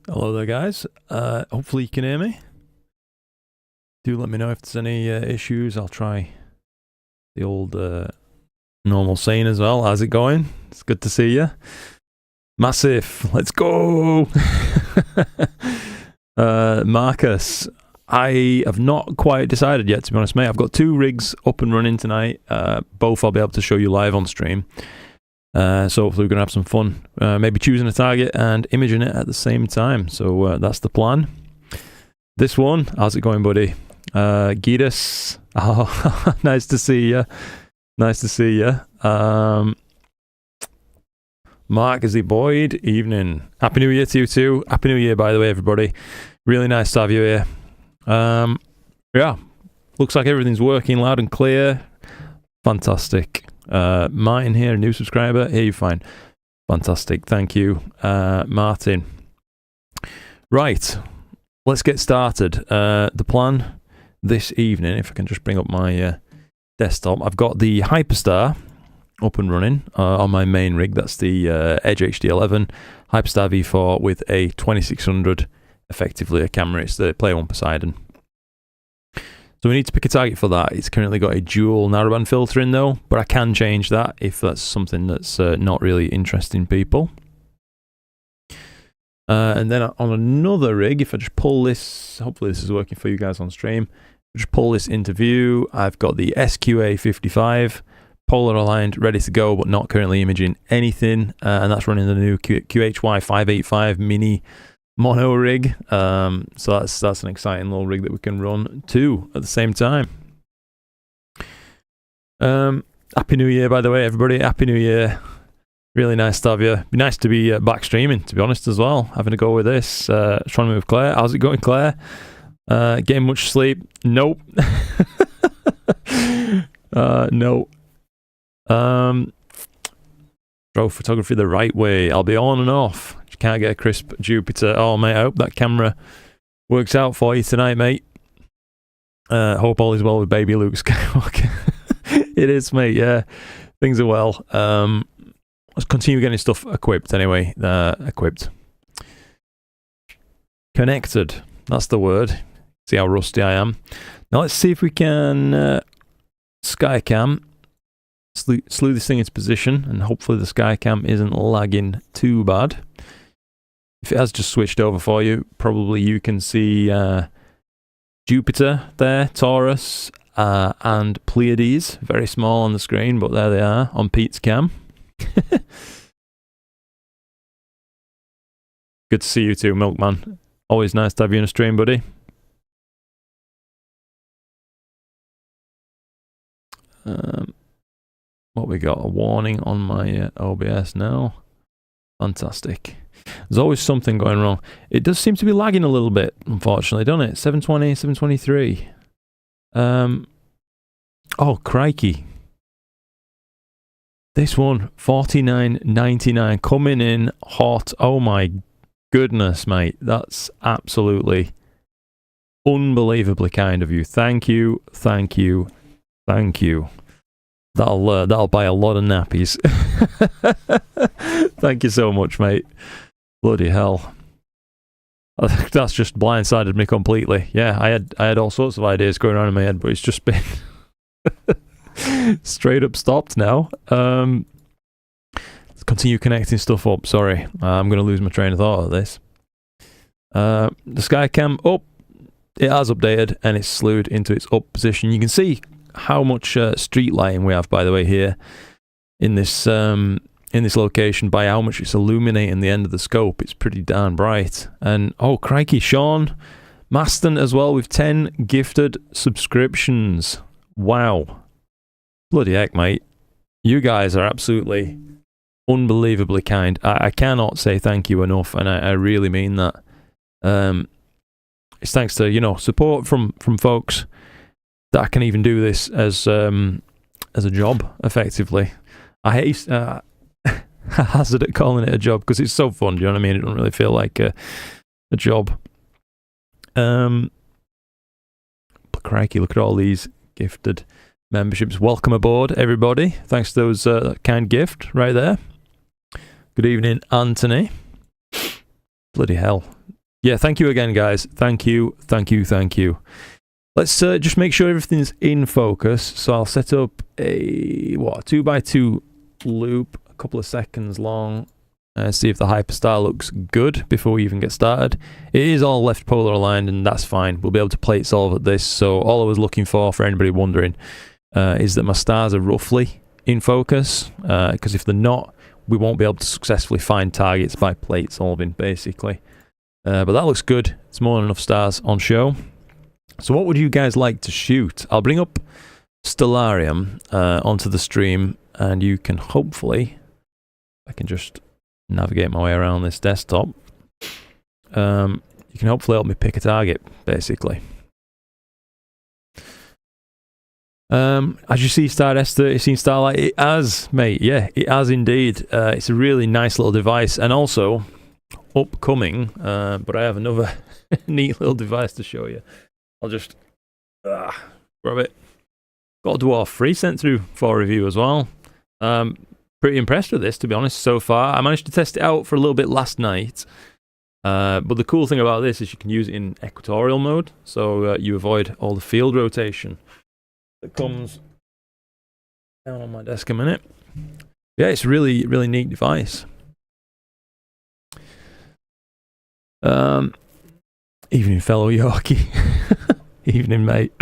Hello there, guys. Hopefully you can hear me. Do let me know if there's any issues. I'll try the old normal saying as well. How's it going? It's good to see you. Massive. Let's go. Marcus, I have not quite decided yet, to be honest, mate. I've got 2 rigs up and running tonight. Both I'll be able to show you live on stream. So hopefully we're going to have some fun. Maybe choosing a target and imaging it at the same time. So that's the plan. This one, how's it going, buddy? Gitas. Oh, nice to see you. Nice to see you. Mark, is he Boyd? Evening. Happy New Year to you too. Happy New Year, by the way, everybody. Really nice to have you here. Yeah, looks like everything's working loud and clear. Fantastic. Martin here, new subscriber. Here you fine. Fantastic. Thank you, Martin. Right, let's get started. The plan this evening, if I can just bring up my desktop, I've got the Hyperstar up and running on my main rig. That's the Edge HD11 Hyperstar V4 with a 2600, effectively a camera. It's the Player One Poseidon. So we need to pick a target for that. It's currently got a dual narrowband filter in though, but I can change that if that's something that's not really interesting people. And then on another rig, if I just pull this, hopefully this is working for you guys on stream, just pull this into view. I've got the SQA55 polar aligned, ready to go, but not currently imaging anything. And that's running the new QHY585 mini mono rig. So that's an exciting little rig that we can run 2 at the same time. Happy New Year, by the way, everybody. Happy New Year. Really nice to have you. Be nice to be back streaming, to be honest, as well. Having a go with this. Trying to move Claire. How's it going, Claire? Getting much sleep? Nope. No. Throw photography the right way. I'll be on and off. Can't get a crisp Jupiter. Oh, mate, I hope that camera works out for you tonight, mate. Hope all is well with baby Luke Skywalker. It is, mate, yeah. Things are well. Let's continue getting stuff equipped anyway. Equipped. Connected. That's the word. See how rusty I am. Now let's see if we can Skycam. Slew this thing into position, and hopefully the Skycam isn't lagging too bad. If it has just switched over for you, probably you can see Jupiter there, Taurus, and Pleiades. Very small on the screen, but there they are on Pete's cam. Good to see you too, Milkman. Always nice to have you in a stream, buddy. What we got? A warning on my OBS now. Fantastic. There's always something going wrong. It does seem to be lagging a little bit, unfortunately, doesn't it? 720, 723. Oh, crikey. This one, 49.99, coming in hot. Oh my goodness, mate. That's absolutely unbelievably kind of you. Thank you, thank you, thank you. That'll buy a lot of nappies. Thank you so much, mate. Bloody hell. That's just blindsided me completely. Yeah, I had all sorts of ideas going on in my head, but it's just been straight up stopped now. Let's continue connecting stuff up. Sorry, I'm going to lose my train of thought of this. The Skycam up. It has updated and it's slewed into its up position. You can see how much street lighting we have, by the way, here in this location, by how much it's illuminating the end of the scope. It's pretty darn bright. And oh crikey, Sean Maston as well with 10 gifted subscriptions. Wow. Bloody heck, mate. You guys are absolutely unbelievably kind. I cannot say thank you enough, and I really mean that. It's thanks to, you know, support from folks that I can even do this as a job, effectively. I hate hazard at calling it a job because it's so fun, do you know what I mean? It doesn't really feel like a job. But crikey, look at all these gifted memberships. Welcome aboard, everybody. Thanks to those kind gift right there. Good evening, Anthony. Bloody hell. Yeah, thank you again, guys. Thank you. Let's just make sure everything's in focus. So I'll set up a 2x2 loop, a couple of seconds long. See if the hyperstar looks good before we even get started. It is all left polar aligned, and that's fine. We'll be able to plate solve at this. So all I was looking for anybody wondering, is that my stars are roughly in focus. Because if they're not, we won't be able to successfully find targets by plate solving, basically. But that looks good. It's more than enough stars on show. So what would you guys like to shoot? I'll bring up Stellarium onto the stream, and you can hopefully, I can just navigate my way around this desktop. You can hopefully help me pick a target, basically. As you see, Stardust, you've seen Starlight. It has, mate. Yeah, it has indeed. It's a really nice little device, and also upcoming. But I have another neat little device to show you. I'll just grab it. Got a Dwarf 3 sent through for review as well. Pretty impressed with this, to be honest, so far. I managed to test it out for a little bit last night. But the cool thing about this is you can use it in equatorial mode, so you avoid all the field rotation that comes down on my desk a minute. Yeah, it's a really, really neat device. Evening, fellow Yorkie. Evening, mate.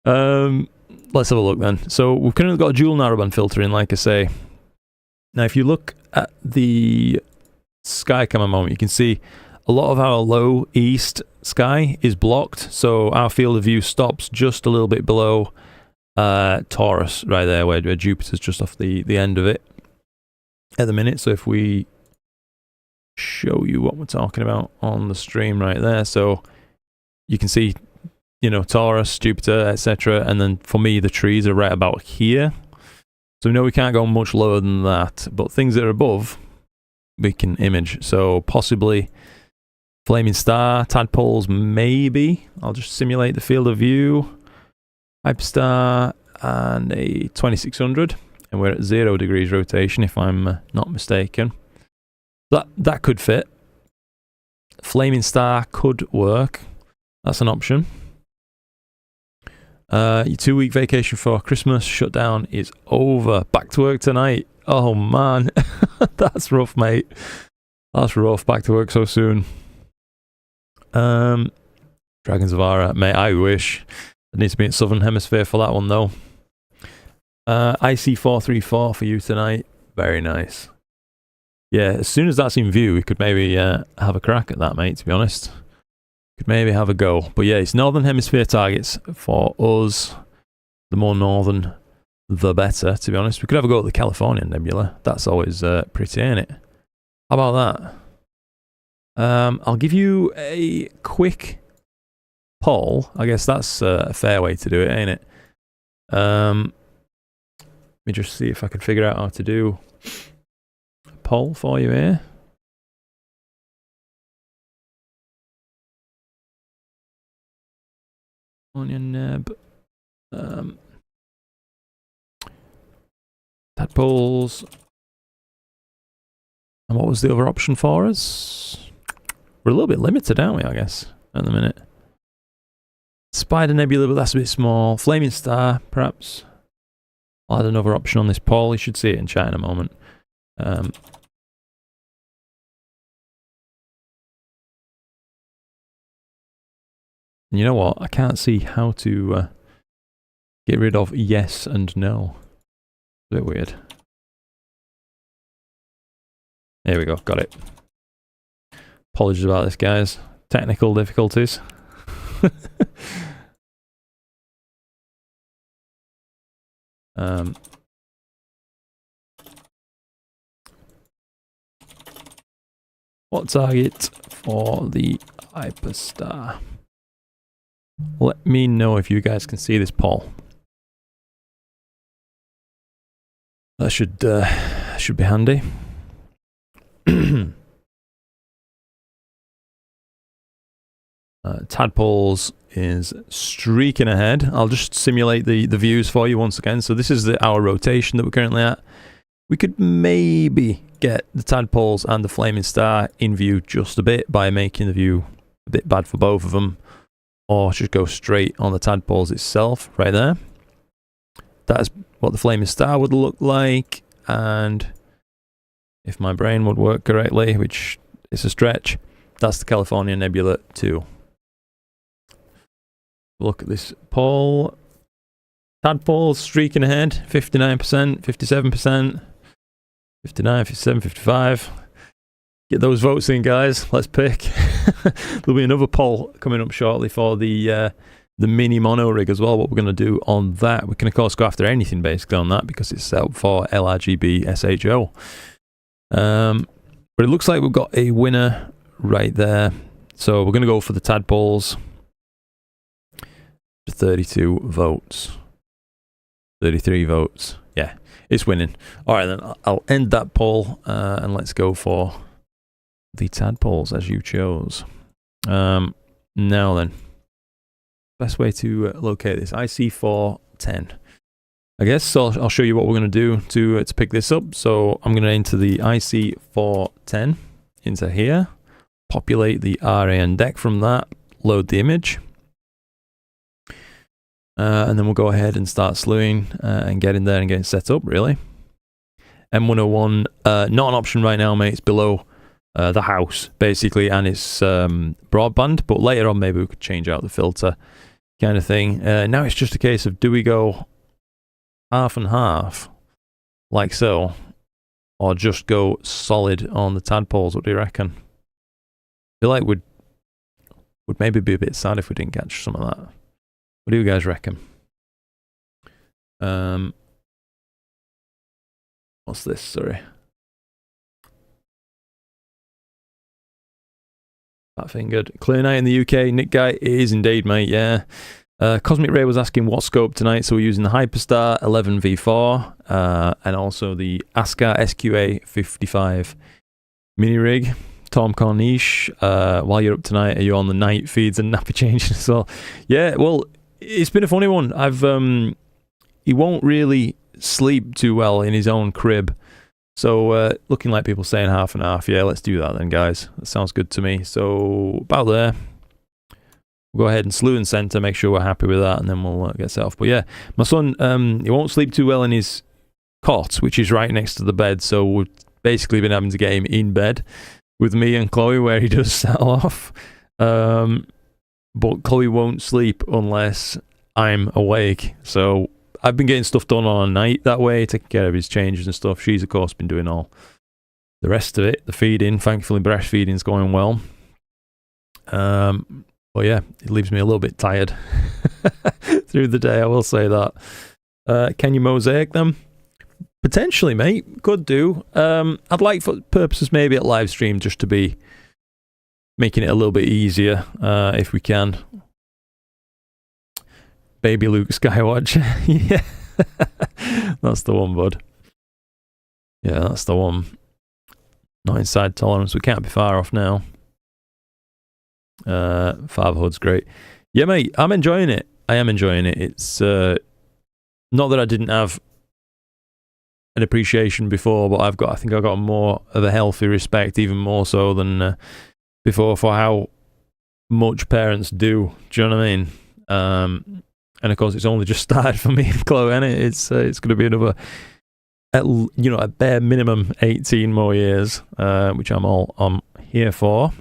Let's have a look then. So we've currently got a dual narrowband filter in, like I say. Now, if you look at the sky cam a moment, you can see a lot of our low east sky is blocked. So our field of view stops just a little bit below Taurus, right there, where Jupiter's just off the end of it at the minute. So if we show you what we're talking about on the stream right there, so you can see, you know, Taurus, Jupiter, etc. And then for me, the trees are right about here. So we know we can't go much lower than that, but things that are above, we can image. So possibly Flaming Star, Tadpoles, maybe. I'll just simulate the field of view. Hyperstar and a 2600. And we're at 0 degrees rotation, if I'm not mistaken. That could fit. Flaming Star could work. That's an option. Your 2-week vacation for Christmas shutdown is over. Back to work tonight. Oh man, that's rough, mate. That's rough. Back to work so soon. Dragons of Ara, mate. I wish. I need to be in Southern Hemisphere for that one though. IC434 for you tonight. Very nice. Yeah, as soon as that's in view, we could maybe have a crack at that, mate. To be honest. Could maybe have a go. But yeah, it's Northern Hemisphere targets for us. The more northern, the better, to be honest. We could have a go at the California nebula. That's always pretty, ain't it? How about that? I'll give you a quick poll. I guess that's a fair way to do it, ain't it? Let me just see if I can figure out how to do a poll for you here. On your neb. Tadpoles. And what was the other option for us? We're a little bit limited, aren't we, I guess, at the minute. Spider Nebula, but that's a bit small. Flaming Star, perhaps. I'll add another option on this poll. You should see it in chat in a moment. And you know what? I can't see how to get rid of yes and no. A bit weird. There we go. Got it. Apologies about this, guys. Technical difficulties. What target for the Hyperstar? Let me know if you guys can see this poll. That should be handy. Tadpoles is streaking ahead. I'll just simulate the views for you once again. So this is our rotation that we're currently at. We could maybe get the Tadpoles and the Flaming Star in view just a bit by making the view a bit bad for both of them, or just go straight on the Tadpoles itself, right there. That is what the flaming star would look like, and if my brain would work correctly, which is a stretch, that's the California Nebula too. Look at this poll. Tadpoles streaking ahead, 59%, 57%, 59, 57, 55. Get those votes in, guys. Let's pick. There'll be another poll coming up shortly for the mini mono rig as well. What we're going to do on that. We can, of course, go after anything basically on that because it's set up for LRGB SHO. But it looks like we've got a winner right there. So we're going to go for the Tadpoles. 32 votes. 33 votes. Yeah, it's winning. All right, then I'll end that poll and let's go for the Tadpoles as you chose. Now then, best way to locate this IC410. I guess so. I'll show you what we're going to do to pick this up. So I'm going to enter the IC410 into here, populate the RAN deck from that, load the image. And then we'll go ahead and start slewing and get in there and getting set up, really. M101, not an option right now, mate. It's below the house, basically, and it's broadband. But later on, maybe we could change out the filter kind of thing. Now it's just a case of, do we go half and half, like so, or just go solid on the Tadpoles? What do you reckon? I feel like would maybe be a bit sad if we didn't catch some of that. What do you guys reckon? What's this? Sorry. That fingered. Clear night in the UK. Nick Guy, it is indeed, mate. Yeah. Cosmic Ray was asking what scope tonight, so we're using the Hyperstar 11V4 and also the Ascar SQA 55 mini rig. Tom Corniche, while you're up tonight, are you on the night feeds and nappy changing as well? Yeah, well, it's been a funny one. He won't really sleep too well in his own crib. So, looking like people saying half and half. Yeah, let's do that then, guys. That sounds good to me. So, about there. We'll go ahead and slew and center, make sure we're happy with that, and then we'll get set off. But yeah, my son, he won't sleep too well in his cot, which is right next to the bed. So, we've basically been having to get him in bed with me and Chloe, where he does settle off. But Chloe won't sleep unless I'm awake. So I've been getting stuff done on a night that way, taking care of his changes and stuff. She's, of course, been doing all the rest of it. The feeding, thankfully, breastfeeding's going well. But yeah, it leaves me a little bit tired through the day, I will say that. Can you mosaic them? Potentially, mate. Could do. I'd like, for purposes maybe at live stream, just to be making it a little bit easier, if we can. Baby Luke Skywatch. Yeah. That's the one, bud. Yeah, that's the one. Not inside tolerance. We can't be far off now. Fatherhood's great. Yeah, mate, I'm enjoying it. I am enjoying it. It's not that I didn't have an appreciation before, but I think I've got more of a healthy respect, even more so than before, for how much parents do. Do you know what I mean? And of course, it's only just started for me and Chloe, and it's going to be another, a bare minimum 18 more years, which I'm here for.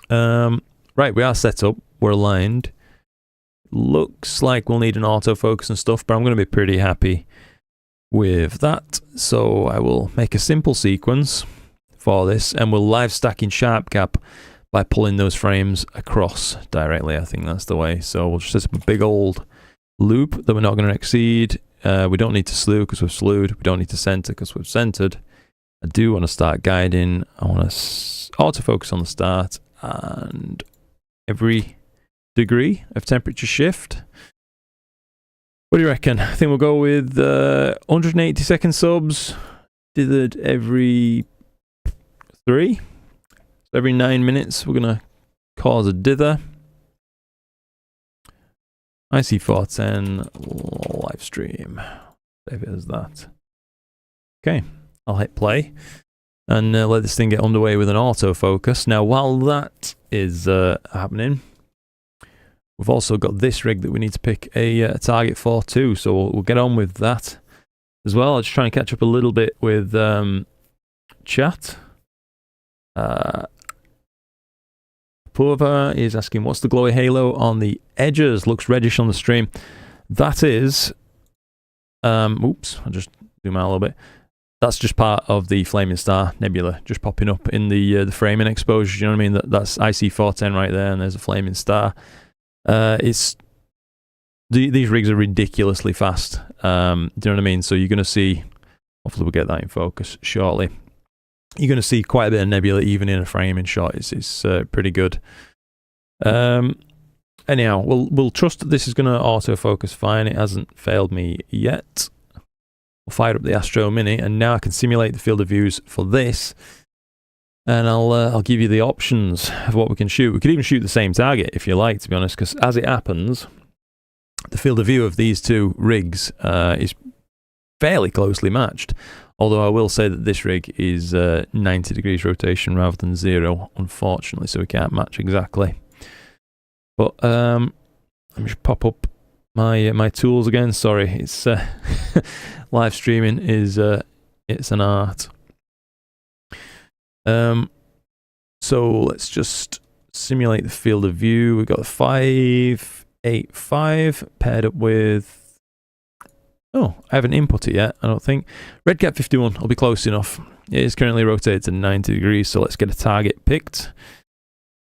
Right, we are set up. We're aligned. Looks like we'll need an autofocus and stuff, but I'm going to be pretty happy with that. So I will make a simple sequence for this, and we'll live stack in sharp cap by pulling those frames across directly. I think that's the way. So we'll just set up a big old loop that we're not going to exceed. We don't need to slew because we've slewed. We don't need to center because we've centered. I do want to start guiding. I want to autofocus on the start, and every degree of temperature shift. What do you reckon? I think we'll go with 180 second subs, dithered every 3. So every 9 minutes, we're going to cause a dither. IC410 live stream. Save it as that. Okay, I'll hit play. and let this thing get underway with an autofocus. Now, while that is happening, we've also got this rig that we need to pick a target for too, so we'll get on with that as well. I'll just try and catch up a little bit with chat. Purva is asking, what's the glowy halo on the edges? Looks reddish on the stream. That is, oops, I'll just zoom out a little bit. That's just part of the Flaming Star Nebula, just popping up in the framing exposure. You know what I mean? That's IC410 right there, and there's a Flaming Star. These rigs are ridiculously fast. Do you know what I mean? So you're going to see, hopefully we'll get that in focus shortly. You're going to see quite a bit of nebula even in a framing shot. It's pretty good. Anyhow, we'll trust that this is going to autofocus fine. It hasn't failed me yet. We'll fire up the Astro Mini, and now I can simulate the field of views for this. And I'll give you the options of what we can shoot. We could even shoot the same target if you like, to be honest, because as it happens, the field of view of these two rigs is fairly closely matched. Although I will say that this rig is 90 degrees rotation rather than 0, unfortunately, so we can't match exactly. But let me just pop up my tools again. Sorry, it's live streaming is it's an art. So let's just simulate the field of view. We've got the 585 paired up with, oh, I haven't input it yet, I don't think. Redcat 51 will be close enough. It is currently rotated to 90 degrees, so let's get a target picked.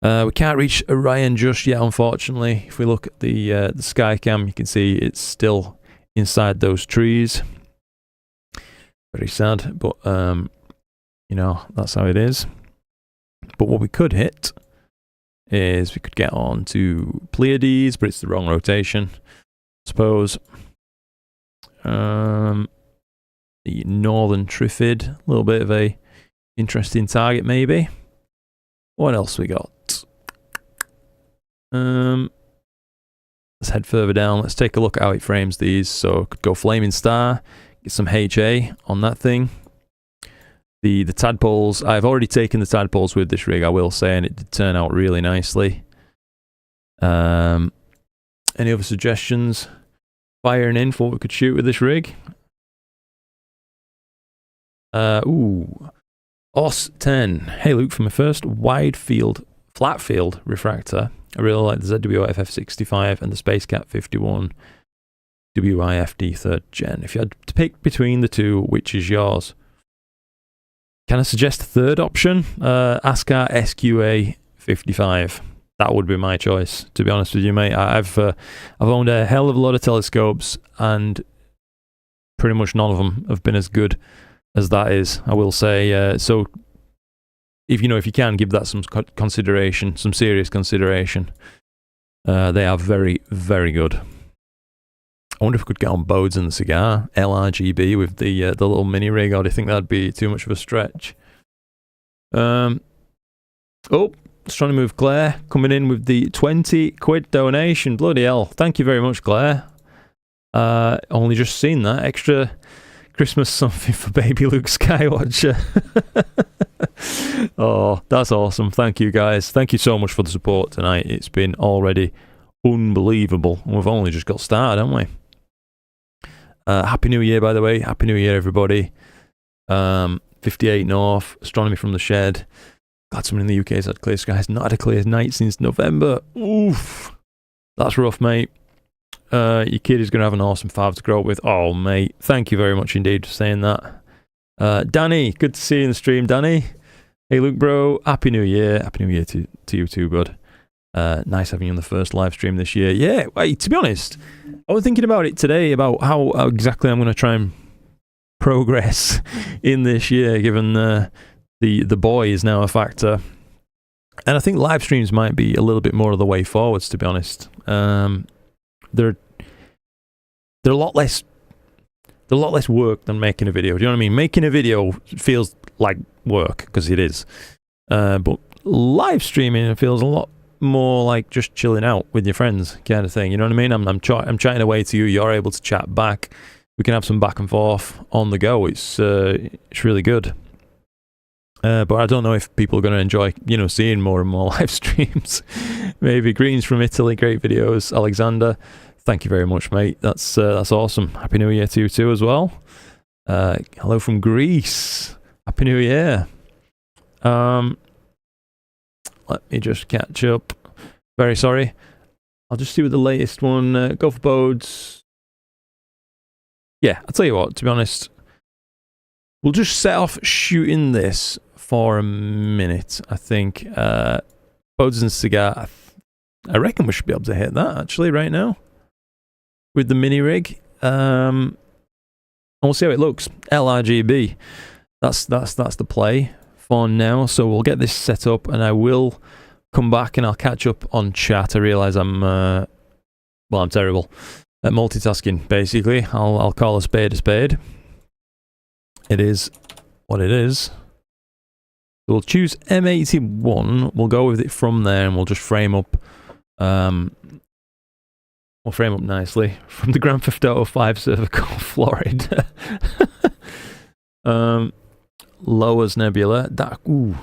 We can't reach Orion just yet, unfortunately. If we look at the sky cam, you can see it's still inside those trees. Very sad, but you know, that's how it is. But what we could hit is we could get on to Pleiades, but it's the wrong rotation, I suppose. The Northern Trifid, a little bit of a interesting target maybe. What else we got? Let's head further down. Let's take a look at how it frames these. So could go Flaming Star, get some HA on that thing. The Tadpoles, I've already taken the Tadpoles with this rig, I will say, and it did turn out really nicely. Any other suggestions? Firing in for what we could shoot with this rig. OS 10. Hey Luke, for my first wide field, flat field refractor, I really like the ZWO FF65 and the SpaceCat 51 WIFD 3rd Gen. If you had to pick between the two, which is yours? Can I suggest a third option? ASCAR SQA 55. That would be my choice, to be honest with you, mate. I've owned a hell of a lot of telescopes, and pretty much none of them have been as good as that is, I will say. So, if you can give that some consideration, some serious consideration, they are very, very good. I wonder if we could get on Bodes and the Cigar LRGB with the little mini rig, or do you think that'd be too much of a stretch? Oh, it's trying to move Claire, coming in with the 20 quid donation. Bloody hell. Thank you very much, Claire. Only just seen that. Extra Christmas something for baby Luke Skywatcher. Oh, that's awesome. Thank you, guys. Thank you so much for the support tonight. It's been already unbelievable. We've only just got started, haven't we? Happy New Year, by the way. Happy New Year, everybody. 58 North, Astronomy from the Shed. Glad someone in the UK has had clear skies. Not had a clear night since November. Oof. That's rough, mate. Your kid is going to have an awesome father to grow up with. Oh, mate. Thank you very much indeed for saying that. Danny, good to see you in the stream, Danny. Hey, Luke, bro. Happy New Year. Happy New Year to you too, bud. Nice having you on the first live stream this year. Yeah, wait, to be honest, I was thinking about it today, about how exactly I'm going to try and progress in this year, given the boy is now a factor. And I think live streams might be a little bit more of the way forwards, to be honest. They're a lot less work than making a video. Do you know what I mean? Making a video feels like work, because it is. But live streaming feels a lot more like just chilling out with your friends kind of thing. You know what I mean? I'm chatting away to you. You're able to chat back. We can have some back and forth on the go. It's really good. But I don't know if people are going to enjoy, you know, seeing more and more live streams. Maybe. Greens from Italy, great videos. Alexander, thank you very much, mate. That's awesome. Happy New Year to you too as well. Hello from Greece. Happy New Year. Let me just catch up. Very sorry. I'll just see what the latest one. Go for Bodes. Yeah, I'll tell you what, to be honest, we'll just set off shooting this for a minute, I think. Bodes and Cigar, I reckon we should be able to hit that, actually, right now. With the mini rig. And we'll see how it looks. LRGB. That's the play for now. So we'll get this set up, and I will come back and I'll catch up on chat. I realise I'm terrible at multitasking, basically. I'll call a spade a spade. It is what it is. We'll choose M81. We'll go with it from there, and we'll just frame up. We'll frame up nicely from the Grand Theft Auto 5 server called Florida. Lowers Nebula. That could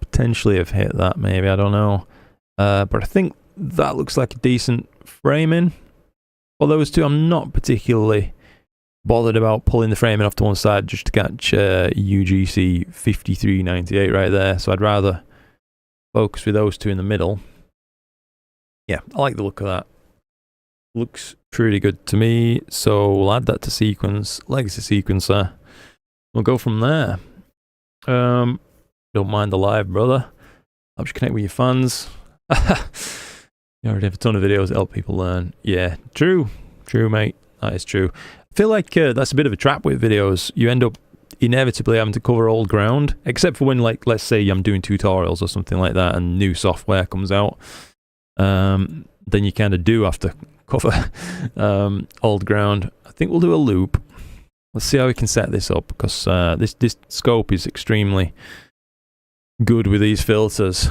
potentially have hit that. Maybe, I don't know. But I think that looks like a decent framing. For those two, I'm not particularly bothered about pulling the framing off to one side just to catch UGC 5398 right there. So I'd rather focus with those two in the middle. Yeah, I like the look of that. Looks pretty good to me. So we'll add that to sequence, legacy sequencer. We'll go from there. Don't mind the live, brother. I'll just connect with your fans. You already have a ton of videos that help people learn. Yeah, true, mate. That is true. I feel like that's a bit of a trap with videos. You end up inevitably having to cover old ground, except for when, like, let's say I'm doing tutorials or something like that and new software comes out. Then you kind of do have to cover old ground. I think we'll do a loop. Let's see how we can set this up, because this scope is extremely good with these filters.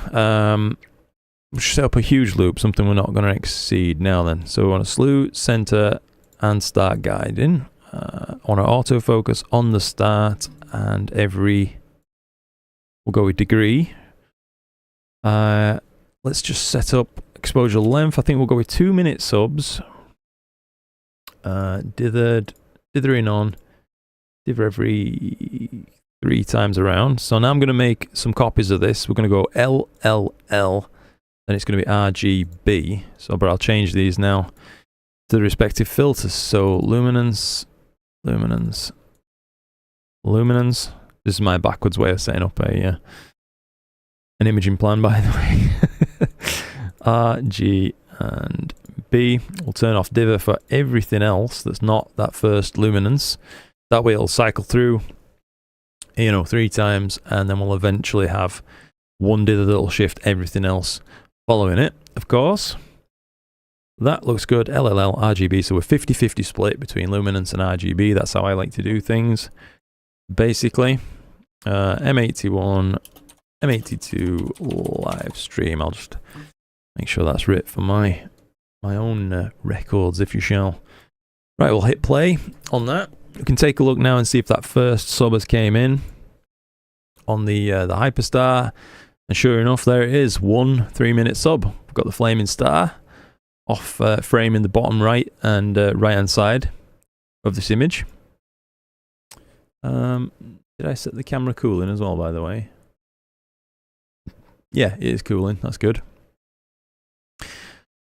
We'll set up a huge loop, something we're not going to exceed now then. So we want to slew, center, and start guiding. I want to autofocus on the start, and we'll go with degree. Let's just set up exposure length. I think we'll go with 2 minute subs. Dithering on. Dither every 3 times around. So now I'm going to make some copies of this. We're going to go LLL. Then it's going to be RGB. But I'll change these now to the respective filters. So luminance. This is my backwards way of setting up an imaging plan, by the way. R, G, and B. We'll turn off dither for everything else that's not that first luminance. That way it'll cycle through, 3 times, and then we'll eventually have one dither that'll shift everything else following it, of course. That looks good. LLL, RGB, so we're 50-50 split between luminance and RGB. That's how I like to do things, basically. M81, M82 live stream. I'll just make sure that's writ for my own records, if you shall. Right, we'll hit play on that. We can take a look now and see if that first sub has came in on the Hyperstar. And sure enough, there it is. 1 3-minute sub. We've got the flaming star off frame in the bottom right and right hand side of this image. Did I set the camera cooling as well, by the way? Yeah, it is cooling. That's good.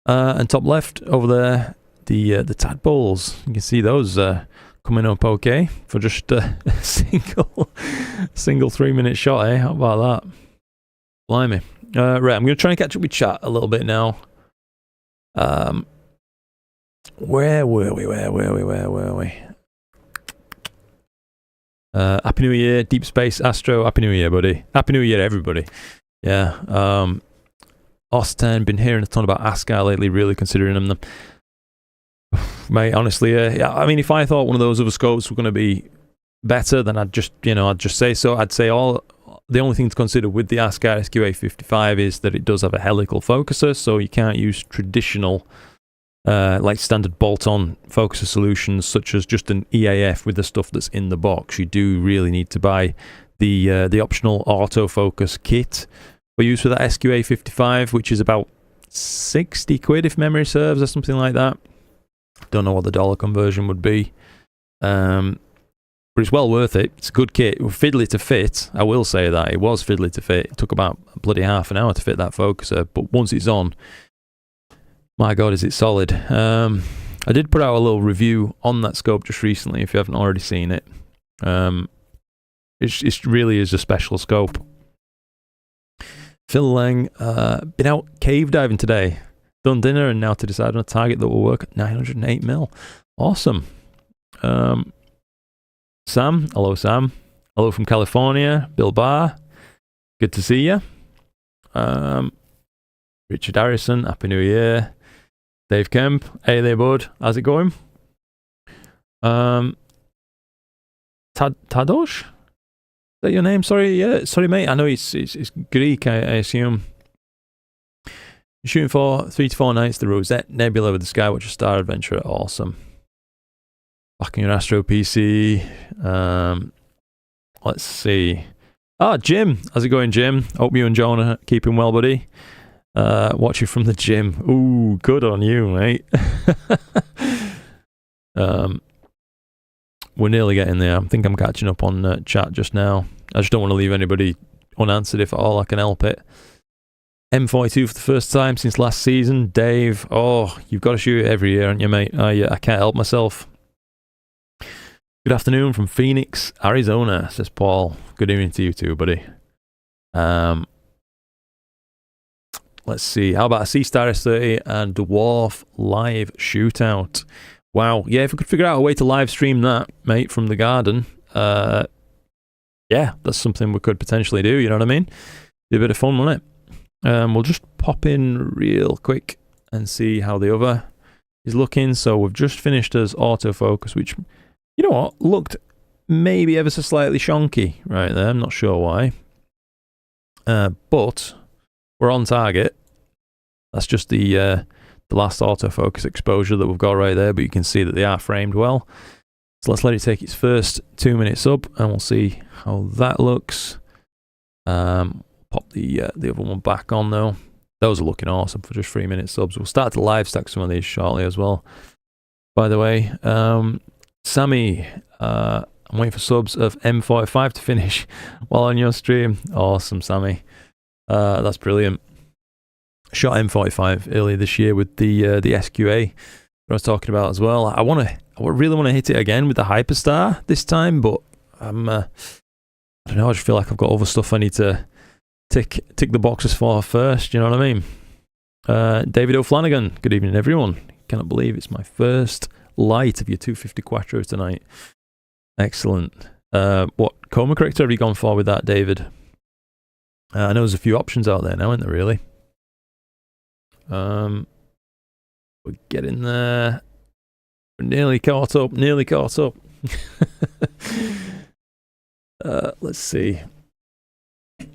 And top left over there, the Tadpoles. You can see those coming up okay for just a single 3-minute shot, eh? How about that? Blimey. Right, I'm going to try and catch up with chat a little bit now. Where were we? Happy New Year, Deep Space Astro. Happy New Year, buddy. Happy New Year, everybody. Yeah. Austin, been hearing a ton about ASCAR lately, really considering them. Mate, honestly, yeah. I mean, if I thought one of those other scopes were going to be better, then I'd just say so. I'd say the only thing to consider with the ASCAR SQA55 is that it does have a helical focuser, so you can't use traditional, like standard bolt-on focuser solutions, such as just an EAF with the stuff that's in the box. You do really need to buy the optional autofocus kit we use for that SQA55, which is about 60 quid if memory serves, or something like that. Don't know what the dollar conversion would be, but it's well worth it. It's a good kit. It was fiddly to fit, I will say that. It was fiddly to fit. It took about bloody half an hour to fit that focuser, but once it's on, my god, is it solid. I did put out a little review on that scope just recently, if you haven't already seen it. It really is a special scope. Phil Lang, been out cave diving today. Done dinner and now to decide on a target that will work at 908mm. Awesome. Sam, hello Sam. Hello from California. Bill Barr, good to see you. Richard Harrison, Happy New Year. Dave Kemp, hey there bud, how's it going? Tadosh? Is that your name? Sorry, yeah, sorry mate, I know it's Greek, I assume. You're shooting for 3 to 4 nights the Rosette Nebula with the Skywatcher Star Adventure, awesome. Back in your Astro PC. Let's see. Ah, Jim, how's it going Jim? Hope you and John are keeping well, buddy. Watch you from the gym. Ooh, good on you, mate. We're nearly getting there. I think I'm catching up on chat just now. I just don't want to leave anybody unanswered if at all I can help it. M42 for the first time since last season. Dave, oh, you've got to shoot it every year, aren't you, mate? I can't help myself. Good afternoon from Phoenix, Arizona, says Paul. Good evening to you too, buddy. Let's see. How about a Sea-Star S30 and Dwarf live shootout? Wow. Yeah, if we could figure out a way to live stream that, mate, from the garden, yeah, that's something we could potentially do, you know what I mean? Be a bit of fun, wouldn't it? We'll just pop in real quick and see how the other is looking. So we've just finished as autofocus, which, you know what, looked maybe ever so slightly shonky right there. I'm not sure why. But we're on target. That's just the last autofocus exposure that we've got right there, but you can see that they are framed well. So let's let it take its first 2 minutes up, and we'll see how that looks. Pop the other one back on though. Those are looking awesome for just 3 minute subs. We'll start to live stack some of these shortly as well. By the way, Sammy, I'm waiting for subs of M45 to finish while on your stream. Awesome, Sammy. That's brilliant. Shot M45 earlier this year with the SQA I was talking about as well. I really want to hit it again with the Hyperstar this time, but I don't know, I just feel like I've got other stuff I need to tick the boxes for first, you know what I mean? David O'Flanagan, good evening everyone. Cannot believe it's my first light of your 250 Quattro tonight. Excellent. What chroma corrector have you gone for with that, David? I know there's a few options out there now, isn't there, really? We're getting there. We're nearly caught up, let's see.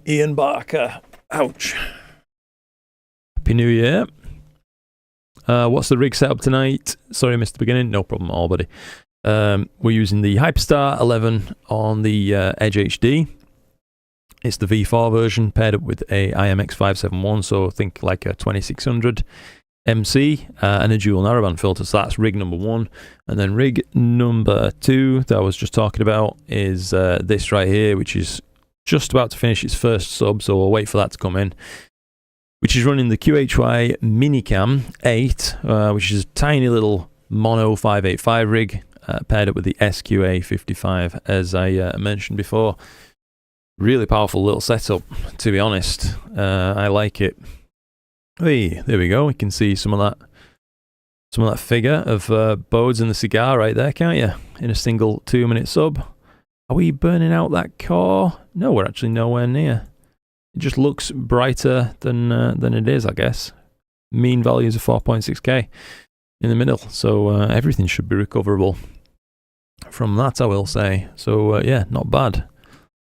Ian Barker. Ouch. Happy New Year. What's the rig setup tonight? Sorry I missed the beginning. No problem at all, buddy. We're using the Hyperstar 11 on the Edge HD. It's the V4 version paired up with a IMX571, so think like a 2600 MC and a dual narrowband filter. So that's rig number 1. And then rig number 2 that I was just talking about is this right here, which is just about to finish its first sub, so we'll wait for that to come in. Which is running the QHY Minicam 8, which is a tiny little mono 585 rig paired up with the SQA 55, as I mentioned before. Really powerful little setup, to be honest. I like it. Hey, there we go. You can see some of that figure of Bodes and the cigar right there, can't you? In a single 2 minute sub. Are we burning out that core? No, we're actually nowhere near. It just looks brighter than it is, I guess. Mean values of 4.6K in the middle, so everything should be recoverable from that, I will say. So yeah, not bad.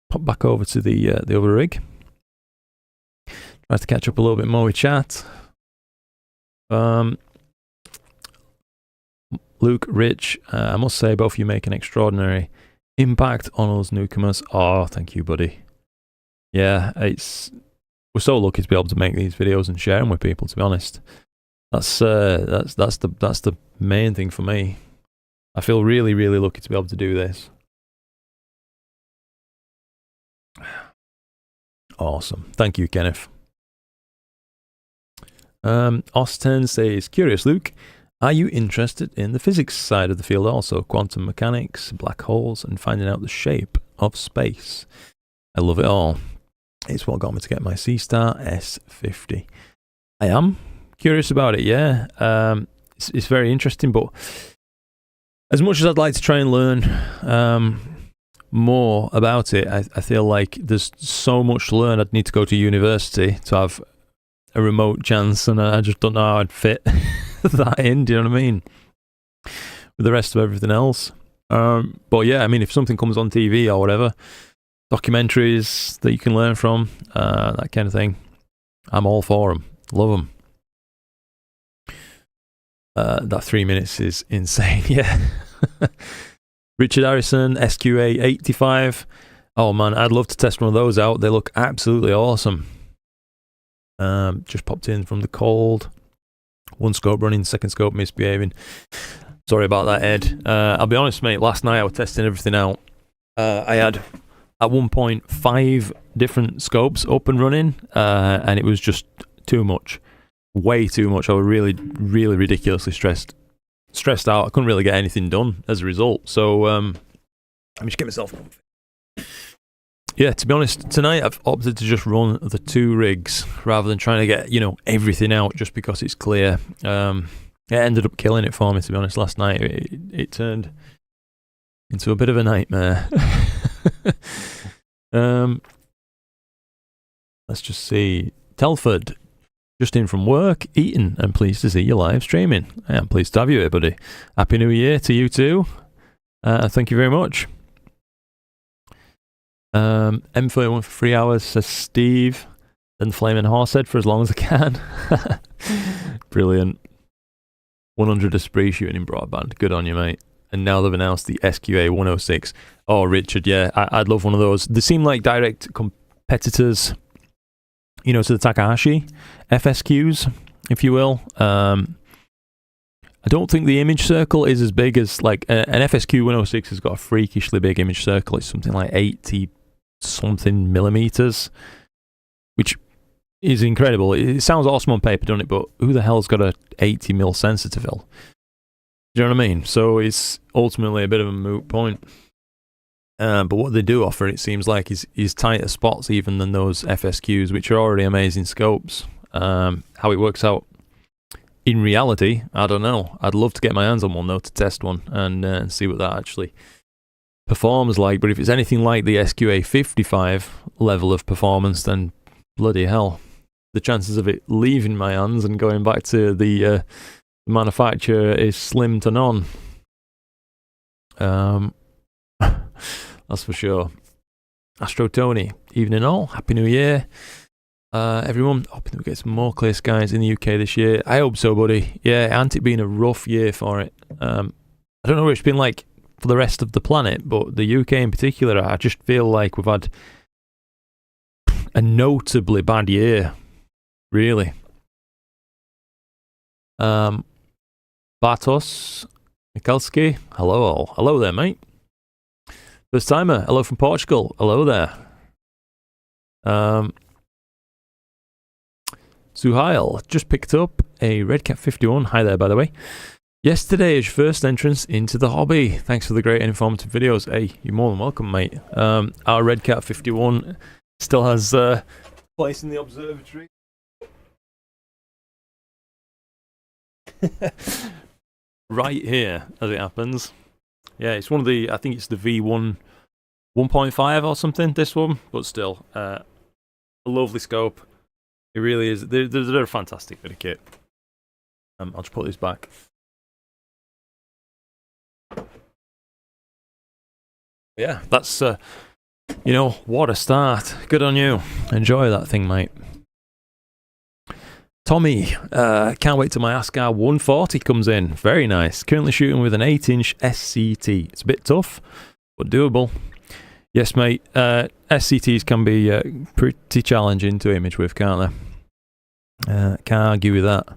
Pop back over to the other rig. Try to catch up a little bit more with chat. Luke, Rich, I must say both of you make an extraordinary impact on us newcomers. Oh, thank you, buddy. Yeah, we're so lucky to be able to make these videos and share them with people, to be honest. That's the main thing for me. I feel really, really lucky to be able to do this. Awesome. Thank you, Kenneth. Osten says, curious, Luke, are you interested in the physics side of the field also? Quantum mechanics, black holes, and finding out the shape of space. I love it all. It's what got me to get my C-Star S50. I am curious about it, yeah. It's very interesting, but as much as I'd like to try and learn more about it, I feel like there's so much to learn. I'd need to go to university to have a remote chance, and I just don't know how I'd fit that in, do you know what I mean? With the rest of everything else. But yeah, I mean, if something comes on TV or whatever, documentaries that you can learn from, that kind of thing, I'm all for them. Love them. That 3 minutes is insane, yeah. Richard Harrison, SQA 85. Oh man, I'd love to test one of those out. They look absolutely awesome. Just popped in from the cold. One scope running, second scope misbehaving. Sorry about that, Ed. I'll be honest, mate, last night I was testing everything out. I had, at one point, 5 different scopes up and running, and it was just too much. Way too much. I was really, really ridiculously stressed out. I couldn't really get anything done as a result. So, I'm just getting myself comfy. Yeah, to be honest, tonight I've opted to just run the 2 rigs rather than trying to get, everything out just because it's clear. It ended up killing it for me, to be honest, last night. It turned into a bit of a nightmare. Let's just see. Telford, just in from work, eating, and pleased to see you live streaming. I am pleased to have you here, buddy. Happy New Year to you too. Thank you very much. M31 for 3 hours, says Steve. Then Flaming Horsehead for as long as I can. Brilliant. 100 Esprit shooting in broadband. Good on you, mate. And now they've announced the SQA 106. Oh, Richard, yeah, I'd love one of those. They seem like direct competitors, to the Takahashi FSQs, if you will. I don't think the image circle is as big as, like, an FSQ 106 has got a freakishly big image circle. It's something like 80-something millimeters, which is incredible. It sounds awesome on paper, doesn't it? But who the hell's got a 80 mil sensor to fill? Do you know what I mean? So it's ultimately a bit of a moot point. But what they do offer, it seems like, is tighter spots even than those FSQs, which are already amazing scopes. How it works out in reality, I don't know. I'd love to get my hands on one, though, to test one and see what that actually performs like. But if it's anything like the SQA 55 level of performance, then bloody hell, the chances of it leaving my hands and going back to the manufacturer is slim to none. That's for sure. Astro Tony, evening all. Happy New Year. Everyone, hoping we get some more clear skies in the UK this year. I hope so, buddy. Yeah, hasn't it been a rough year for it? I don't know what it's been like for the rest of the planet, but the UK in particular, I just feel like we've had a notably bad year, really. Bartos Mikalski, hello all. Hello there, mate. First timer, hello from Portugal. Hello there. Suhail just picked up a Redcat 51. Hi there, by the way. Yesterday is your first entrance into the hobby. Thanks for the great and informative videos. Hey, you're more than welcome, mate. Our Redcat 51 still has place in the observatory. Right here, as it happens. Yeah, it's one of the, I think it's the V1 1.5 or something, this one, but still, a lovely scope. It really is. They're a fantastic bit of kit. I'll just put this back. Yeah, that's, what a start. Good on you. Enjoy that thing, mate. Tommy, can't wait till my ASCAR 140 comes in. Very nice. Currently shooting with an 8-inch SCT. It's a bit tough, but doable. Yes, mate. SCTs can be pretty challenging to image with, can't they? Can't argue with that.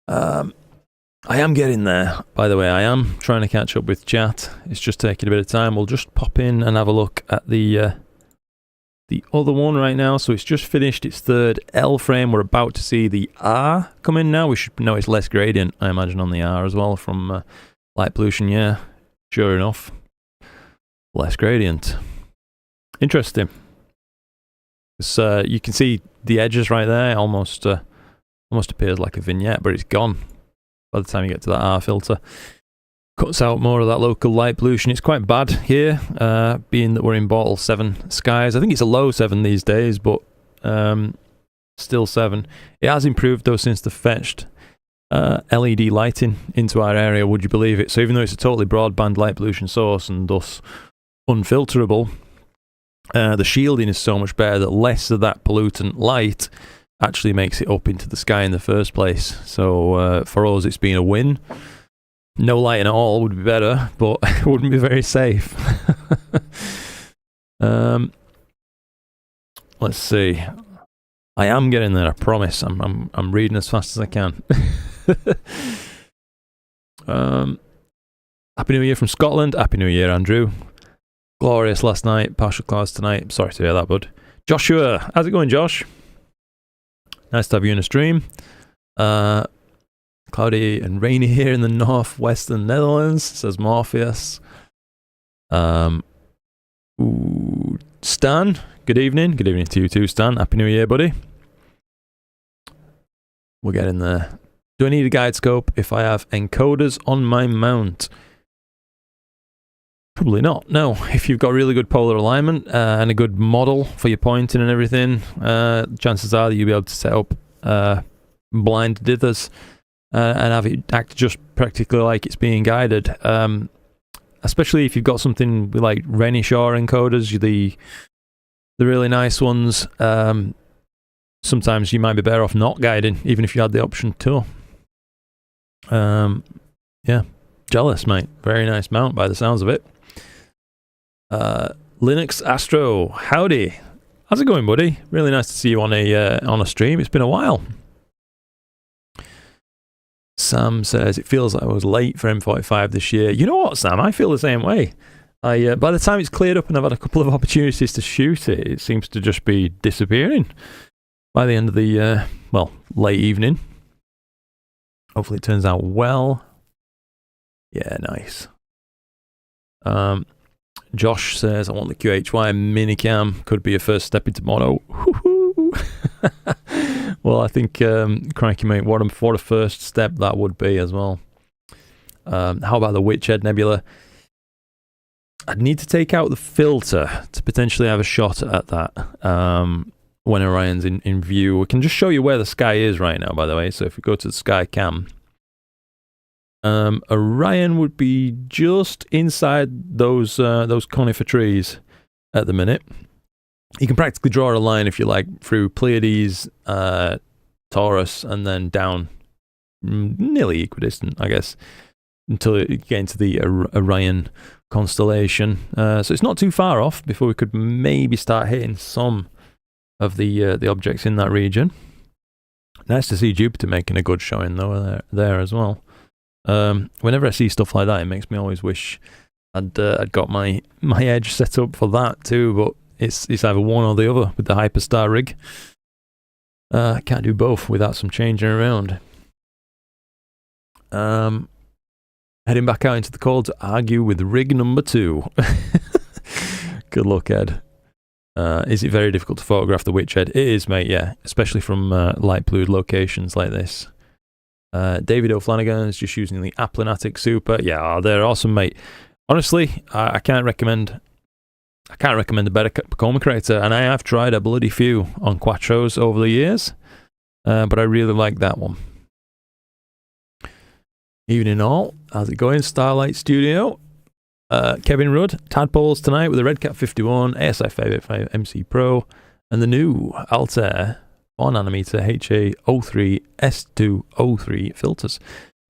I am getting there, by the way. I am trying to catch up with chat. It's just taking a bit of time. We'll just pop in and have a look at the other one right now. So it's just finished its third L frame. We're about to see the R come in now. We should notice less gradient, I imagine, on the R as well from light pollution. Yeah, sure enough. Less gradient. Interesting. So you can see the edges right there. Almost appears like a vignette, but it's gone by the time you get to that R filter. Cuts out more of that local light pollution. It's quite bad here, being that we're in bottle 7 skies. I think it's a low 7 these days, but still 7. It has improved though since the fetched LED lighting into our area, would you believe it? So even though it's a totally broadband light pollution source and thus unfilterable, the shielding is so much better that less of that pollutant light actually makes it up into the sky in the first place. So for us, it's been a win. No lighting at all would be better, but it wouldn't be very safe. Let's see. I am getting there, I promise. I'm reading as fast as I can. Happy New Year from Scotland. Happy New Year, Andrew. Glorious last night, partial clouds tonight. Sorry to hear that, bud. Joshua, how's it going, Josh? Nice to have you in a stream. Cloudy and rainy here in the northwestern Netherlands, says Morpheus. Stan, good evening. Good evening to you too, Stan. Happy New Year, buddy. We're getting there. Do I need a guide scope if I have encoders on my mount? Probably not, no. If you've got really good polar alignment and a good model for your pointing and everything, chances are that you'll be able to set up blind dithers and have it act just practically like it's being guided. Especially if you've got something with like Renishaw encoders, the really nice ones. Sometimes you might be better off not guiding, even if you had the option to. Yeah, jealous, mate. Very nice mount by the sounds of it. Linux Astro, howdy. How's it going, buddy? Really nice to see you on a stream. It's been a while. Sam says it feels like I was late for M45 this year. You know what, Sam? I feel the same way. By the time it's cleared up and I've had a couple of opportunities to shoot it, it seems to just be disappearing by the end of the late evening. Hopefully it turns out well. Yeah, nice. Josh says, I want the QHY minicam. Could be a first step into mono. Well, I think, crikey, mate, what a first step that would be as well. How about the Witchhead Nebula? I'd need to take out the filter to potentially have a shot at that when Orion's in view. We can just show you where the sky is right now, by the way. So if we go to the sky cam, Orion would be just inside those conifer trees at the minute. You can practically draw a line, if you like, through Pleiades, Taurus, and then down nearly equidistant, I guess, until you get into the Orion constellation. So it's not too far off before we could maybe start hitting some of the objects in that region. Nice to see Jupiter making a good showing, though, there as well. Whenever I see stuff like that, it makes me always wish I'd got my edge set up for that too, but it's either one or the other with the Hyperstar rig. I can't do both without some changing around. Heading back out into the cold to argue with rig number 2. Good luck, Ed. Is it very difficult to photograph the Witchhead? It is, mate, yeah. Especially from light polluted locations like this. David O'Flanagan is just using the Aplanatic Super. Yeah, they're awesome, mate. Honestly, I can't recommend a better chroma corrector, and I have tried a bloody few on Quattros over the years, but I really like that one. Evening all, how's it going? Starlight Studio. Kevin Rudd, Tadpoles tonight with the Redcat 51, ASI 585 MC Pro, and the new Altair 4nm HA03 S203 filters.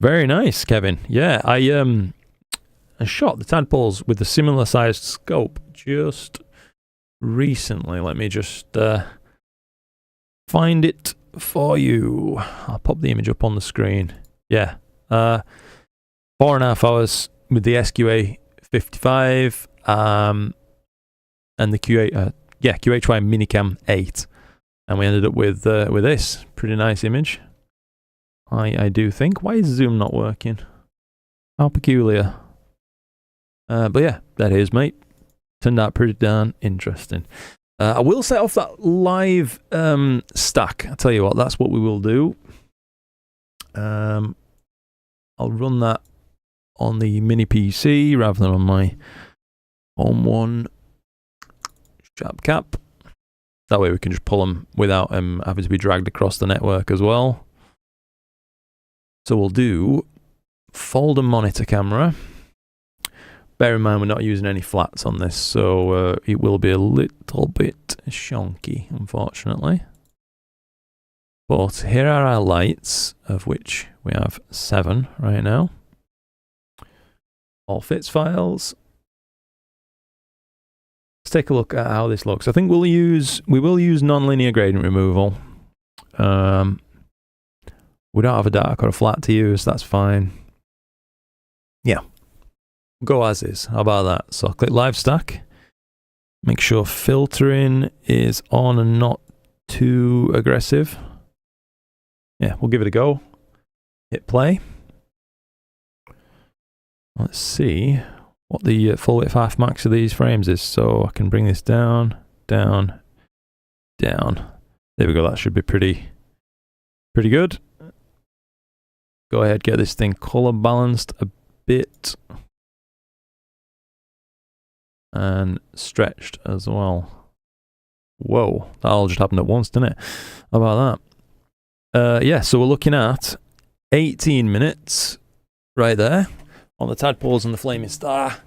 Very nice, Kevin. Yeah, I and shot the tadpoles with a similar sized scope just recently. Let me just find it for you. I'll pop the image up on the screen. Yeah, 4.5 hours with the SQA 55 and the QHY Minicam 8, and we ended up with this pretty nice image. I do think. Why is Zoom not working? How peculiar. But yeah, that is, mate. Turned out pretty darn interesting. I will set off that live stack. I'll tell you what, that's what we will do. I'll run that on the mini PC rather than on my home one. Sharp cap. That way we can just pull them without having to be dragged across the network as well. So we'll do folder monitor camera. Bear in mind we're not using any flats on this, so it will be a little bit shonky, unfortunately. But here are our lights, of which we have 7 right now. All fits files. Let's take a look at how this looks. I think we will use non-linear gradient removal. We don't have a dark or a flat to use, that's fine. Yeah, go as is. How about that? So click live stack. Make sure filtering is on and not too aggressive. Yeah, we'll give it a go. Hit play. Let's see what the full width half max of these frames is. So I can bring this down, down, down. There we go. That should be pretty good. Go ahead, get this thing color balanced a bit and stretched as well. Whoa, that all just happened at once, didn't it? How about that? Yeah, so we're looking at 18 minutes right there on the Tadpoles and the Flaming Star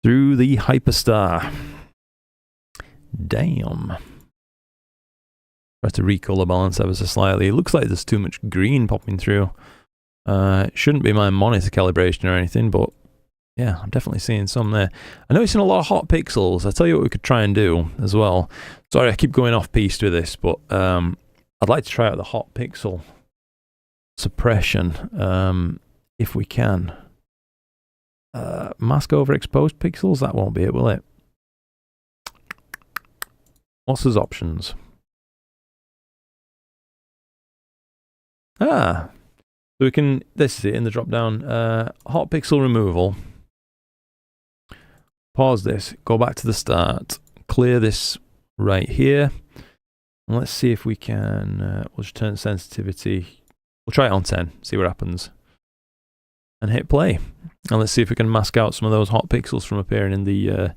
through the Hyperstar. Damn. Try to recolor balance ever so slightly. It looks like there's too much green popping through. It shouldn't be my monitor calibration or anything, but yeah, I'm definitely seeing some there. I'm noticing a lot of hot pixels. I'll tell you what we could try and do as well. Sorry, I keep going off piste with this, but I'd like to try out the hot pixel suppression if we can. Mask overexposed pixels? That won't be it, will it? What's his options? So we can, this is it in the drop down, hot pixel removal. Pause this, go back to the start, clear this right here, and let's see if we can, we'll just turn sensitivity, we'll try it on 10, see what happens, and hit play. And let's see if we can mask out some of those hot pixels from appearing in the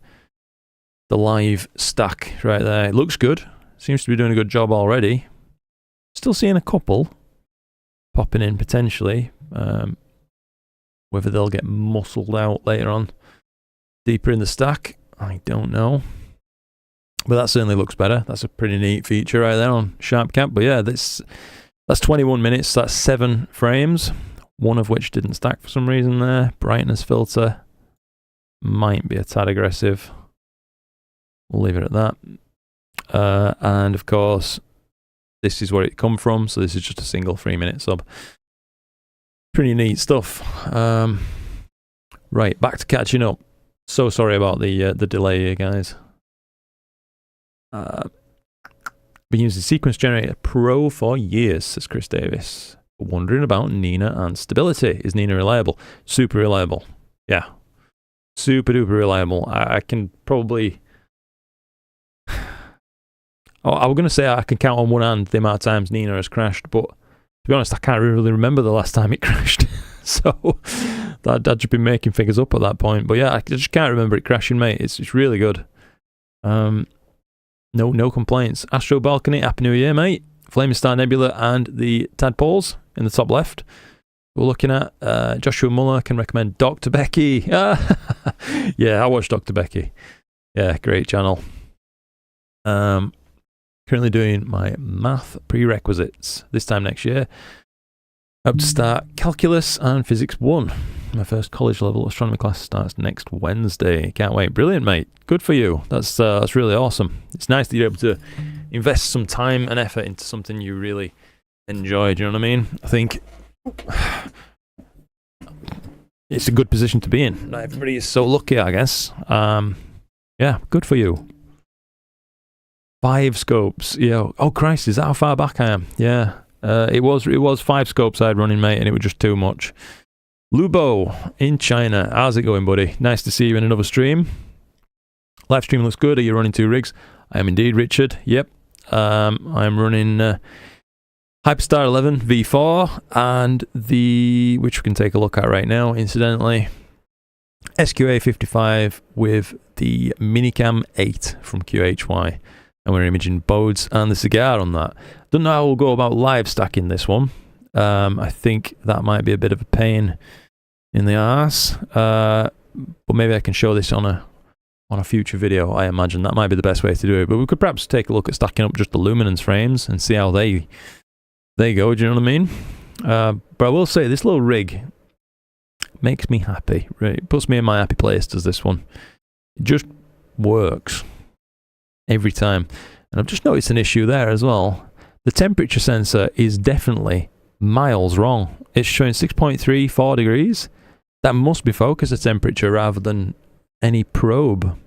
live stack right there. It looks good, seems to be doing a good job already. Still seeing a couple popping in potentially, whether they'll get muscled out later on deeper in the stack, I don't know, but that certainly looks better. That's a pretty neat feature right there on Sharp Cap. But yeah, that's 21 minutes, that's 7 frames, one of which didn't stack for some reason there. Brightness filter might be a tad aggressive, we'll leave it at that. And of course this is where it come from, so this is just a single 3-minute sub. Pretty neat stuff. Right, back to catching up. So sorry about the delay here, guys. Been using SequenceGenerator Pro for years, says Chris Davis. Wondering about Nina and stability. Is Nina reliable? Super reliable. Yeah. Super duper reliable. I can probably... Oh, I was going to say I can count on one hand the amount of times Nina has crashed, but to be honest, I can't really remember the last time it crashed. So I'd just been making figures up at that point. But yeah, I just can't remember it crashing, mate. It's really good. No complaints. Astro Balcony, Happy New Year, mate. Flaming Star Nebula and the Tadpoles in the top left. We're looking at Joshua Muller can recommend Dr. Becky. Yeah, I watched Dr. Becky. Yeah, great channel. Currently doing my math prerequisites this time next year. Hope to start Calculus and Physics 1. My first college level astronomy class starts next Wednesday. Can't wait. Brilliant, mate. Good for you. That's really awesome. It's nice that you're able to invest some time and effort into something you really enjoy. Do you know what I mean? I think it's a good position to be in. Not everybody is so lucky, I guess. Yeah, good for you. 5 scopes. Yeah. Oh Christ, is that how far back I am? Yeah. It was 5 scopes I'd running, mate, and it was just too much. Lubo in China. How's it going, buddy? Nice to see you in another stream. Live stream looks good. Are you running 2 rigs? I am indeed, Richard. Yep. I'm running Hyperstar 11 V4 and which we can take a look at right now, incidentally, SQA 55 with the Minicam 8 from QHY. And we're imaging Bodes and the cigar on that. Don't know how we'll go about live stacking this one. I think that might be a bit of a pain in the arse, but maybe I can show this on a future video. I imagine that might be the best way to do it. But we could perhaps take a look at stacking up just the luminance frames and see how they go. Do you know what I mean? But I will say this little rig makes me happy. Right? It puts me in my happy place. Does this one? It just works every time. And I've just noticed an issue there as well. The temperature sensor is definitely miles wrong. It's showing 6.34 degrees. That must be focus of temperature rather than any probe,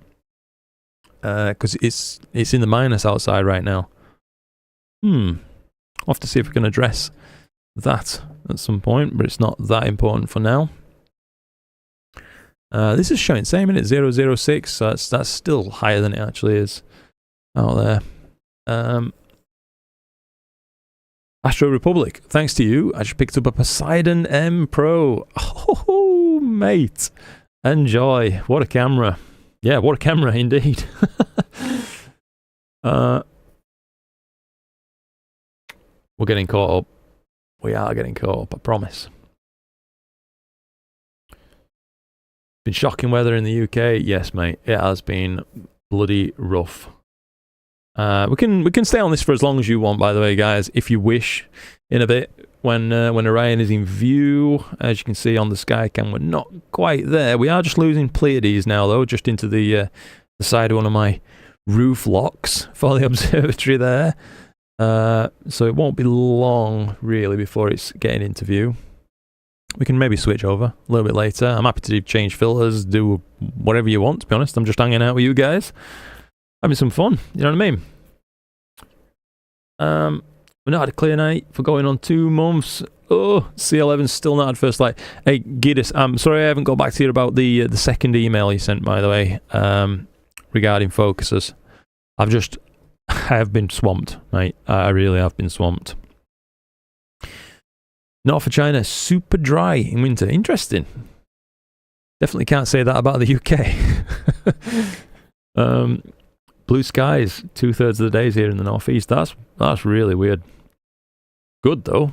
because it's in the minus outside right now. I'll have to see if we can address that at some point, but it's not that important for now. This is showing same in it, 006, so that's still higher than it actually is out there. Astro Republic, thanks to you, I just picked up a Poseidon M Pro. Oh, mate. Enjoy. What a camera. Yeah, what a camera indeed. We're getting caught up. We are getting caught up, I promise. Been shocking weather in the UK. Yes, mate. It has been bloody rough. We can stay on this for as long as you want, by the way, guys, if you wish. In a bit, when Orion is in view, as you can see on the sky cam, we're not quite there. We are just losing Pleiades now, though, just into the side of one of my roof locks for the observatory there. So it won't be long, really, before it's getting into view. We can maybe switch over a little bit later. I'm happy to change filters, do whatever you want, to be honest. I'm just hanging out with you guys, having some fun, you know what I mean? We've not had a clear night for going on 2 months. Oh, C11's still not had first light. Hey, Giddis, I'm sorry I haven't got back to you about the second email you sent, by the way, regarding focuses. I have been swamped, mate. I really have been swamped. Not for China, super dry in winter. Interesting. Definitely can't say that about the UK. Blue skies 2/3 of the days here in the northeast. That's really weird. Good though.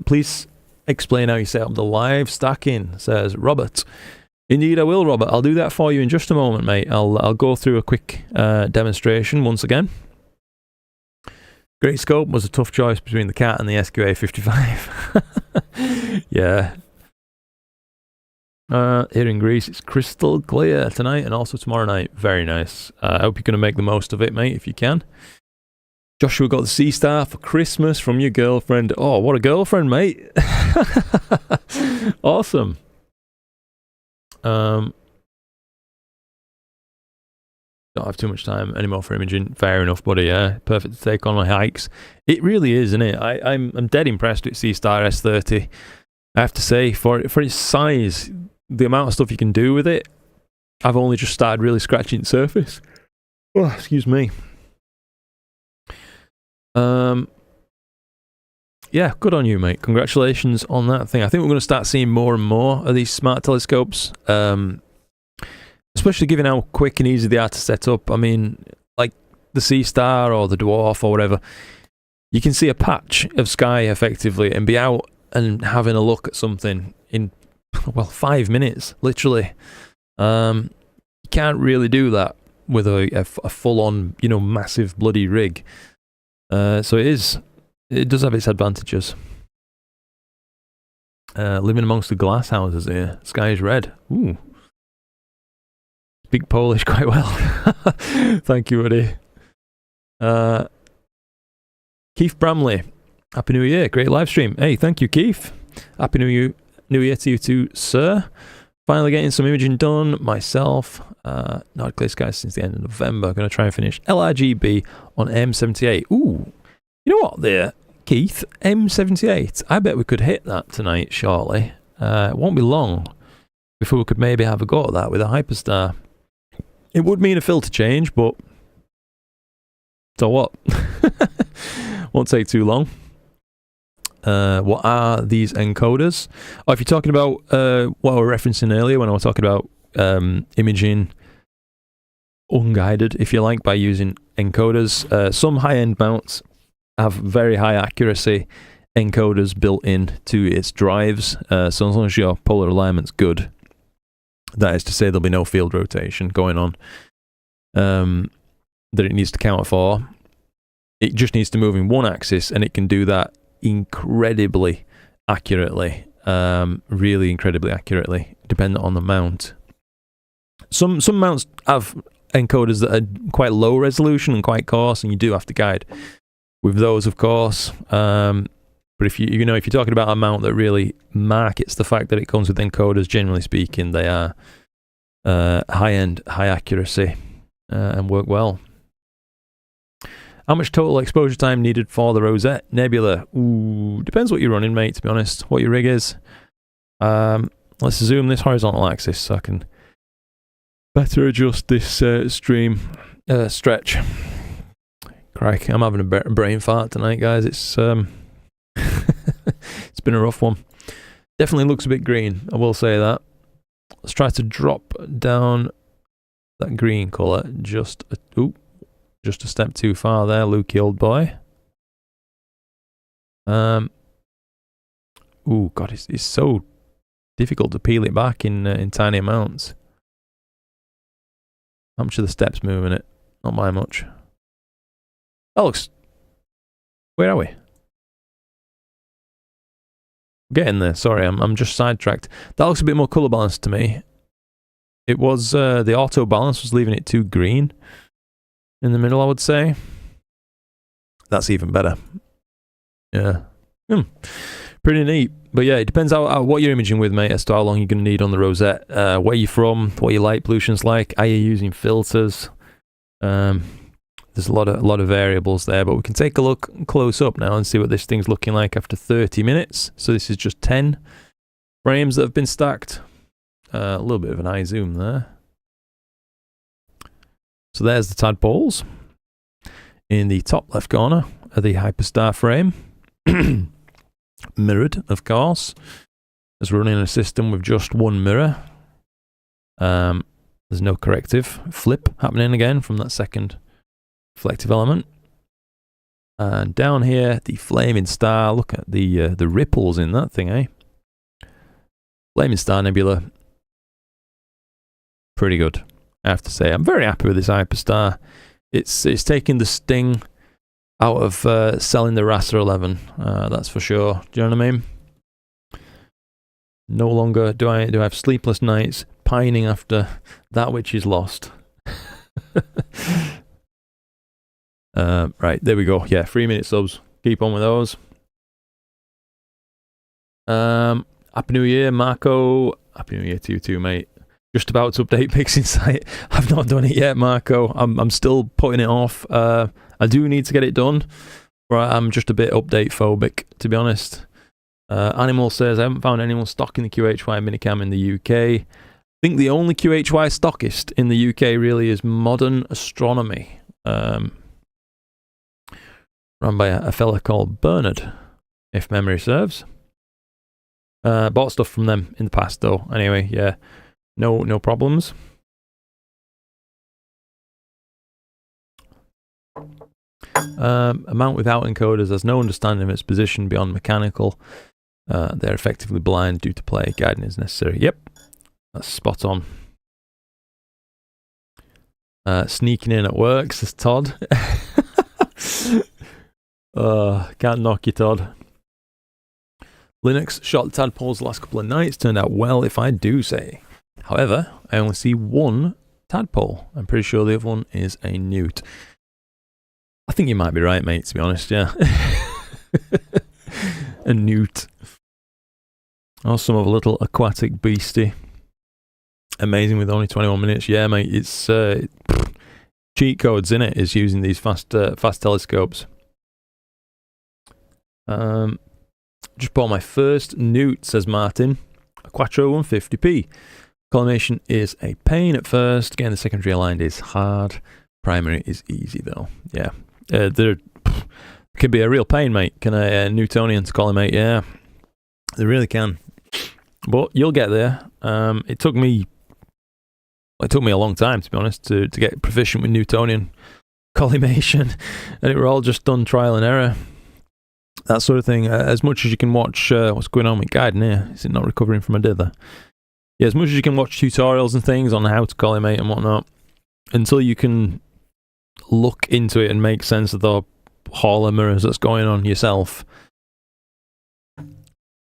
Please explain how you set up the live stacking, says Robert. Indeed I will, Robert. I'll do that for you in just a moment, mate. I'll go through a quick demonstration once again. Great scope was a tough choice between the Cat and the SQA 55. Yeah. Here in Greece, it's crystal clear tonight and also tomorrow night. Very nice. I hope you're going to make the most of it, mate, if you can. Joshua got the Sea Star for Christmas from your girlfriend. Oh, what a girlfriend, mate. Awesome. Don't have too much time anymore for imaging. Fair enough, buddy. Yeah, perfect to take on my hikes. It really is, isn't it? I'm dead impressed with Sea Star S30. I have to say, for its size, the amount of stuff you can do with it, I've only just started really scratching the surface. Oh, excuse me. Yeah, good on you, mate. Congratulations on that thing. I think we're going to start seeing more and more of these smart telescopes, especially given how quick and easy they are to set up. I mean, like the Sea Star or the Dwarf or whatever, you can see a patch of sky effectively and be out and having a look at something in, well, 5 minutes, literally. You can't really do that with a full-on, you know, massive bloody rig. So it does have its advantages. Living amongst the glass houses here. Sky is red. Ooh. Speak Polish quite well. Thank you, buddy. Keith Bramley. Happy New Year. Great live stream. Hey, thank you, Keith. Happy New Year to you too, sir. Finally getting some imaging done myself. Not clear skies since the end of November. Going to try and finish LRGB on M78. Ooh. You know what there, Keith? M78. I bet we could hit that tonight, shortly. It won't be long before we could maybe have a go at that with a Hyperstar. It would mean a filter change, but so what? Won't take too long. What are these encoders? Oh, if you're talking about what I was referencing earlier when I was talking about imaging unguided, if you like, by using encoders, some high-end mounts have very high accuracy encoders built in to its drives. So as long as your polar alignment's good, that is to say there'll be no field rotation going on that it needs to counter for. It just needs to move in one axis, and it can do that incredibly accurately, really incredibly accurately, dependent on the mount. Some mounts have encoders that are quite low resolution and quite coarse, and you do have to guide with those, of course. But if if you're talking about a mount that really markets the fact that it comes with encoders, generally speaking, they are high-end, high accuracy, and work well. How much total exposure time needed for the Rosette Nebula? Ooh, depends what you're running, mate, to be honest, what your rig is. Let's zoom this horizontal axis so I can better adjust this stream stretch. Crikey, I'm having a brain fart tonight, guys. It's it's been a rough one. Definitely looks a bit green, I will say that. Let's try to drop down that green colour just a step too far there, Lukey, old boy. Oh God, it's so difficult to peel it back in tiny amounts. How much are the steps moving it? Not by much. That looks... Where are we? Getting there. Sorry, I'm just sidetracked. That looks a bit more colour balanced to me. It was the auto balance was leaving it too green in the middle, I would say. That's even better. Yeah. Pretty neat. But yeah, it depends what you're imaging with, mate, as to how long you're going to need on the Rosette. Where you're from, what your light pollution's like, are you using filters? There's a lot of variables there, but we can take a look close up now and see what this thing's looking like after 30 minutes. So this is just 10 frames that have been stacked. A little bit of an eye zoom there. So there's the Tadpoles in the top left corner of the Hyperstar frame. Mirrored, of course, as we're running a system with just one mirror. There's no corrective flip happening again from that second reflective element. And down here, the Flaming Star. Look at the ripples in that thing, eh? Flaming Star Nebula. Pretty good, I have to say. I'm very happy with this Hyperstar. It's taking the sting out of selling the Rasa 11. That's for sure. Do you know what I mean? No longer do I have sleepless nights pining after that which is lost. Right, there we go. Yeah, 3-minute subs. Keep on with those. Happy New Year, Marco. Happy New Year to you too, mate. Just about to update PixInsight. I've not done it yet, Marco. I'm still putting it off. I do need to get it done. Right, I'm just a bit update phobic, to be honest. Animal says, I haven't found anyone stocking the QHY minicam in the UK. I think the only QHY stockist in the UK really is Modern Astronomy. Run by a fella called Bernard, if memory serves. Bought stuff from them in the past though. Anyway, yeah, no problems. A mount without encoders has no understanding of its position beyond mechanical. They're effectively blind due to play. Guiding is necessary. Yep, that's spot on. Sneaking in at work, says Todd. Can't knock you, Todd. Linux shot the tadpoles the last couple of nights. Turned out well, if I do say. However, I only see one tadpole. I'm pretty sure the other one is a newt. I think you might be right, mate, to be honest, yeah. A newt. Or some of a little aquatic beastie. Amazing with only 21 minutes. Yeah, mate, it's cheat codes in it is using these fast telescopes. Just bought my first newt, says Martin. A Quattro 150p. Collimation is a pain at first. Getting the secondary aligned is hard. Primary is easy though. Yeah. There can be a real pain, mate. Can a Newtonian to collimate? Yeah. They really can. But you'll get there. It took me a long time, to be honest, to get proficient with Newtonian collimation. And it were all just done trial and error. That sort of thing. As much as you can watch, what's going on with Guiding here? Is it not recovering from a dither? Yeah, as much as you can watch tutorials and things on how to collimate and whatnot, until you can look into it and make sense of the Hall of mirrors that's going on yourself,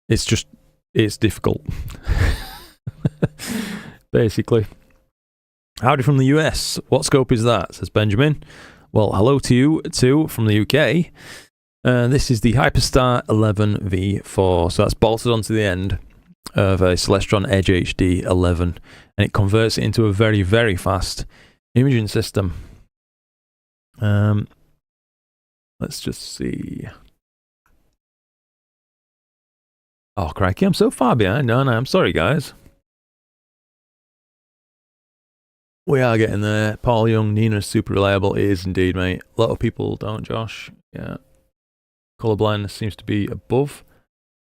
it's difficult. Basically. Howdy from the US. What scope is that? Says Benjamin. Well, hello to you too from the UK. This is the Hyperstar 11V4. So that's bolted onto the end of a Celestron Edge HD 11, and it converts it into a very, very fast imaging system. Let's just see. Oh, crikey, I'm so far behind, aren't I? I'm sorry, guys. We are getting there. Paul Young, Nina's super reliable. It is indeed, mate. A lot of people don't, Josh. Yeah. Colour blindness seems to be above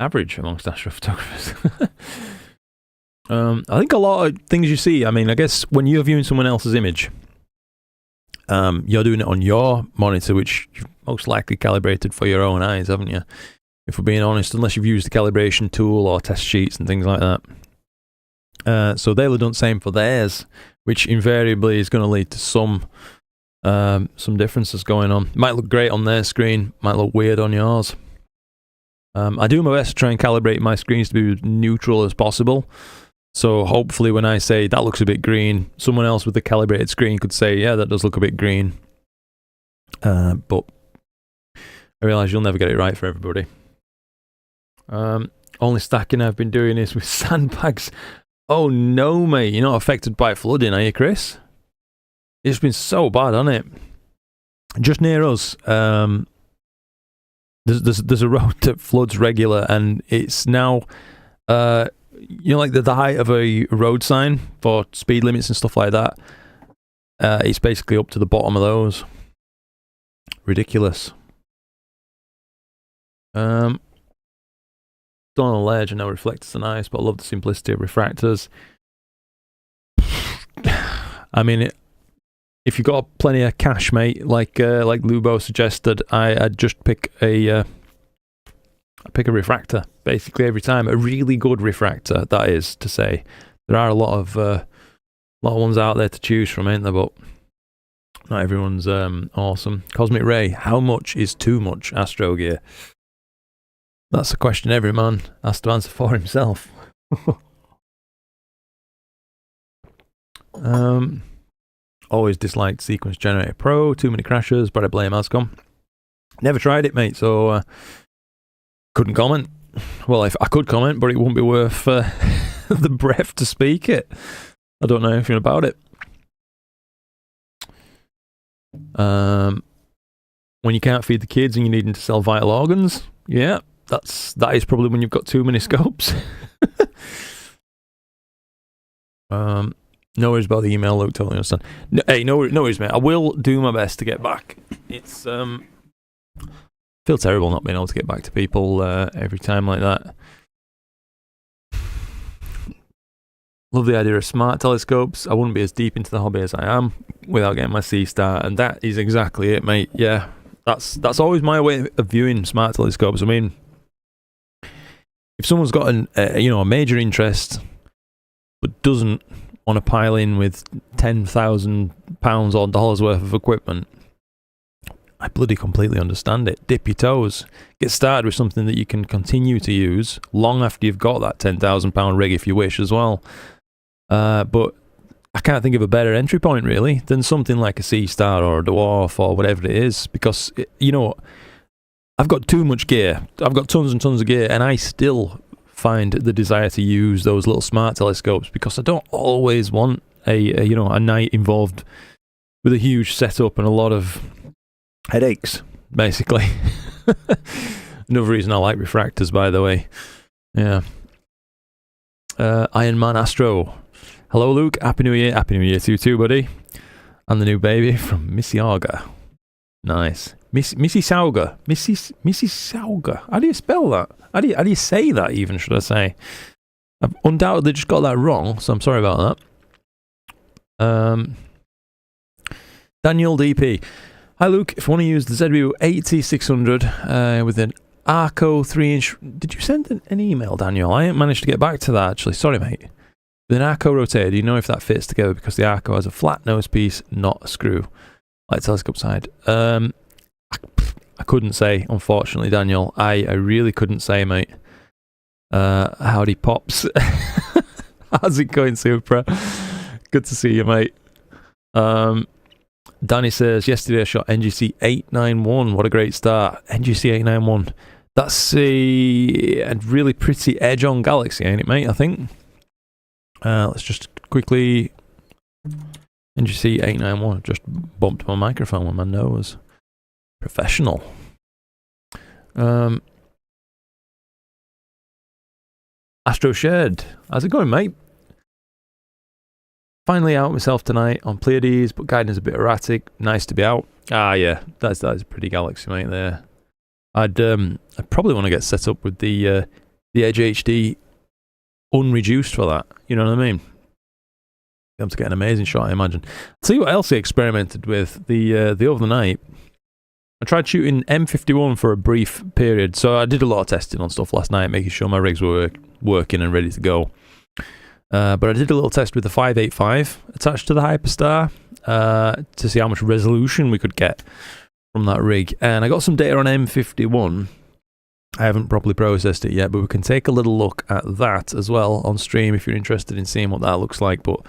average amongst astrophotographers. I think a lot of things you see, I mean, I guess when you're viewing someone else's image, you're doing it on your monitor, which you've most likely calibrated for your own eyes, haven't you? If we're being honest, unless you've used a calibration tool or test sheets and things like that. So they'll have done the same for theirs, which invariably is going to lead to some differences going on. Might look great on their screen, might look weird on yours. I do my best to try and calibrate my screens to be as neutral as possible. So hopefully when I say that looks a bit green, someone else with a calibrated screen could say, yeah, that does look a bit green. But I realise you'll never get it right for everybody. Only stacking I've been doing is with sandbags. Oh no, mate, you're not affected by flooding, are you, Chris? It's been so bad, hasn't it? Just near us, there's a road that floods regular, and it's now, like the height of a road sign for speed limits and stuff like that. It's basically up to the bottom of those. Ridiculous. Done on a ledge and no reflectors are nice, but I love the simplicity of refractors. I mean, if you've got plenty of cash, mate, like Lubo suggested, I'd just pick a refractor basically every time. A really good refractor, that is to say. There are a lot of ones out there to choose from, ain't there? But not everyone's awesome. Cosmic Ray, how much is too much Astro gear? That's a question every man has to answer for himself. Always disliked Sequence Generator Pro. Too many crashes, but I blame Ascom. Never tried it, mate, so couldn't comment. Well, if I could comment, but it wouldn't be worth the breath to speak it. I don't know anything about it. When you can't feed the kids and you're needing to sell vital organs, yeah, that is probably when you've got too many scopes. No worries about the email, Luke, totally understand. No, hey, no worries, mate. I will do my best to get back. It's feel terrible not being able to get back to people every time like that. Love the idea of smart telescopes. I wouldn't be as deep into the hobby as I am without getting my C-star, and that is exactly it, mate. Yeah, that's always my way of viewing smart telescopes. I mean, if someone's got a major interest but doesn't want to pile in with £10,000 or dollars worth of equipment, I bloody completely understand it. Dip your toes. Get started with something that you can continue to use long after you've got that £10,000 rig if you wish as well. But I can't think of a better entry point really than something like a Sea Star or a Dwarf or whatever it is, because you know, I've got too much gear. I've got tons and tons of gear, and I still find the desire to use those little smart telescopes because I don't always want a night involved with a huge setup and a lot of headaches, basically. Another reason I like refractors, by the way. Yeah. Iron Man Astro. Hello, Luke. Happy New Year. Happy New Year to you too, buddy. And the new baby from Mississauga. Nice. Mississauga. Mississauga. How do you spell that? How do you say that even, should I say? I've undoubtedly just got that wrong, so I'm sorry about that. Daniel DP. Hi Luke, if you want to use the ZWO 8600 with an Arco 3-inch... Did you send an email, Daniel? I ain't managed to get back to that, actually. Sorry, mate. With an Arco rotator, do you know if that fits together? Because the Arco has a flat nose piece, not a screw. Like telescope side. I couldn't say, unfortunately, Daniel. I really couldn't say, mate. Howdy, Pops. How's it going, Super? Good to see you, mate. Danny says, yesterday I shot NGC 891. What a great start. NGC 891. That's a really pretty edge-on galaxy, ain't it, mate? I think. Let's just quickly... NGC 891. Just bumped my microphone with my nose. Professional. Astro Shed. How's it going, mate? Finally out myself tonight on Pleiades, but guidance a bit erratic. Nice to be out. Ah, yeah, that's a pretty galaxy, mate. There. I'd probably want to get set up with the Edge HD unreduced for that. You know what I mean? I'm to get an amazing shot, I imagine. I'll tell you what else I experimented with the other night. I tried shooting M51 for a brief period, so I did a lot of testing on stuff last night, making sure my rigs were working and ready to go. But I did a little test with the 585 attached to the Hyperstar to see how much resolution we could get from that rig. And I got some data on M51. I haven't properly processed it yet, but we can take a little look at that as well on stream if you're interested in seeing what that looks like. But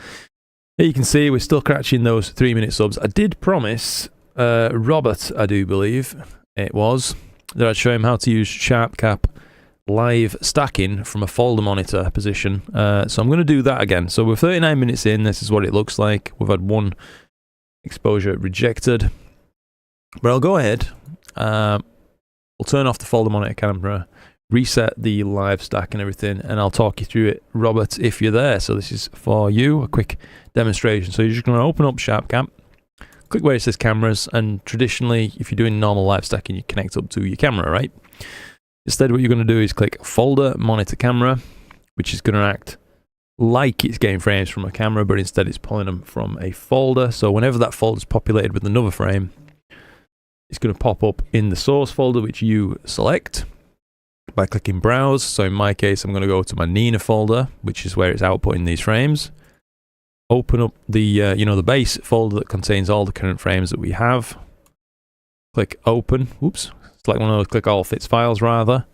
here you can see we're still catching those 3-minute subs. I did promise Robert, I do believe it was, that I'd show him how to use SharpCap live stacking from a folder monitor position. So I'm going to do that again. So we're 39 minutes in. This is what it looks like. We've had one exposure rejected. But I'll go ahead. We'll turn off the folder monitor camera, reset the live stack and everything, and I'll talk you through it, Robert, if you're there. So this is for you, a quick demonstration. So you're just going to open up SharpCap, click where it says cameras, and traditionally, if you're doing normal live stacking, you connect up to your camera, right? Instead, what you're going to do is click folder monitor camera, which is going to act like it's getting frames from a camera, but instead it's pulling them from a folder. So whenever that folder is populated with another frame, it's going to pop up in the source folder, which you select by clicking browse. So in my case, I'm going to go to my Nina folder, which is where it's outputting these frames. Open up the the base folder that contains all the current frames that we have. Click open. Oops. It's like one of those click all fits files rather.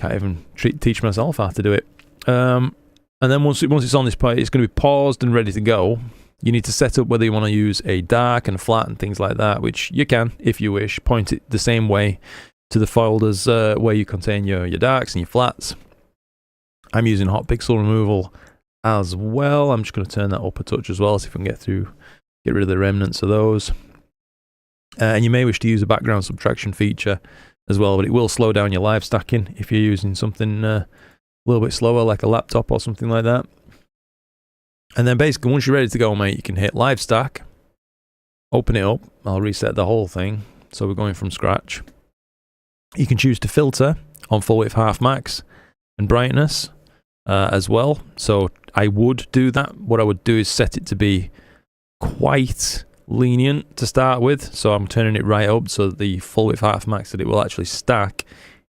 Can't even teach myself how to do it. And then once it's on this point, it's going to be paused and ready to go. You need to set up whether you want to use a dark and flat and things like that, which you can if you wish. Point it the same way to the folders where you contain your darks and your flats. I'm using hot pixel removal as well. I'm just going to turn that up a touch as well, see if we can get rid of the remnants of those. And you may wish to use a background subtraction feature as well, but it will slow down your live stacking if you're using something a little bit slower, like a laptop or something like that. And then basically, once you're ready to go, mate, you can hit live stack, open it up. I'll reset the whole thing, so we're going from scratch. You can choose to filter on full width half max and brightness as well. So I would do that. What I would do is set it to be quite lenient to start with. So I'm turning it right up so that the full width half max that it will actually stack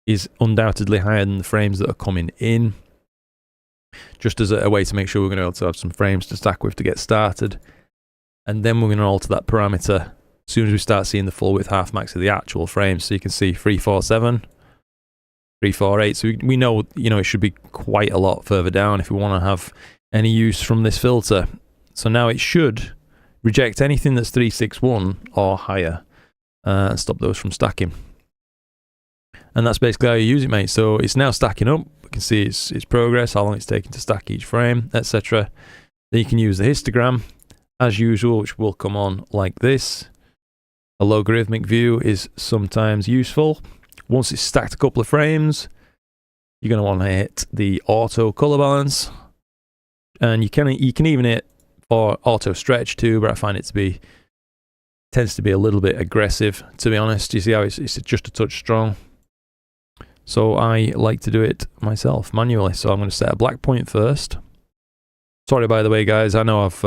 is undoubtedly higher than the frames that are coming in. Just as a way to make sure we're going to be able to have some frames to stack with to get started. And then we're going to alter that parameter as soon as we start seeing the full width half max of the actual frame. So you can see 347, 348. So we know, you know, it should be quite a lot further down if we want to have any use from this filter. So now it should reject anything that's 361 or higher and stop those from stacking. And that's basically how you use it, mate. So it's now stacking up. We can see its progress, how long it's taking to stack each frame, etc. Then you can use the histogram as usual, which will come on like this. A logarithmic view is sometimes useful. Once it's stacked a couple of frames, you're going to want to hit the auto color balance, and you can even hit for auto stretch too, but I find it to be tends to be a little bit aggressive, to be honest. You see how it's just a touch strong. So I like to do it myself manually. So I'm going to set a black point first. Sorry, by the way, guys. I know I've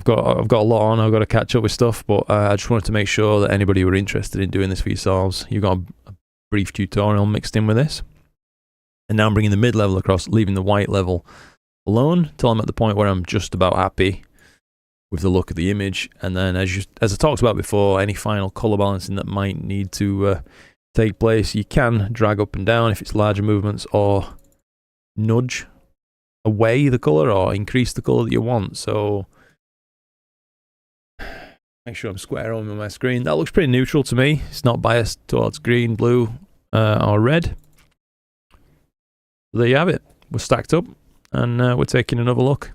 got a lot on. I've got to catch up with stuff, but I just wanted to make sure that anybody who are interested in doing this for yourselves, you've got a brief tutorial mixed in with this. And now I'm bringing the mid level across, leaving the white level alone till I'm at the point where I'm just about happy with the look of the image. And then, as I talked about before, any final color balancing that might need to take place, you can drag up and down if it's larger movements, or nudge away the color or increase the color that you want. So make sure I'm square on my screen. That looks pretty neutral to me. It's not biased towards green, blue, or red. So there you have it. We're stacked up, and we're taking another look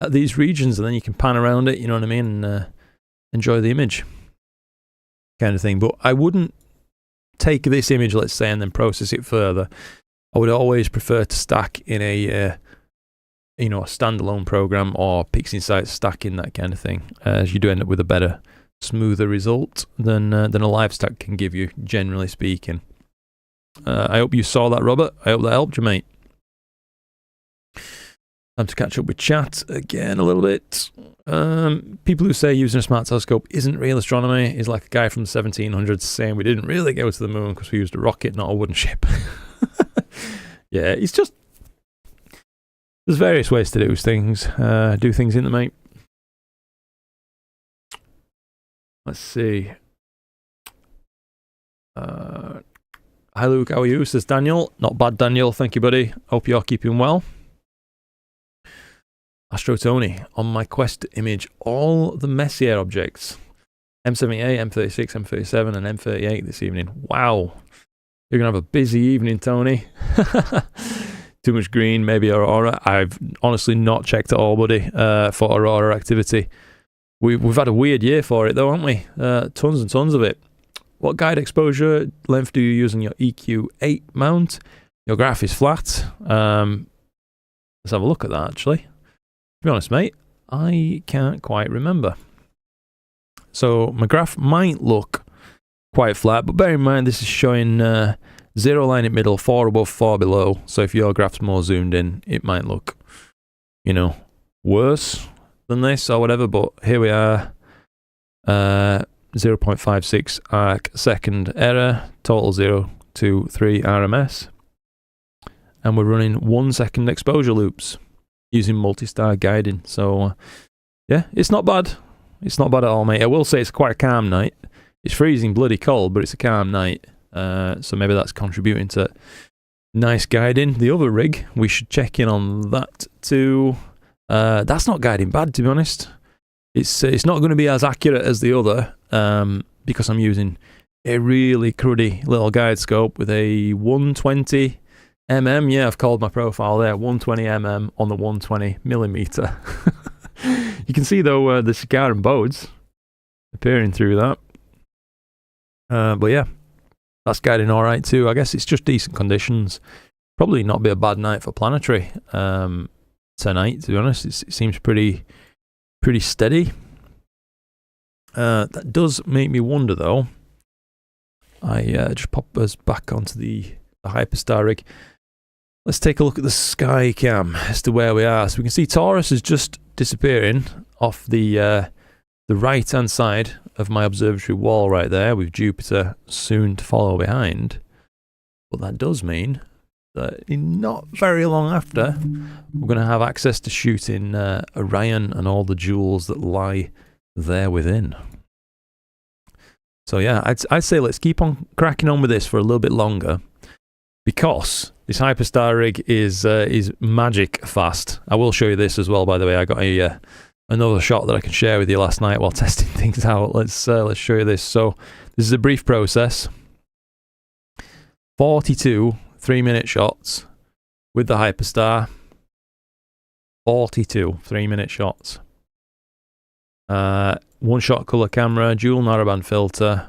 at these regions, and then you can pan around it, you know what I mean, and enjoy the image kind of thing. But I wouldn't take this image, let's say, and then process it further. I would always prefer to stack in a a standalone program, or PixInsight stacking, that kind of thing, as you do end up with a better, smoother result than a live stack can give you, generally speaking. I hope you saw that, Robert. I hope that helped you, mate. Time to catch up with chat again a little bit. People who say using a smart telescope isn't real astronomy is like a guy from the 1700s saying we didn't really go to the moon because we used a rocket, not a wooden ship. Yeah, it's just, there's various ways to do things, in the mate. Let's see. Hi Luke, how are you? Says Daniel. Not bad, Daniel. Thank you, buddy. Hope you're keeping well. Astro Tony, on my Quest image, all the Messier objects, M78, M36, M37, and M38 this evening. Wow. You're going to have a busy evening, Tony. Too much green, maybe Aurora. I've honestly not checked at all, buddy, for Aurora activity. We've had a weird year for it, though, haven't we? Tons and tons of it. What guide exposure length do you use on your EQ8 mount? Your graph is flat. Let's have a look at that, actually. To be honest, mate, I can't quite remember. So my graph might look quite flat, but bear in mind this is showing 0 line in middle, 4 above, 4 below. So if your graph's more zoomed in, it might look, worse than this or whatever. But here we are, 0.56 arc second error, total 0 to 3 RMS. And we're running 1 second exposure loops using multi-star guiding. So yeah, it's not bad. It's not bad at all, mate. I will say it's quite a calm night. It's freezing bloody cold, but it's a calm night. So maybe that's contributing to nice guiding. The other rig, we should check in on that too. That's not guiding bad, to be honest. It's not going to be as accurate as the other, because I'm using a really cruddy little guide scope with a 120 mm. Yeah, I've called my profile there, 120 mm on the 120 millimeter. You can see though the cigar and bodes appearing through that. But yeah, that's guiding all right too. I guess it's just decent conditions. Probably not be a bad night for planetary tonight, to be honest. It seems pretty steady. That does make me wonder though. I just pop us back onto the Hyperstar rig. Let's take a look at the sky cam as to where we are. So we can see Taurus is just disappearing off the right hand side of my observatory wall right there, with Jupiter soon to follow behind. But that does mean that in not very long after, we're going to have access to shooting Orion and all the jewels that lie there within. So yeah, I'd say let's keep on cracking on with this for a little bit longer, because this Hyperstar rig is magic fast. I will show you this as well, by the way. I got another shot that I can share with you last night while testing things out. Let's show you this. So this is a brief process. 42 3-minute shots with the Hyperstar. 42 3-minute shots. 1-shot color camera, dual narrowband filter,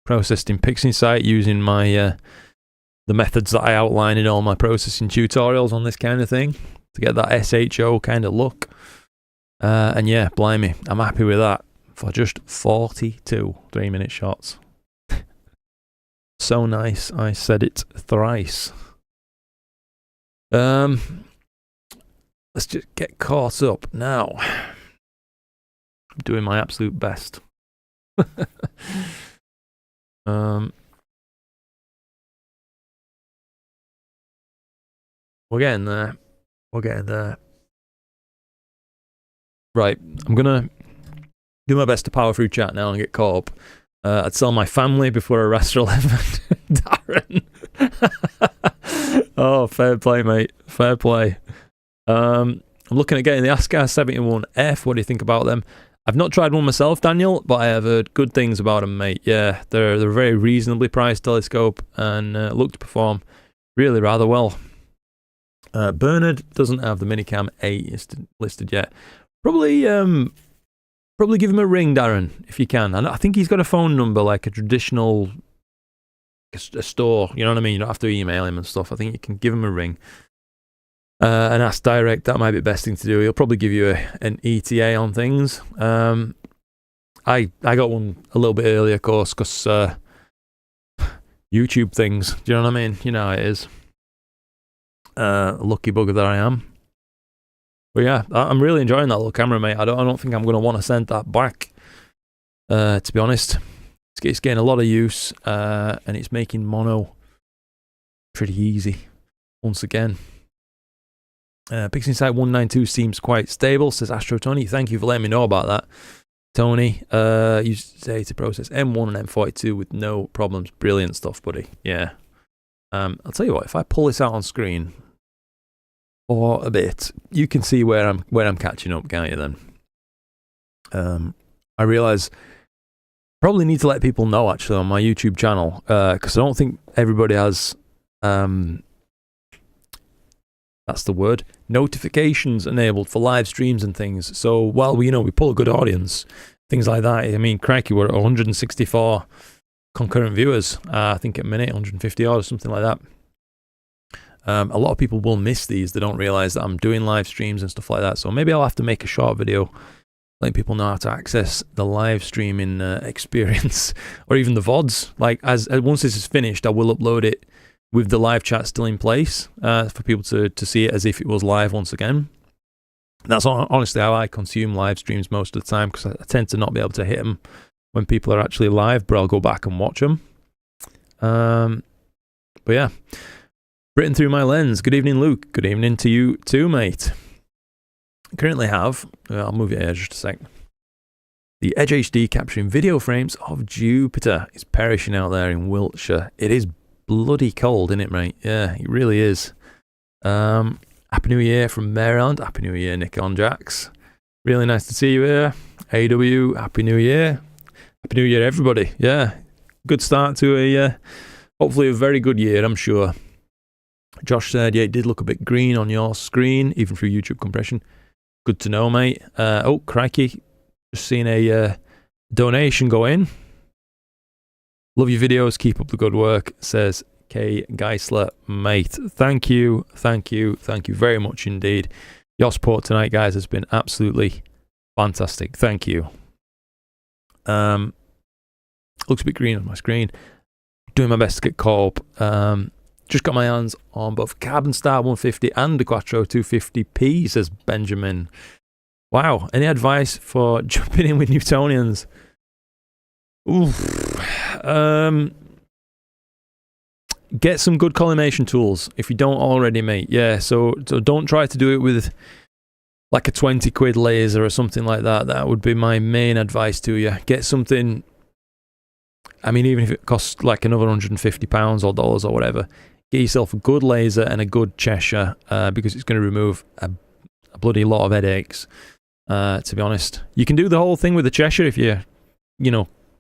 processed in PixInsight using my the methods that I outline in all my processing tutorials on this kind of thing to get that SHO kind of look. And yeah, blimey, I'm happy with that for just 42 3-minute shots. So nice, I said it thrice. Let's just get caught up now. I'm doing my absolute best. We're getting there. We're getting there. Right, I'm gonna do my best to power through chat now and get caught up. I'd tell my family before a Rasta 11. Darren. Oh, fair play, mate. Fair play. I'm looking at getting the Ascar 71F. What do you think about them? I've not tried one myself, Daniel, but I have heard good things about them, mate. Yeah, they're a very reasonably priced telescope and look to perform really rather well. Bernard doesn't have the Minicam 8 listed yet. Probably give him a ring, Darren, if you can. I think he's got a phone number like a traditional a store. You know what I mean? You don't have to email him and stuff. I think you can give him a ring and ask direct. That might be the best thing to do. He'll probably give you an ETA on things. I got one a little bit earlier, of course, because YouTube things. Do you know what I mean? You know how it is. Lucky bugger that I am. But yeah, I'm really enjoying that little camera, mate. I don't think I'm going to want to send that back, to be honest. It's getting a lot of use, and it's making mono pretty easy, once again. PixInsight 192 seems quite stable, says Astro Tony. Thank you for letting me know about that, Tony. You say to process M1 and M42 with no problems. Brilliant stuff, buddy. Yeah. I'll tell you what, if I pull this out on screen for a bit, you can see where I'm catching up, can't you then? I realise probably need to let people know actually on my YouTube channel, because I don't think everybody has that's the word, notifications enabled for live streams and things. So while we pull a good audience, things like that, I mean, crikey, we're at 164 concurrent viewers, I think at a minute, 150 or something like that. A lot of people will miss these. They don't realize that I'm doing live streams and stuff like that. So maybe I'll have to make a short video letting people know how to access the live streaming experience, or even the VODs. Like once this is finished, I will upload it with the live chat still in place for people to see it as if it was live once again. That's honestly how I consume live streams most of the time, because I tend to not be able to hit them when people are actually live, but I'll go back and watch them. But yeah, Britain through my lens. Good evening, Luke. Good evening to you too, mate. I currently have, I'll move it here just a sec. The Edge HD capturing video frames of Jupiter is perishing out there in Wiltshire. It is bloody cold, isn't it, mate? Yeah, it really is. Happy New Year from Maryland. Happy New Year, Nick on Jax. Really nice to see you here. AW, Happy New Year. Happy New Year, everybody. Yeah, good start to a, hopefully a very good year, I'm sure. Josh said, yeah, it did look a bit green on your screen, even through YouTube compression. Good to know, mate. Oh, crikey. Just seen a donation go in. Love your videos. Keep up the good work, says K. Geisler, mate. Thank you. Thank you. Thank you very much indeed. Your support tonight, guys, has been absolutely fantastic. Thank you. Looks a bit green on my screen. Doing my best to get caught up. Just got my hands on both Carbon Star 150 and the Quattro 250p, says Benjamin. Wow. Any advice for jumping in with Newtonians? Oof. Get some good collimation tools if you don't already, mate. Yeah, so don't try to do it with like a 20 quid laser or something like that. That would be my main advice to you. Get something I mean, even if it costs like another £150 or dollars or whatever, get yourself a good laser and a good Cheshire, because it's going to remove a bloody lot of headaches, to be honest. You can do the whole thing with the Cheshire if you're,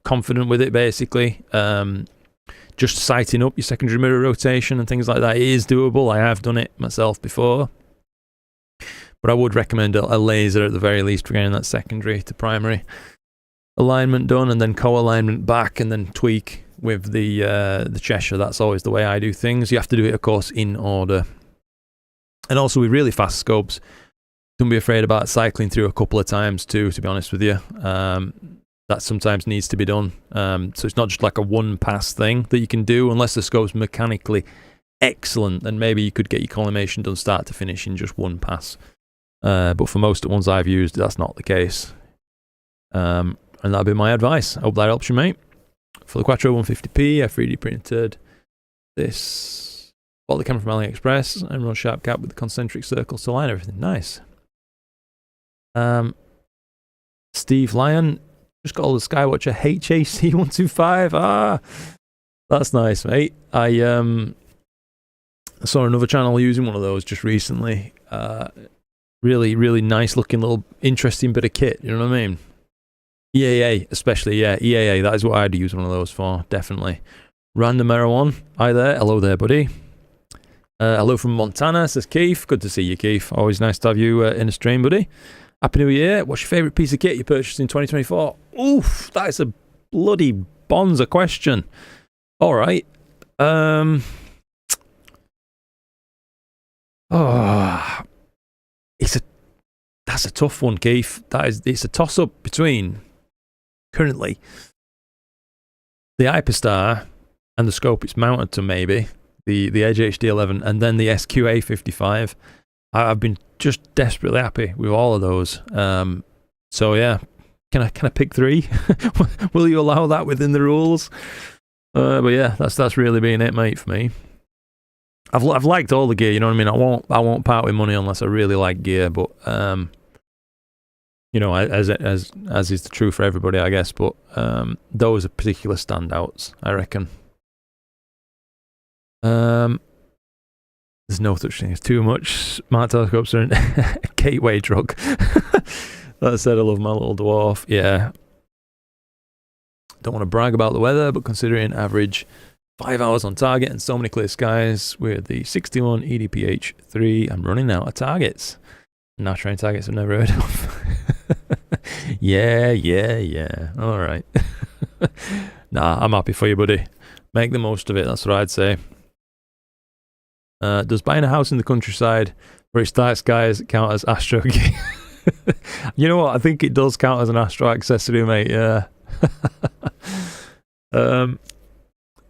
confident with it, basically. Just sighting up your secondary mirror rotation and things like that is doable. I have done it myself before. But I would recommend a laser at the very least for getting that secondary to primary alignment done, and then co-alignment back, and then tweak with the Cheshire. That's always the way I do things. You have to do it, of course, in order. And also with really fast scopes, don't be afraid about cycling through a couple of times too, to be honest with you. That sometimes needs to be done. So it's not just like a one-pass thing that you can do, unless the scope's mechanically excellent, then maybe you could get your collimation done start to finish in just one pass. But for most of the ones I've used, that's not the case. And that'd be my advice. I hope that helps you, mate. For the Quattro 150p, I 3D printed this. Bought the camera from AliExpress and run sharp cap with the concentric circles to align everything. Nice. Steve Lyon. Just got all the Skywatcher HAC125. That's nice, mate. I saw another channel using one of those just recently. Really, really nice looking little interesting bit of kit. You know what I mean? EAA, especially, yeah. EAA, that is what I'd use one of those for, definitely. Random Error 1. Hi there. Hello there, buddy. Hello from Montana, says Keith. Good to see you, Keith. Always nice to have you in a stream, buddy. Happy New Year. What's your favourite piece of kit you purchased in 2024? Oof, that is a bloody bonza question. All right. That's a tough one, Keith. It's a toss-up between, currently, the Hyperstar and the scope it's mounted to, maybe. The Edge HD11 and then the SQA55. I've been just desperately happy with all of those. So yeah, can I pick three? Will you allow that within the rules? But yeah, that's really been it, mate, for me. I've liked all the gear, you know what I mean. I won't part with money unless I really like gear, but as is the truth for everybody, I guess. But those are particular standouts, I reckon. There's no such thing as too much. Smart telescopes are a gateway drug. That said, I love my little dwarf. Yeah. Don't want to brag about the weather, but considering average 5 hours on target and so many clear skies with the 61 EDPH3, I'm running out of targets. Now trying targets I've never heard of. Yeah. All right. Nah, I'm happy for you, buddy. Make the most of it. That's what I'd say. Does buying a house in the countryside where it starts skies count as astro gear? You know what? I think it does count as an astro accessory, mate. Yeah.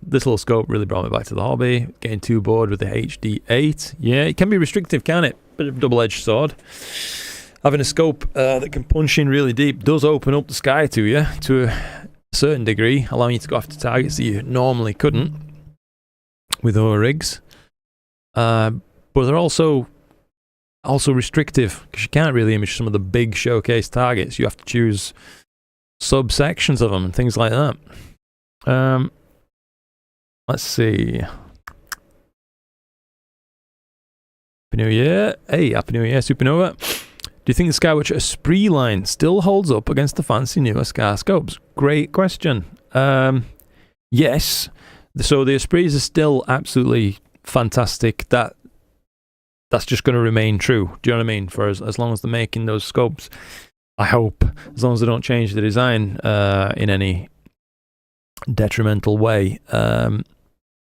This little scope really brought me back to the hobby. Getting too bored with the HD8. Yeah, it can be restrictive, can it? Bit of a double-edged sword. Having a scope that can punch in really deep does open up the sky to you to a certain degree, allowing you to go after targets that you normally couldn't with other rigs. But they're also restrictive because you can't really image some of the big showcase targets. You have to choose subsections of them and things like that. Let's see. Happy New Year. Hey, Happy New Year, Supernova. Do you think the Skywatcher Esprit line still holds up against the fancy newer Scar scopes? Great question. Yes. So the Esprits are still absolutely fantastic. That's just going to remain true. Do you know what I mean? For as long as they're making those scopes, I hope, as long as they don't change the design in any detrimental way.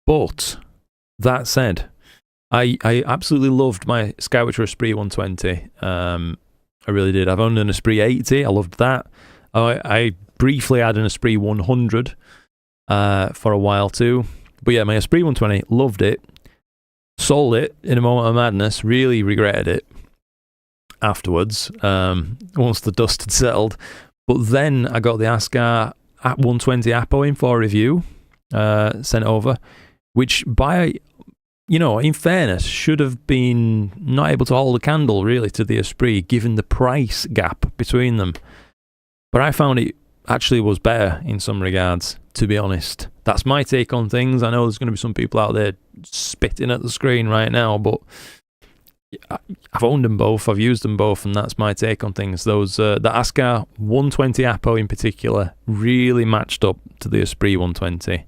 But that said, I absolutely loved my Skywatcher Esprit 120. I really did. I've owned an Esprit 80. I loved that. I briefly had an Esprit 100 for a while too. But yeah, my Esprit 120, loved it. Sold it in a moment of madness. Really regretted it afterwards, once the dust had settled. But then I got the Ascar 120 Apo in for review, sent over, which in fairness, should have been not able to hold a candle really to the Esprit, given the price gap between them. But I found it actually was better in some regards, to be honest. That's my take on things. I know there's going to be some people out there spitting at the screen right now, but I've owned them both, I've used them both, and that's my take on things. Those the Ascar 120 Apo in particular really matched up to the Esprit 120,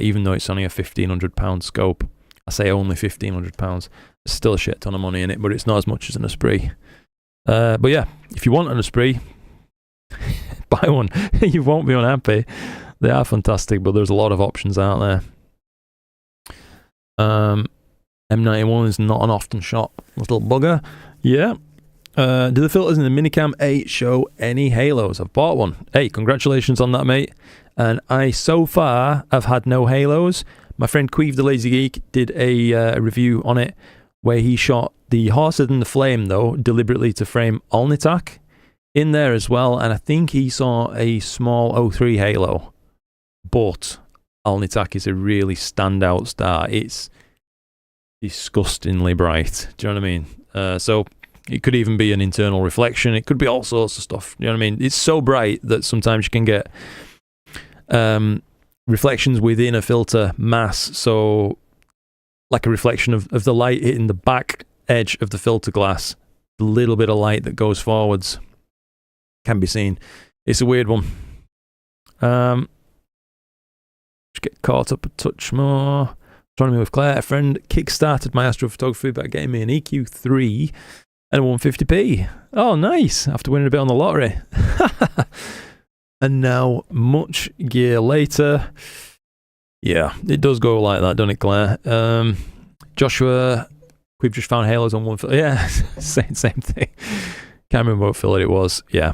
even though it's only a £1,500 scope. I say only £1,500. There's still a shit ton of money in it, but it's not as much as an Esprit. But yeah, if you want an Esprit, buy one. You won't be unhappy. They are fantastic, but there's a lot of options out there. M91 is not an often shot little bugger. Yeah. Do the filters in the Minicam 8 show any halos? I've bought one. Hey, congratulations on that, mate. And I, so far, have had no halos. My friend Queeve the Lazy Geek did a review on it where he shot the Horsehead and the Flame, though, deliberately to frame Alnitak in there as well. And I think he saw a small 03 halo. But Alnitak is a really standout star. It's disgustingly bright. Do you know what I mean? So it could even be an internal reflection. It could be all sorts of stuff. You know what I mean? It's so bright that sometimes you can get reflections within a filter mass. So like a reflection of the light hitting the back edge of the filter glass, the little bit of light that goes forwards can be seen. It's a weird one. Just get caught up a touch more. Astronomy with Claire, a friend kickstarted my astrophotography by getting me an EQ3 and a 150p. Oh, nice. After winning a bit on the lottery. And now, much gear later. Yeah, it does go like that, doesn't it, Claire? Joshua, we've just found halos on one fillet. Yeah, same thing. Can't remember what fillet it was. Yeah.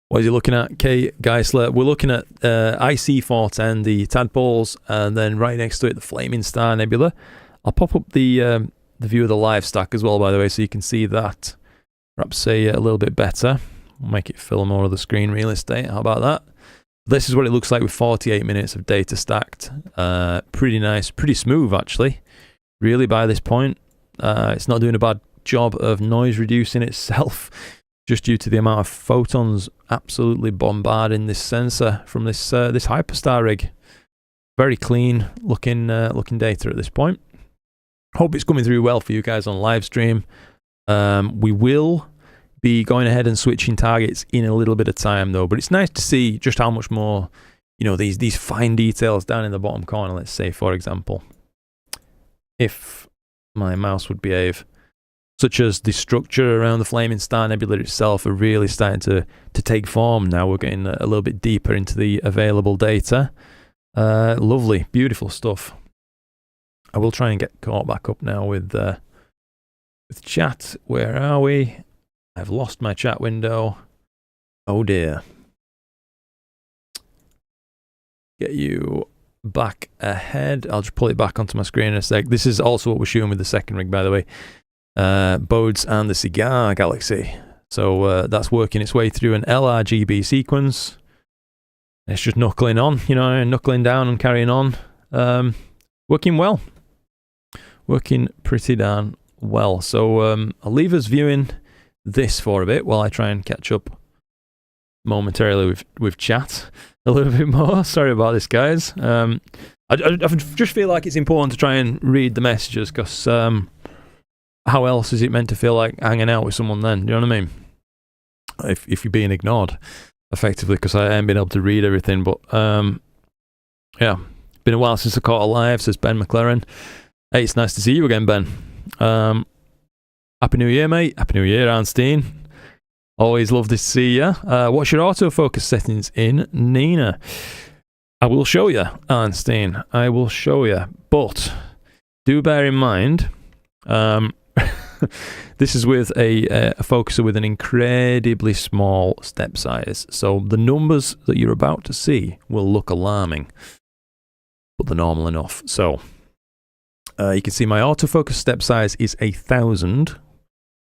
What is he looking at? K. Geisler. We're looking at IC410, the Tadpoles, and then right next to it, the Flaming Star Nebula. I'll pop up the view of the live stack as well, by the way, so you can see that perhaps say a little bit better. We'll make it fill more of the screen real estate. How about that? This is what it looks like with 48 minutes of data stacked. Pretty nice, pretty smooth actually. Really, by this point, it's not doing a bad job of noise reducing itself, just due to the amount of photons absolutely bombarding this sensor from this Hyperstar rig. Very clean looking data at this point. Hope it's coming through well for you guys on live stream. We will be going ahead and switching targets in a little bit of time though, but it's nice to see just how much more, you know, these fine details down in the bottom corner. Let's say, for example, if my mouse would behave, such as the structure around the Flaming Star Nebula itself are really starting to take form now. We're getting a little bit deeper into the available data. Lovely, beautiful stuff. I will try and get caught back up now with chat. Where are we? I've lost my chat window. Oh dear. Get you back ahead. I'll just pull it back onto my screen in a sec. This is also what we're shooting with the second rig, by the way. Bodes and the Cigar Galaxy. So that's working its way through an LRGB sequence. It's just knuckling on, you know, knuckling down and carrying on. Working well. Working pretty darn well. So I'll leave us viewing this for a bit while I try and catch up momentarily with chat a little bit more. Sorry about this, guys. I just feel like it's important to try and read the messages, because how else is it meant to feel like hanging out with someone then? Do you know what I mean? If you're being ignored, effectively, because I haven't been able to read everything. But yeah, been a while since I caught a live, says Ben McLaren. Hey, it's nice to see you again, Ben. Happy New Year, mate. Happy New Year, Arnstein. Always love to see you. What's your autofocus settings in Nina? I will show you, Arnstein. I will show you. But do bear in mind, this is with a focuser with an incredibly small step size. So the numbers that you're about to see will look alarming, but they're normal enough. So you can see my autofocus step size is 1000.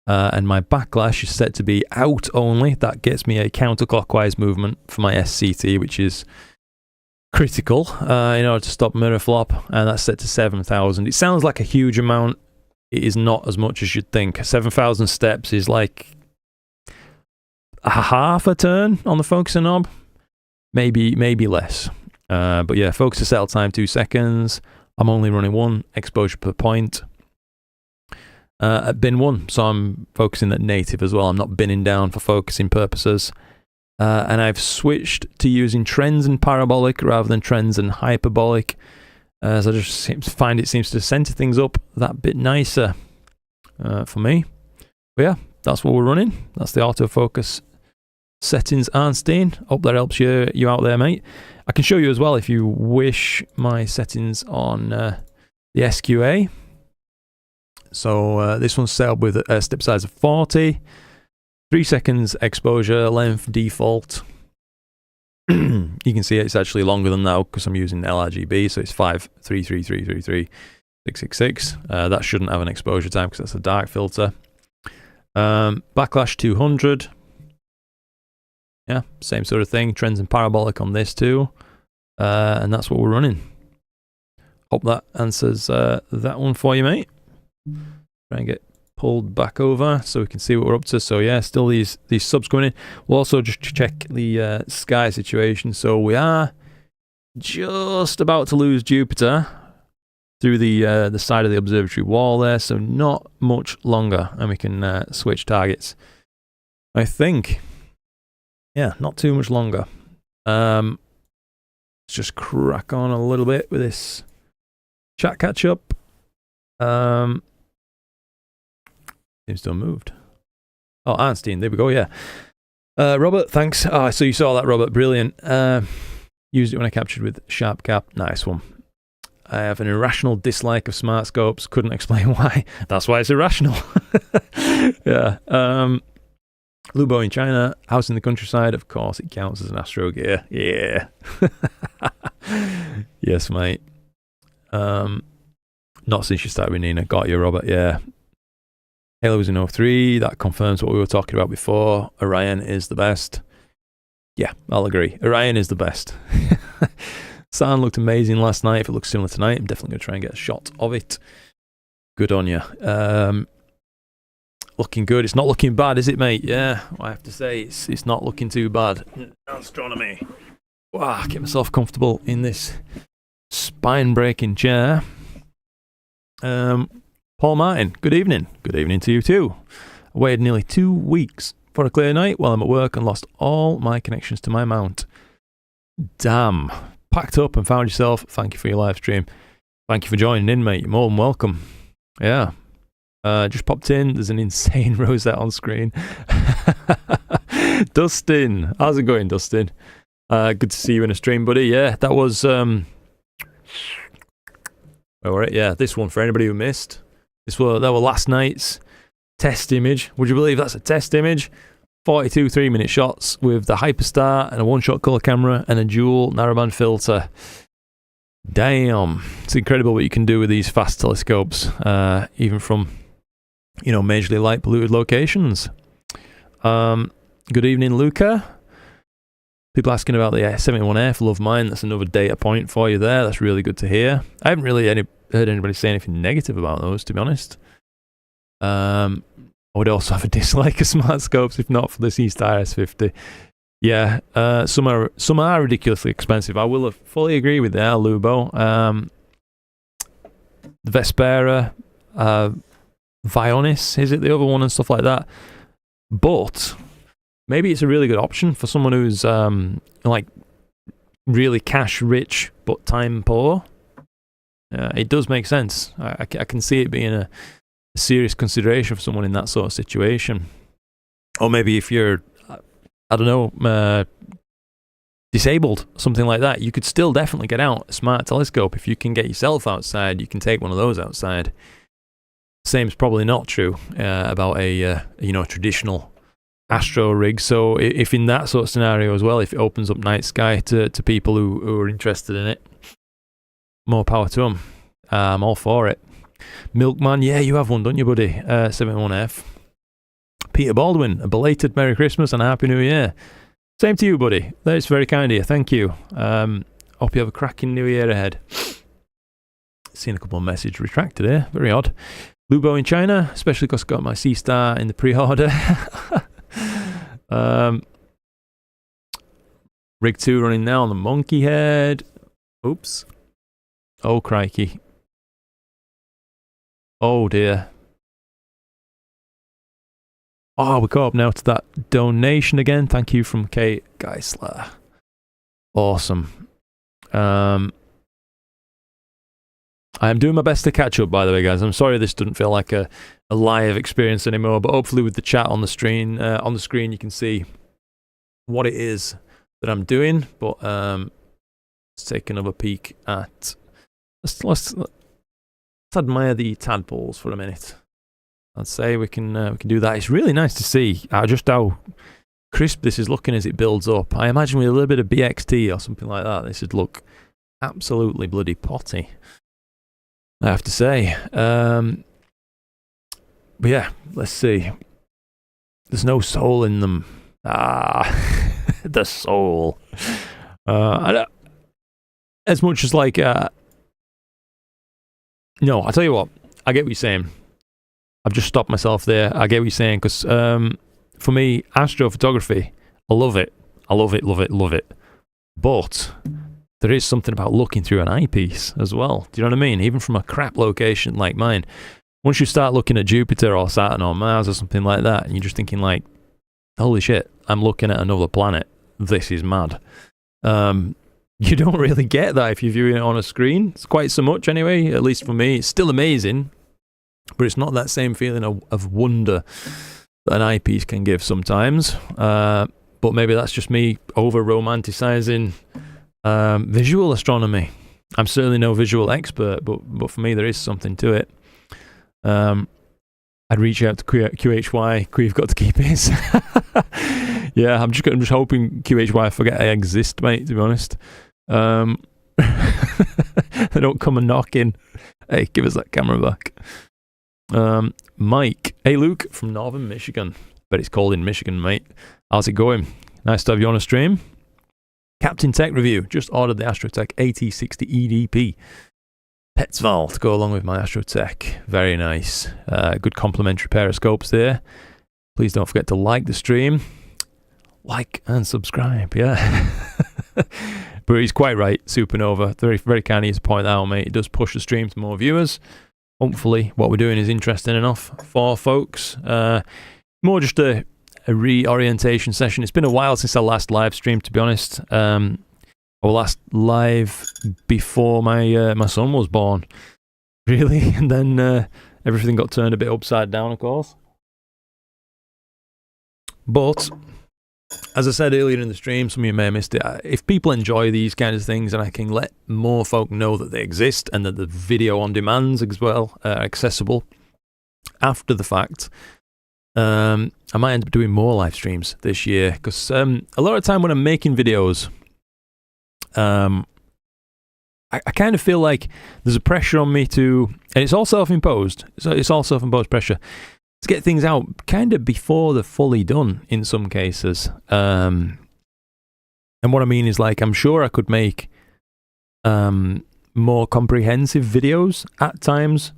And my backlash is set to be out only. That gets me a counterclockwise movement for my SCT, which is critical in order to stop mirror flop, and that's set to 7000. It sounds like a huge amount. It is not as much as you'd think. 7,000 steps is like a half a turn on the focuser knob. maybe less. But yeah, focus to settle time 2 seconds. I'm only running 1 exposure per point. At bin 1, so I'm focusing at native as well. I'm not binning down for focusing purposes. And I've switched to using trends and parabolic rather than trends and hyperbolic, as I just find it seems to center things up that bit nicer for me. But yeah, that's what we're running. That's the autofocus settings, Arnstein. Hope that helps you out there, mate. I can show you as well if you wish my settings on the SQA. So this one's set up with a step size of 40, 3 seconds exposure, length default. You can see it's actually longer than that because I'm using LRGB, so it's 533333666. That shouldn't have an exposure time because that's a dark filter. Backlash 200. Yeah, same sort of thing. Trends and parabolic on this too. And that's what we're running. Hope that answers that one for you, mate. Try and get pulled back over so we can see what we're up to. So yeah, still these subs coming in. We'll also just check the sky situation. So we are just about to lose Jupiter through the side of the observatory wall there. So not much longer, and we can switch targets. I think. Yeah, not too much longer. Let's just crack on a little bit with this chat catch up. Seems to have moved. Oh, Arnstein, there we go, yeah. Robert, thanks. So you saw that, Robert, brilliant. Used it when I captured with Sharp Cap, nice one. I have an irrational dislike of smart scopes, couldn't explain why. That's why it's irrational. Yeah. Lubo in China, house in the countryside, of course it counts as an Astro gear. Yeah. Yes, mate. Not since you started with Nina. Got you, Robert, yeah. Halo was in 03, that confirms what we were talking about before. Orion is the best. Yeah, I'll agree. Orion is the best. San looked amazing last night. If it looks similar tonight, I'm definitely going to try and get a shot of it. Good on you. Looking good. It's not looking bad, is it, mate? Yeah, I have to say, it's not looking too bad. Astronomy. Wow, get myself comfortable in this spine-breaking chair. Paul Martin, good evening. Good evening to you too. I waited nearly 2 weeks for a clear night while I'm at work and lost all my connections to my mount. Damn. Packed up and found yourself. Thank you for your live stream. Thank you for joining in, mate. You're more than welcome. Yeah. Just popped in. There's an insane rosette on screen. Dustin. How's it going, Dustin? Good to see you in a stream, buddy. Yeah, that was... All right, yeah, this one for anybody who missed. That were last night's test image. Would you believe that's a test image? 42 3-minute shots with the Hyperstar and a one-shot color camera and a dual narrowband filter. Damn, it's incredible what you can do with these fast telescopes, even from, majorly light polluted locations. Good evening, Luca. People asking about the 71F, love mine. That's another data point for you there. That's really good to hear. I haven't really heard anybody say anything negative about those, to be honest. I would also have a dislike of smart scopes if not for the C-Star S50. Yeah, some are ridiculously expensive. I will fully agree with that, Lubo. The Vespera, Vionis, is it the other one, and stuff like that. But maybe it's a really good option for someone who's really cash rich but time poor. It does make sense. I can see it being a serious consideration for someone in that sort of situation. Or maybe if you're, I don't know, disabled, something like that, you could still definitely get out a smart telescope. If you can get yourself outside, you can take one of those outside. Same's probably not true about a traditional astro rig. So if in that sort of scenario as well, if it opens up night sky to people who are interested in it, more power to them. I'm all for it. Milkman, yeah, you have one, don't you, buddy? 71F. Peter Baldwin, a belated Merry Christmas and a Happy New Year. Same to you, buddy. That's very kind of you. Thank you. Hope you have a cracking New Year ahead. Seen a couple of messages retracted here. Very odd. Lubo in China, especially because I got my C-Star in the pre-order. Rig 2 running now on the monkey head. Oops. Oh, crikey. Oh, dear. Oh, we go up now to that donation again. Thank you from Kate Geisler. Awesome. I am doing my best to catch up, by the way, guys. I'm sorry this doesn't feel like a live experience anymore, but hopefully with the chat on the screen, you can see what it is that I'm doing. But let's take another peek at. Let's admire the tadpoles for a minute. I'd say we can do that. It's really nice to see just how crisp this is looking as it builds up. I imagine with a little bit of BXT or something like that, this would look absolutely bloody potty, I have to say. But yeah, let's see. There's no soul in them. The soul. As much as like, no, I'll tell you what. I get what you're saying. I've just stopped myself there. I get what you're saying, because for me, astrophotography, I love it. I love it, love it, love it. But there is something about looking through an eyepiece as well. Do you know what I mean? Even from a crap location like mine. Once you start looking at Jupiter or Saturn or Mars or something like that, and you're just thinking like, holy shit, I'm looking at another planet. This is mad. You don't really get that if you're viewing it on a screen. It's quite so much anyway, at least for me. It's still amazing, but it's not that same feeling of wonder that an eyepiece can give sometimes. But maybe that's just me over-romanticizing visual astronomy. I'm certainly no visual expert, but for me there is something to it. I'd reach out to QHY. You've got to keep his. Yeah, I'm just hoping QHY forget I exist, mate, to be honest. They don't come and knock in. Hey, give us that camera back. Mike. Hey, Luke from Northern Michigan. Bet it's cold in Michigan, mate. How's it going? Nice to have you on a stream. Captain Tech Review. Just ordered the Astrotech AT60 EDP. Petzval to go along with my Astrotech. Very nice. Good complimentary pair of scopes there. Please don't forget to like the stream. Like and subscribe, yeah. But he's quite right, Supernova. Very, very kind of you to point that out, mate. It does push the stream to more viewers. Hopefully, what we're doing is interesting enough for folks. More just a reorientation session. It's been a while since our last live stream, to be honest. Our last live before my son was born, really. And then everything got turned a bit upside down, of course. But as I said earlier in the stream, some of you may have missed it. If people enjoy these kind of things and I can let more folk know that they exist and that the video on demands as well are accessible after the fact, I might end up doing more live streams this year, because a lot of the time when I'm making videos, I kind of feel like there's a pressure on me to, and it's all self-imposed, so it's all self-imposed pressure, to get things out kind of before they're fully done in some cases. And what I mean is, like, I'm sure I could make more comprehensive videos at times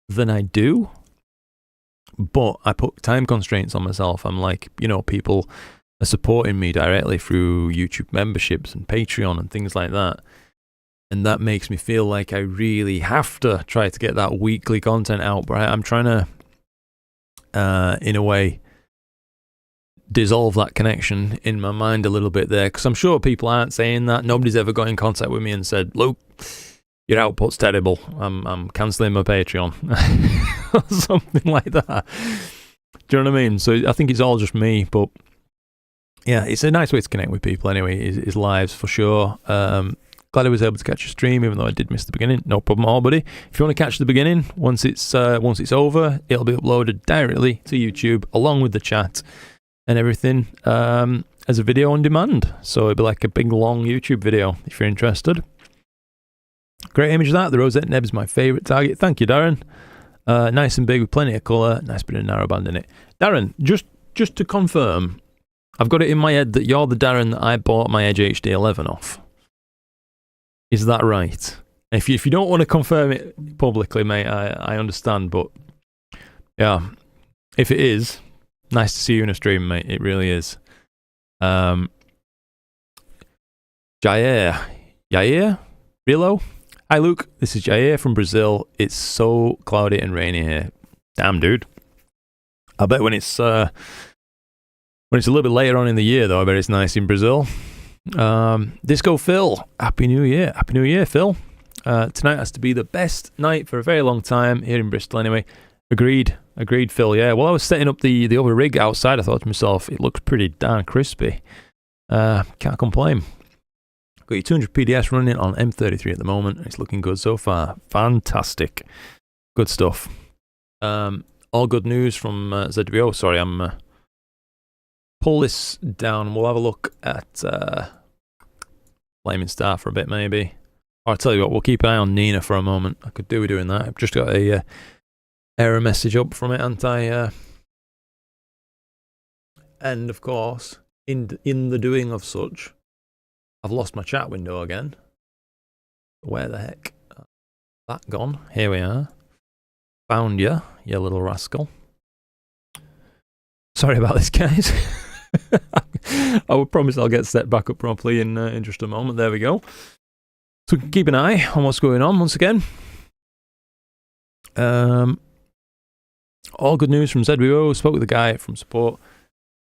than I do, but I put time constraints on myself. I'm like, you know, people are supporting me directly through YouTube memberships and Patreon and things like that. And that makes me feel like I really have to try to get that weekly content out. But I'm trying to, in a way, dissolve that connection in my mind a little bit there, because I'm sure people aren't saying that. Nobody's ever got in contact with me and said, "Luke, your output's terrible. I'm cancelling my Patreon," or something like that. Do you know what I mean? So I think it's all just me, but yeah, it's a nice way to connect with people anyway, is lives for sure. Glad I was able to catch a stream, even though I did miss the beginning. No problem at all, buddy. If you want to catch the beginning, once it's over, it'll be uploaded directly to YouTube, along with the chat and everything, as a video on demand. So it'll be like a big, long YouTube video, if you're interested. Great image of that. The Rosette Neb is my favourite target. Thank you, Darren. Nice and big with plenty of colour. Nice bit of narrowband in it. Darren, just to confirm, I've got it in my head that you're the Darren that I bought my Edge HD11 off. Is that right? If you don't want to confirm it publicly, mate, I understand. But yeah, if it is, nice to see you in a stream, mate. It really is. Jair? Rilo? Hi Luke, this is Jair from Brazil. It's so cloudy and rainy here. Damn, dude. I bet when it's a little bit later on in the year, though, I bet it's nice in Brazil. Disco Phil, Happy New Year. Happy New Year, Phil. Tonight has to be the best night for a very long time here in Bristol anyway. Agreed, Phil, yeah. Well, I was setting up the other rig outside. I thought to myself, it looks pretty darn crispy. Can't complain. Got your 200 PDS running on M33 at the moment. It's looking good so far. Fantastic. Good stuff. All good news from ZWO. Sorry, I'm pull this down. We'll have a look at Flaming Star for a bit, maybe. Or I'll tell you what, we'll keep an eye on Nina for a moment. I could do with doing that. I've just got a error message up from it, and of course, in the doing of such, I've lost my chat window again. Where the heck? That gone. Here we are. Found you little rascal. Sorry about this, guys. I will promise I'll get set back up properly in just a moment. There we go. So keep an eye on what's going on once again. All good news from ZWO. Spoke with the guy from support.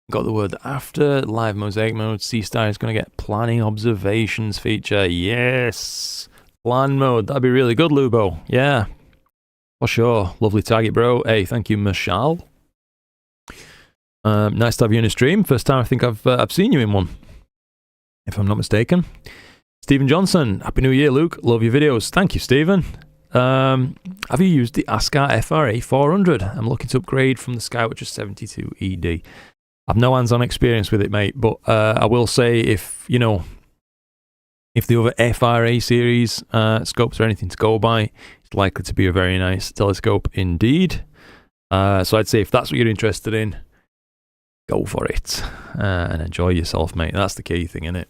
Got the word after live mosaic mode. C-Star is going to get planning observations feature. Yes, plan mode. That'd be really good, Lubo. Yeah, for sure. Lovely target, bro. Hey, thank you, Michelle. Nice to have you in a stream. First time I think I've seen you in one, if I'm not mistaken. Stephen Johnson. Happy New Year, Luke. Love your videos. Thank you, Stephen. Have you used the ASCAR FRA 400? I'm looking to upgrade from the Skywatcher 72 ED. I've no hands-on experience with it, mate, but I will say if the other FRA series scopes are anything to go by, it's likely to be a very nice telescope indeed. So I'd say if that's what you're interested in, go for it and enjoy yourself, mate. That's the key thing, innit?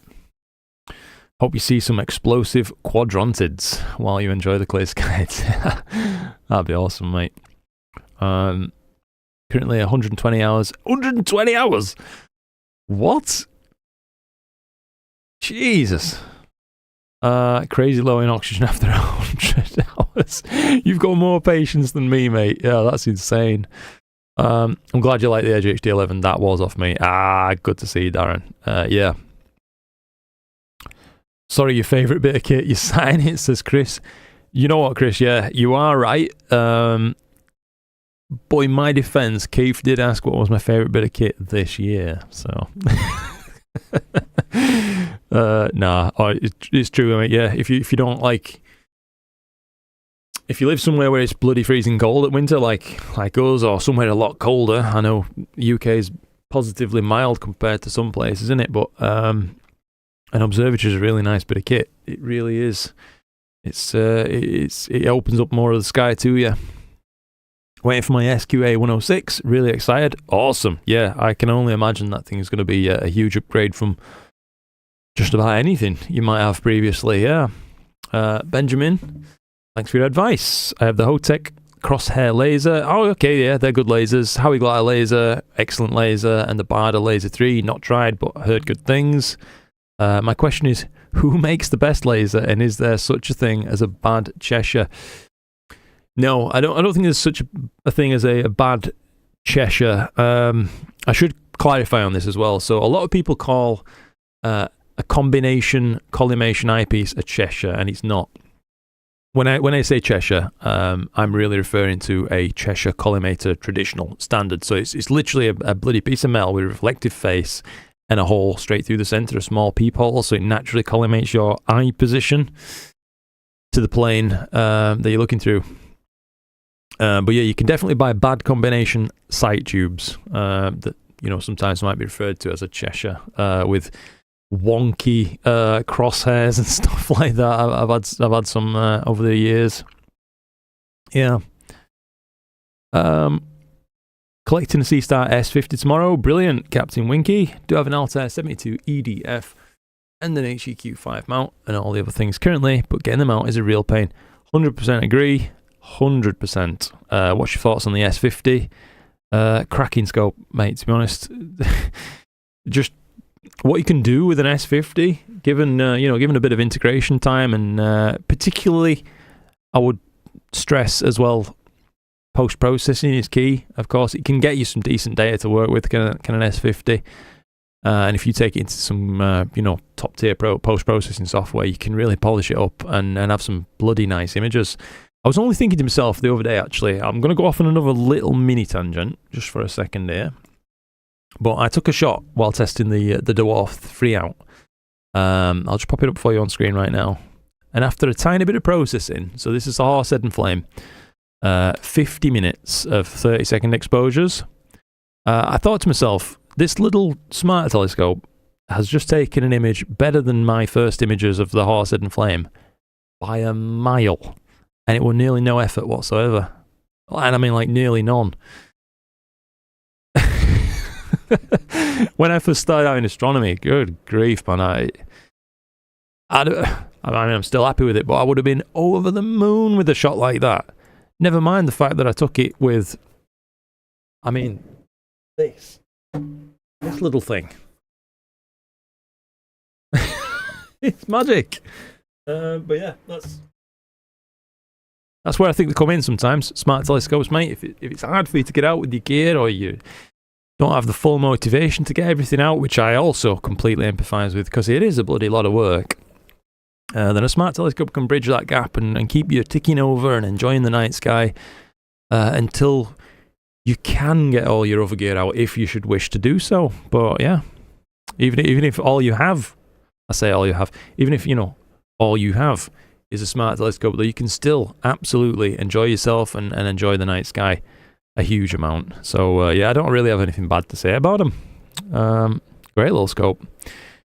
Hope you see some explosive quadrantids while you enjoy the clear skies. That'd be awesome, mate. Currently 120 hours. 120 hours? What? Jesus. Crazy low in oxygen after 100 hours. You've got more patience than me, mate. Yeah, that's insane. I'm glad you like the Edge HD11. That was off me. Good to see you, Darren. Yeah. Sorry, your favourite bit of kit. You sign it, says Chris. You know what, Chris? Yeah, you are right. But in my defence, Keith did ask what was my favourite bit of kit this year. So, it's true. I mean, yeah, if you don't like, if you live somewhere where it's bloody freezing cold at winter, like us, or somewhere a lot colder. I know UK is positively mild compared to some places, isn't it? But an observatory is a really nice bit of kit. It really is. It opens up more of the sky to you. Waiting for my SQA 106. Really excited. Awesome. Yeah, I can only imagine that thing is going to be a huge upgrade from just about anything you might have previously. Yeah. Benjamin, thanks for your advice. I have the Hotech Crosshair laser. Oh, okay, yeah, they're good lasers. Howie Glider laser, excellent laser, and the Barda Laser 3. Not tried, but heard good things. My question is, who makes the best laser, and is there such a thing as a bad Cheshire? No, I don't think there's such a thing as a bad Cheshire. I should clarify on this as well. So a lot of people call a combination collimation eyepiece a Cheshire, and it's not. When I say Cheshire, I'm really referring to a Cheshire collimator traditional standard. So it's literally a bloody piece of metal with a reflective face and a hole straight through the centre, a small peephole, so it naturally collimates your eye position to the plane that you're looking through. But yeah, you can definitely buy bad combination sight tubes that sometimes might be referred to as a Cheshire with wonky crosshairs and stuff like that. I've had some over the years. Yeah. Collecting a C-Star S50 tomorrow. Brilliant, Captain Winky. Do have an Altair 72 EDF and an HEQ5 mount and all the other things currently, but getting them out is a real pain. 100% agree. 100%. What's your thoughts on the S50? Cracking scope, mate, to be honest. Just what you can do with an S50, given given a bit of integration time, and particularly, I would stress as well, post-processing is key. Of course, it can get you some decent data to work with, can an S50. And if you take it into some, top-tier post-processing software, you can really polish it up and have some bloody nice images. I was only thinking to myself the other day, actually, I'm going to go off on another little mini tangent, just for a second here. But I took a shot while testing the Dwarf 3 out. I'll just pop it up for you on screen right now. And after a tiny bit of processing, so this is the Horsehead and Flame, 50 minutes of 30-second exposures, I thought to myself, this little smart telescope has just taken an image better than my first images of the Horsehead and Flame by a mile. And it was nearly no effort whatsoever. And I mean, like, nearly none. When I first started out in astronomy, good grief, man, I'm still happy with it, but I would have been over the moon with a shot like that. Never mind the fact that I took it with, this little thing. It's magic. But yeah, that's where I think they come in sometimes. Smart telescopes, mate. If it's hard for you to get out with your gear, or you don't have the full motivation to get everything out, which I also completely empathise with, because it is a bloody lot of work, then a smart telescope can bridge that gap and keep you ticking over and enjoying the night sky until you can get all your other gear out, if you should wish to do so. But yeah, even if all you have, even if all you have is a smart telescope, though, you can still absolutely enjoy yourself and enjoy the night sky a huge amount. So yeah, I don't really have anything bad to say about them. Great little scope.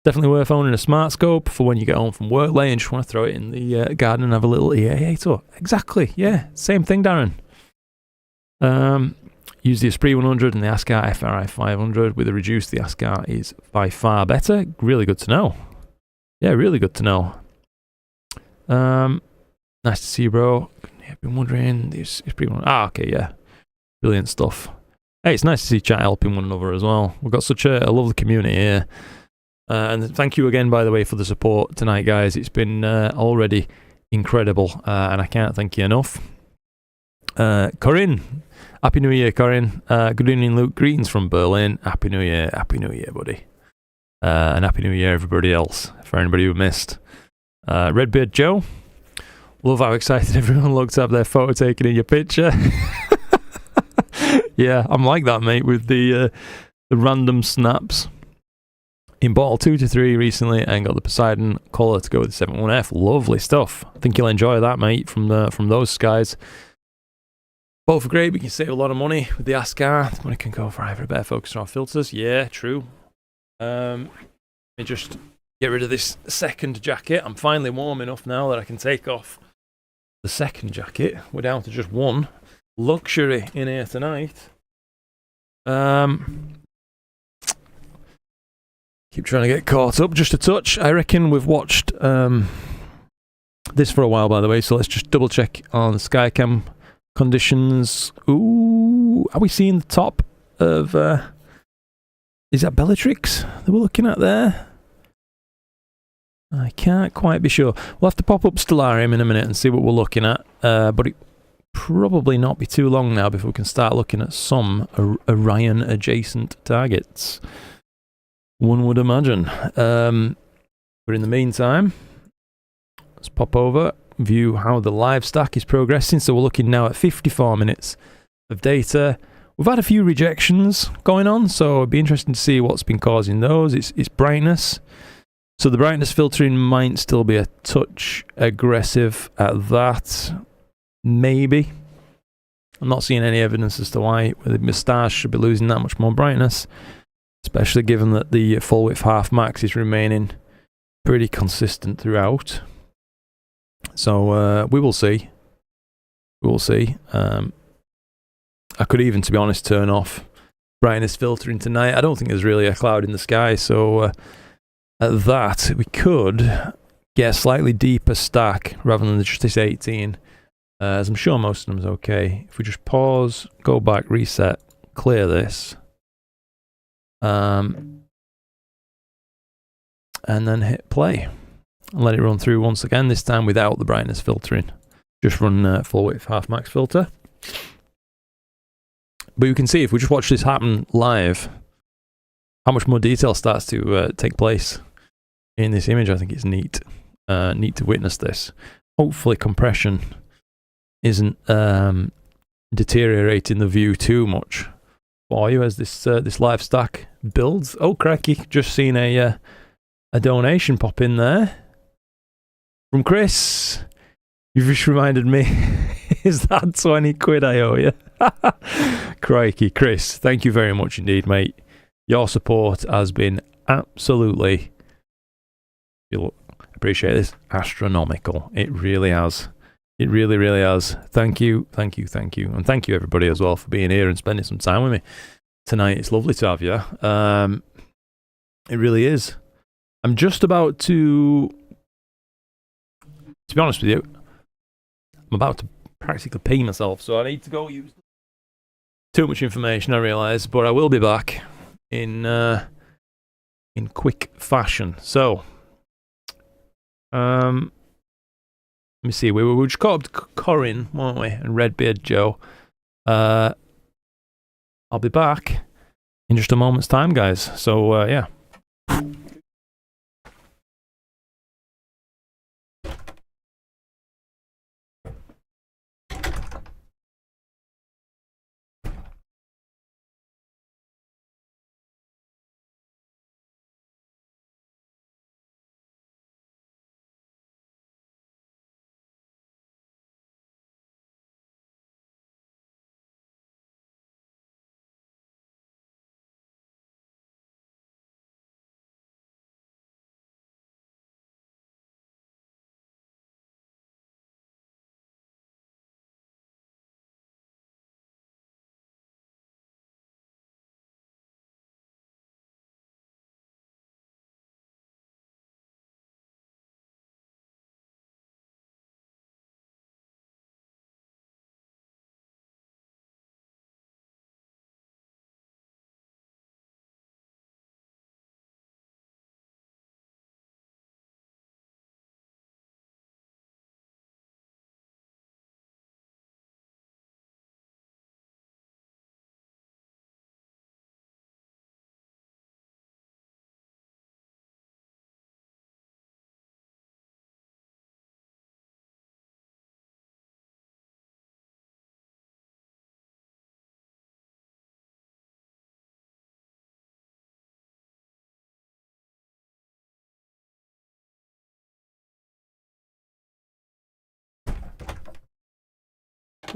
Definitely worth owning a smart scope for when you get home from work late and just want to throw it in the garden and have a little EAA tour. Exactly, yeah, same thing, Darren. Use the Esprit 100 and the ASCAR FRI 500 with a reduced. The ASCAR is by far better. Really good to know. Yeah, really good to know. Nice to see you, bro. I've been wondering. This is pretty. Okay, yeah, brilliant stuff. Hey, it's nice to see chat helping one another as well. We've got such a lovely community here, and thank you again, by the way, for the support tonight, guys. It's been already incredible, and I can't thank you enough. Corinne, happy New Year, Corinne. Good evening, Luke. Greetings from Berlin. Happy New Year, buddy. And happy New Year, everybody else. For anybody who missed. Redbeard Joe, love how excited everyone looked to have their photo taken in your picture. Yeah, I'm like that, mate, with the random snaps. In bottle 2 to 3 recently, and got the Poseidon colour to go with the 71F. Lovely stuff. I think you'll enjoy that, mate, from those skies. Both are great, but you can save a lot of money with the ASCAR. The money can go for either a better focus or filters. Yeah, true. Let me just get rid of this second jacket. I'm finally warm enough now that I can take off the second jacket. We're down to just one. Luxury in here tonight. Keep trying to get caught up just a touch. I reckon we've watched this for a while, by the way, so let's just double check on the Skycam conditions. Ooh, are we seeing the top of is that Bellatrix that we're looking at there? I can't quite be sure. We'll have to pop up Stellarium in a minute and see what we're looking at, but it probably not be too long now before we can start looking at some Orion adjacent targets, one would imagine. But in the meantime, let's pop over, view how the live stack is progressing. So we're looking now at 54 minutes of data. We've had a few rejections going on, so it'd be interesting to see what's been causing those. It's brightness. So the brightness filtering might still be a touch aggressive at that. Maybe. I'm not seeing any evidence as to why the moustache should be losing that much more brightness, especially given that the full width half max is remaining pretty consistent throughout. So we will see. We will see. I could even, to be honest, turn off brightness filtering tonight. I don't think there's really a cloud in the sky, so at that we could get a slightly deeper stack rather than just this 18, as I'm sure most of them is okay. If we just pause, go back, reset, clear this, and then hit play. And let it run through once again, this time without the brightness filtering. Just run full width half max filter. But you can see if we just watch this happen live, how much more detail starts to take place in this image. I think it's neat. Neat to witness this. Hopefully compression isn't deteriorating the view too much for you as this live stack builds. Oh cracky, just seen a donation pop in there from Chris. You've just reminded me. Is that 20 quid I owe you? Crikey, Chris, thank you very much indeed, mate. Your support has been absolutely, you'll appreciate this, astronomical. It really has. It really, really has. Thank you, thank you, thank you. And thank you everybody as well for being here and spending some time with me tonight. It's lovely to have you. It really is. I'm just about to be honest with you, I'm about to practically pee myself, so I need to go use too much information, I realise, but I will be back in quick fashion. So, let me see, we were just caught up to Corin, weren't we, and Redbeard Joe. I'll be back in just a moment's time, guys, so yeah.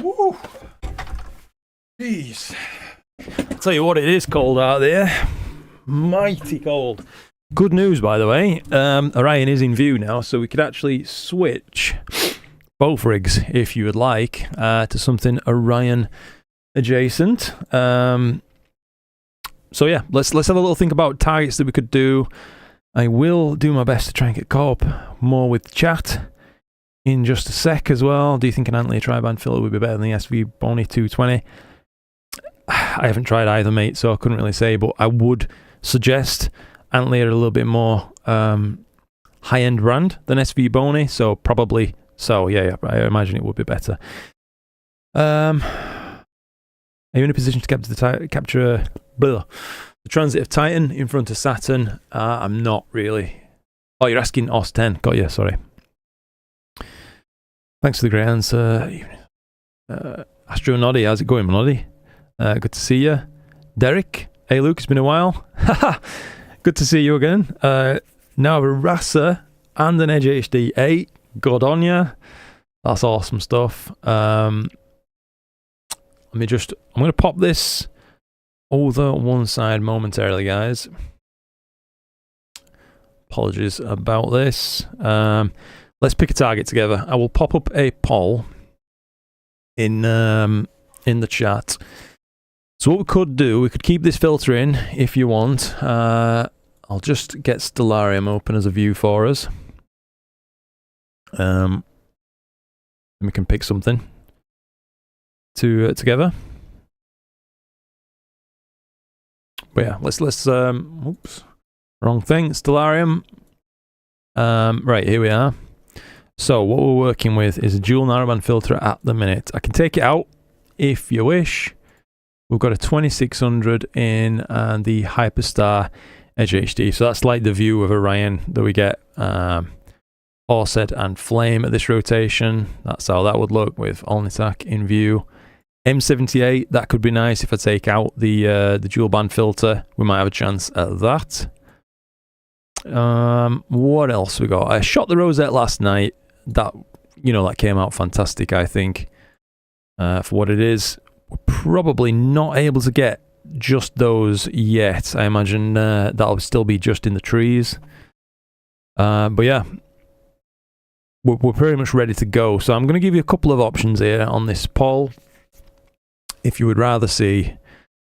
Woo! Jeez. I'll tell you what, it is cold out there. Mighty cold. Good news, by the way. Orion is in view now, so we could actually switch both rigs, if you would like, to something Orion adjacent. So yeah, let's have a little think about targets that we could do. I will do my best to try and get caught up more with chat in just a sec as well. Do you think an Antler tri-band filter would be better than the SV Boney 220? I haven't tried either, mate, so I couldn't really say, but I would suggest Antler a little bit more high-end brand than SV Boney, so probably so. Yeah, I imagine it would be better. Are you in a position to capture the transit of Titan in front of Saturn? I'm not really. Oh, you're asking OS 10. Got you, sorry. Thanks for the great answer. Astro Noddy, how's it going, Noddy? Good to see you. Derek, hey Luke, it's been a while. Good to see you again. Now a Rasa and an Edge HD 8. Good on ya. That's awesome stuff. I'm going to pop this over one side momentarily, guys. Apologies about this. Let's pick a target together. I will pop up a poll in the chat. So what we could do, we could keep this filter in if you want. I'll just get Stellarium open as a view for us. And we can pick something together. But yeah, let's oops, wrong thing. Stellarium. Right, here we are. So what we're working with is a dual narrowband filter at the minute. I can take it out if you wish. We've got a 2600 in and the Hyperstar Edge HD. So that's like the view of Orion that we get. Horsehead and Flame at this rotation. That's how that would look with Alnitak in view. M78, that could be nice if I take out the dual band filter. We might have a chance at that. What else we got? I shot the Rosette last night. That, that came out fantastic, I think, for what it is. We're probably not able to get just those yet. I imagine that'll still be just in the trees. But yeah, we're pretty much ready to go. So I'm going to give you a couple of options here on this poll. If you would rather see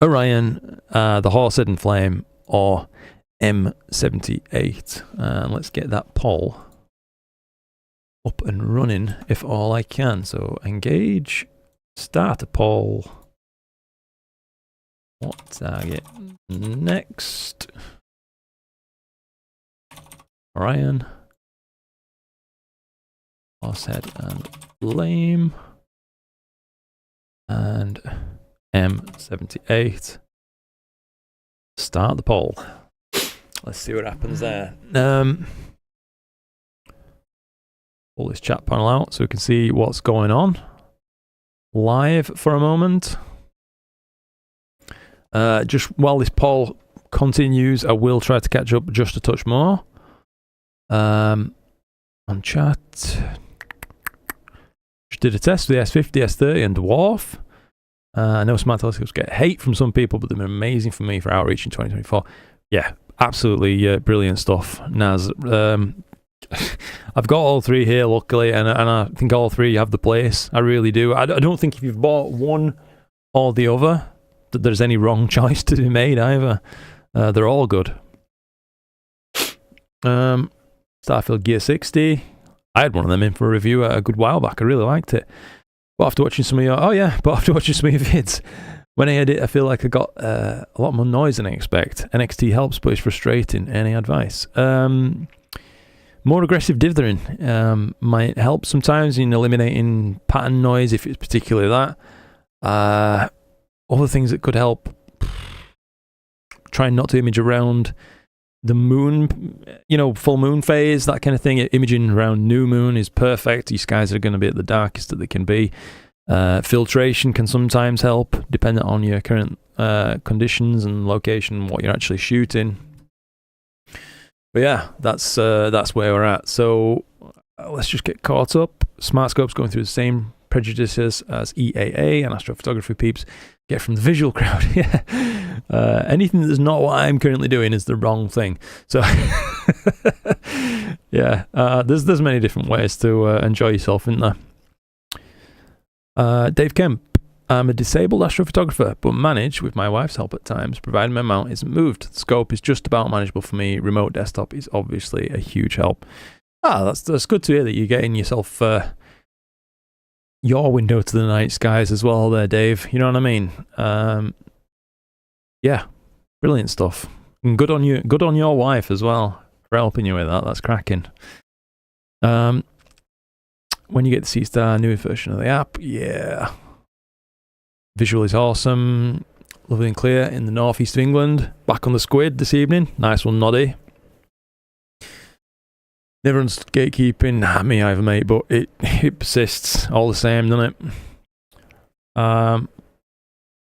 Orion, the Horsehead and Flame, or M78. Let's get that poll up and running if all I can. So engage, start a poll. What target next? Orion, Horsehead and Flame, and M78. Start the poll. Let's see what happens there. Pull this chat panel out so we can see what's going on live for a moment. Just while this poll continues, I will try to catch up just a touch more. On chat, just did a test with the S50, S30 and Dwarf. I know smart telescopes get hate from some people, but they've been amazing for me for outreach in 2024. Yeah, absolutely brilliant stuff, Naz. I've got all three here, luckily, and I think all three have the place. I really do. I don't think if you've bought one or the other that there's any wrong choice to be made either. They're all good. Starfield Gear 60. I had one of them in for a review a good while back. I really liked it. But after watching some of your vids, when I edit, I feel like I got a lot more noise than I expect. NXT helps, but it's frustrating. Any advice? More aggressive dithering might help sometimes in eliminating pattern noise if it's particularly that. Other things that could help, trying not to image around the moon, full moon phase, that kind of thing. Imaging around new moon is perfect. These skies are going to be at the darkest that they can be. Filtration can sometimes help, depending on your current conditions and location, what you're actually shooting. But yeah, that's where we're at. So let's just get caught up. Smartscope's going through the same prejudices as EAA and astrophotography peeps get from the visual crowd. Yeah, anything that's not what I'm currently doing is the wrong thing. So yeah, there's many different ways to enjoy yourself, isn't there? Dave Kemp. I'm a disabled astrophotographer, but manage, with my wife's help at times, provided my mount isn't moved. The scope is just about manageable for me. Remote desktop is obviously a huge help. That's good to hear that you're getting yourself your window to the night skies as well there, Dave. You know what I mean? Yeah, brilliant stuff. And good on you. Good on your wife as well for helping you with that. That's cracking. When you get the C-Star newest version of the app, yeah. Visual is awesome. Lovely and clear in the northeast of England. Back on the squid this evening. Nice one, Noddy. Never understood gatekeeping. Nah, me either, mate, but it persists all the same, doesn't it?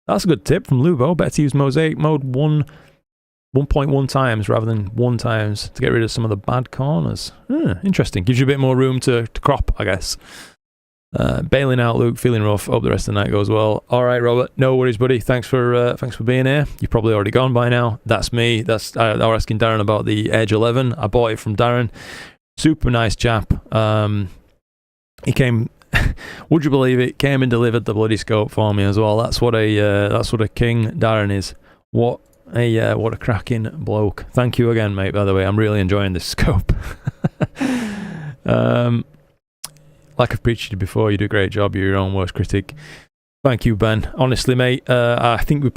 That's a good tip from Lubo. Better to use mosaic mode 1.1 times rather than 1 times to get rid of some of the bad corners. Interesting. Gives you a bit more room to crop, I guess. Bailing out, Luke. Feeling rough. Hope the rest of the night goes well. All right, Robert. No worries, buddy. Thanks for being here. You've probably already gone by now. That's me. I was asking Darren about the Edge 11. I bought it from Darren. Super nice chap. He came. Would you believe it? Came and delivered the bloody scope for me as well. That's what a king Darren is. What a cracking bloke. Thank you again, mate. By the way, I'm really enjoying this scope. Like I've preached to you before, you do a great job. You're your own worst critic. Thank you, Ben. Honestly, mate, I think we're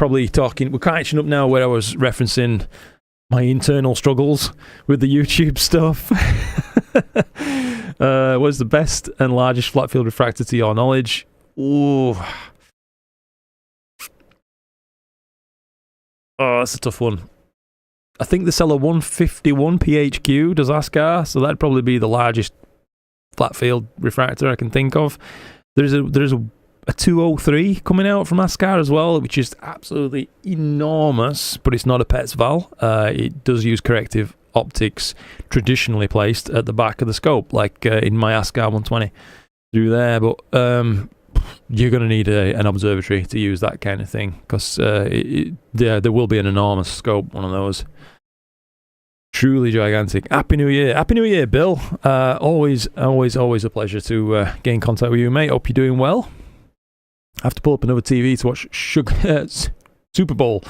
catching up now where I was referencing my internal struggles with the YouTube stuff. Was the best and largest flat field refractor to your knowledge? Ooh. Oh, that's a tough one. I think the Cella 151 PHQ does ASCAR, so that'd probably be the largest flat field refractor I can think of. There's a 203 coming out from ASCAR as well, which is absolutely enormous, but it's not a PETS Val. It does use corrective optics traditionally placed at the back of the scope, like in my ASCAR 120 through there, but you're going to need an observatory to use that kind of thing, because there will be an enormous scope, one of those. Truly gigantic. Happy New Year. Happy New Year, Bill. Always a pleasure to get in contact with you, mate. Hope you're doing well. I have to pull up another TV to watch Super Bowl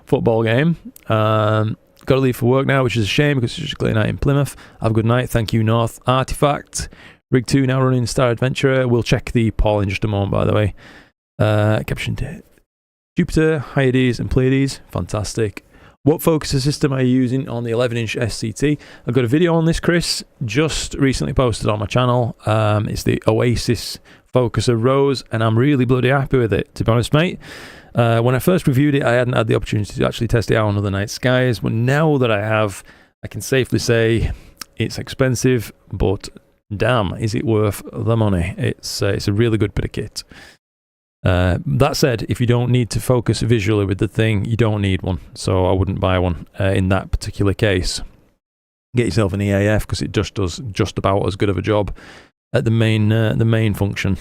football game. Got to leave for work now, which is a shame because it's just a clear night in Plymouth. Have a good night. Thank you, North Artifact. Rig 2 now running Star Adventurer. We'll check the poll in just a moment, by the way. Captioned Jupiter, Hyades, and Pleiades. Fantastic. What focuser system are you using on the 11-inch SCT? I've got a video on this, Chris, just recently posted on my channel. It's the Oasis Focuser Rose, and I'm really bloody happy with it, to be honest, mate. When I first reviewed it, I hadn't had the opportunity to actually test it out on other night skies, but now that I have, I can safely say it's expensive, but damn, is it worth the money. It's a really good bit of kit. That said, if you don't need to focus visually with the thing, you don't need one, so I wouldn't buy one in that particular case. Get yourself an EAF, because it just does just about as good of a job at the main function.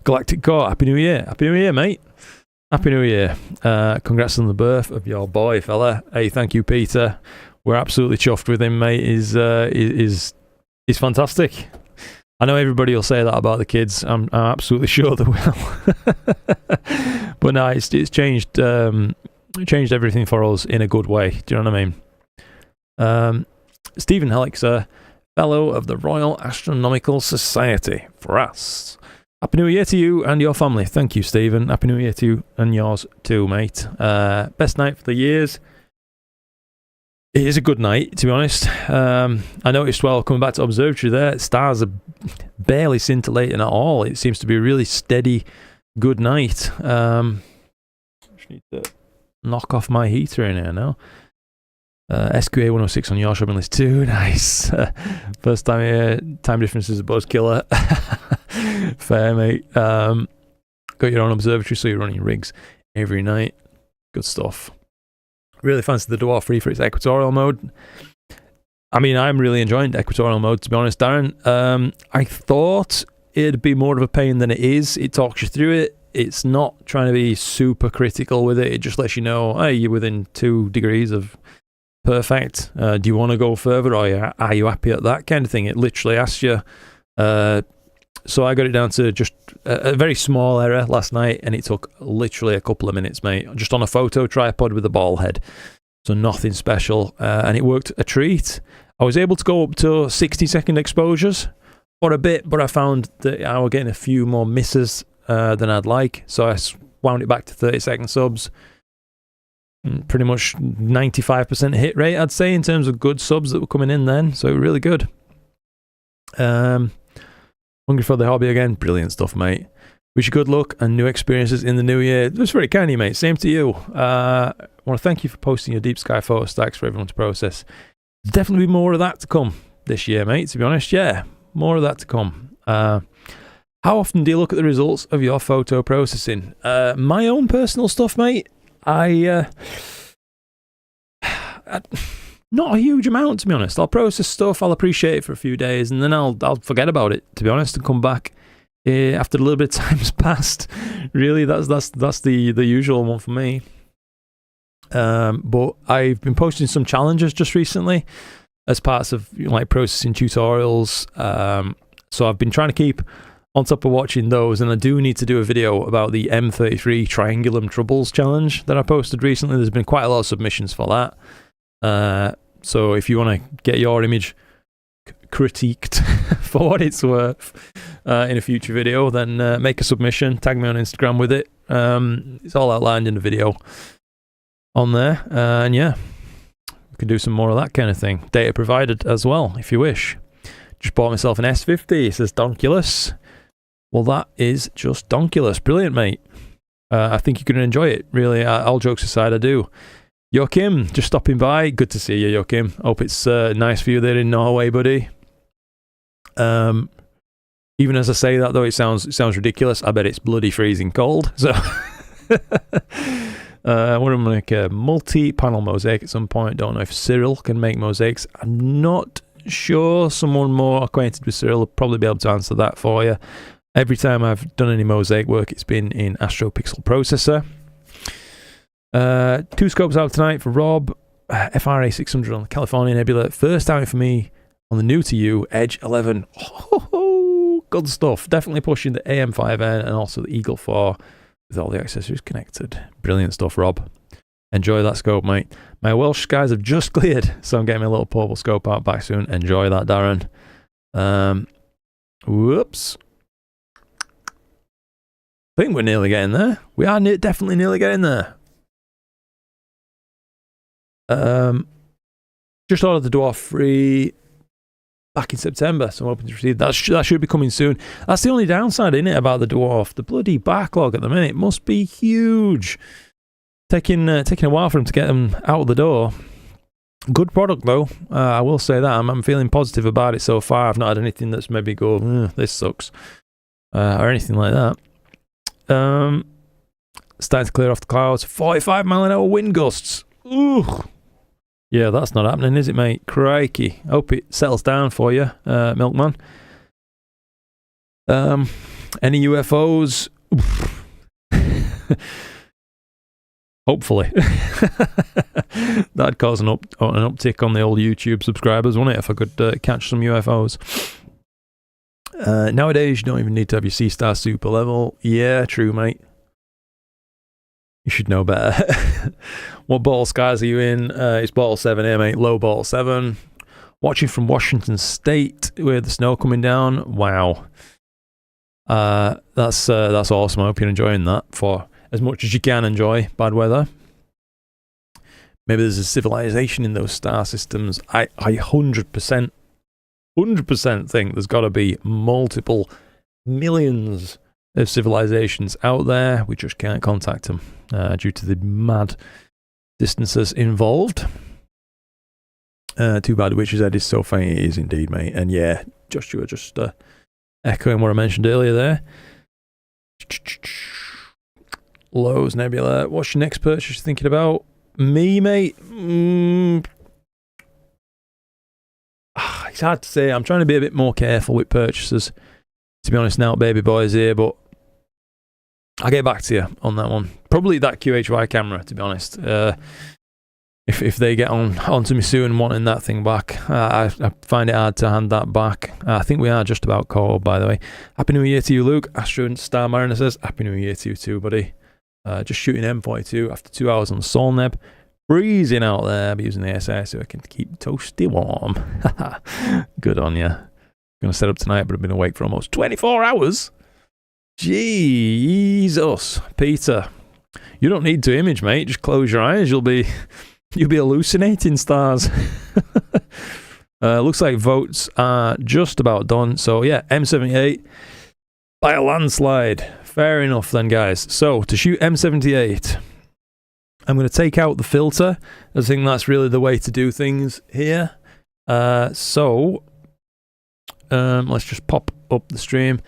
Galactic Core, Happy New Year. Happy New Year, mate. Happy New Year. Congrats on the birth of your boy, fella. Hey, thank you, Peter. We're absolutely chuffed with him, mate. He's fantastic. I know everybody will say that about the kids. I'm absolutely sure they will. But no, it's changed everything for us in a good way. Do you know what I mean? Stephen Helixer, Fellow of the Royal Astronomical Society for us. Happy New Year to you and your family. Thank you, Stephen. Happy New Year to you and yours too, mate. Best night for the years. It is a good night, to be honest. I noticed, well, coming back to observatory there, stars are barely scintillating at all. It seems to be a really steady, good night. Just need to knock off my heater in here now. SQA 106 on your shopping list too. Nice. First time here. Time difference is a buzz killer. Fair, mate. Got your own observatory, so you're running rigs every night. Good stuff. Really fancy the Dwarf 3 for its equatorial mode. I mean, I'm really enjoying equatorial mode, to be honest, Darren. I thought it'd be more of a pain than it is. It talks you through it. It's not trying to be super critical with it. It just lets you know, hey, you're within 2 degrees of perfect. Do you want to go further, or are you happy at that kind of thing? It literally asks you. So I got it down to just a very small error last night, and it took literally a couple of minutes, mate, just on a photo tripod with a ball head. So nothing special, and it worked a treat. I was able to go up to 60-second exposures for a bit, but I found that I was getting a few more misses than I'd like, so I wound it back to 30-second subs. Pretty much 95% hit rate, I'd say, in terms of good subs that were coming in then, so really good. Hungry for the hobby again. Brilliant stuff, mate. Wish you good luck and new experiences in the new year. That's very kind of you, mate. Same to you. I want to thank you for posting your deep sky photo stacks for everyone to process. There's definitely be more of that to come this year, mate, to be honest. Yeah, more of that to come. How often do you look at the results of your photo processing? My own personal stuff, mate, not a huge amount, to be honest. I'll process stuff, I'll appreciate it for a few days, and then I'll forget about it, to be honest, and come back after a little bit of time's passed. Really, that's the usual one for me. But I've been posting some challenges just recently as parts of like processing tutorials. So I've been trying to keep on top of watching those, and I do need to do a video about the M33 Triangulum Troubles challenge that I posted recently. There's been quite a lot of submissions for that. So if you want to get your image critiqued for what it's worth in a future video, then make a submission, tag me on Instagram with it. It's all outlined in the video on there, and yeah, can do some more of that kind of thing. Data provided as well, if you wish. Just bought myself an S50, says Donkulus. Well, that is just Donkulus. Brilliant, mate. I think you're going to enjoy it, really. All jokes aside, I do. Joachim, just stopping by. Good to see you, Joachim. Hope it's nice for you there in Norway, buddy. Even as I say that, though, it sounds ridiculous. I bet it's bloody freezing cold. So, I want to make a multi-panel mosaic at some point. Don't know if Cyril can make mosaics. I'm not sure. Someone more acquainted with Cyril will probably be able to answer that for you. Every time I've done any mosaic work, it's been in AstroPixel Processor. 2 scopes out tonight for Rob. FRA 600 on the California Nebula. First outing for me on the new to you Edge 11. Oh, good stuff. Definitely pushing the AM5N and also the Eagle 4 with all the accessories connected. Brilliant stuff, Rob. Enjoy that scope, mate. My Welsh skies have just cleared, so I'm getting my little portable scope out back soon. Enjoy that, Darren. Whoops. I think we're nearly getting there. We are definitely nearly getting there. Just ordered the Dwarf 3 back in September, so I'm hoping to receive that. That should be coming soon. That's the only downside, isn't it, about the Dwarf? The bloody backlog at the minute must be huge. Taking a while for them to get them out of the door. Good product, though. I will say that. I'm feeling positive about it so far. I've not had anything that's maybe go, this sucks, or anything like that. Starting to clear off the clouds. 45 mile an hour wind gusts. Ooh. Yeah, that's not happening, is it, mate? Crikey. Hope it settles down for you, Milkman. Any UFOs? Hopefully. That'd cause an uptick on the old YouTube subscribers, wouldn't it, if I could catch some UFOs. Nowadays, you don't even need to have your C-Star super level. Yeah, true, mate. You should know better. What bottle skies are you in? It's bottle 7 here, mate. Low bottle 7. Watching from Washington State with the snow coming down. Wow. That's awesome. I hope you're enjoying that for as much as you can enjoy bad weather. Maybe there's a civilization in those star systems. I 100% think there's got to be multiple millions of civilizations out there. We just can't contact them due to the mad distances involved. Too bad Witch's Head is so faint. It is indeed, mate. And yeah, Joshua just echoing what I mentioned earlier there. Lowe's Nebula. What's your next purchase you're thinking about? Me, mate? It's hard to say. I'm trying to be a bit more careful with purchases, to be honest, now baby boys here, but I'll get back to you on that one. Probably that QHY camera, to be honest. If they get onto me soon wanting that thing back, I find it hard to hand that back. I think we are just about caught, by the way. Happy New Year to you, Luke. Astro and Star Mariner says, Happy New Year to you too, buddy. Just shooting M42 after 2 hours on the Solneb. Freezing out there, but using the SS so I can keep toasty warm. Good on you. Gonna set up tonight, but I've been awake for almost 24 hours. Jesus, Peter. You don't need to image, mate. Just close your eyes. You'll be hallucinating stars. Looks like votes are just about done. So yeah, M78 by a landslide. Fair enough then, guys. So to shoot M78, I'm going to take out the filter. I think that's really the way to do things here. Let's just pop up the stream.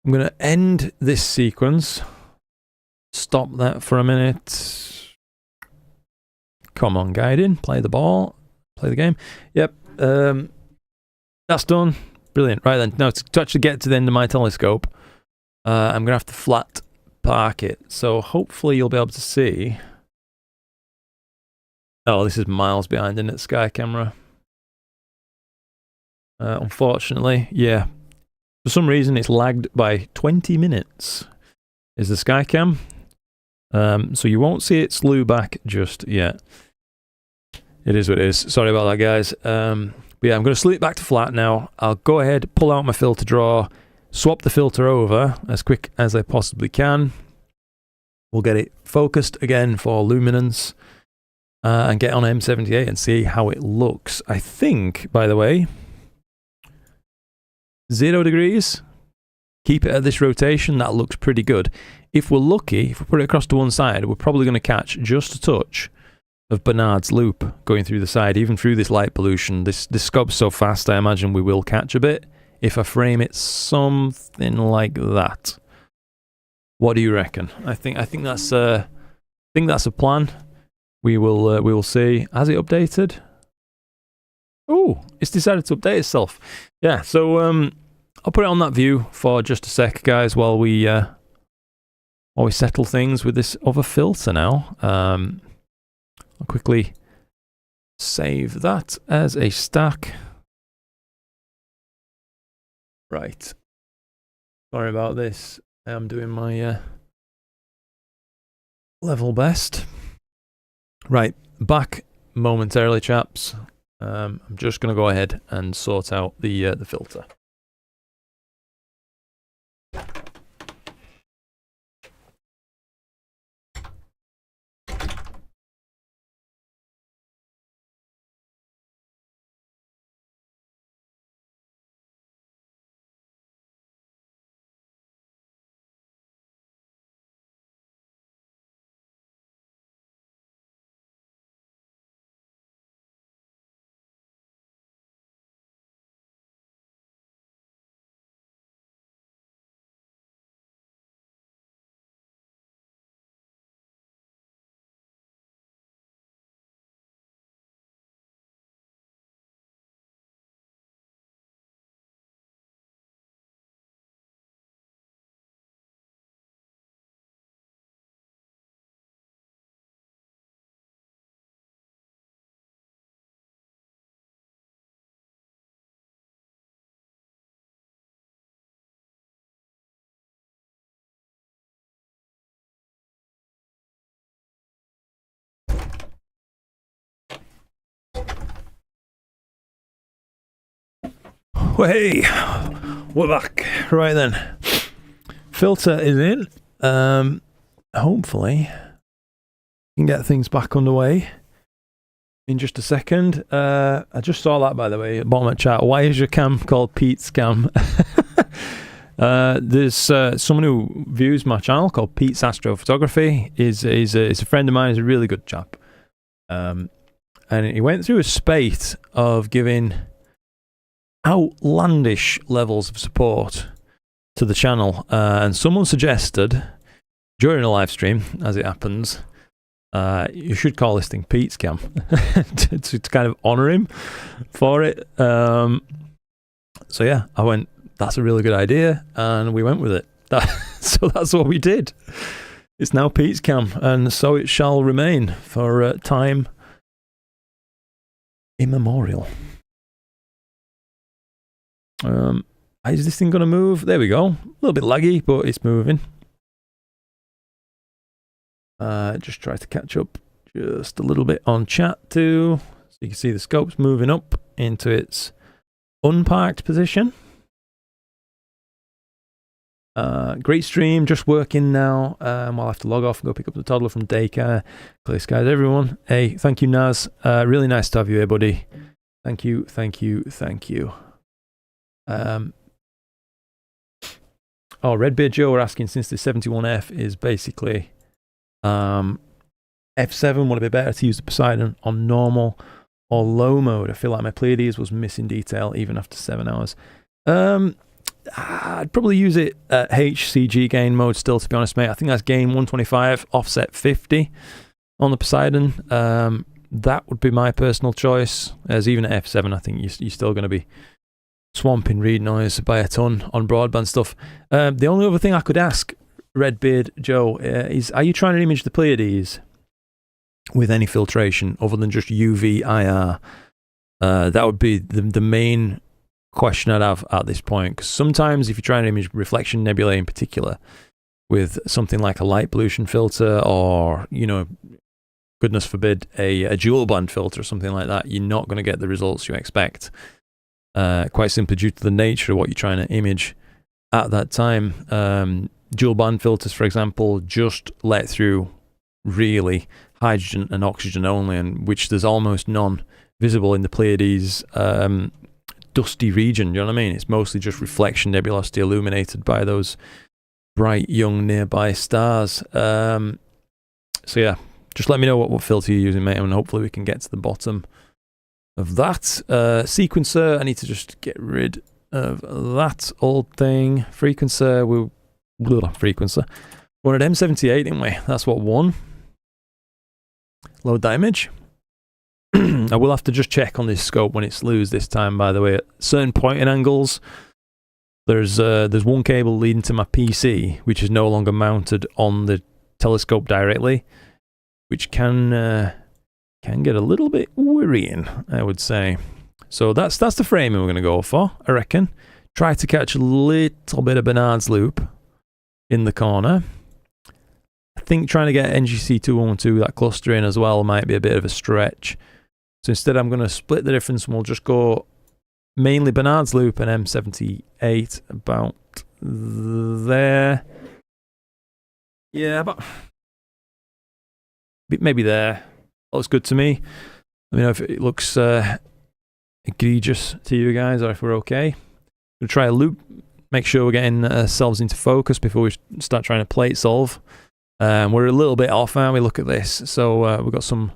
I'm going to end this sequence. Stop that for a minute. Come on, Gaiden. Play the ball. Play the game. Yep. That's done. Brilliant. Right then. Now, to actually get to the end of my telescope, I'm going to have to flat park it. So hopefully you'll be able to see. Oh, this is miles behind, isn't it? Sky camera. Unfortunately, yeah. For some reason, it's lagged by 20 minutes. Is the Skycam. So you won't see it slew back just yet. It is what it is. Sorry about that, guys. But yeah, I'm going to slew it back to flat now. I'll go ahead, pull out my filter drawer, swap the filter over as quick as I possibly can. We'll get it focused again for luminance. and get on M78 and see how it looks. I think, by the way, 0 degrees, keep it at this rotation, that looks pretty good. If we're lucky, if we put it across to one side, we're probably going to catch just a touch of Bernard's loop going through the side, even through this light pollution. This scope's so fast, I imagine we will catch a bit if I frame it something like that. What do you reckon? I think that's a plan. We will see. Has it updated? Oh, it's decided to update itself. Yeah, so I'll put it on that view for just a sec, guys, while we settle things with this other filter now. I'll quickly save that as a stack. Right. Sorry about this. I am doing my level best. Right, back momentarily, chaps. I'm just going to go ahead and sort out the filter. Hey, we're back. Right then, filter is in. Hopefully, we can get things back underway in just a second. I just saw that, by the way, at bottom of the chat. Why is your cam called Pete's Cam? There's someone who views my channel called Pete's Astrophotography. Is a friend of mine. He's a really good chap. And he went through a spate of giving outlandish levels of support to the channel, and someone suggested during a live stream, as it happens, you should call this thing Pete's Cam to kind of honor him for it. So yeah, I went, that's a really good idea, and we went with it. So that's what we did. It's now Pete's Cam, and so it shall remain for time immemorial. Is this thing going to move? There we go. A little bit laggy, but it's moving. Just try to catch up just a little bit on chat too. So you can see the scope's moving up into its unparked position. Great stream, just working now. I'll have to log off and go pick up the toddler from daycare. Clear skies, everyone. Hey, thank you, Naz. Really nice to have you here, buddy. Thank you, thank you, thank you. Redbeard Joe were asking, since the 71F is basically F7, would it be better to use the Poseidon on normal or low mode? I feel like my Pleiades was missing detail even after 7 hours. I'd probably use it at HCG gain mode still, to be honest, mate. I think that's gain 125, offset 50 on the Poseidon. That would be my personal choice, as even at F7, I think you're still going to be swamping read noise by a ton on broadband stuff. The only other thing I could ask Redbeard Joe is, are you trying to image the Pleiades with any filtration other than just UV IR? That would be the main question I'd have at this point, because sometimes if you're trying to image reflection nebulae in particular with something like a light pollution filter, or, you know, goodness forbid, a dual band filter or something like that, you're not going to get the results you expect. Quite simply due to the nature of what you're trying to image at that time. Dual band filters, for example, just let through really hydrogen and oxygen only, and which there's almost none visible in the Pleiades dusty region. You know what I mean? It's mostly just reflection nebulosity illuminated by those bright young nearby stars. So yeah, just let me know what filter you're using, mate, and hopefully we can get to the bottom of that. Sequencer, I need to just get rid of that old thing. Frequencer, we wanted M78, didn't we? That's what won. Load that image. I will have to just check on this scope when it slews this time, by the way. At certain pointing angles, there's one cable leading to my PC, which is no longer mounted on the telescope directly, which can get a little bit worrying, I would say. So that's the framing we're going to go for, I reckon. Try to catch a little bit of Bernard's loop in the corner. I think trying to get NGC 2112, that cluster in as well, might be a bit of a stretch. So instead I'm going to split the difference and we'll just go mainly Bernard's loop and M78 about there. Yeah, about maybe there. Looks good to me. Let me know if it looks egregious to you guys or if we're okay. We'll try a loop, make sure we're getting ourselves into focus before we start trying to plate solve. We're a little bit off now. We look at this. So we've got some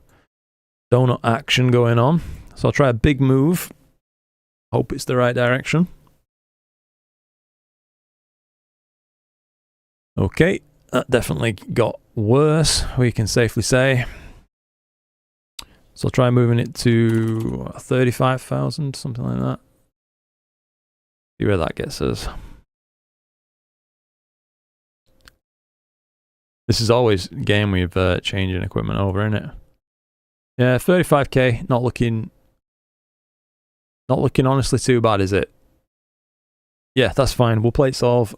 donut action going on. So I'll try a big move. Hope it's the right direction. Okay, that definitely got worse, we can safely say. So I'll try moving it to 35,000, something like that. See where that gets us. This is always a game with changing equipment over, isn't it? Yeah, 35k, not looking honestly too bad, is it? Yeah, that's fine. We'll plate solve.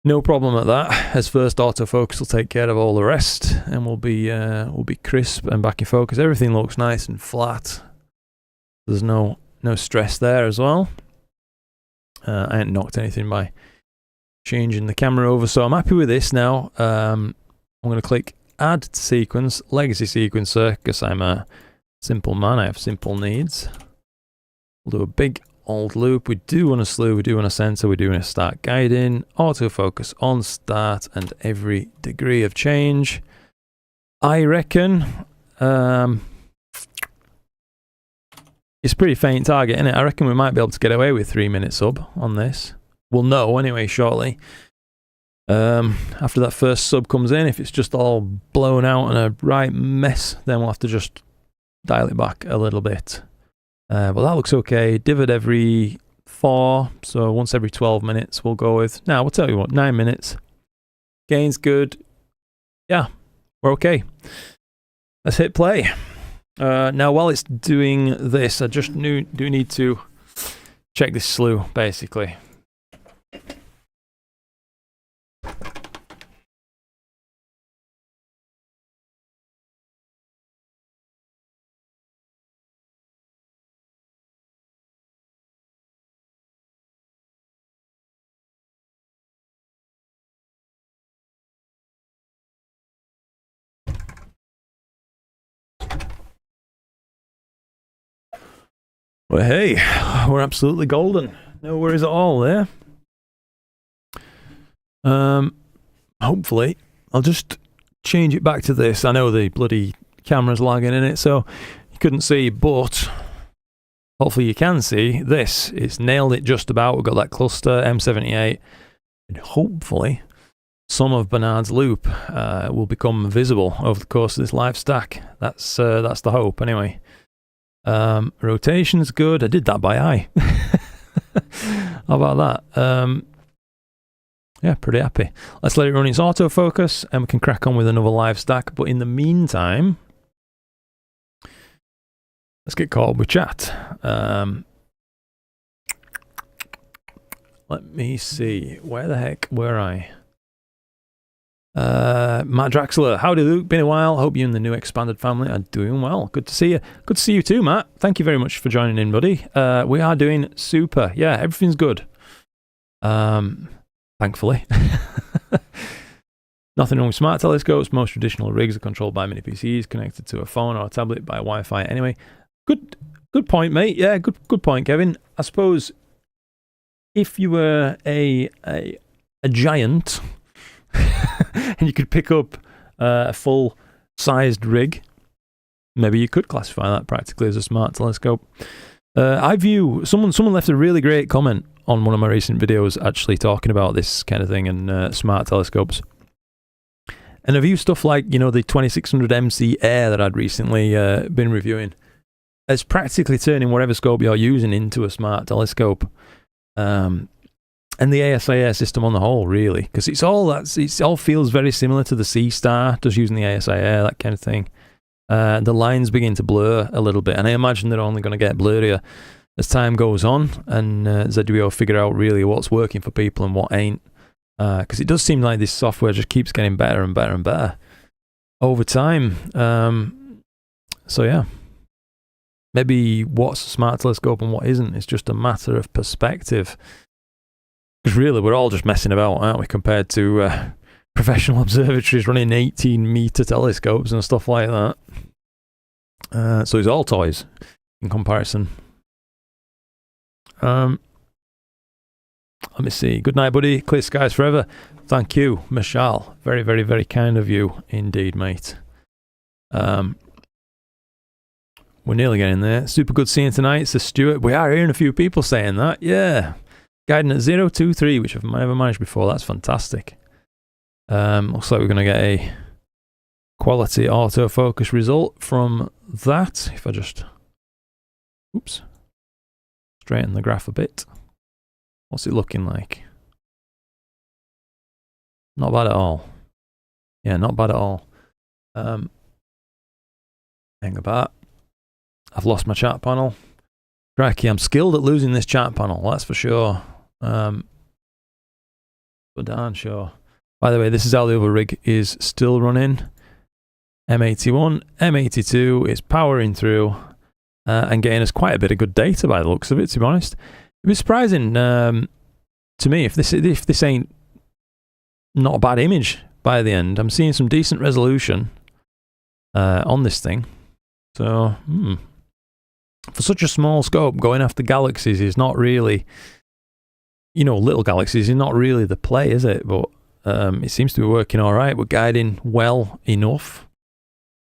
No problem at that. As first autofocus will take care of all the rest, and we'll be crisp and back in focus. Everything looks nice and flat. There's no stress there as well. I ain't knocked anything by changing the camera over, so I'm happy with this now. I'm going to click Add to Sequence, Legacy Sequencer, because I'm a simple man. I have simple needs. We'll do a big old loop. We do want to slew, we do want to center, we do want to start guiding, autofocus on start, and every degree of change. I reckon it's a pretty faint target, isn't it? I reckon we might be able to get away with 3 minute sub on this. We'll know anyway shortly. After that first sub comes in, if it's just all blown out and a right mess, then we'll have to just dial it back a little bit. But that looks okay. Divot every 4, so once every 12 minutes we'll go with. Now, we'll tell you what, 9 minutes. Gain's good. Yeah, we're okay. Let's hit play. Now, while it's doing this, I just do need to check this slew, basically. Well, hey, we're absolutely golden. No worries at all there. Hopefully, I'll just change it back to this. I know the bloody camera's lagging in it, so you couldn't see, but hopefully you can see this. It's nailed it just about. We've got that cluster, M78, and hopefully some of Bernard's loop will become visible over the course of this live stack. That's the hope, anyway. Rotation's good. I did that by eye. How about that? Yeah, pretty happy. Let's let it run its autofocus and we can crack on with another live stack. But in the meantime, let's get caught up with chat. Let me see. Where the heck were I? Matt Draxler, howdy Luke, been a while. Hope you and the new expanded family are doing well. Good to see you. Good to see you too, Matt. Thank you very much for joining in, buddy. We are doing super. Yeah, everything's good. Thankfully. Nothing wrong with smart telescopes. Most traditional rigs are controlled by mini PCs connected to a phone or a tablet by Wi-Fi. Anyway, good point, mate. Yeah, good point, Kevin. I suppose if you were a giant and you could pick up a full-sized rig, maybe you could classify that practically as a smart telescope. I view someone left a really great comment on one of my recent videos, actually talking about this kind of thing and smart telescopes. And I view stuff like, the 2600 MC Air that I'd recently been reviewing as practically turning whatever scope you're using into a smart telescope. And the ASIR system on the whole, really, because it all feels very similar to the C-Star, just using the ASIR, that kind of thing. The lines begin to blur a little bit, and I imagine they're only going to get blurrier as time goes on, and ZWO figure out really what's working for people and what ain't. Because it does seem like this software just keeps getting better and better and better over time. So yeah, maybe what's a smart telescope and what isn't is just a matter of perspective. Because really, we're all just messing about, aren't we, compared to professional observatories running 18-meter telescopes and stuff like that. So it's all toys in comparison. Let me see. Good night, buddy. Clear skies forever. Thank you, Michelle. Very, very, very kind of you indeed, mate. We're nearly getting there. Super good seeing tonight, says Stuart. We are hearing a few people saying that. Yeah. Guiding at 023, which I've never managed before. That's fantastic. Looks like we're going to get a quality autofocus result from that. If I just, straighten the graph a bit. What's it looking like? Not bad at all. Yeah, not bad at all. Hang about. I've lost my chat panel. Crikey, I'm skilled at losing this chat panel, that's for sure. For darn sure. By the way, this is how the other rig is still running. M81, M82 is powering through and getting us quite a bit of good data by the looks of it, to be honest. It'd be surprising to me if this ain't not a bad image by the end. I'm seeing some decent resolution on this thing. So, for such a small scope, going after galaxies is not really, little galaxies is not really the play, is it? But it seems to be working all right. We're guiding well enough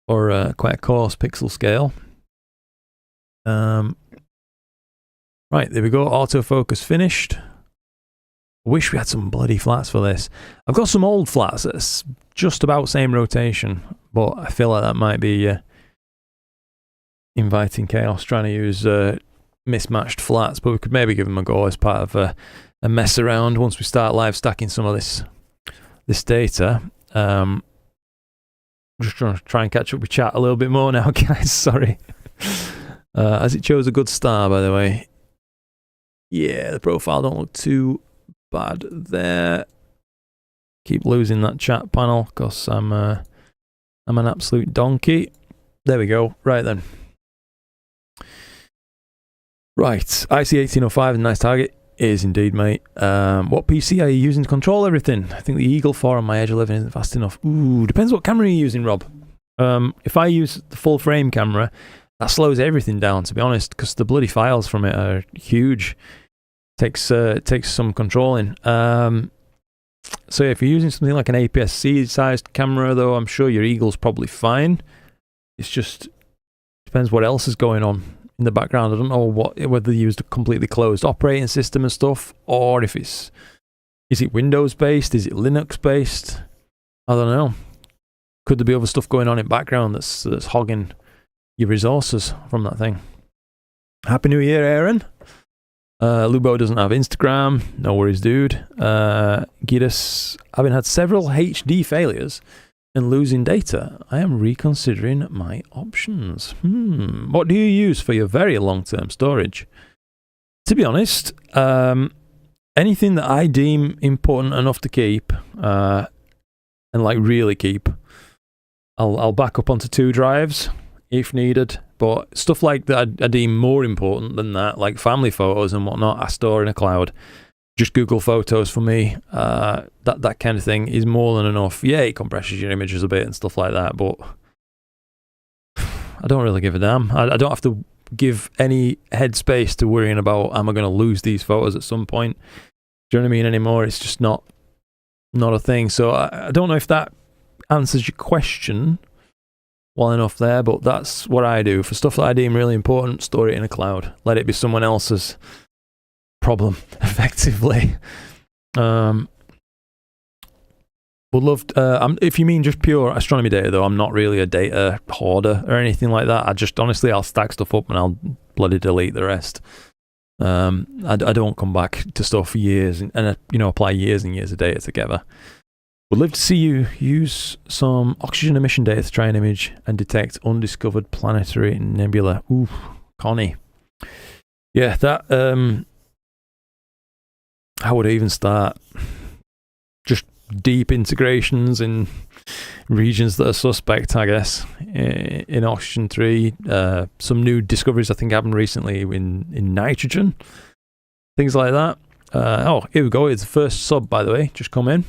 for quite a coarse pixel scale. Right, there we go. Autofocus finished. I wish we had some bloody flats for this. I've got some old flats that's just about same rotation, but I feel like that might be inviting chaos, trying to use mismatched flats, but we could maybe give them a go as part of a mess around once we start live stacking some of this data. Just trying to try and catch up with chat a little bit more now, guys. Sorry. As it chose a good star, by the way. Yeah, the profile don't look too bad there. Keep losing that chat panel because I'm an absolute donkey. There we go. Right then. Right, IC1805, a nice target. Is indeed, mate. What PC are you using to control everything? I think the Eagle 4 on my Edge 11 isn't fast enough. Ooh, depends what camera you're using, Rob. If I use the full frame camera, that slows everything down, to be honest, because the bloody files from it are huge. Takes some controlling. So if you're using something like an APS-C sized camera, though, I'm sure your Eagle's probably fine. It's just depends what else is going on in the background. I don't know whether you used a completely closed operating system and stuff, or if is it Windows based, is it Linux based? I don't know. Could there be other stuff going on in background that's hogging your resources from that thing? Happy New Year, Aaron. Lubo doesn't have Instagram. No worries, dude. Gidas, having had several HD failures and losing data, I am reconsidering my options. What do you use for your very long-term storage? To be honest, anything that I deem important enough to keep, and like really keep, I'll back up onto 2 drives if needed. But stuff like that I deem more important than that, like family photos and whatnot, I store in a cloud. just Google Photos for me. That kind of thing is more than enough. Yeah, it compresses your images a bit and stuff like that, but I don't really give a damn. I don't have to give any headspace to worrying about, am I going to lose these photos at some point? Do you know what I mean anymore? It's just not a thing. So I don't know if that answers your question well enough there, but that's what I do. For stuff that I deem really important, store it in a cloud. Let it be someone else's problem, effectively. Would love if you mean just pure astronomy data, though, I'm not really a data hoarder or anything like that. I just, honestly, I'll stack stuff up and I'll bloody delete the rest. I don't come back to stuff for years and apply years and years of data together. Would love to see you use some oxygen emission data to try and image and detect undiscovered planetary nebula. Ooh, Connie. Yeah, that, how would I even start? Just deep integrations in regions that are suspect, I guess, in Oxygen 3. Some new discoveries I think happened recently in nitrogen. Things like that. Oh, here we go. It's the first sub, by the way, just come in.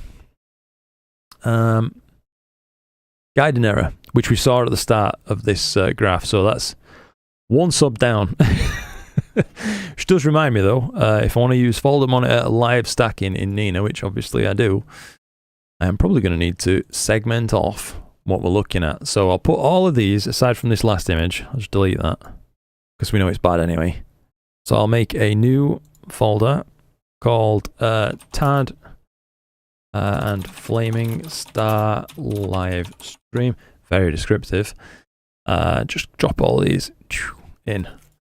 Guiding error, which we saw at the start of this graph. So that's one sub down. Which does remind me, though, if I want to use folder monitor live stacking in Nina, which obviously I do, I'm probably going to need to segment off what we're looking at. So I'll put all of these, aside from this last image, I'll just delete that, because we know it's bad anyway. So I'll make a new folder called Tad and Flaming Star Live Stream. Very descriptive. Just drop all these in.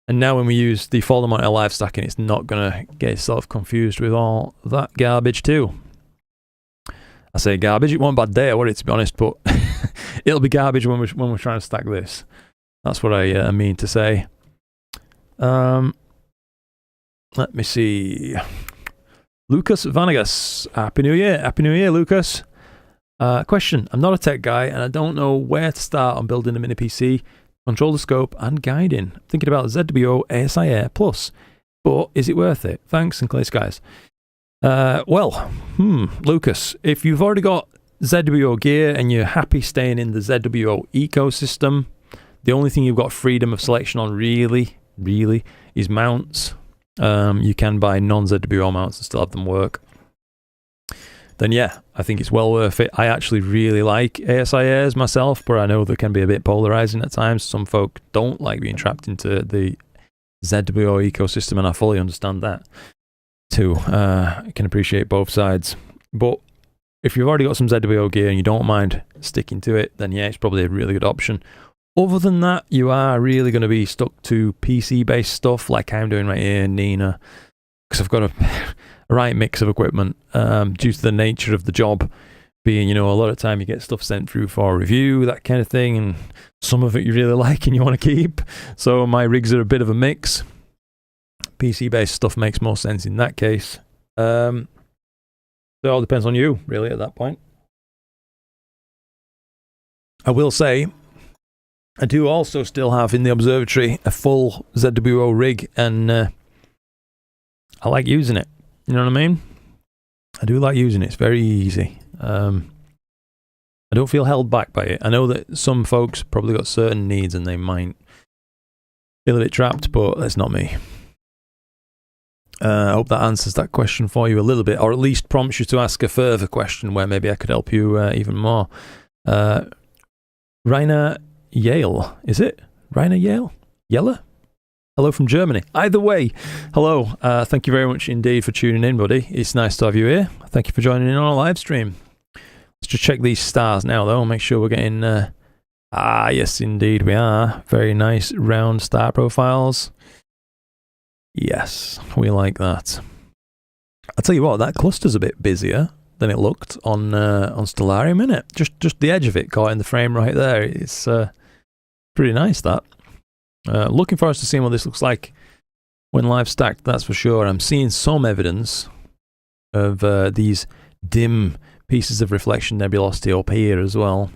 And now when we use the folder monitor live stacking, it's not going to get itself confused with all that garbage too. I say garbage, it wasn't bad data, would it, to be honest, but it'll be garbage when we're trying to stack this. That's what I mean to say. Let me see. Lucas Vanegas, Happy New Year. Happy New Year, Lucas. Question, I'm not a tech guy and I don't know where to start on building a mini PC, controller scope and guiding. I'm thinking about ZWO ASI Air Plus, but is it worth it? Thanks and clear skies. Lucas, if you've already got ZWO gear and you're happy staying in the ZWO ecosystem, the only thing you've got freedom of selection on really is mounts. You can buy non-ZWO mounts and still have them work. Then yeah, I think it's well worth it. I actually really like ASI Airs myself, but I know they can be a bit polarizing at times. Some folk don't like being trapped into the ZWO ecosystem, and I fully understand that too. I can appreciate both sides. But if you've already got some ZWO gear and you don't mind sticking to it, then yeah, it's probably a really good option. Other than that, you are really going to be stuck to PC-based stuff like I'm doing right here in Nina, because I've got a right mix of equipment due to the nature of the job being, a lot of time you get stuff sent through for review, that kind of thing, and some of it you really like and you want to keep. So my rigs are a bit of a mix. PC-based stuff makes more sense in that case. So it all depends on you, really, at that point. I will say, I do also still have in the observatory a full ZWO rig, and I like using it. You know what I mean? I do like using it. It's very easy. I don't feel held back by it. I know that some folks probably got certain needs and they might feel a bit trapped, but that's not me. I hope that answers that question for you a little bit, or at least prompts you to ask a further question where maybe I could help you even more. Rainer Yale, is it? Rainer Yale? Yeller? Hello from Germany. Either way, hello. Thank you very much indeed for tuning in, buddy. It's nice to have you here. Thank you for joining in on our live stream. Let's just check these stars now, though. Make sure we're getting... yes, indeed we are. Very nice round star profiles. Yes, we like that. I'll tell you what, that cluster's a bit busier than it looked on Stellarium, isn't it? Just the edge of it caught in the frame right there. It's pretty nice, that. Looking forward to seeing what this looks like when live stacked, that's for sure. I'm seeing some evidence of these dim pieces of reflection nebulosity up here as well,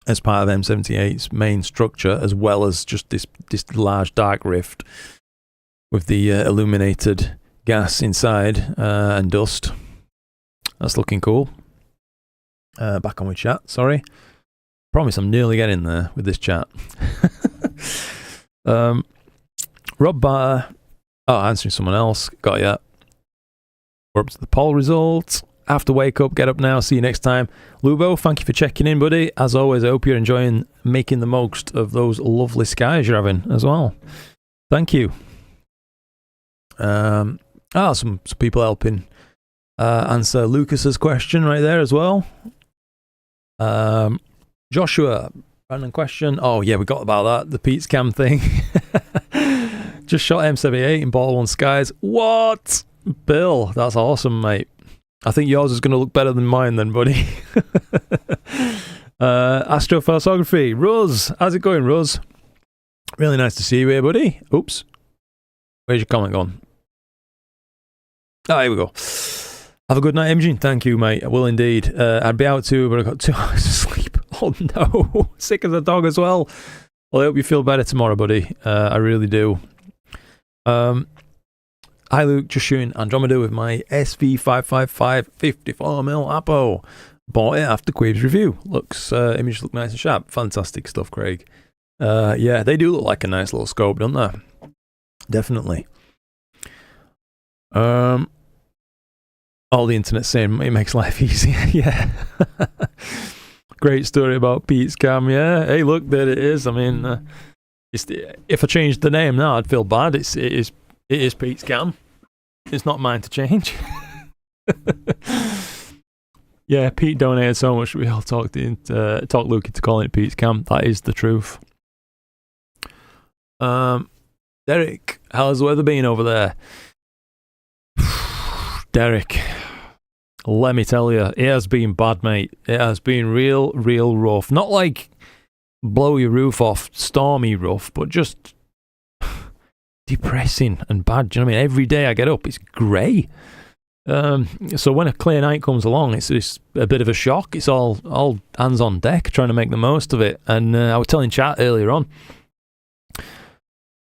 as part of M78's main structure, as well as just this large dark rift with the illuminated gas inside and dust. That's looking cool. Back on with chat, sorry. Promise I'm nearly getting there with this chat. Rob Barter. Oh, answering someone else. Got ya. We're up to the poll results. Have to wake up, get up now. See you next time. Lubo, thank you for checking in, buddy. As always, I hope you're enjoying making the most of those lovely skies you're having as well. Thank you. Some people helping answer Lucas's question right there as well. Joshua, random question. Oh yeah, we got about that. The Pete's Cam thing. Just shot M78 in ball one skies. What? Bill, that's awesome, mate. I think yours is going to look better than mine then, buddy. Astrophotography. Ruz, how's it going, Ruz? Really nice to see you here, buddy. Oops. Where's your comment gone? Ah, here we go. Have a good night, Imogen. Thank you, mate. I will indeed. I'd be out too, but I've got 2 hours of sleep. Oh, no. Sick as a dog as well. Well, I hope you feel better tomorrow, buddy. I really do. Hi, Luke. Just shooting Andromeda with my SV555 54mm Apo. Bought it after Quave's review. Images look nice and sharp. Fantastic stuff, Craig. Yeah, they do look like a nice little scope, don't they? Definitely. All the internet saying it makes life easier. Yeah. Great story about Pete's Cam. Yeah. Hey, look, there it is. I mean, if I changed the name now, I'd feel bad. It is Pete's Cam. It's not mine to change. Yeah, Pete donated so much. We all talked Luke into calling it Pete's Cam. That is the truth. Derek, how's the weather been over there? Derek, let me tell you, it has been bad, mate. It has been real rough. Not like blow your roof off, stormy rough, but just depressing and bad. Do you know what I mean? Every day I get up, it's grey. So when a clear night comes along, it's a bit of a shock. It's all hands on deck, trying to make the most of it. And I was telling chat earlier on,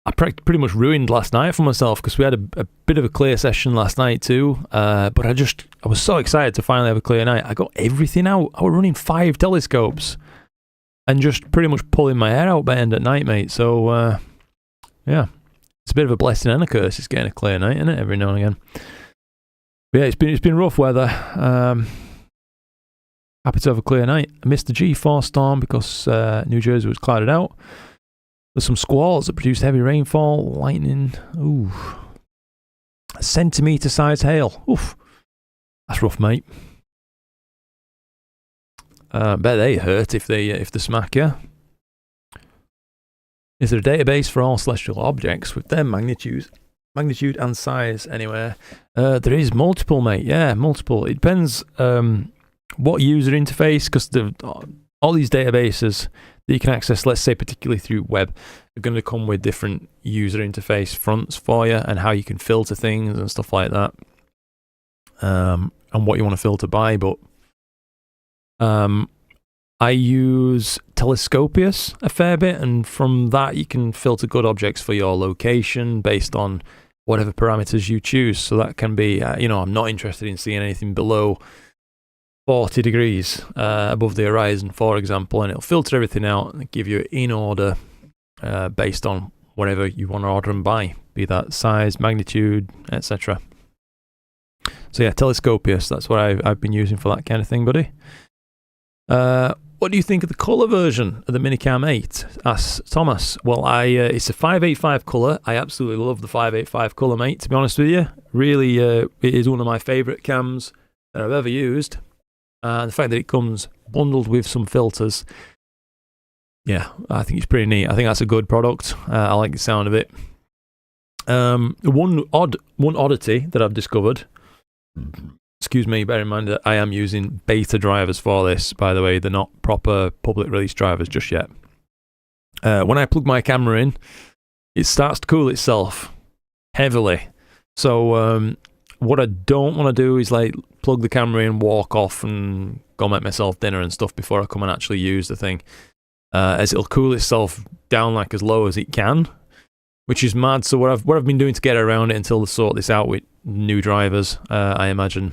I pretty much ruined last night for myself because we had a bit of a clear session last night too. But I was so excited to finally have a clear night. I got everything out. I was running 5 telescopes and just pretty much pulling my hair out by end at night, mate. So yeah, it's a bit of a blessing and a curse. It's getting a clear night, isn't it? Every now and again. But yeah, it's been rough weather. Happy to have a clear night. I missed the G4 storm because New Jersey was clouded out. There's some squalls that produced heavy rainfall, lightning. Ooh, centimetre size hail. Oof, that's rough, mate. Bet they hurt if they smack you. Is there a database for all celestial objects with their magnitude and size anywhere? There is multiple, mate. Yeah, multiple. It depends what user interface, because all these databases that you can access, let's say particularly through web, are going to come with different user interface fronts for you and how you can filter things and stuff like that, and what you want to filter by. But I use Telescopius a fair bit, and from that you can filter good objects for your location based on whatever parameters you choose. So that can be, I'm not interested in seeing anything below 40 degrees above the horizon, for example, and it'll filter everything out and give you in order based on whatever you want to order and buy, be that size, magnitude, etc. So yeah, Telescopius, that's what I've been using for that kind of thing, buddy. What do you think of the colour version of the Minicam 8? Asks Thomas. Well, it's a 585 colour. I absolutely love the 585 colour, mate, to be honest with you. Really, it is one of my favourite cams that I've ever used. The fact that it comes bundled with some filters, yeah, I think it's pretty neat. I think that's a good product. I like the sound of it. One oddity that I've discovered, excuse me, bear in mind that I am using beta drivers for this, by the way. They're not proper public release drivers just yet. When I plug my camera in, it starts to cool itself heavily. So what I don't want to do is like plug the camera in, walk off and go make myself dinner and stuff before I come and actually use the thing, as it'll cool itself down like as low as it can, which is mad. So what I've been doing to get around it until they sort this out with new drivers, I imagine,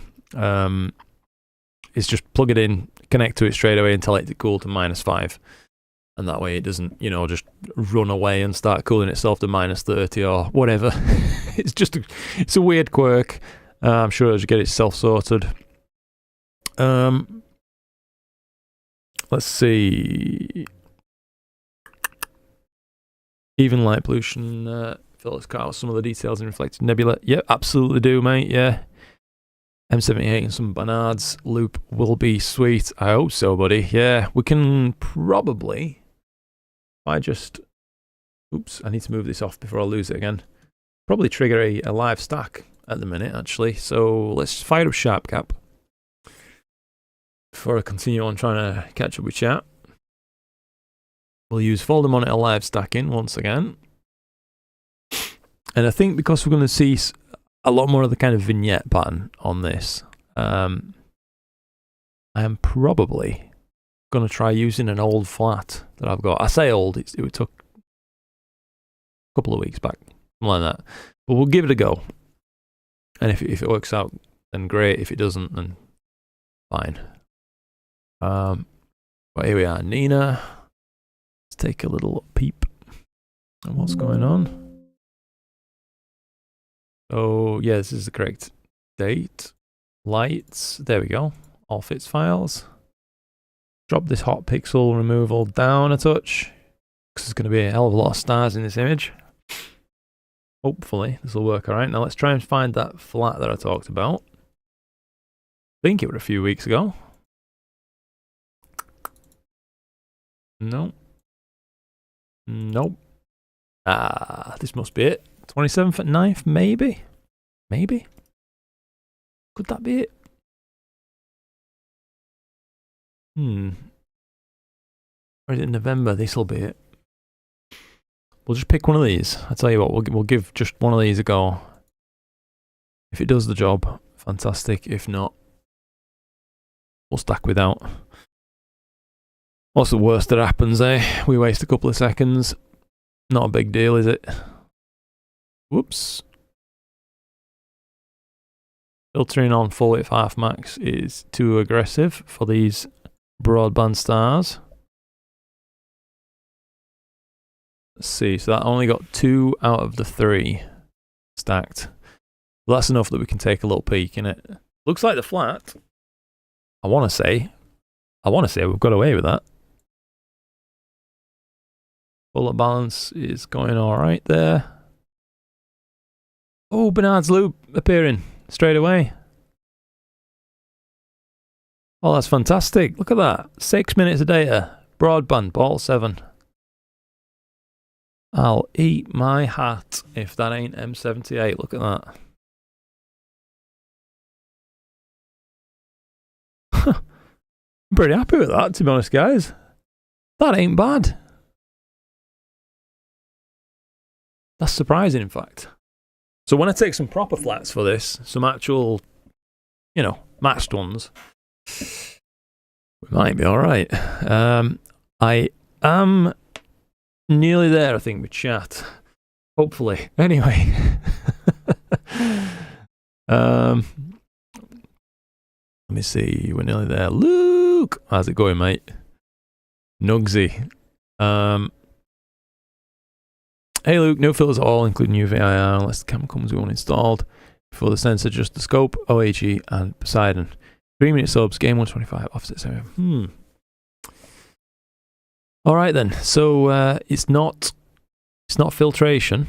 is just plug it in, connect to it straight away and tell it to cool to -5. And that way it doesn't, you know, just run away and start cooling itself to -30 or whatever. It's a weird quirk. I'm sure it'll get itself sorted. Let's see. Even light pollution filters car with some of the details in reflected nebula. Yeah, absolutely do, mate. Yeah. M78 and some Barnard's loop will be sweet. I hope so, buddy. Yeah, we can probably. I just. Oops, I need to move this off before I lose it again. Probably trigger a live stack at the minute, actually. So let's fire up Sharp Cap before I continue on trying to catch up with chat. We'll use folder monitor live stacking once again. And I think because we're going to see a lot more of the kind of vignette pattern on this, I am probably going to try using an old flat that I've got. I say old, it took a couple of weeks back, something like that. But we'll give it a go. And if it works out, then great. If it doesn't, then fine. But here we are, Nina. Let's take a little peep at what's going on. So, yeah, this is the correct date. Lights, there we go. All fits files. Drop this hot pixel removal down a touch, because there's going to be a hell of a lot of stars in this image. Hopefully, this will work alright. Now, let's try and find that flat that I talked about. I think it was a few weeks ago. No. Nope. This must be it. 27th at 9th, maybe? Maybe? Could that be it? Or is it November? This'll be it. We'll just pick one of these. I'll tell you what, we'll give just one of these a go. If it does the job, fantastic. If not, we'll stack without. What's the worst that happens, eh? We waste a couple of seconds. Not a big deal, is it? Whoops. Filtering on full width half max is too aggressive for these broadband stars. Let's see, so that only got 2 out of the 3 stacked. Well, that's enough that we can take a little peek in it. Looks like the flat. I want to say we've got away with that. Bullet balance is going all right there. Oh, Barnard's loop appearing straight away. Oh, that's fantastic. Look at that. 6 minutes of data. Broadband, ball 7. I'll eat my hat if that ain't M78. Look at that. I'm pretty happy with that, to be honest, guys. That ain't bad. That's surprising, in fact. So when I take some proper flats for this, some actual, you know, matched ones, we might be all right. I am nearly there, I think, with chat. Hopefully. Anyway. Let me see. We're nearly there. Luke! How's it going, mate? Nugsy. Hey, Luke. No filters at all, including UVIR, unless the camera comes with one installed. Before the sensor, just the scope, OHE, and Poseidon. 3-minute subs, game 125, offset 7. All right then. So it's not filtration.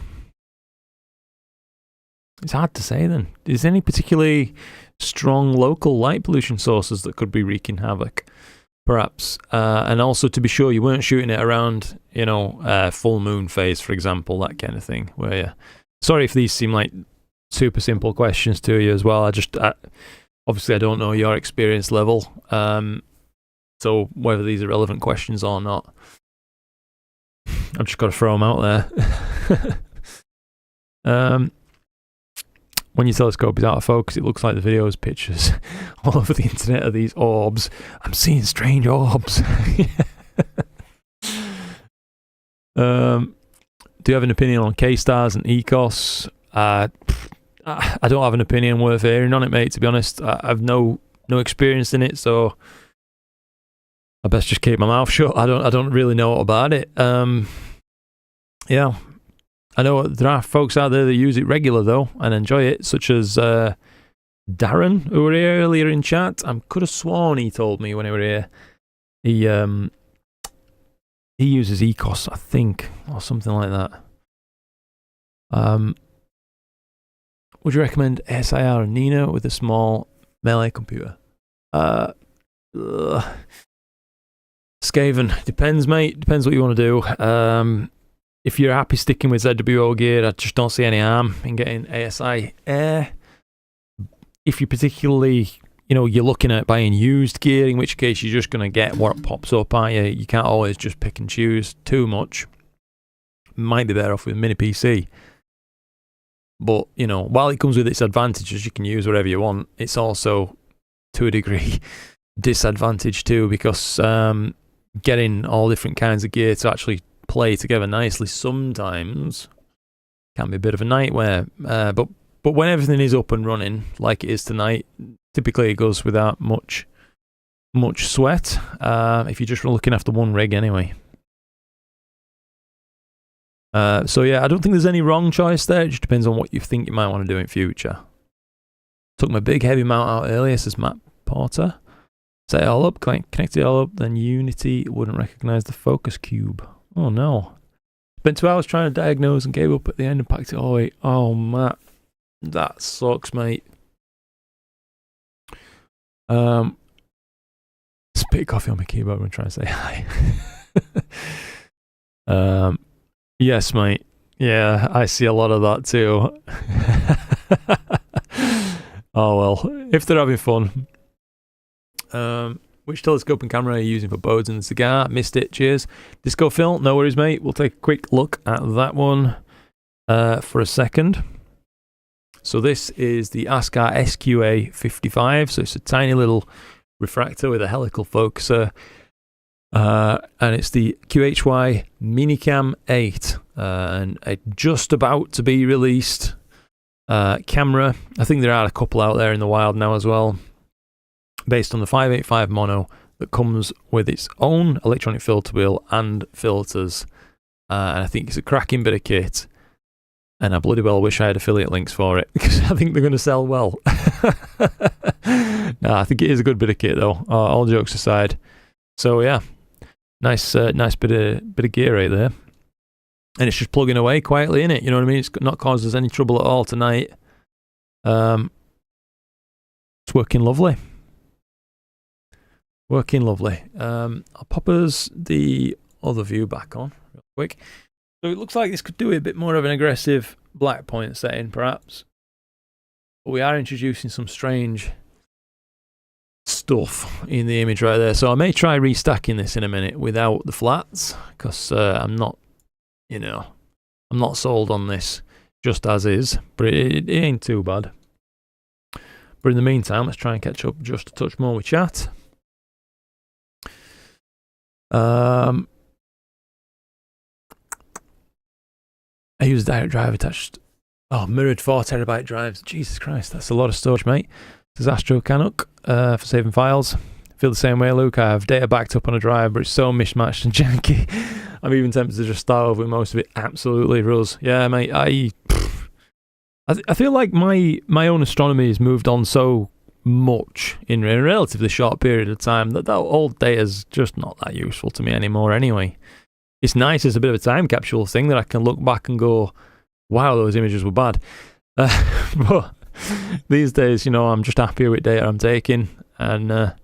It's hard to say then. Is there any particularly strong local light pollution sources that could be wreaking havoc? Perhaps. And also to be sure you weren't shooting it around, you know, full moon phase, for example, that kind of thing. Where you, sorry if these seem like super simple questions to you as well. Obviously I don't know your experience level. So whether these are relevant questions or not, I've just got to throw them out there. When your telescope is out of focus, it looks like the video's pictures all over the internet of these orbs. I'm seeing strange orbs. Do you have an opinion on K-Stars and Ecos? I don't have an opinion worth hearing on it, mate, to be honest. I've no experience in it, so I best just keep my mouth shut. I don't really know about it. Yeah. I know there are folks out there that use it regular, though, and enjoy it, such as Darren, who were here earlier in chat. I could have sworn he told me when he were here. He uses Ecos, I think, or something like that. Would you recommend SIR and Nino with a small melee computer? Skaven, depends, mate. Depends what you want to do. If you're happy sticking with ZWO gear, I just don't see any harm in getting ASI Air. If you're particularly, you're looking at buying used gear, in which case you're just going to get what pops up, aren't you? You can't always just pick and choose too much. Might be better off with mini PC. But, while it comes with its advantages, you can use whatever you want. It's also, to a degree, disadvantaged too, because getting all different kinds of gear to actually play together nicely sometimes can be a bit of a nightmare. But when everything is up and running, like it is tonight, typically it goes without much sweat, if you're just looking after one rig anyway. So yeah, I don't think there's any wrong choice there. It just depends on what you think you might want to do in future. Took my big heavy mount out earlier, says Matt Porter. Set it all up, connect it all up, then Unity wouldn't recognize the focus cube. Oh no. Spent 2 hours trying to diagnose and gave up at the end and packed it all away. Oh, Matt. That sucks, mate. Spit coffee on my keyboard when trying to say hi. Yes, mate. Yeah, I see a lot of that too. Oh well, if they're having fun. Which telescope and camera are you using for bodes and the cigar? Missed it, cheers. Disco Phil, no worries, mate. We'll take a quick look at that one for a second. So this is the ASCAR SQA 55. So it's a tiny little refractor with a helical focuser. And it's the QHY Minicam 8. And a just about to be released camera. I think there are a couple out there in the wild now as well. Based on the 585 mono that comes with its own electronic filter wheel and filters. And I think it's a cracking bit of kit. And I bloody well wish I had affiliate links for it, because I think they're going to sell well. No, I think it is a good bit of kit though, all jokes aside. So yeah, nice bit of gear right there. And it's just plugging away quietly in it, you know what I mean? It's not caused us any trouble at all tonight. It's working lovely. Working lovely. I'll pop us the other view back on real quick. So it looks like this could do a bit more of an aggressive black point setting, perhaps. But we are introducing some strange stuff in the image right there. So I may try restacking this in a minute without the flats, because I'm not sold on this just as is. But it ain't too bad. But in the meantime, let's try and catch up just a touch more with chat. I use direct drive attached. Oh, mirrored 4 terabyte drives. Jesus Christ, that's a lot of storage, mate. This is Astro Canuck for saving files. Feel the same way, Luke. I have data backed up on a drive, but it's so mismatched and janky. I'm even tempted to just start over with most of it. Absolutely ruz. Yeah, mate. I feel like my own astronomy has moved on so much in a relatively short period of time that old data is just not that useful to me anymore anyway. It's nice as a bit of a time capsule thing that I can look back and go, wow, those images were bad. But these days, I'm just happier with data I'm taking and not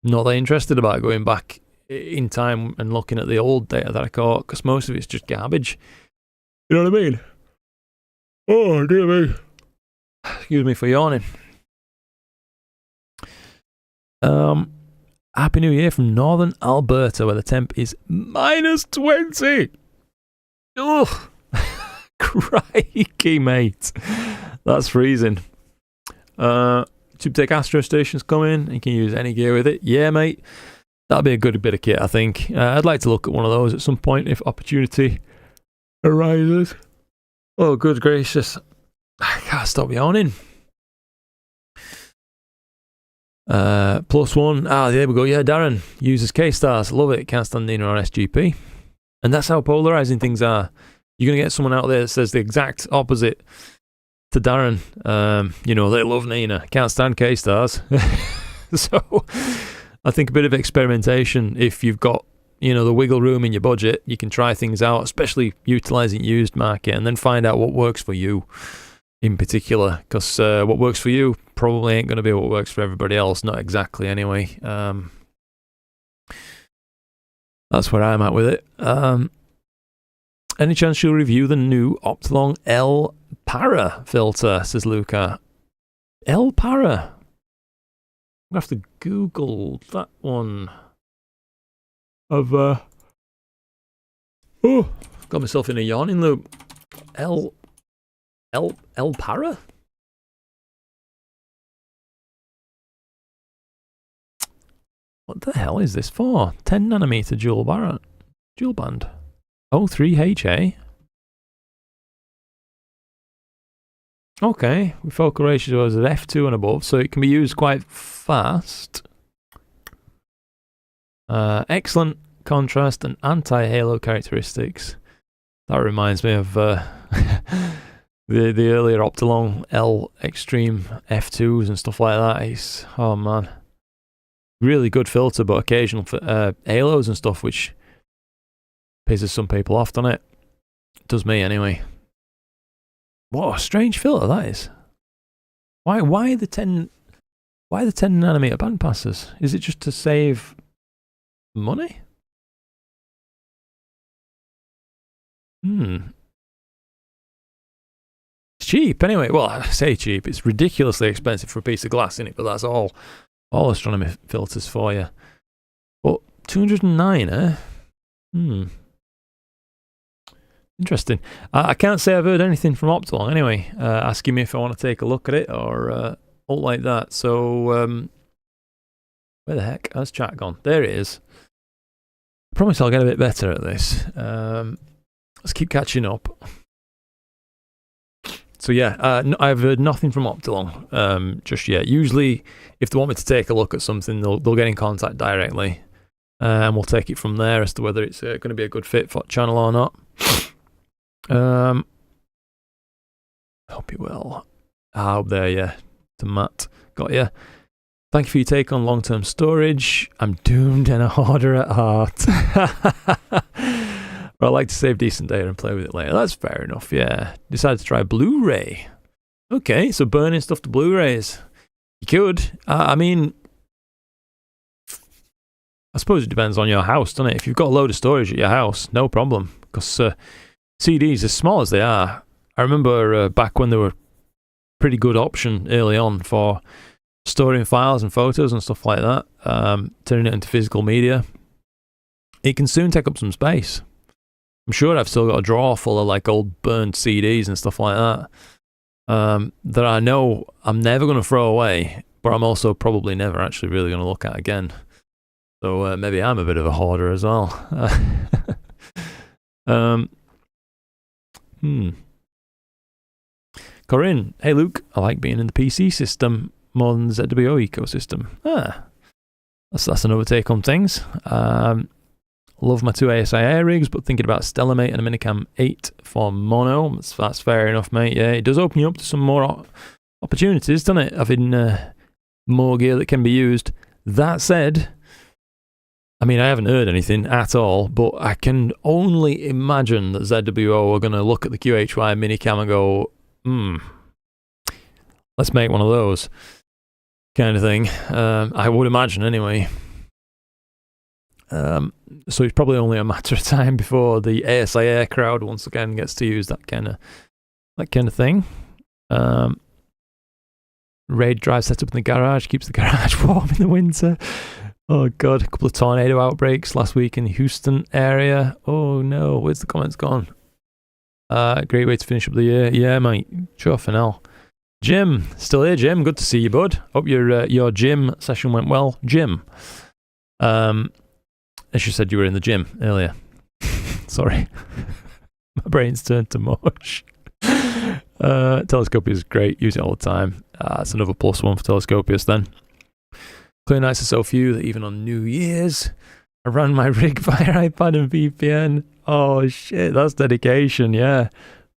that interested about going back in time and looking at the old data that I caught, because most of it's just garbage. You know what I mean? Oh, dear me. Excuse me for yawning. Happy New Year from Northern Alberta, where the temp is -20. Ugh. Crikey, mate. That's freezing. Tube Astro Station's coming. You can use any gear with it. Yeah, mate. That'd be a good bit of kit, I think. I'd like to look at one of those at some point if opportunity arises. Oh, good gracious. I can't stop yawning. +1. Ah, there we go. Yeah, Darren uses K-Stars. Love it. Can't stand Nina or SGP. And that's how polarizing things are. You're going to get someone out there that says the exact opposite to Darren. You know, they love Nina. Can't stand K-Stars. So I think a bit of experimentation, if you've got, you know, the wiggle room in your budget, you can try things out, especially utilizing used market, and then find out what works for you in particular, because what works for you probably ain't going to be what works for everybody else. Not exactly anyway. That's where I'm at with it. Any chance you'll review the new Optilong L Para filter, says Luca. L Para. I'm going to have to Google that one. Got myself in a yawning loop. L Para? What the hell is this for? 10 nanometer dual band. 03HA. Okay, with focal ratios at f2 and above, so it can be used quite fast. Excellent contrast and anti-halo characteristics. That reminds me of the earlier Optilong L Extreme f2s and stuff like that. It's, oh man, really good filter, but occasional halos and stuff, which pisses some people off, doesn't it? Does me anyway. What a strange filter that is. Why the 10 nanometer band passes? Is it just to save money? It's cheap anyway. Well, I say cheap. It's ridiculously expensive for a piece of glass, isn't it? But that's all astronomy filters for you. But 209, eh? Interesting. I can't say I've heard anything from Optilong anyway, asking me if I want to take a look at it or all like that. So, where the heck has chat gone? There it is. I promise I'll get a bit better at this. Let's keep catching up. So yeah, I've heard nothing from Optilong just yet. Usually, if they want me to take a look at something, they'll get in contact directly, and we'll take it from there as to whether it's going to be a good fit for the channel or not. Hope you will. There, yeah. To Matt, got you. Thank you for your take on long-term storage. I'm doomed and a hoarder at heart. But I like to save decent data and play with it later. That's fair enough, yeah. Decided to try Blu-ray. Okay, so burning stuff to Blu-rays. You could. I mean, I suppose it depends on your house, doesn't it? If you've got a load of storage at your house, no problem. Because CDs, as small as they are, I remember back when they were a pretty good option early on for storing files and photos and stuff like that, turning it into physical media. It can soon take up some space. I'm sure I've still got a drawer full of like old burned CDs and stuff like that that I know I'm never going to throw away, but I'm also probably never actually really going to look at again. So maybe I'm a bit of a hoarder as well. Corinne, hey Luke, I like being in the PC system more than the ZWO ecosystem. That's another take on things. Love my two ASIA rigs, but thinking about Stellamate and a Minicam 8 for mono. That's fair enough, mate. Yeah, it does open you up to some more opportunities, doesn't it? Having more gear that can be used. That said, I mean, I haven't heard anything at all, but I can only imagine that ZWO are going to look at the QHY Minicam and go, let's make one of those kind of thing. I would imagine anyway. So it's probably only a matter of time before the ASIA crowd once again gets to use that kind of thing. RAID drive set up in the garage keeps the garage warm in the winter. Oh god, a couple of tornado outbreaks last week in the Houston area. Oh no, where's the comments gone? Great way to finish up the year. Yeah, mate. Sure for now. Jim, still here, Jim. Good to see you, bud. Hope your gym session went well. Jim. As you said, you were in the gym earlier. Sorry. My brain's turned to mush. Telescopius is great. Use it all the time. That's another +1 for Telescopius then. Clear nights are so few that even on New Year's, I ran my rig via iPad and VPN. Oh shit, that's dedication, yeah.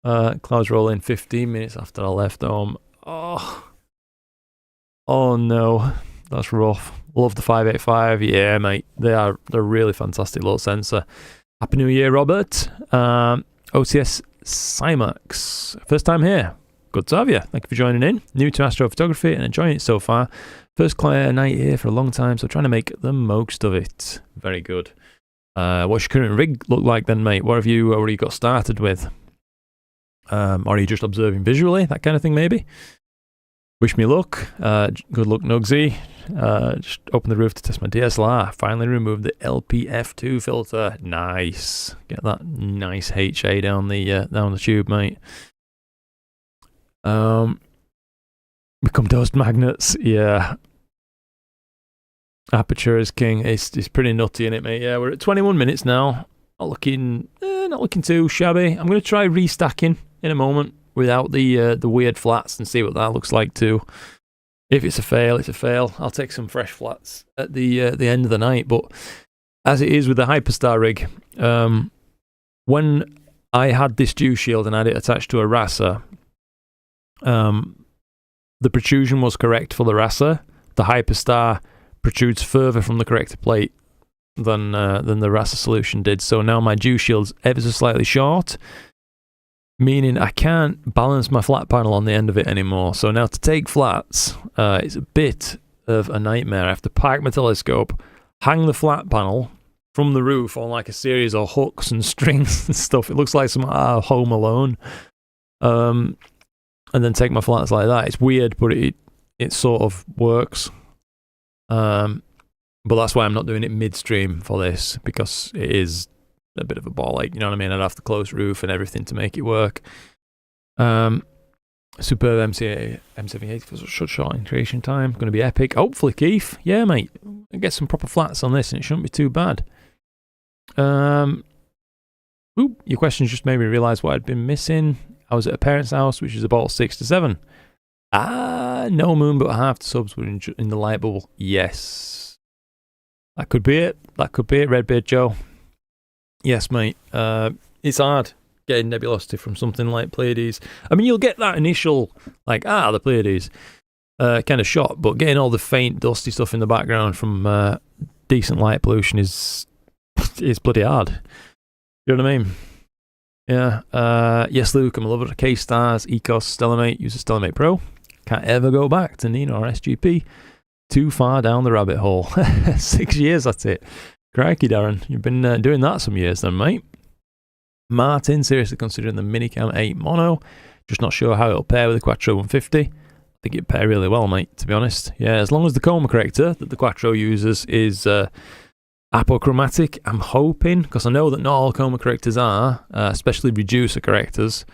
Clouds roll in 15 minutes after I left home. Oh no, that's rough. Love the 585. Yeah, mate, they're really fantastic little sensor. Happy New Year, Robert. OTS Cymax, first time here. Good to have you. Thank you for joining in. New to astrophotography and enjoying it so far. First clear night here for a long time, so trying to make the most of it. Very good. What's your current rig look like then, mate? What have you already got started with? Or are you just observing visually? That kind of thing, maybe? Wish me luck. Good luck, Nugsy. Just open the roof to test my DSLR. Finally removed the LPF2 filter. Nice. Get that nice HA down the tube, mate. Become dust magnets. Yeah. Aperture is king. It's pretty nutty, in it, mate. Yeah, we're at 21 minutes now. Not looking too shabby. I'm going to try restacking in a moment without the weird flats and see what that looks like too. If it's a fail, it's a fail. I'll take some fresh flats at the end of the night. But as it is with the Hyperstar rig, when I had this dew shield and had it attached to a RASA, the protrusion was correct for the RASA. The Hyperstar protrudes further from the corrector plate than the RASA solution did. So now my dew shield's ever so slightly short, meaning I can't balance my flat panel on the end of it anymore. So now to take flats, it's a bit of a nightmare. I have to park my telescope, hang the flat panel from the roof on like a series of hooks and strings and stuff. It looks like some Home Alone. And then take my flats like that. It's weird, but it sort of works. But that's why I'm not doing it midstream for this, because it is a bit of a ball ache, you know what I mean? I'd have to close roof and everything to make it work. Superb M78 for such short in creation time. Going to be epic. Hopefully, Keith. Yeah, mate. I get some proper flats on this and it shouldn't be too bad. Your questions just made me realise what I'd been missing. I was at a parent's house, which is about 6 to 7. No moon, but half the subs were in the light bubble. Yes. That could be it. Redbeard Joe. Yes, mate. It's hard getting nebulosity from something like Pleiades. I mean, you'll get that initial, like, the Pleiades kind of shot, but getting all the faint, dusty stuff in the background from decent light pollution is bloody hard. You know what I mean? Yeah. Yes, Luke, I'm a lover of K-Stars, Ecos, Stellamate, use a Stellamate Pro. Can't ever go back to Nino or SGP. Too far down the rabbit hole. 6 years, that's it. Crikey, Darren. You've been doing that some years then, mate. Martin, seriously considering the Minicam 8 mono. Just not sure how it'll pair with the Quattro 150. I think it'd pair really well, mate, to be honest. Yeah, as long as the chroma corrector that the Quattro uses is apochromatic, I'm hoping, because I know that not all chroma correctors are, especially reducer correctors,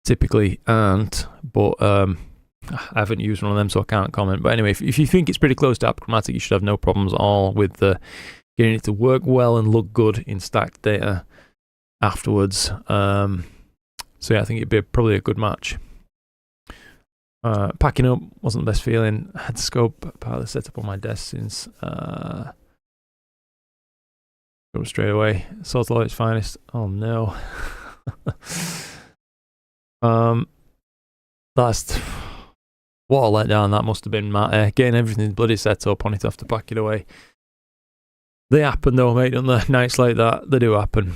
typically aren't, but I haven't used one of them, so I can't comment. But anyway, if you think it's pretty close to apochromatic, you should have no problems at all with getting it to work well and look good in stacked data afterwards. So yeah, I think it'd be probably a good match. Packing up wasn't the best feeling. I had the scope part of the setup on my desk since go straight away. Saw the light's finest. Oh no. That's what a letdown that must have been, Matt. Getting everything bloody set up on it after pack it away. They happen though, mate, don't they? Nights like that, they do happen.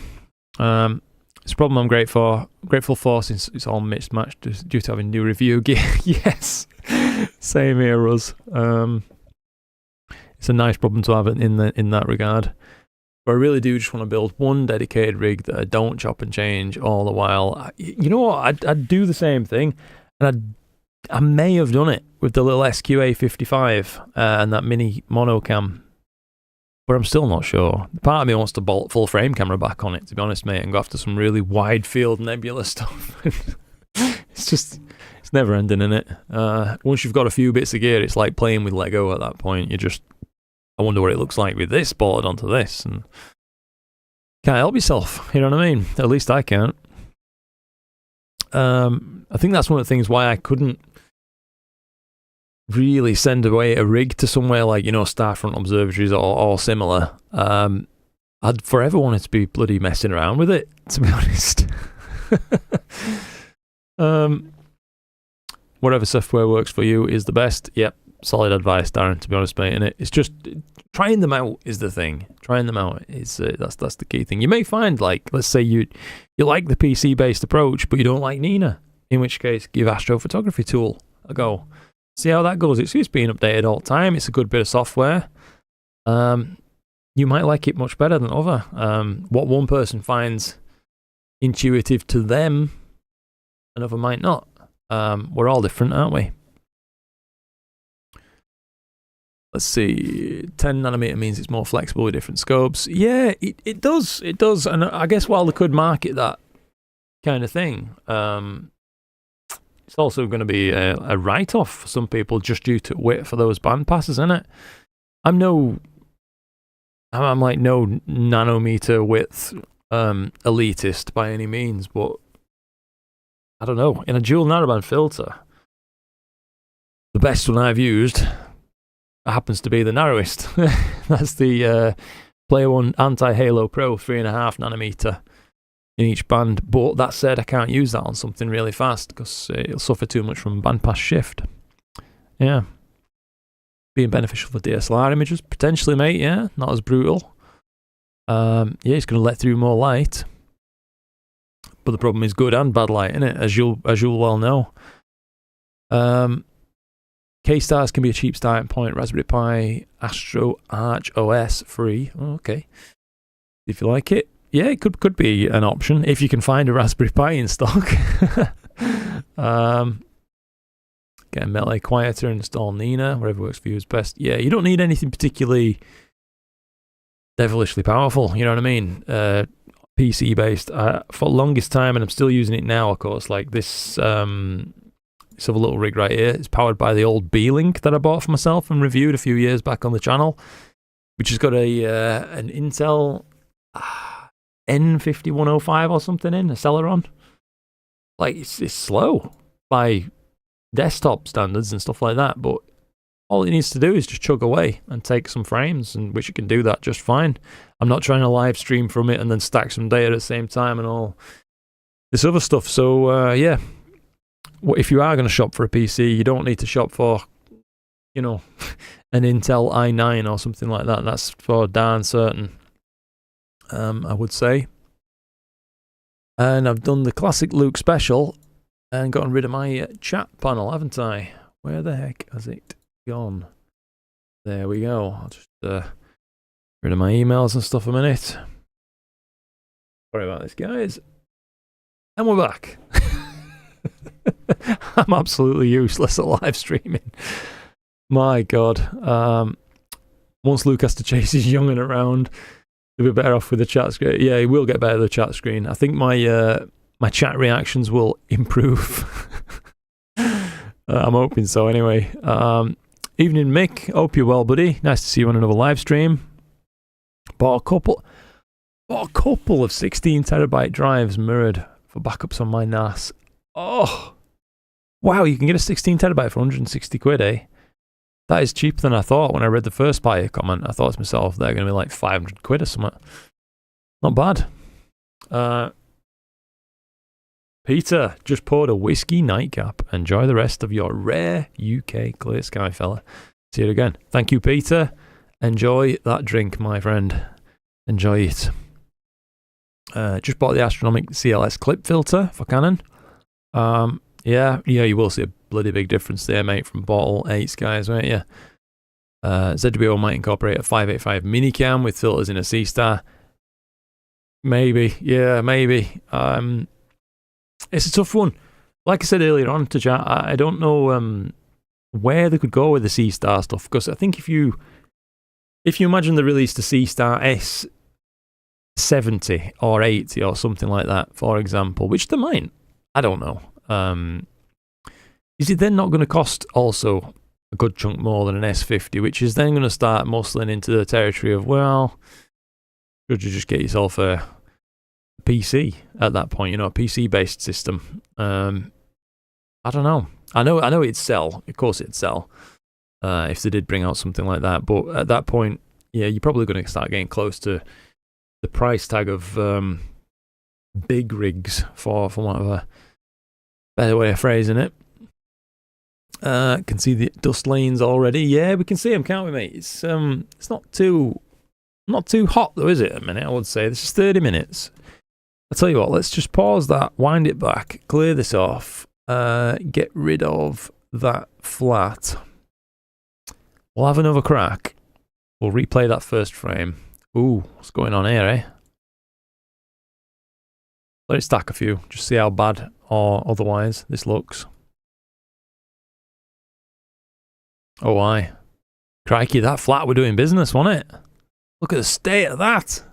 It's a problem I'm grateful for, since it's all mismatched due to having new review gear. Yes, same here, Ruz. It's a nice problem to have in that regard. But I really do just want to build one dedicated rig that I don't chop and change all the while. You know what? I'd do the same thing, and I may have done it with the little SQA55 and that mini monocam. But I'm still not sure. Part of me wants to bolt full frame camera back on it, to be honest, mate, and go after some really wide field nebula stuff. It's never ending, innit? Once you've got a few bits of gear, it's like playing with Lego at that point. I wonder what it looks like with this bolted onto this, and can't help yourself, you know what I mean? At least I can't. I think that's one of the things why I couldn't really send away a rig to somewhere like, you know, Starfront observatories or similar. I'd forever wanted to be bloody messing around with it, to be honest. Whatever software works for you is the best. Yep, solid advice, Darren, to be honest, mate. And it's just trying them out is the thing. Trying them out is that's the key thing. You may find, like, let's say you like the PC-based approach, but you don't like Nina, in which case give Astrophotography Tool a go. See how that goes. It's being updated all the time. It's a good bit of software. You might like it much better than other. What one person finds intuitive to them, another might not. We're all different, aren't we? Let's see. 10 nanometer means it's more flexible with different scopes. Yeah, it does. It does. And I guess while they could market that kind of thing, it's also going to be a write-off for some people just due to width for those band passes, isn't it? I'm like no nanometer width elitist by any means, but I don't know. In a dual narrowband filter, the best one I've used happens to be the narrowest. That's the Player One Anti-Halo Pro 3.5 nanometer in each band. But that said, I can't use that on something really fast because it'll suffer too much from bandpass shift. Yeah. Being beneficial for DSLR images, potentially, mate, yeah. Not as brutal. Yeah, it's going to let through more light. But the problem is good and bad light, isn't it? As you'll well know. K-Stars can be a cheap starting point. Raspberry Pi Astro Arch OS free. Oh, okay. If you like it. Yeah, it could be an option if you can find a Raspberry Pi in stock. Get a Melee quieter, install Nina, whatever works for you is best. Yeah, you don't need anything particularly devilishly powerful, you know what I mean? PC based. For the longest time, and I'm still using it now, of course, like this other little rig right here. It's powered by the old B-Link that I bought for myself and reviewed a few years back on the channel, which has got an Intel N5105 or something in, a Celeron. Like, it's slow by desktop standards and stuff like that, but all it needs to do is just chug away and take some frames, and which it can do that just fine. I'm not trying to live stream from it and then stack some data at the same time and all this other stuff. So yeah, if you are going to shop for a PC, you don't need to shop for, you know, an Intel i9 or something like that. That's for darn certain, I would say. And I've done the classic Luke special and gotten rid of my chat panel, haven't I? Where the heck has it gone? There we go. I'll just rid of my emails and stuff a minute. Sorry about this, guys. And we're back. I'm absolutely useless at live streaming. My God. Once Luke has to chase his young'un around, he'll be better off with the chat screen. Yeah, he will get better with the chat screen. I think my my chat reactions will improve. I'm hoping so anyway. Evening, Mick. Hope you're well, buddy. Nice to see you on another live stream. Bought a couple of 16 terabyte drives mirrored for backups on my NAS. Oh, wow, you can get a 16 terabyte for 160 quid, eh? That is cheaper than I thought when I read the first buyer comment. I thought to myself, they're going to be like 500 quid or something. Not bad. Peter, just poured a whiskey nightcap. Enjoy the rest of your rare UK clear sky, fella. See you again. Thank you, Peter. Enjoy that drink, my friend. Enjoy it. Just bought the Astronomic CLS clip filter for Canon. Yeah, you will see a bloody big difference there, mate, from bottle 8 skies, won't you? ZWO might incorporate a 585 minicam with filters in a C-Star. Maybe, yeah, maybe. It's a tough one. Like I said earlier on to chat, I don't know where they could go with the C-Star stuff, because I think if you imagine they released a C-Star S70 or 80 or something like that, for example, which they might, I don't know. Is it then not going to cost also a good chunk more than an S50, which is then going to start muscling into the territory of, well, should you just get yourself a PC at that point, you know, a PC-based system. I don't know. I know it'd sell. Of course it'd sell if they did bring out something like that. But at that point, yeah, you're probably going to start getting close to the price tag of big rigs, for want of a better way of phrasing it. Can see the dust lanes already. Yeah, we can see them, can't we, mate? It's not too hot though, is it? A minute, I would say. This is 30 minutes. I'll tell you what. Let's just pause that, wind it back, clear this off, get rid of that flat. We'll have another crack. We'll replay that first frame. Ooh, what's going on here, eh? Let it stack a few. Just see how bad or otherwise this looks. Oh, aye. Crikey, that flat were doing business, wasn't it? Look at the state of that.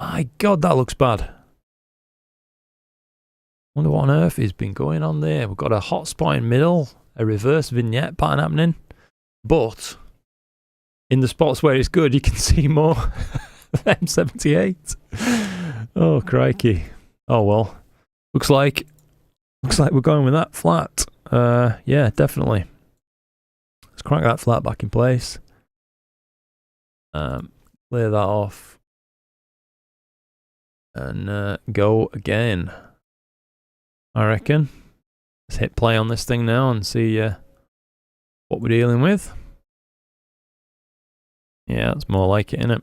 My God, that looks bad. Wonder what on earth has been going on there. We've got a hotspot in middle, a reverse vignette pattern happening. But in the spots where it's good, you can see more. M78. Oh, crikey. Oh, well. Looks like we're going with that flat. Yeah, definitely. Let's crank that flat back in place. Clear that off. And go again. I reckon. Let's hit play on this thing now and see what we're dealing with. Yeah, that's more like it, innit?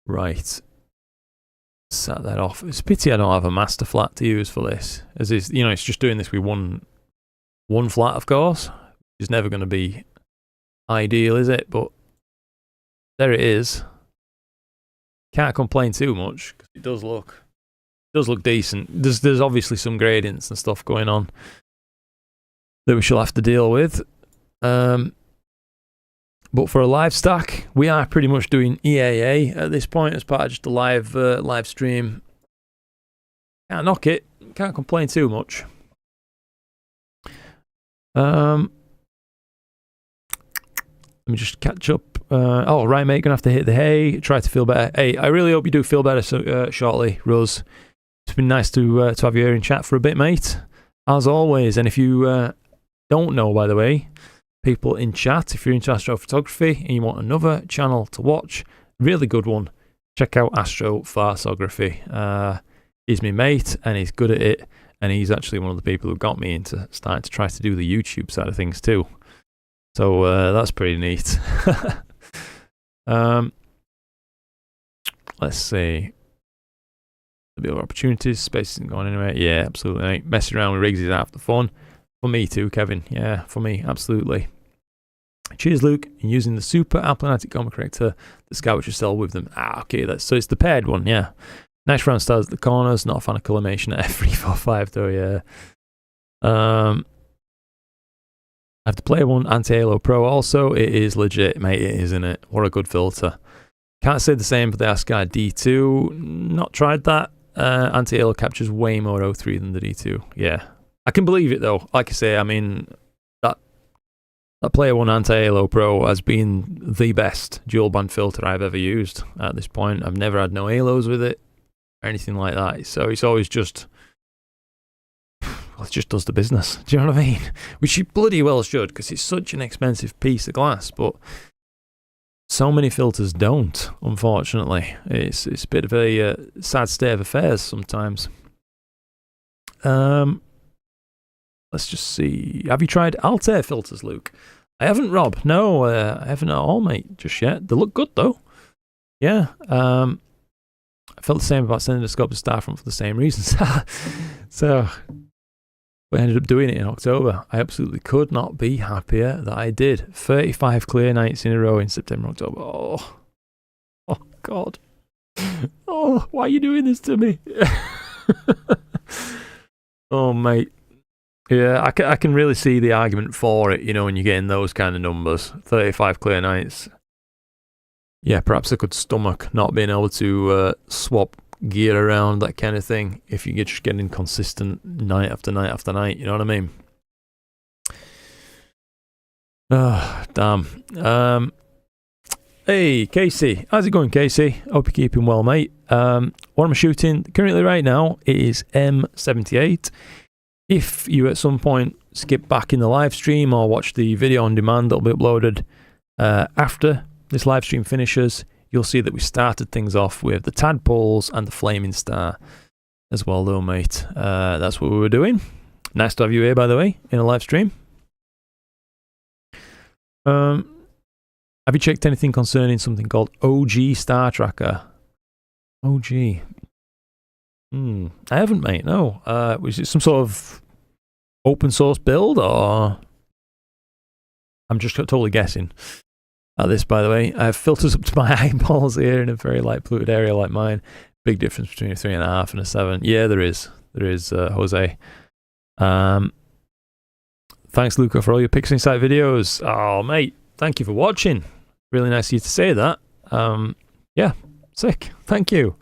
Right. Set that off. It's a pity I don't have a master flat to use for this. As is, you know, it's just doing this with one flat, of course. It's never going to be ideal, is it? But there it is. Can't complain too much because it does look decent. There's obviously some gradients and stuff going on that we shall have to deal with. But for a live stack, we are pretty much doing EAA at this point as part of just a live stream. Can't knock it. Can't complain too much. Let me just catch up. Oh, right, mate, gonna have to hit the hay. Try to feel better. Hey, I really hope you do feel better shortly, Rose. It's been nice to have you here in chat for a bit, mate. As always, and if you don't know, by the way, people in chat, if you're into astrophotography and you want another channel to watch, really good one, check out Astrophotography. He's my mate and he's good at it, and he's actually one of the people who got me into starting to try to do the YouTube side of things too. So that's pretty neat. Let's see. There'll be other opportunities. Space isn't going anywhere. Yeah, absolutely, mate. Messing around with rigs is half the fun. For me too, Kevin. Yeah, for me, absolutely. Cheers, Luke. And using the super aplanatic gamma corrector, the scout should sell with them. Ah, okay. So it's the paired one, yeah. Nice round stars at the corners. Not a fan of collimation at F345 though, yeah. I have the Player One Anti-Halo Pro also. It is legit, mate. It is, isn't it? What a good filter. Can't say the same for the ASCII D2. Not tried that. Anti-Halo captures way more O3 than the D2. Yeah. I can believe it though. Like I say, I mean, that Player One Anti-Halo Pro has been the best dual band filter I've ever used at this point. I've never had no halos with it or anything like that. So it's always just, well, it just does the business. Do you know what I mean? Which it bloody well should, because it's such an expensive piece of glass. But so many filters don't, unfortunately. It's a bit of a sad state of affairs sometimes. Let's just see. Have you tried Altair filters, Luke? I haven't, Rob. No, I haven't at all, mate, just yet. They look good, though. Yeah. I felt the same about sending the scope to Starfront for the same reasons. So, we ended up doing it in October. I absolutely could not be happier that I did. 35 clear nights in a row in September, October. Oh God. Oh, why are you doing this to me? Oh, mate. Yeah, I can really see the argument for it, you know, when you're getting those kind of numbers. 35 clear nights. Yeah, perhaps I could stomach not being able to swap gear around, that kind of thing, if you're just getting consistent night after night after night, you know what I mean? Oh, damn. Hey, Casey. How's it going, Casey? Hope you're keeping well, mate. What I'm shooting currently right now is M78. If you at some point skip back in the live stream or watch the video on demand that'll be uploaded after this live stream finishes, you'll see that we started things off with the Tadpoles and the Flaming Star as well, though, mate. That's what we were doing. Nice to have you here, by the way, in a live stream. Have you checked anything concerning something called OG Star Tracker? OG. I haven't, mate, no. Was it some sort of open source build, or... I'm just totally guessing at this, by the way. I have filters up to my eyeballs here in a very light polluted area like mine. Big difference between a 3.5 and a 7. Yeah, there is. There is, Jose. Thanks, Luca, for all your Pixel Insight videos. Oh, mate, thank you for watching. Really nice of you to say that. Yeah, sick. Thank you.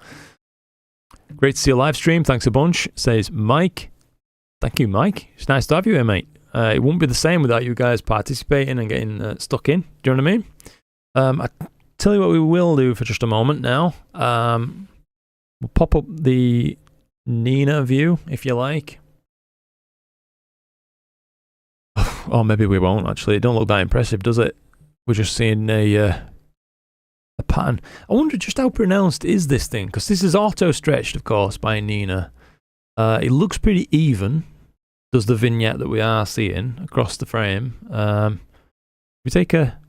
Great to see a live stream. Thanks a bunch, says Mike. Thank you, Mike. It's nice to have you here, mate. It wouldn't be the same without you guys participating and getting stuck in. Do you know what I mean? I tell you what we will do for just a moment now. We'll pop up the Nina view, if you like. Or maybe we won't, actually. It don't look that impressive, does it? We're just seeing a pattern. I wonder just how pronounced is this thing? Because this is auto-stretched, of course, by Nina. It looks pretty even, does the vignette that we are seeing across the frame. We take a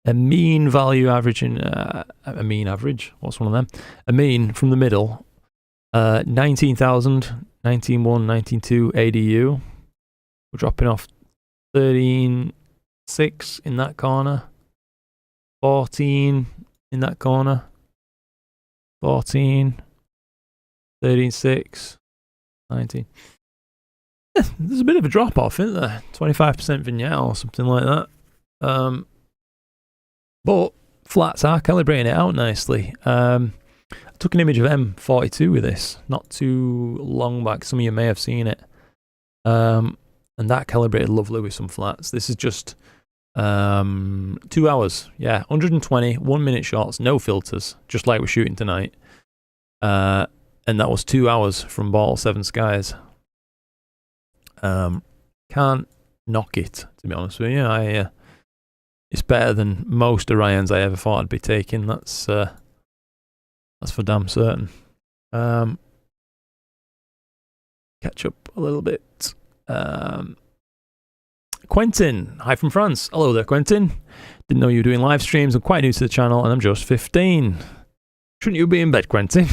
mean value averaging, a mean average, what's one of them? A mean from the middle, 19,000, 19,1, 19,2 ADU. We're dropping off 13.6 in that corner, 14 in that corner, 14, 13.6, 19. Yeah, there's a bit of a drop off, isn't there? 25% vignette or something like that. But flats are calibrating it out nicely. I took an image of M42 with this not too long back. Some of you may have seen it. And that calibrated lovely with some flats. This is just 2 hours. Yeah, 120, 1 minute shots, no filters, just like we're shooting tonight. And that was 2 hours from Ball 7 Skies. Can't knock it, to be honest with you. It's better than most Orions I ever thought I'd be taking. That's for damn certain. Catch up a little bit. Quentin, hi from France. Hello there, Quentin. Didn't know you were doing live streams. I'm quite new to the channel and I'm just 15. Shouldn't you be in bed, Quentin?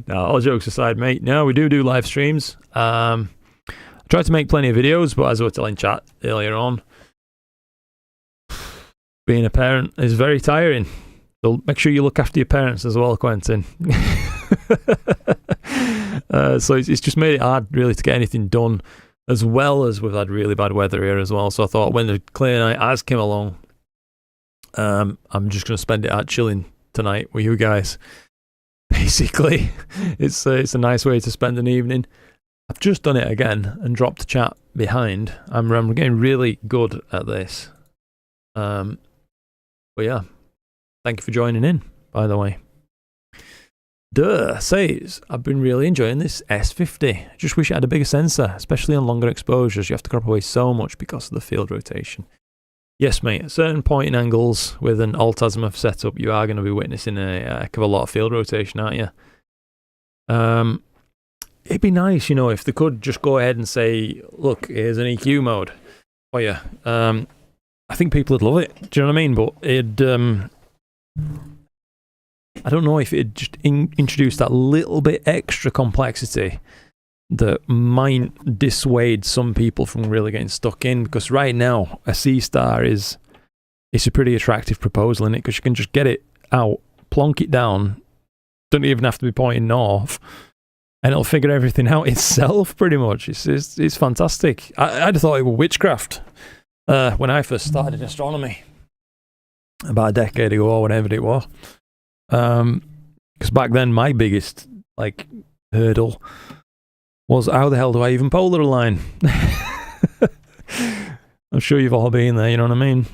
No, all jokes aside, mate. No, we do live streams. I try to make plenty of videos, but as I was telling chat earlier on, being a parent is very tiring. So make sure you look after your parents as well, Quentin. So it's just made it hard, really, to get anything done, as well as we've had really bad weather here as well. So I thought when the clear night has come along, I'm just going to spend it out chilling tonight with you guys. Basically, it's a nice way to spend an evening. I've just done it again and dropped the chat behind. I'm getting really good at this. But yeah, thank you for joining in, by the way. Duh says, I've been really enjoying this S50. Just wish it had a bigger sensor, especially on longer exposures. You have to crop away so much because of the field rotation. Yes, mate, at certain pointing angles with an alt-azimuth setup, you are going to be witnessing a heck of a lot of field rotation, aren't you? It'd be nice, you know, if they could just go ahead and say, look, here's an EQ mode for you. I think people would love it. Do you know what I mean? But it'd... I don't know if it just introduced that little bit extra complexity that might dissuade some people from really getting stuck in, because right now a C-Star it's a pretty attractive proposal, isn't it? Because you can just get it out, plonk it down, don't even have to be pointing north, and it'll figure everything out itself pretty much. It's fantastic. I'd have thought it was witchcraft when I first started in astronomy about a decade ago or whatever it was. Because back then my biggest hurdle was, how the hell do I even polar align? I'm sure you've all been there, you know what I mean?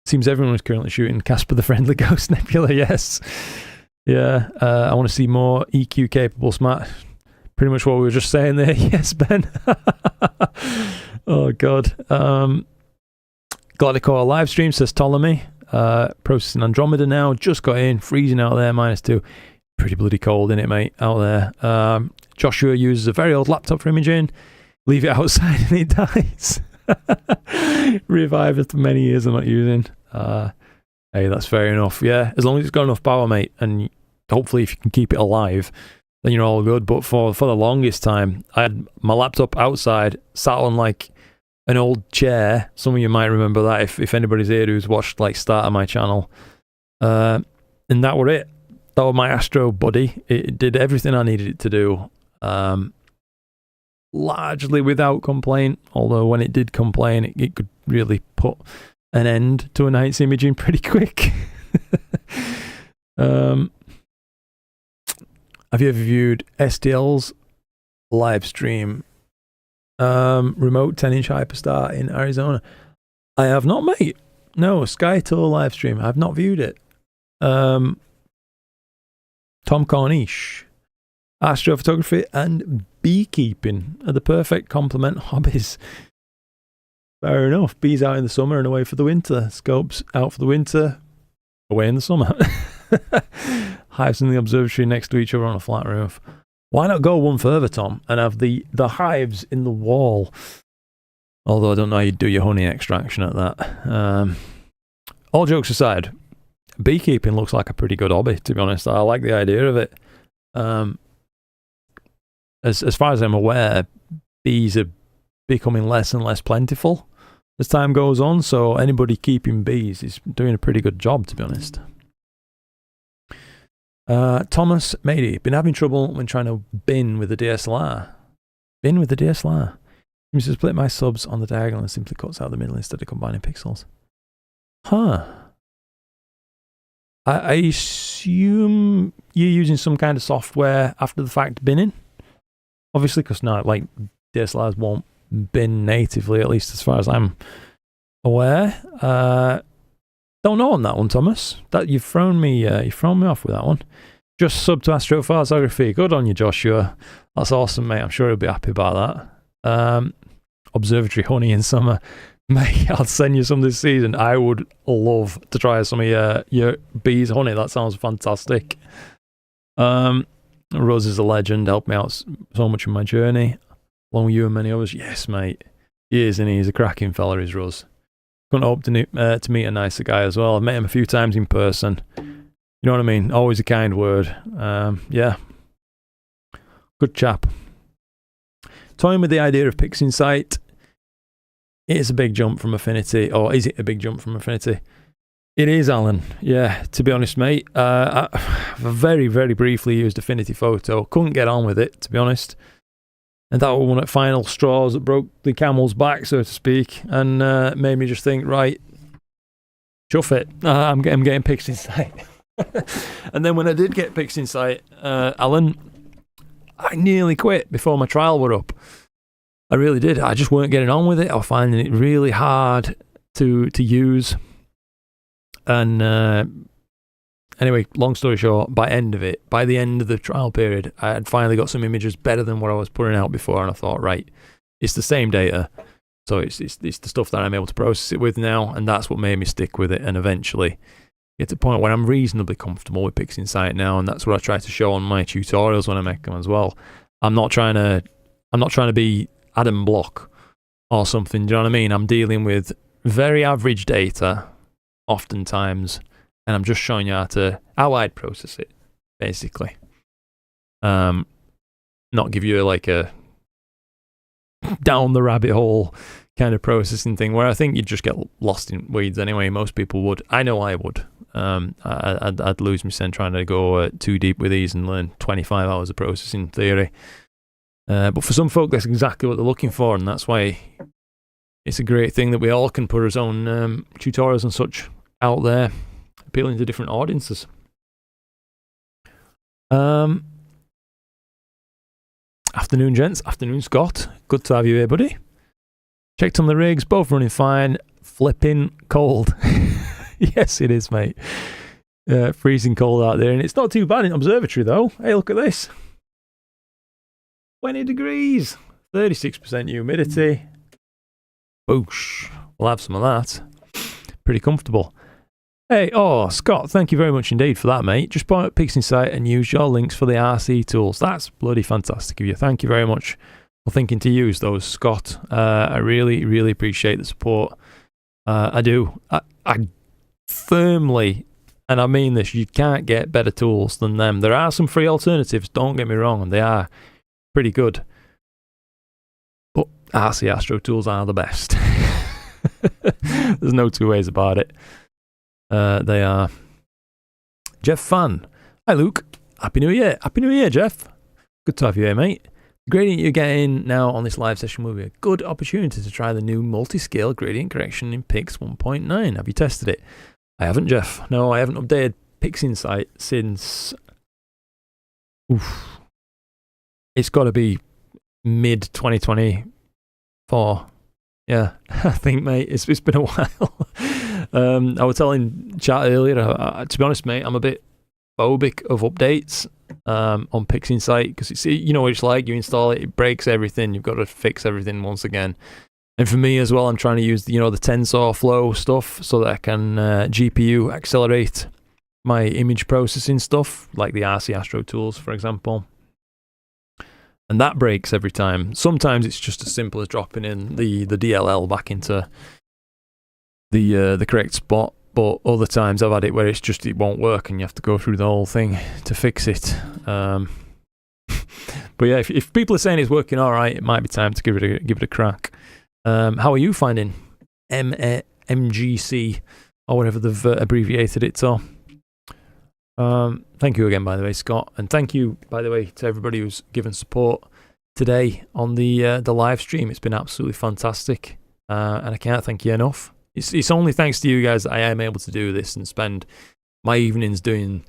Seems everyone is currently shooting Casper the Friendly Ghost Nebula. Yes. Yeah. I want to see more EQ capable smart. Pretty much what we were just saying there. Yes, Ben. Oh, God. Gladicore live stream, says Ptolemy. Processing Andromeda now. Just got in. Freezing out there. -2. Pretty bloody cold, innit, mate? Out there. Joshua uses a very old laptop for imaging. Leave it outside and it dies. Revive after many years I'm not using. Hey, that's fair enough. Yeah, as long as it's got enough power, mate, and hopefully if you can keep it alive, then you're all good. But for the longest time, I had my laptop outside, sat on like an old chair. Some of you might remember that if anybody's here who's watched like start of my channel. And that were it. That was my Astro buddy. It did everything I needed it to do. Largely without complaint, although when it did complain, it could really put an end to a night's imaging pretty quick. Have you ever viewed STL's live stream? Remote 10-inch Hyperstar in Arizona? I have not, mate. No, Sky Tour live stream. I've not viewed it. Tom Corniche. Astrophotography and beekeeping are the perfect complement hobbies. Fair enough. Bees out in the summer and away for the winter. Scopes out for the winter, away in the summer. Hives in the observatory next to each other on a flat roof. Why not go one further, Tom, and have the hives in the wall? Although I don't know how you'd do your honey extraction at that. All jokes aside, beekeeping looks like a pretty good hobby, to be honest. I like the idea of it. As far as I'm aware, bees are becoming less and less plentiful as time goes on, so anybody keeping bees is doing a pretty good job, to be honest. Thomas Mady, been having trouble when trying to bin with the DSLR. Bin with the DSLR. Seems to split my subs on the diagonal and simply cuts out the middle instead of combining pixels. Huh. I assume you're using some kind of software after the fact binning. Obviously, because now, like, DSLRs won't bin natively, at least as far as I'm aware. Don't know on that one, Thomas. That you've thrown me off with that one. Just sub to astrophotography. Good on you, Joshua. That's awesome, mate. I'm sure he'll be happy about that. Observatory honey in summer. Mate, I'll send you some this season. I would love to try some of your bees' honey. That sounds fantastic. Rose is a legend. Helped me out so much in my journey. Along with you and many others. Yes, mate. He is, and he's a cracking fella, is Rose. Couldn't hope to meet a nicer guy as well. I've met him a few times in person. You know what I mean? Always a kind word. Yeah. Good chap. Toying with the idea of PixInsight. It is a big jump from Affinity. Or is it a big jump from Affinity? It is, Alan. Yeah, to be honest, mate. I very, very briefly used Affinity Photo. Couldn't get on with it, to be honest. And that was one of the final straws that broke the camel's back, so to speak. And made me just think, right, chuff it. I'm getting PixInsight. And then when I did get PixInsight, Alan, I nearly quit before my trial were up. I really did. I just weren't getting on with it. I was finding it really hard to use. And anyway, long story short, by the end of the trial period, I had finally got some images better than what I was putting out before, and I thought, right, it's the same data, so it's the stuff that I'm able to process it with now, and that's what made me stick with it, and eventually get to the point where I'm reasonably comfortable with PixInsight now, and that's what I try to show on my tutorials when I make them as well. I'm not trying to be Adam Block or something, do you know what I mean? I'm dealing with very average data, oftentimes, and I'm just showing you how I'd process it, basically. Not give you like a down the rabbit hole kind of processing thing, where I think you'd just get lost in weeds anyway. Most people would. I know I would. I'd lose my sense trying to go too deep with these and learn 25 hours of processing theory. But for some folk, that's exactly what they're looking for, and that's why it's a great thing that we all can put our own tutorials and such out there, appealing to different audiences. Afternoon, gents. Afternoon, Scott. Good to have you here, buddy. Checked on the rigs, both running fine. flipping cold. Yes, it is, mate. Freezing cold out there, and it's not too bad in observatory though. Hey, look at this. 20 degrees, 36% humidity. Boosh. We'll have some of that. Pretty comfortable. Hey, oh, Scott, thank you very much indeed for that, mate. Just point at PixInsight and use your links for the RC tools. That's bloody fantastic of you. Thank you very much for thinking to use those, Scott. I really, really appreciate the support. I do. I firmly, and I mean this, you can't get better tools than them. There are some free alternatives, don't get me wrong, and they are pretty good. But RC Astro tools are the best. There's no two ways about it. They are. Jeff Fan. Hi, Luke. Happy New Year. Happy New Year, Jeff. Good to have you here, mate. The gradient you're getting now on this live session will be a good opportunity to try the new multi-scale gradient correction in Pix 1.9. Have you tested it? I haven't, Jeff. No, I haven't updated PixInsight since... Oof. It's got to be mid-2024. Yeah, I think, mate, it's been a while. I was telling chat earlier, to be honest, mate, I'm a bit phobic of updates on PixInsight, because it's, you know what it's like, you install it, it breaks everything, you've got to fix everything once again. And for me as well, I'm trying to use the TensorFlow stuff so that I can GPU accelerate my image processing stuff, like the RC Astro tools, for example. And that breaks every time. Sometimes it's just as simple as dropping in the DLL back into the correct spot, but other times I've had it where it won't work and you have to go through the whole thing to fix it. But yeah, if people are saying it's working all right, it might be time to give it a crack. How are you finding MGC or whatever they've abbreviated it to? Thank you again, by the way, Scott, and thank you, by the way, to everybody who's given support today on the live stream. It's been absolutely fantastic, and I can't thank you enough. It's only thanks to you guys that I am able to do this and spend my evenings doing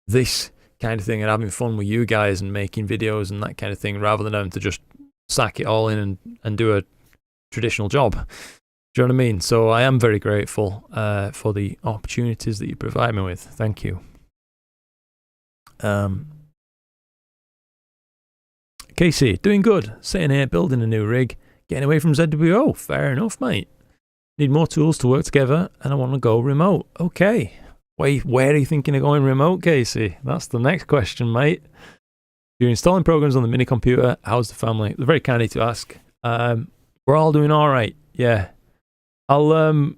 this kind of thing and having fun with you guys and making videos and that kind of thing, rather than having to just sack it all in and do a traditional job. Do you know what I mean? So I am very grateful for the opportunities that you provide me with. Thank you. Casey, doing good. Sitting here building a new rig, getting away from ZWO. Fair enough, mate. Need more tools to work together, and I want to go remote. Okay. Wait, where are you thinking of going remote, Casey? That's the next question, mate. You're installing programs on the mini computer. How's the family? They're very kind of you to ask. We're all doing all right. Yeah. I'll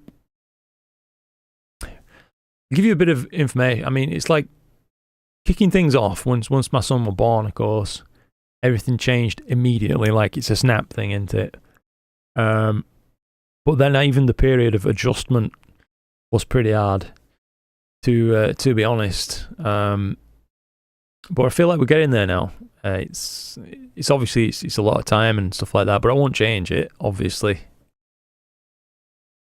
give you a bit of information. I mean, it's like kicking things off. Once my son was born, of course, everything changed immediately. Like it's a snap thing, isn't it? But then even the period of adjustment was pretty hard, to be honest. But I feel like we're getting there now. It's obviously it's a lot of time and stuff like that, but I won't change it, obviously.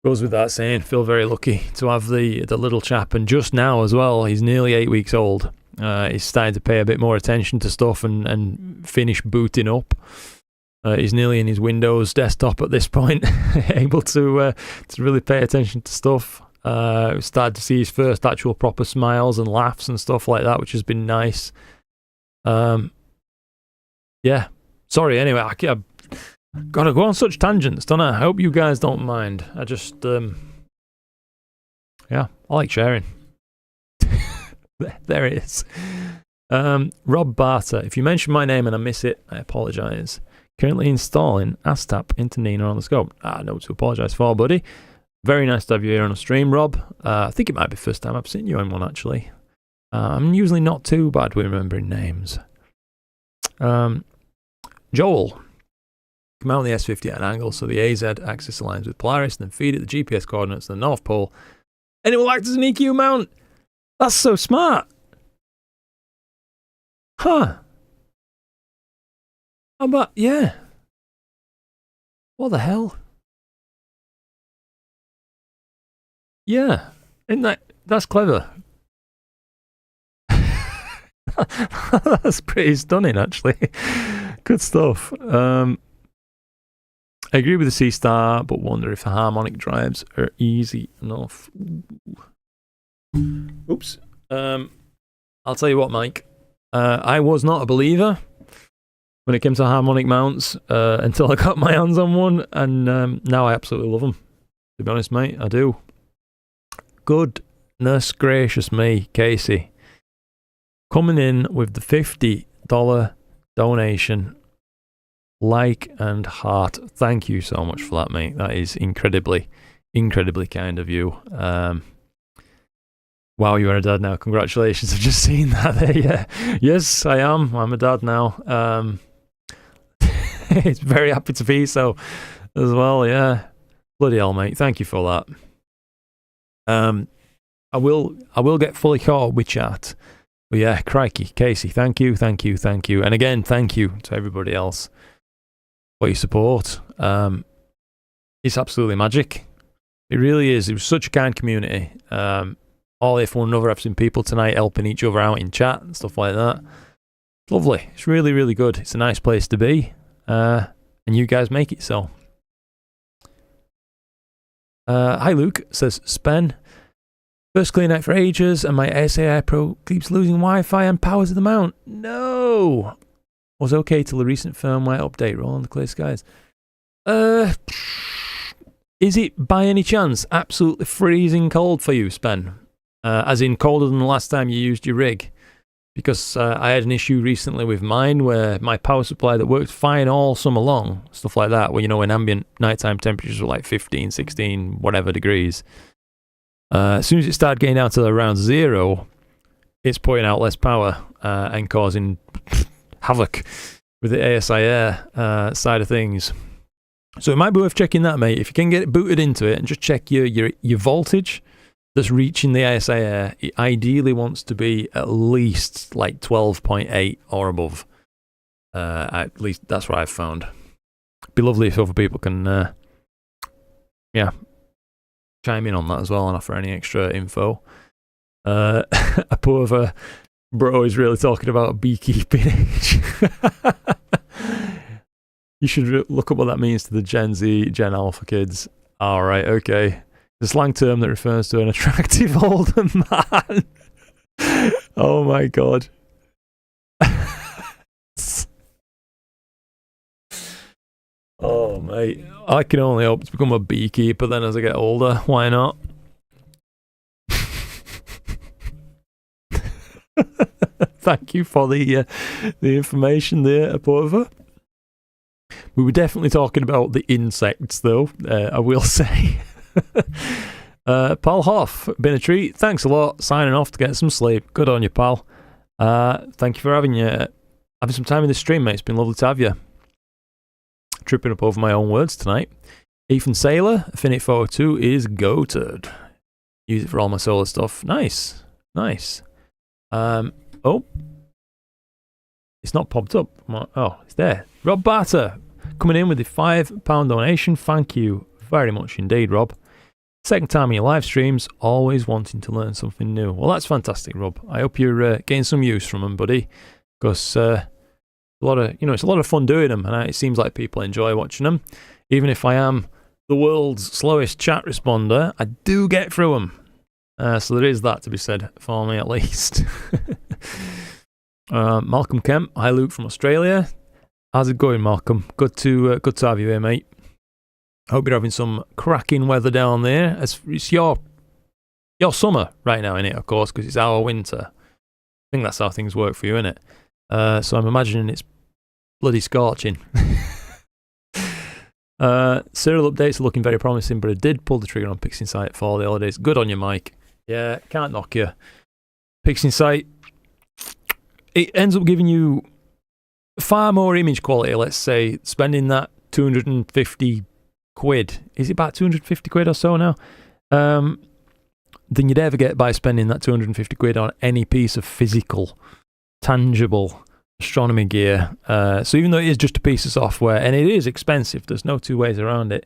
Goes with that saying, feel very lucky to have the little chap, and just now as well, he's nearly 8 weeks old. He's starting to pay a bit more attention to stuff and finish booting up. He's nearly in his Windows desktop at this point, able to really pay attention to stuff. Started to see his first actual proper smiles and laughs and stuff like that, which has been nice. Yeah. Sorry, anyway, I've got to go on such tangents, don't I? I hope you guys don't mind. I just, yeah, I like sharing. There it is. Rob Barter, if you mention my name and I miss it, I apologise. Currently installing ASTAP into Nina on the scope. No to apologise for, buddy. Very nice to have you here on a stream, Rob. I think it might be the first time I've seen you in one, actually. I'm usually not too bad with remembering names. Joel. Mount the S50 at an angle so the AZ axis aligns with Polaris, and then feed it the GPS coordinates to the North Pole, and it will act as an EQ mount. That's so smart. Huh. How about, yeah. What the hell? Yeah. That's clever. That's pretty stunning, actually. Good stuff. I agree with the C-Star, but wonder if the harmonic drives are easy enough. Oops. I'll tell you what, Mike. I was not a believer when it came to harmonic mounts until I got my hands on one, and now I absolutely love them. To be honest, mate, I do. Goodness gracious me, Casey. Coming in with the $50 donation. Like and heart. Thank you so much for that, mate. That is incredibly kind of you. Wow, you are a dad now. Congratulations. I've just seen that there. Yeah. Yes, I am. I'm a dad now. It's very happy to be so as well, yeah. Bloody hell, mate. Thank you for that. I will get fully caught up with chat. But yeah, crikey, Casey, thank you. And again, thank you to everybody else for your support. It's absolutely magic. It really is. It was such a kind community. All here for one another. I've seen people tonight helping each other out in chat and stuff like that. It's lovely. It's really good. It's a nice place to be. And you guys make it so. Hi Luke, says Spen. First clear night for ages and my SAI Pro keeps losing Wi-Fi and power to the mount. No! Was okay till the recent firmware update. Roll on the clear skies. Is it by any chance absolutely freezing cold for you, Spen? As in colder than the last time you used your rig? Because I had an issue recently with mine where my power supply that worked fine all summer long, stuff like that, where, you know, when ambient nighttime temperatures were like 15, 16, whatever degrees. As soon as it started getting down to around 0, it's putting out less power and causing havoc with the ASI Air side of things. So it might be worth checking that, mate. If you can get it booted into it and just check your voltage that's reaching the ASI Air, it ideally wants to be at least like 12.8 or above. At least that's what I've found. It'd be lovely if other people can, chime in on that as well and offer any extra info. A poor bro is really talking about beekeeping. You should look up what that means to the Gen Z, Gen Alpha kids. All right, okay. The slang term that refers to an attractive older man. Oh my god. Oh mate, I can only hope to become a beekeeper then as I get older. Why not? Thank you for the information there, Aporva. We were definitely talking about the insects though, I will say. Paul Hoff, been a treat. Thanks a lot. Signing off to get some sleep. Good on you, pal. Thank you for having some time in the stream, mate. It's been lovely to have you. Tripping up over my own words tonight. Ethan Sailor, Affinity 402 is goated. Use it for all my solar stuff. Nice. Oh. It's not popped up. Oh, it's there. Rob Barter, coming in with the £5 donation. Thank you very much indeed, Rob. Second time in your live streams, always wanting to learn something new. Well, that's fantastic, Rob. I hope you're getting some use from them, buddy. Because it's a lot of fun doing them, and it seems like people enjoy watching them. Even if I am the world's slowest chat responder, I do get through them. So there is that to be said for me, at least. Malcolm Kemp, hi Luke from Australia. How's it going, Malcolm? Good to have you here, mate. Hope you're having some cracking weather down there. It's your summer right now, innit? Of course, because it's our winter. I think that's how things work for you, innit? So I'm imagining it's bloody scorching. Serial updates are looking very promising, but I did pull the trigger on PixInsight for the holidays. Good on you, Mike. Yeah, can't knock you. PixInsight, it ends up giving you far more image quality, let's say, spending that 250 quid. Is it about 250 quid or so now? Than you'd ever get by spending that 250 quid on any piece of physical, tangible astronomy gear. So even though it is just a piece of software, and it is expensive, there's no two ways around it,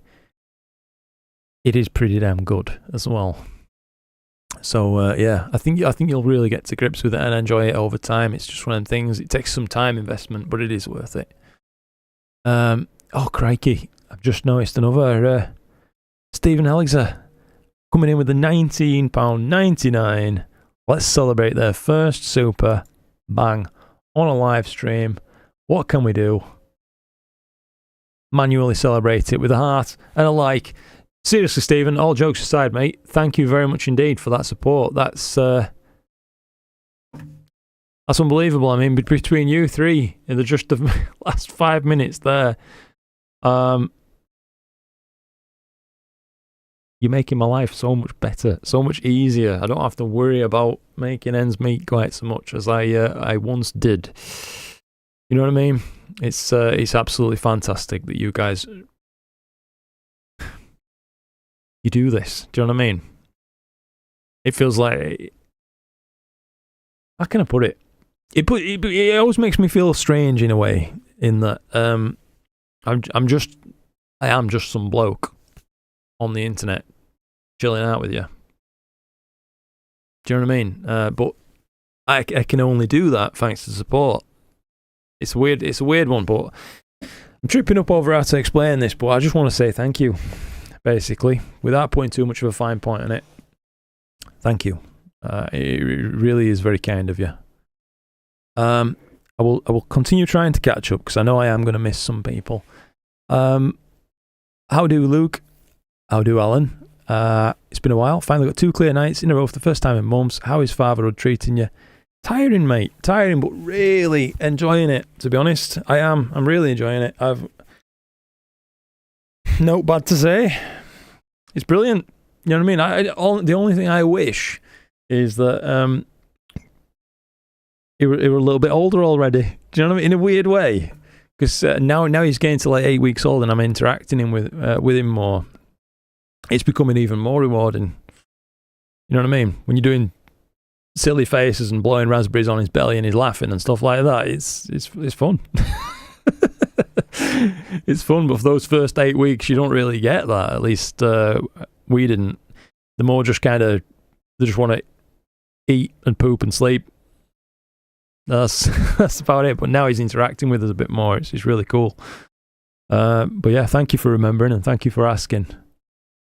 it is pretty damn good as well. So I think you'll really get to grips with it and enjoy it over time. It's just one of them things. It takes some time investment, but it is worth it. Oh crikey, I've just noticed another Stephen Elixir coming in with the £19.99. Let's celebrate their first super. Bang. On a live stream. What can we do? Manually celebrate it with a heart and a like. Seriously, Stephen, all jokes aside, mate, thank you very much indeed for that support. That's unbelievable. I mean, between you three in just the last 5 minutes there, you're making my life so much better, so much easier. I don't have to worry about making ends meet quite so much as I once did. You know what I mean? It's absolutely fantastic that you guys you do this. Do you know what I mean? It feels like, how can I put it? It always makes me feel strange in a way, in that I am just some bloke on the internet chilling out with you. Do you know what I mean? But I can only do that thanks to support. It's a weird one, but I'm tripping up over how to explain this, but I just want to say thank you, basically, without putting too much of a fine point on it. Thank you. It really is very kind of you. I will continue trying to catch up, because I know I am going to miss some people. How do Luke? How do Alan? It's been a while. Finally got 2 clear nights in a row for the first time in months. How is fatherhood treating you? Tiring, mate. Tiring, but really enjoying it, to be honest. I'm really enjoying it. I've no bad to say. It's brilliant. You know what I mean? The only thing I wish is that he were a little bit older already. Do you know what I mean? In a weird way. Because now he's getting to like 8 weeks old and I'm interacting with him more. It's becoming even more rewarding. You know what I mean? When you're doing silly faces and blowing raspberries on his belly and he's laughing and stuff like that, it's fun. It's fun, but for those first 8 weeks you don't really get that. At least we didn't. The more just kind of, they just want to eat and poop and sleep. That's about it. But now he's interacting with us a bit more. It's really cool. But yeah, thank you for remembering and thank you for asking.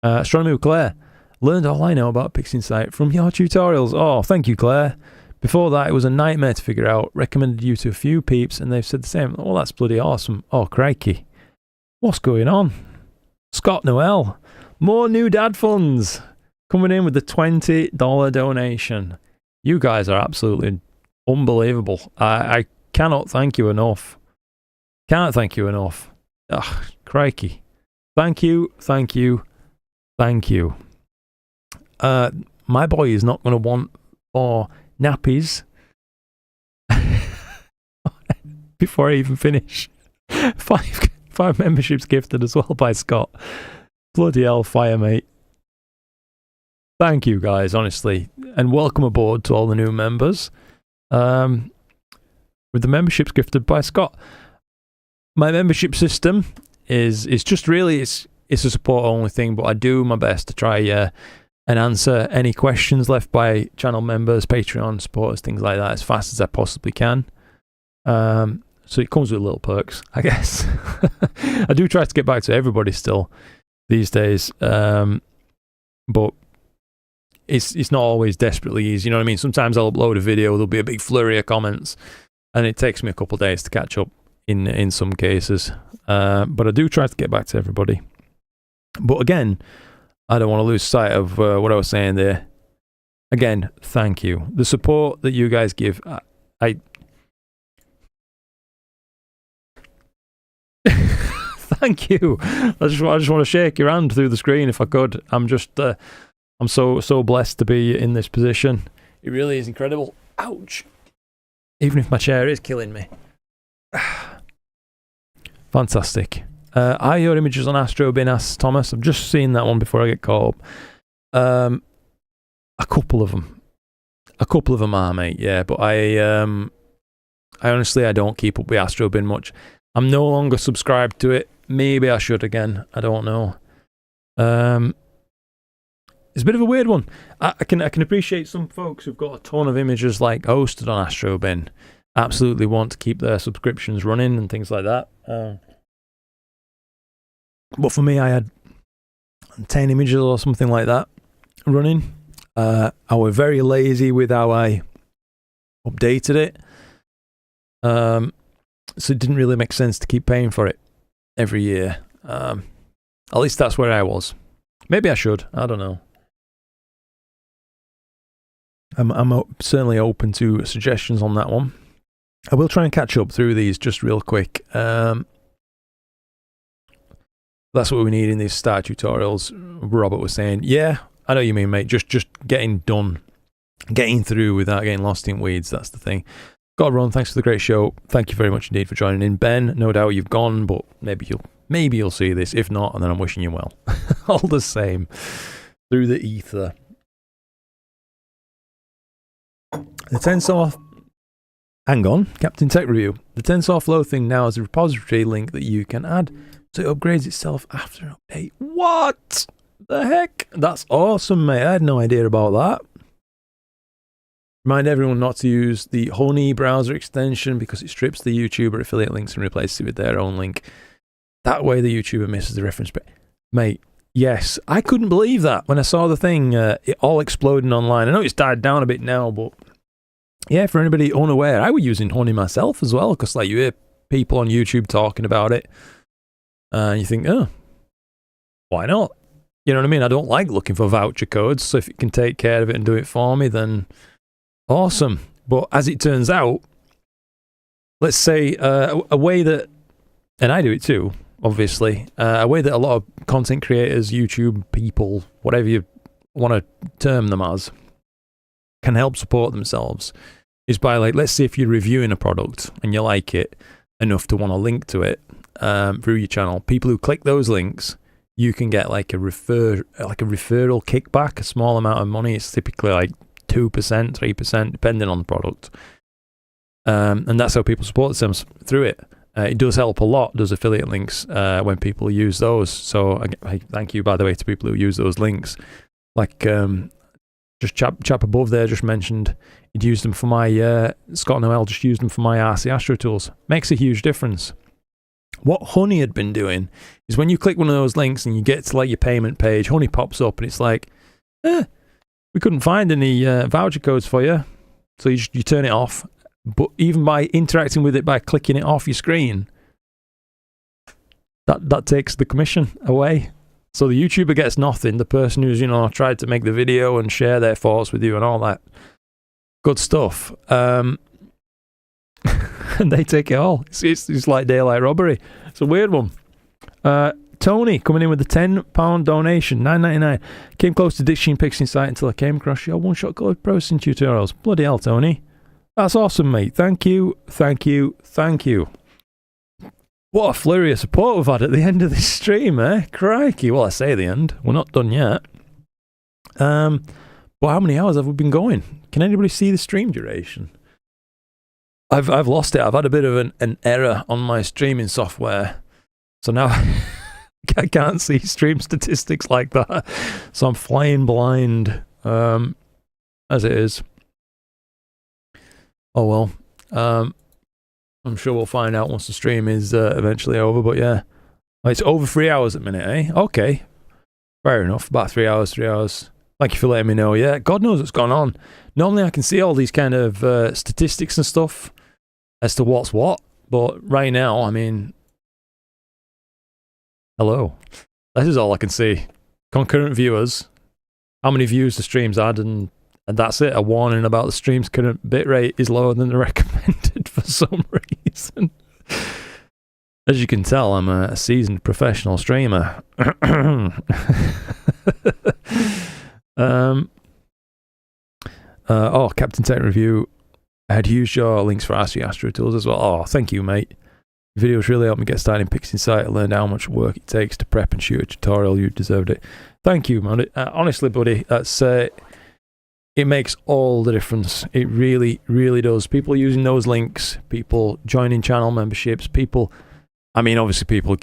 Astronomy with Claire. Learned all I know about PixInsight from your tutorials. Oh, thank you, Claire. Before that, it was a nightmare to figure out. Recommended you to a few peeps, and they've said the same. Oh, that's bloody awesome. Oh, crikey. What's going on? Scott Noel. More new dad funds. Coming in with the $20 donation. You guys are absolutely unbelievable. I cannot thank you enough. Can't thank you enough. Ugh, crikey. Thank you, thank you, thank you. My boy is not going to want more nappies before I even finish. Five memberships gifted as well by Scott. Bloody hell, fire, mate. Thank you, guys, honestly. And welcome aboard to all the new members. With the memberships gifted by Scott. My membership system is just really, it's a support only thing, but I do my best to try and answer any questions left by channel members, Patreon supporters, things like that, as fast as I possibly can. So it comes with little perks, I guess. I do try to get back to everybody still these days, but it's not always desperately easy. You know what I mean? Sometimes I'll upload a video, there'll be a big flurry of comments, and it takes me a couple of days to catch up in some cases. But I do try to get back to everybody. But again, I don't want to lose sight of what I was saying there. Again, thank you. The support that you guys give, I thank you. I just want to shake your hand through the screen if I could. I'm so blessed to be in this position. It really is incredible. Ouch. Even if my chair is killing me. Fantastic. Are your images on AstroBin? Asks Thomas. I've just seen that one before I get caught up. A couple of them are, mate. Yeah, but I honestly, I don't keep up with AstroBin much. I'm no longer subscribed to it. Maybe I should again. I don't know. It's a bit of a weird one. I can appreciate some folks who've got a ton of images like hosted on AstroBin. Absolutely want to keep their subscriptions running and things like that. But for me, I had 10 images or something like that running. I was very lazy with how I updated it. So it didn't really make sense to keep paying for it every year. At least that's where I was. Maybe I should. I don't know. I'm certainly open to suggestions on that one. I will try and catch up through these just real quick. That's what we need in these Star tutorials. Robert was saying, yeah, I know what you mean, mate. Just getting done, getting through without getting lost in weeds. That's the thing. God, Ron, thanks for the great show. Thank you very much indeed for joining in. Ben, no doubt you've gone, but maybe you'll see this. If not, and then I'm wishing you well. All the same, through the ether. The Tensor. Hang on, Captain Tech Review. The TensorFlow thing now is a repository link that you can add, so it upgrades itself after an update. What the heck? That's awesome, mate. I had no idea about that. Remind everyone not to use the Honey browser extension because it strips the YouTuber affiliate links and replaces it with their own link. That way the YouTuber misses the reference. Mate, yes. I couldn't believe that when I saw the thing, it all exploding online. I know it's died down a bit now, but yeah, for anybody unaware, I was using Honey myself as well, because like you hear people on YouTube talking about it, and you think, oh, why not? You know what I mean? I don't like looking for voucher codes, so if it can take care of it and do it for me, then awesome. But as it turns out, let's say a way that, and I do it too, obviously, a way that a lot of content creators, YouTube people, whatever you want to term them as, can help support themselves is by, like, let's say if you're reviewing a product and you like it enough to want to link to it through your channel, people who click those links, you can get like a referral kickback, a small amount of money. It's typically like 2%, 3%, depending on the product. And that's how people support themselves through it. It does help a lot, does affiliate links, when people use those. So I thank you, by the way, to people who use those links. Like just chap above there just mentioned he'd used them for my, Scott Noel just used them for my RC Astro tools. Makes a huge difference. What Honey had been doing is when you click one of those links and you get to like your payment page, Honey pops up and it's like, we couldn't find any voucher codes for you. So you turn it off. But even by interacting with it, by clicking it off your screen, that takes the commission away. So the YouTuber gets nothing. The person who's, tried to make the video and share their thoughts with you and all that good stuff, and they take it all. It's like daylight robbery. It's a weird one. Tony coming in with a £10 donation, $9.99. Came close to ditching Pixie Sight until I came across your one-shot code processing tutorials. Bloody hell, Tony. That's awesome, mate. Thank you. What a flurry of support we've had at the end of this stream, eh? Crikey. Well, I say the end. We're not done yet. But how many hours have we been going? Can anybody see the stream duration? I've lost it. I've had a bit of an error on my streaming software. So now I can't see stream statistics like that. So I'm flying blind, as it is. Oh well. I'm sure we'll find out once the stream is eventually over, but yeah. It's over 3 hours at the minute, eh? Okay. Fair enough. About 3 hours. Thank you for letting me know. Yeah, God knows what's gone on. Normally I can see all these kind of statistics and stuff as to what's what, but right now, I mean, hello. This is all I can see. Concurrent viewers, how many views the stream's had, and that's it. A warning about the stream's current bitrate is lower than the recommended for some reason. As you can tell, I'm a seasoned professional streamer. Captain Tech Review. I had used your links for RC Astro tools as well. Oh, thank you, mate. Your videos really helped me get started in Pixie Sight. I learned how much work it takes to prep and shoot a tutorial. You deserved it. Thank you, man. Honestly, buddy, that's it makes all the difference. It really, really does. People using those links, people joining channel memberships, people, I mean, obviously people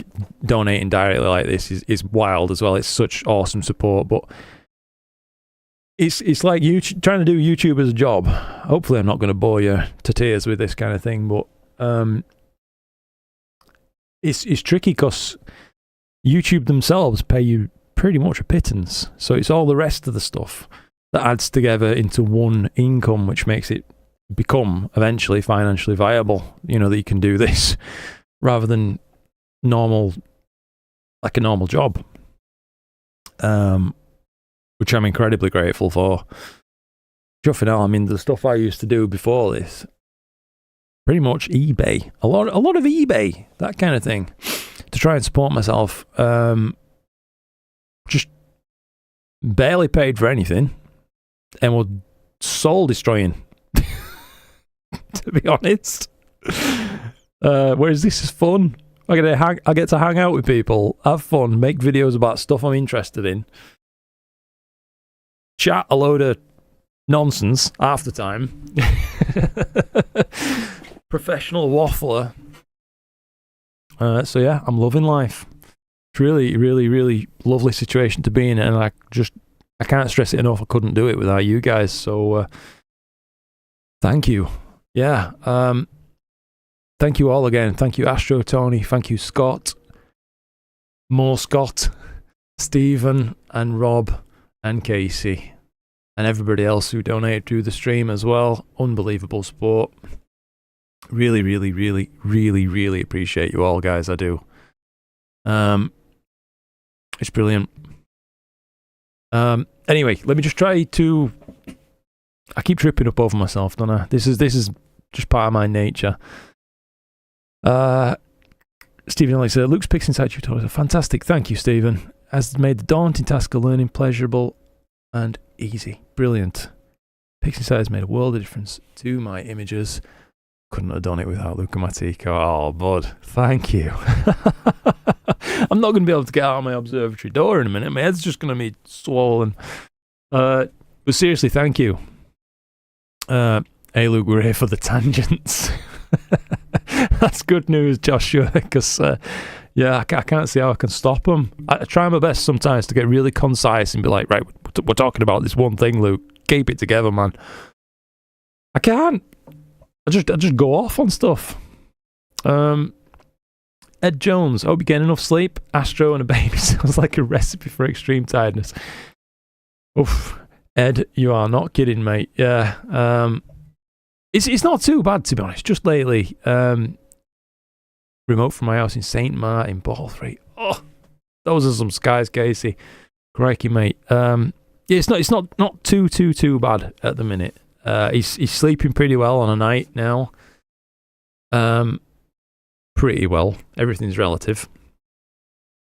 donating directly like this is wild as well. It's such awesome support, but it's like you trying to do YouTube as a job. Hopefully I'm not going to bore you to tears with this kind of thing, but it's tricky because YouTube themselves pay you pretty much a pittance. So it's all the rest of the stuff that adds together into one income, which makes it become eventually financially viable, that you can do this rather than like a normal job, which I'm incredibly grateful for. Just for now, I mean, the stuff I used to do before this, pretty much eBay, a lot of eBay, that kind of thing, to try and support myself. Just barely paid for anything, and was soul destroying. To be honest, whereas this is fun. I get to hang out with people, have fun, make videos about stuff I'm interested in, chat a load of nonsense half the time. Professional waffler. So yeah, I'm loving life. It's really, really, really lovely situation to be in, and I can't stress it enough. I couldn't do it without you guys. So thank you. Yeah. Thank you all again. Thank you, Astro Tony. Thank you, Scott. More Scott, Stephen, and Rob, and Casey, and everybody else who donated to the stream as well. Unbelievable support. Really, really, really, really, really appreciate you all, guys. I do. It's brilliant. Anyway, let me just try to. I keep tripping up over myself, don't I? This is just part of my nature. Stephen Ellis said, Luke's Picks Inside tutorials are fantastic. Thank you, Stephen. Has made the daunting task of learning pleasurable and easy. Brilliant. Picks Inside has made a world of difference to my images. Couldn't have done it without Luke and Matiko. Oh, bud, thank you. I'm not going to be able to get out of my observatory door in a minute. My head's just going to be swollen. But seriously, thank you. Hey, Luke, we're here for the tangents. That's good news, Joshua, because I can't see how I can stop them. I try my best sometimes to get really concise and be like, right, we're talking about this one thing, Luke. Keep it together, man. I can't. I just go off on stuff. Ed Jones, hope you get enough sleep. Astro and a baby sounds like a recipe for extreme tiredness. Oof, Ed, you are not kidding, mate. Yeah. It's not too bad, to be honest. Just lately, remote from my house in St. Martin, Ball3. Oh, those are some skies, Casey. Crikey, mate. It's not too bad at the minute. He's sleeping pretty well on a night now. Pretty well. Everything's relative.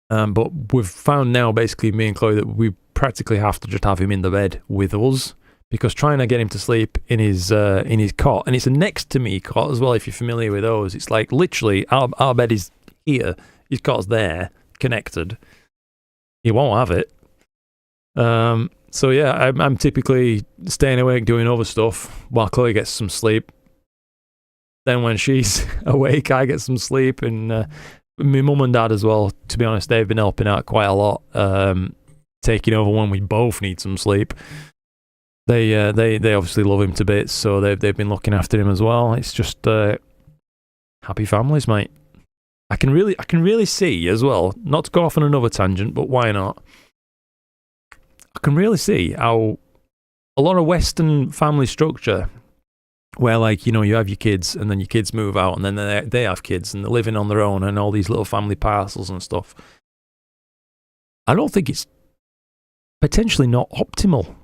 But we've found now, basically, me and Chloe, that we practically have to just have him in the bed with us. Because trying to get him to sleep in his cot, and it's a next to me cot as well, if you're familiar with those. It's like literally our bed is here, his cot's there, connected. He won't have it. So yeah, I'm typically staying awake doing other stuff while Chloe gets some sleep. Then when she's awake, I get some sleep, and my mum and dad as well. To be honest, they've been helping out quite a lot, taking over when we both need some sleep. They obviously love him to bits, so they've been looking after him as well. It's just happy families, mate. I can really see as well, not to go off on another tangent, but why not? I can really see how a lot of Western family structure, where like, you have your kids and then your kids move out and then they have kids and they're living on their own and all these little family parcels and stuff. I don't think it's potentially not optimal.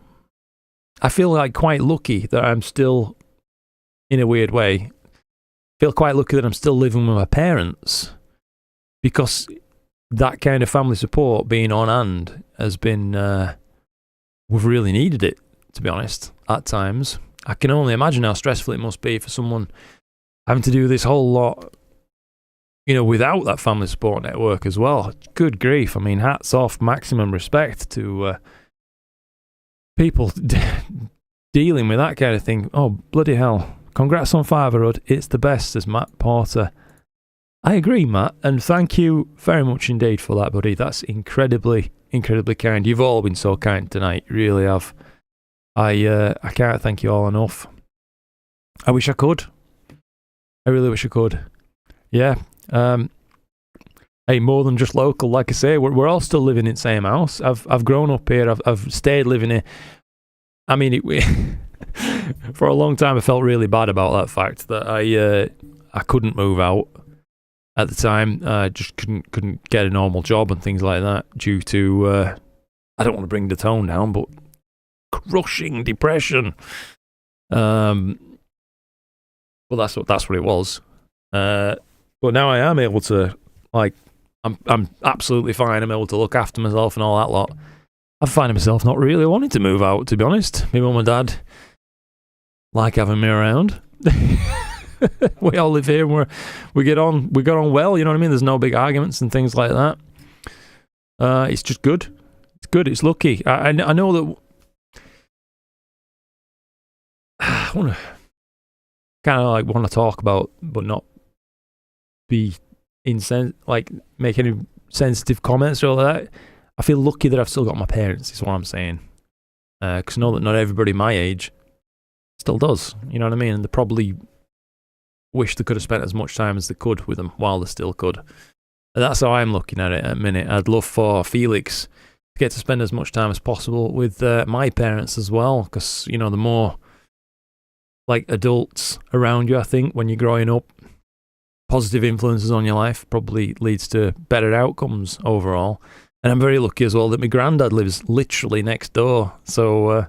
I feel like quite lucky that I'm still, in a weird way, feel quite lucky that I'm still living with my parents, because that kind of family support being on hand has been, we've really needed it, to be honest, at times. I can only imagine how stressful it must be for someone having to do this whole lot, without that family support network as well. Good grief. I mean, hats off, maximum respect to people dealing with that kind of thing. Oh, bloody hell. Congrats on fatherhood. It's the best, says Matt Porter. I agree, Matt, and thank you very much indeed for that, buddy. That's incredibly, incredibly kind. You've all been so kind tonight. You really have. I can't thank you all enough. I wish I could. I really wish I could. Yeah. hey, more than just local. Like I say, we're all still living in the same house. I've grown up here. I've stayed living here. I mean, for a long time, I felt really bad about that fact that I couldn't move out at the time. I just couldn't get a normal job and things like that due to I don't want to bring the tone down, but crushing depression. Well, that's what it was. But now I am able to, like, I'm absolutely fine. I'm able to look after myself and all that lot. I find myself not really wanting to move out, to be honest. My mum and dad like having me around. We all live here and we get on well, you know what I mean? There's no big arguments and things like that. It's just good. It's good, it's lucky. I know that I want to talk about, but not be make any sensitive comments or all that. I feel lucky that I've still got my parents, is what I'm saying. Because I know that not everybody my age still does, you know what I mean? And they probably wish they could have spent as much time as they could with them while they still could. And that's how I'm looking at it at a minute. I'd love for Felix to get to spend as much time as possible with my parents as well, because, you know, the more like adults around you, I think, when you're growing up, positive influences on your life probably leads to better outcomes overall. And I'm very lucky as well that my granddad lives literally next door. So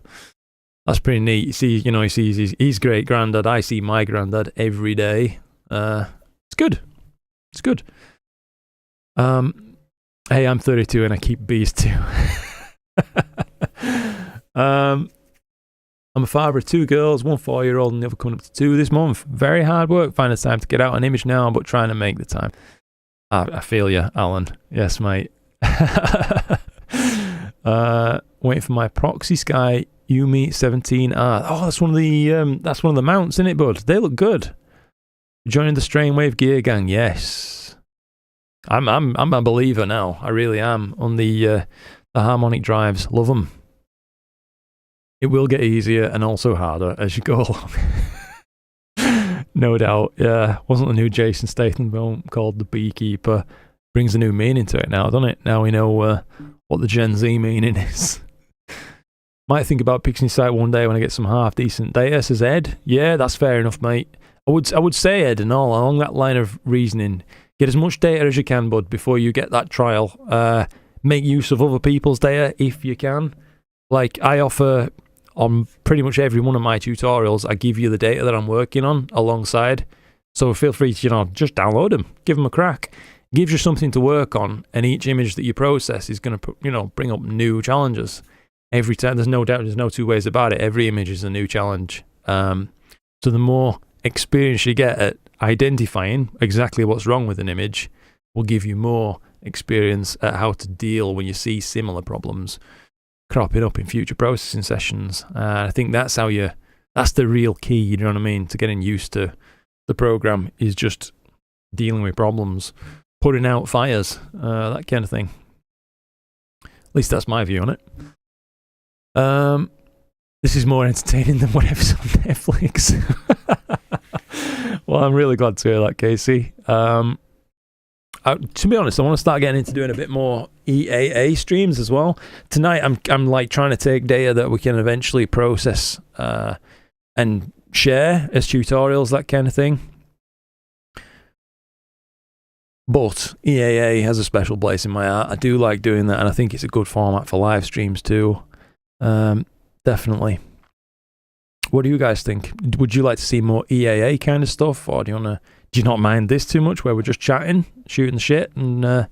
that's pretty neat. You see, he sees his great granddad. I see my granddad every day. It's good. It's good. Hey, I'm 32 and I keep bees too. I'm a father of 2 girls, 1 4-year-old and the other coming up to 2 this month. Very hard work finding time to get out an image now, but trying to make the time. I feel you, Alan. Yes, mate. Waiting for my proxy sky Umi 17R. Oh, that's one of the mounts, isn't it, bud? They look good. Joining the Strainwave Gear Gang, yes. I'm a believer now. I really am on the harmonic drives. Love them. It will get easier and also harder as you go along. No doubt. Yeah, wasn't the new Jason Statham film called The Beekeeper? Brings a new meaning to it now, doesn't it? Now we know what the Gen Z meaning is. Might think about Pixie Sight one day when I get some half decent data, says Ed. Yeah, that's fair enough, mate. I would say, Ed, and all along that line of reasoning, get as much data as you can, bud, before you get that trial. Make use of other people's data if you can. Like I offer on pretty much every one of my tutorials, I give you the data that I'm working on alongside. So feel free to, just download them, give them a crack. Gives you something to work on, and each image that you process is going to, bring up new challenges every time. There's no doubt. There's no two ways about it. Every image is a new challenge. So the more experience you get at identifying exactly what's wrong with an image, will give you more experience at how to deal when you see similar problems cropping up in future processing sessions. I think that's that's the real key. You know what I mean? To getting used to the program is just dealing with problems. Putting out fires, that kind of thing. At least that's my view on it. This is more entertaining than whatever's on Netflix. Well, I'm really glad to hear that, Casey. To be honest, I want to start getting into doing a bit more EAA streams as well. Tonight, I'm like trying to take data that we can eventually process and share as tutorials, that kind of thing. But EAA has a special place in my heart. I do like doing that, and I think it's a good format for live streams too. Definitely. What do you guys think? Would you like to see more EAA kind of stuff, or do you not mind this too much, where we're just chatting, shooting the shit, and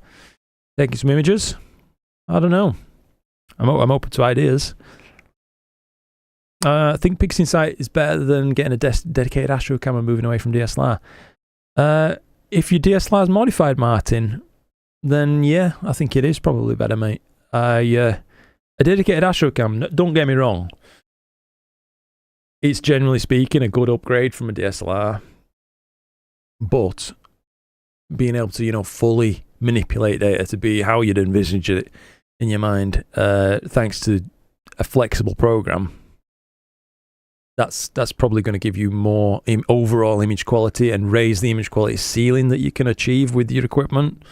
taking some images? I don't know. I'm open to ideas. I think Pixie Sight is better than getting a dedicated Astro camera moving away from DSLR. If your DSLR is modified, Martin, then yeah, I think it is probably better, mate. A dedicated Astro cam, don't get me wrong, it's generally speaking a good upgrade from a DSLR, but being able to, fully manipulate data to be how you'd envisage it in your mind, thanks to a flexible program, that's probably going to give you more overall image quality and raise the image quality ceiling that you can achieve with your equipment.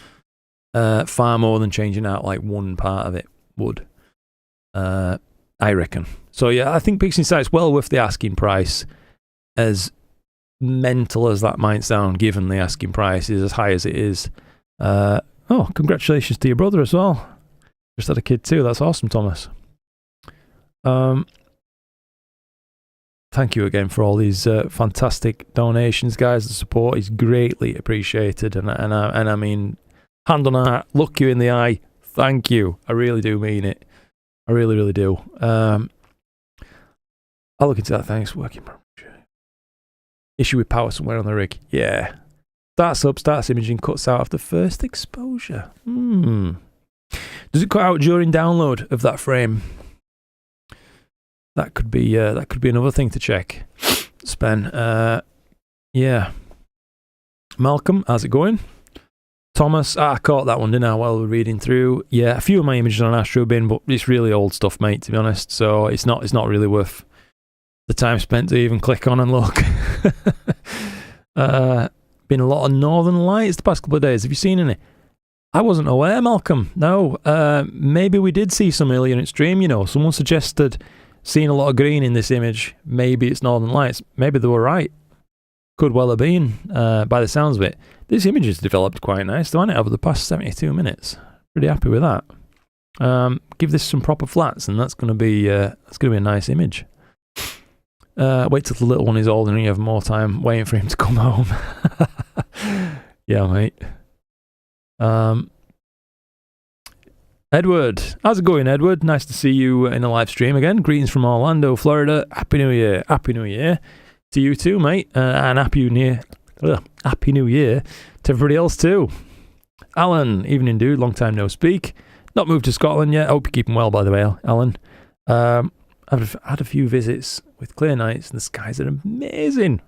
far more than changing out like one part of it would. I reckon. So yeah, I think PixInsight's well worth the asking price. As mental as that might sound, given the asking price is as high as it is. Oh, congratulations to your brother as well. Just had a kid too. That's awesome, Thomas. Thank you again for all these fantastic donations, guys. The support is greatly appreciated, and I mean, hand on heart, look you in the eye. Thank you. I really do mean it. I really, really do. I'll look into that. Thanks. Working. Issue with power somewhere on the rig. Yeah. Starts up, starts imaging, cuts out after first exposure. Does it cut out during download of that frame? That could be another thing to check. Spen. Yeah. Malcolm, how's it going? Thomas, I caught that one, didn't I, while we were reading through. Yeah, a few of my images on Astro Bin, but it's really old stuff, mate, to be honest. So it's not really worth the time spent to even click on and look. Been a lot of Northern Lights the past couple of days. Have you seen any? I wasn't aware, Malcolm. No. Maybe we did see some earlier in stream, you know. Someone suggested seeing a lot of green in this image. Maybe it's Northern Lights. Maybe they were right. Could well have been, by the sounds of it. This image has developed quite nice, though, hasn't it, over the past 72 minutes. Pretty happy with that. Give this some proper flats, and that's going to be a nice image. Wait till the little one is older and you have more time waiting for him to come home. Yeah, mate. Edward, how's it going, Edward? Nice to see you in a live stream again. Greetings from Orlando, Florida. Happy New Year. Happy New Year to you too, mate. And Happy New Year to everybody else too. Alan, evening dude. Long time no speak. Not moved to Scotland yet. Hope you're keeping well, by the way, Alan. I've had a few visits with clear nights and the skies are amazing.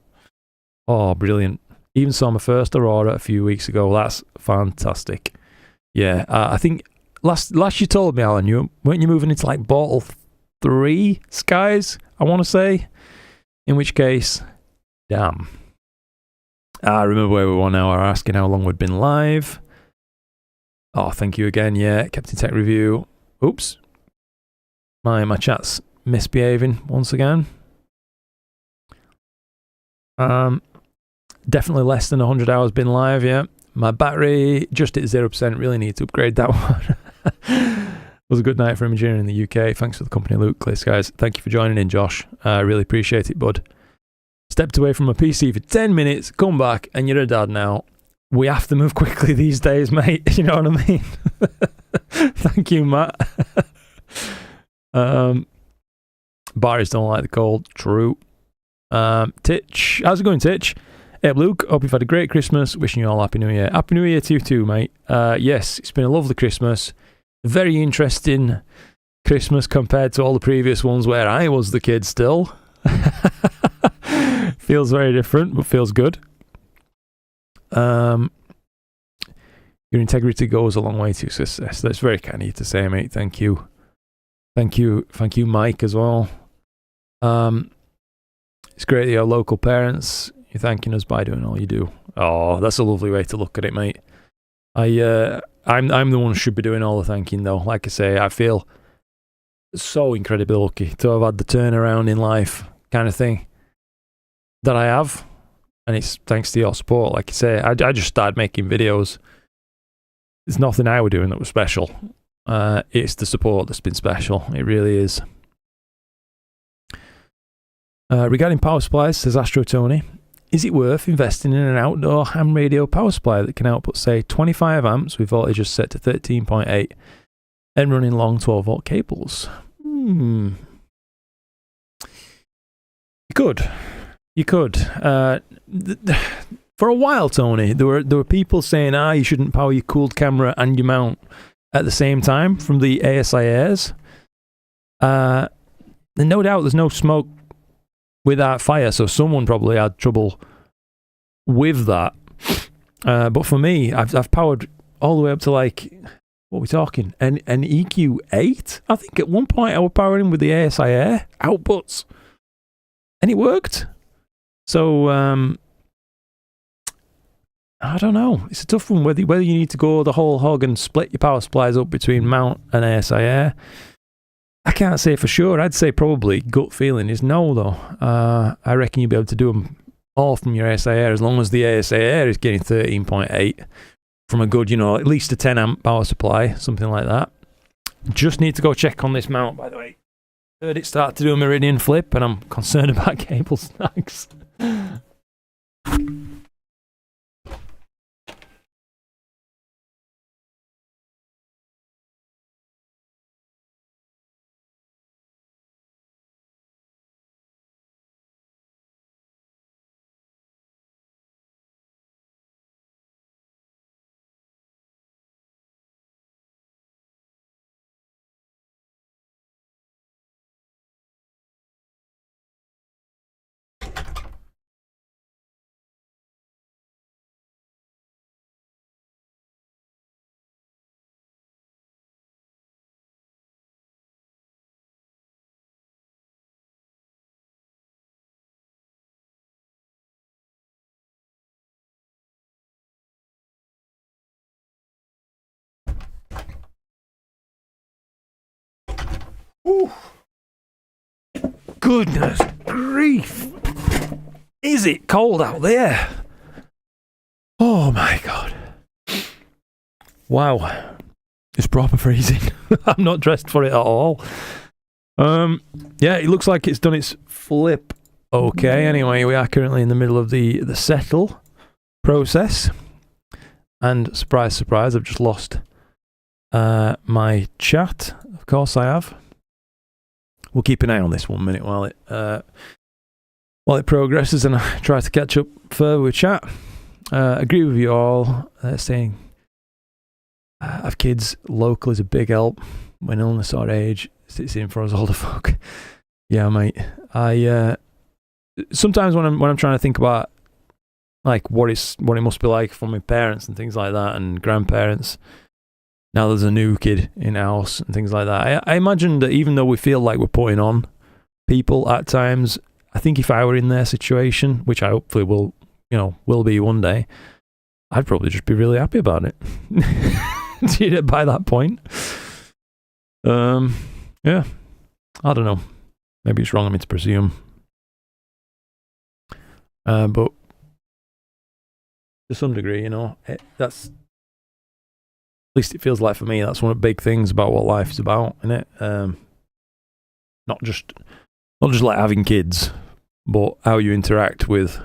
Oh, brilliant. Even saw my first aurora a few weeks ago. That's fantastic. Yeah, I think last you told me, Alan, weren't you moving into like Bottle 3 skies, I want to say? In which case, damn. I remember where we were now. We were asking how long we'd been live. Oh, thank you again. Yeah, Captain Tech Review. Oops. My chat's misbehaving once again. Definitely less than 100 hours been live, yeah. My battery just at 0%, really need to upgrade that one. It was a good night for imaging in the UK. Thanks for the company, Luke. Clear skies. Thank you for joining in, Josh. I really appreciate it, bud. Stepped away from my PC for 10 minutes, come back, and you're a dad now. We have to move quickly these days, mate. You know what I mean? Thank you, Matt. Barry's don't like the cold. True. Titch. How's it going, Titch? Hey, Luke. Hope you've had a great Christmas. Wishing you all Happy New Year. Happy New Year to you too, mate. Yes, it's been a lovely Christmas. Very interesting Christmas compared to all the previous ones where I was the kid still. Feels very different, but feels good. Your integrity goes a long way to success. That's very kind of you to say, mate. Thank you. Thank you, Mike, as well. It's great that you're local parents. You're thanking us by doing all you do. Oh, that's a lovely way to look at it, mate. I'm the one who should be doing all the thanking, though. Like I say, I feel so incredibly lucky to have had the turnaround in life kind of thing that I have. And it's thanks to your support. Like I say, I just started making videos. There's nothing I were doing that was special. It's the support that's been special. It really is. Regarding power supplies, says Astro Tony, is it worth investing in an outdoor ham radio power supply that can output, say, 25 amps with voltages set to 13.8 and running long 12-volt cables? You could. For a while, Tony, there were people saying, you shouldn't power your cooled camera and your mount at the same time from the ASIAs. And no doubt there's no smoke without fire, so someone probably had trouble with that. But for me, I've powered all the way up to like, what are we talking? An EQ8? I think at one point I was powering with the ASIA outputs. And it worked. So, I don't know. It's a tough one whether you need to go the whole hog and split your power supplies up between mount and ASI air. I can't say for sure. I'd say probably gut feeling is no, though. I reckon you'll be able to do them all from your ASI air as long as the ASI air is getting 13.8 from a good, at least a 10 amp power supply, something like that. Just need to go check on this mount, by the way. Heard it start to do a meridian flip, and I'm concerned about cable snags. Ooh. Goodness grief. Is it cold out there? Oh my god. Wow. It's proper freezing. I'm not dressed for it at all. Yeah, it looks like it's done its flip. Okay, anyway, we are currently in the middle of the settle process. And surprise, surprise, I've just lost my chat. Of course I have. We'll keep an eye on this 1 minute while it progresses and I try to catch up further with chat. Agree with you all. Saying have kids local is a big help when illness or age sits in for us older folk. Yeah, mate. I sometimes when I'm trying to think about like what it must be like for my parents and things like that and grandparents. Now there's a new kid in the house and things like that. I imagine that even though we feel like we're putting on people at times, I think if I were in their situation, which I hopefully will be one day, I'd probably just be really happy about it. By that point. Yeah. I don't know. Maybe it's wrong of me to presume. But to some degree, that's... At least it feels like for me, that's one of the big things about what life is about, isn't it? Not just like having kids, but how you interact with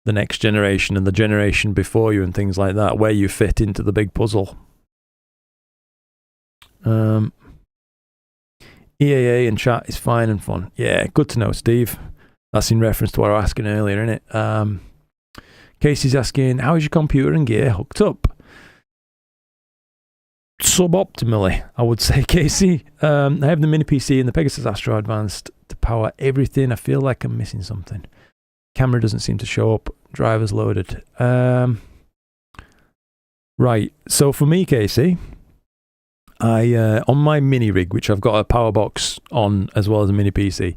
the next generation and the generation before you and things like that, where you fit into the big puzzle. EAA and chat is fine and fun. Yeah, good to know, Steve. That's in reference to what I was asking earlier, isn't it? Casey's asking, how is your computer and gear hooked up? Suboptimally, I would say, Casey. I have the mini PC and the Pegasus Astro Advanced to power everything. I feel like I'm missing something. Camera doesn't seem to show up. Driver's loaded. Right. So for me, Casey, I on my mini rig, which I've got a power box on as well as a mini PC,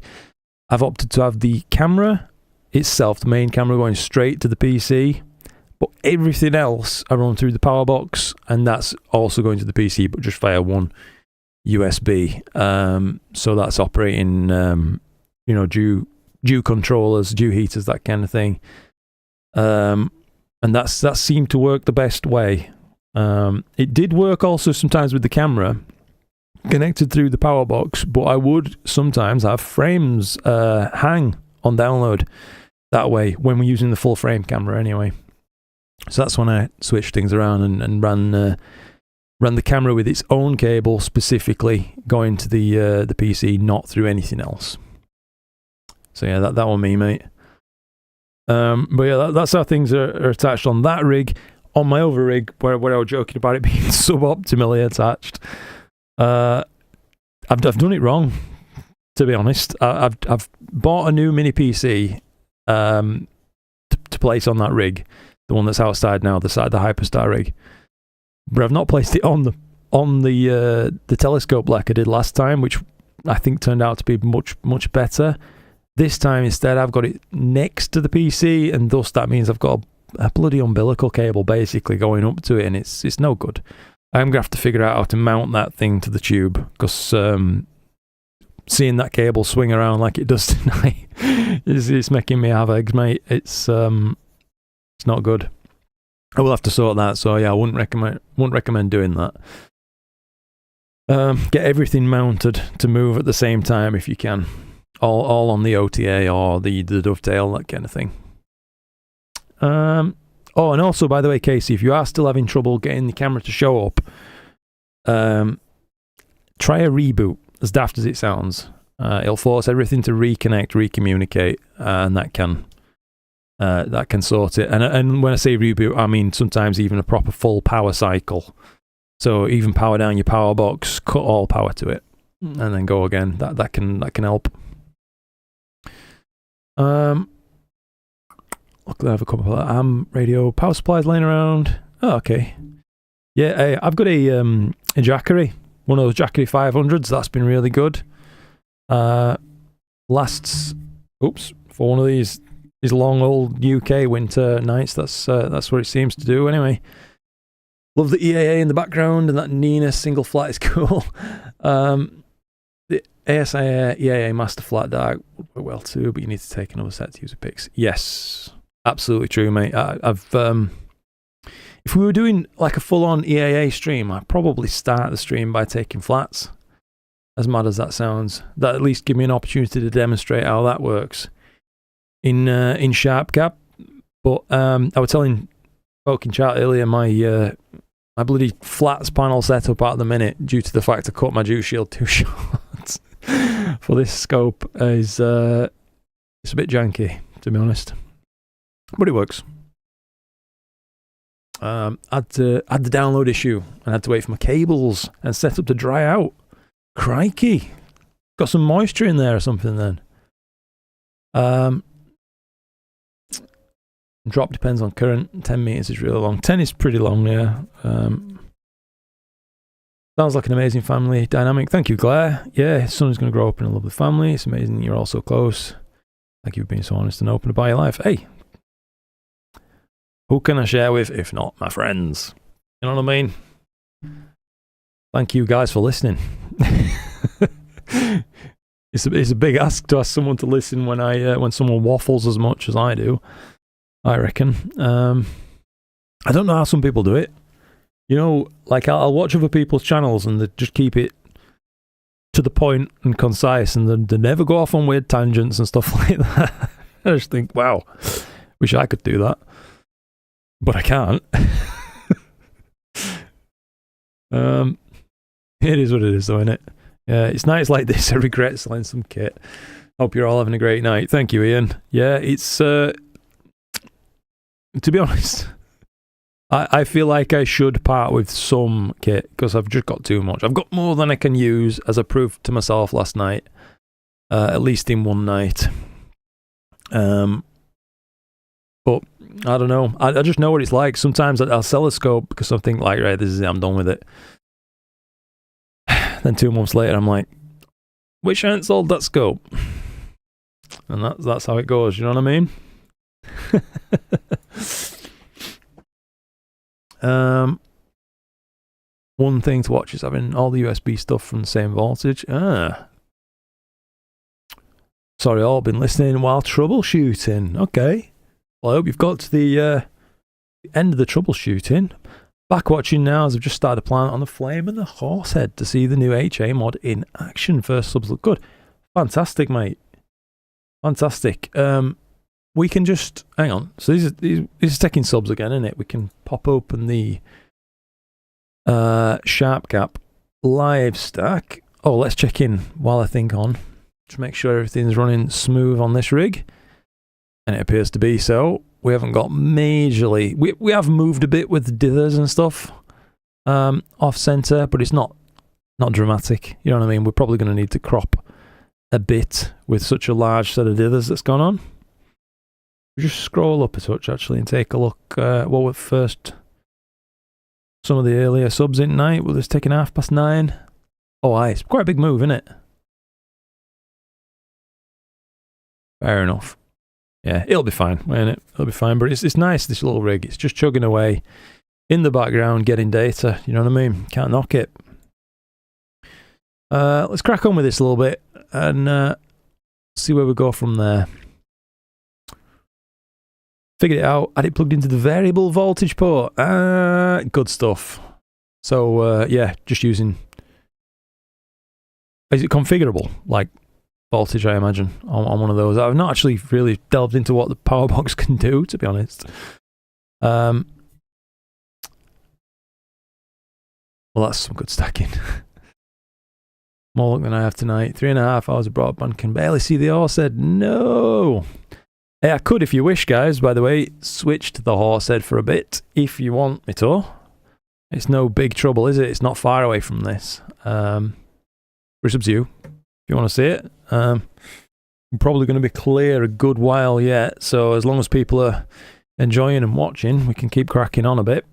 I've opted to have the camera itself, the main camera, going straight to the PC. But everything else I run through the power box, and that's also going to the PC, but just via one USB. So that's operating, dew controllers, dew heaters, that kind of thing. And that seemed to work the best way. It did work also sometimes with the camera connected through the power box, but I would sometimes have frames hang on download that way when we're using the full frame camera anyway. So that's when I switched things around and ran the camera with its own cable specifically going to the PC, not through anything else. So yeah, that one me, mate. But yeah, that's how things are attached on that rig. On my other rig, where I was joking about it being suboptimally attached, I've done it wrong. To be honest, I've bought a new mini PC to place on that rig. The one that's outside now, the Hyperstar rig, but I've not placed it on the telescope like I did last time, which I think turned out to be much better. This time instead, I've got it next to the PC, and thus that means I've got to a bloody umbilical cable basically going up to it, and it's no good. I'm gonna have to figure out how to mount that thing to the tube, because seeing that cable swing around like it does tonight is making me have eggs, mate. It's not good. I will have to sort that. So yeah, I wouldn't recommend doing that. Get everything mounted to move at the same time if you can. All on the OTA or the dovetail, that kind of thing. Oh, and also, by the way, Casey, if you are still having trouble getting the camera to show up, try a reboot, as daft as it sounds. It'll force everything to reconnect, recommunicate, and that can sort it. And when I say reboot, I mean sometimes even a proper full power cycle. So even power down your power box, cut all power to it, and then go again. That can help. Look, I have a couple of radio power supplies laying around. Oh, okay. Yeah, I've got a Jackery, one of those Jackery 500s. That's been really good. Lasts, for one of these long old UK winter nights. That's what it seems to do anyway. Love the EAA in the background, and that Nina single flat is cool. The ASI EAA Master Flat Dark would work well too, but you need to take another set to use with picks. Yes, absolutely true, mate. I've if we were doing like a full-on EAA stream, I'd probably start the stream by taking flats. As mad as that sounds, that at least give me an opportunity to demonstrate how that works in Sharp Cap. But I was telling folk in chat earlier, my bloody flats panel setup at the minute, due to the fact I cut my juice shield too short for this scope, is it's a bit janky, to be honest, but it works. Had the download issue and had to wait for my cables and setup to dry out. Crikey, got some moisture in there or something then. Drop depends on current. 10 meters is really long. 10 is pretty long, yeah. Sounds like an amazing family dynamic. Thank you, Claire. Yeah, his son is going to grow up in a lovely family. It's amazing that you're all so close. Thank you for being so honest and open about your life. Hey, who can I share with if not my friends? You know what I mean? Thank you guys for listening. It's a big ask to ask someone to listen when someone waffles as much as I do, I reckon. I don't know how some people do it. You know, like I'll watch other people's channels and they just keep it to the point and concise, and they never go off on weird tangents and stuff like that. I just think, wow, wish I could do that, but I can't. It is what it is, though, isn't it? Yeah, it's nights like this I regret selling some kit. Hope you're all having a great night. Thank you, Ian. Yeah, it's to be honest, I feel like I should part with some kit because I've just got too much. I've got more than I can use, as I proved to myself last night, at least in one night. But I don't know. I just know what it's like. Sometimes I'll sell a scope because I think, like, right, this is it, I'm done with it. Then 2 months later, I'm like, wish I hadn't sold that scope. And that's how it goes, you know what I mean? One thing to watch is having all the USB stuff from the same voltage. Sorry, all been listening while troubleshooting. Okay. Well, I hope you've got to the end of the troubleshooting. Back watching now as I've just started a plan on the Flame and the Horsehead to see the new HA mod in action. First subs look good. Fantastic, mate. Fantastic. We can just hang on. So this is taking subs again, isn't it? We can pop open the Sharp Cap live stack. Oh, let's check in while I think on to make sure everything's running smooth on this rig, and it appears to be so. We haven't got majorly. We have moved a bit with dithers and stuff off center, but it's not dramatic. You know what I mean? We're probably going to need to crop a bit with such a large set of dithers that's gone on. We just scroll up a touch actually and take a look. Well, with first some of the earlier subs in night. Well, it's taking 9:30. Oh, it's quite a big move, isn't it? Fair enough. Yeah, it'll be fine, won't it? It'll be fine. But it's nice, this little rig. It's just chugging away in the background, getting data. You know what I mean? Can't knock it. Let's crack on with this a little bit and see where we go from there. Figured it out. Had it plugged into the variable voltage port. Good stuff. So yeah, just using. Is it configurable? Like voltage, I imagine, on one of those. I've not actually really delved into what the power box can do, to be honest. Well, that's some good stacking. More luck than I have tonight. 3.5 hours of broadband. Can barely see the Horsehead. No. Hey, I could, if you wish, guys. By the way, switch to the Horsehead for a bit if you want me to. It's no big trouble, is it? It's not far away from this. It's up to you if you want to see it. I'm probably going to be clear a good while yet, so as long as people are enjoying and watching, we can keep cracking on a bit.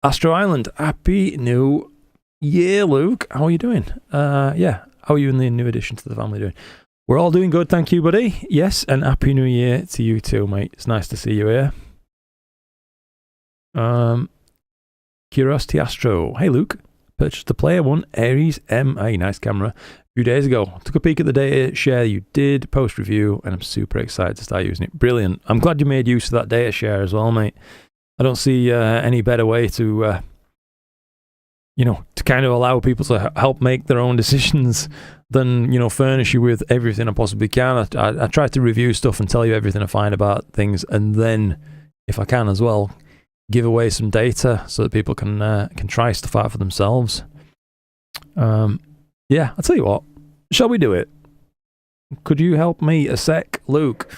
Astro Island, happy new year, Luke. How are you doing? Yeah, how are you in the new addition to the family doing? We're all doing good, thank you, buddy. Yes, and happy new year to you too, mate. It's nice to see you here. Curiosity Astro. Hey, Luke. Purchased the Player One Ares MA. Nice camera. A few days ago. Took a peek at the data share you did, post review, and I'm super excited to start using it. Brilliant. I'm glad you made use of that data share as well, mate. I don't see any better way to, you know, to kind of allow people to help make their own decisions than, you know, furnish you with everything I possibly can. I try to review stuff and tell you everything I find about things, and then, if I can as well, give away some data so that people can try stuff out for themselves. Yeah, I'll tell you what. Shall we do it? Could you help me a sec, Luke?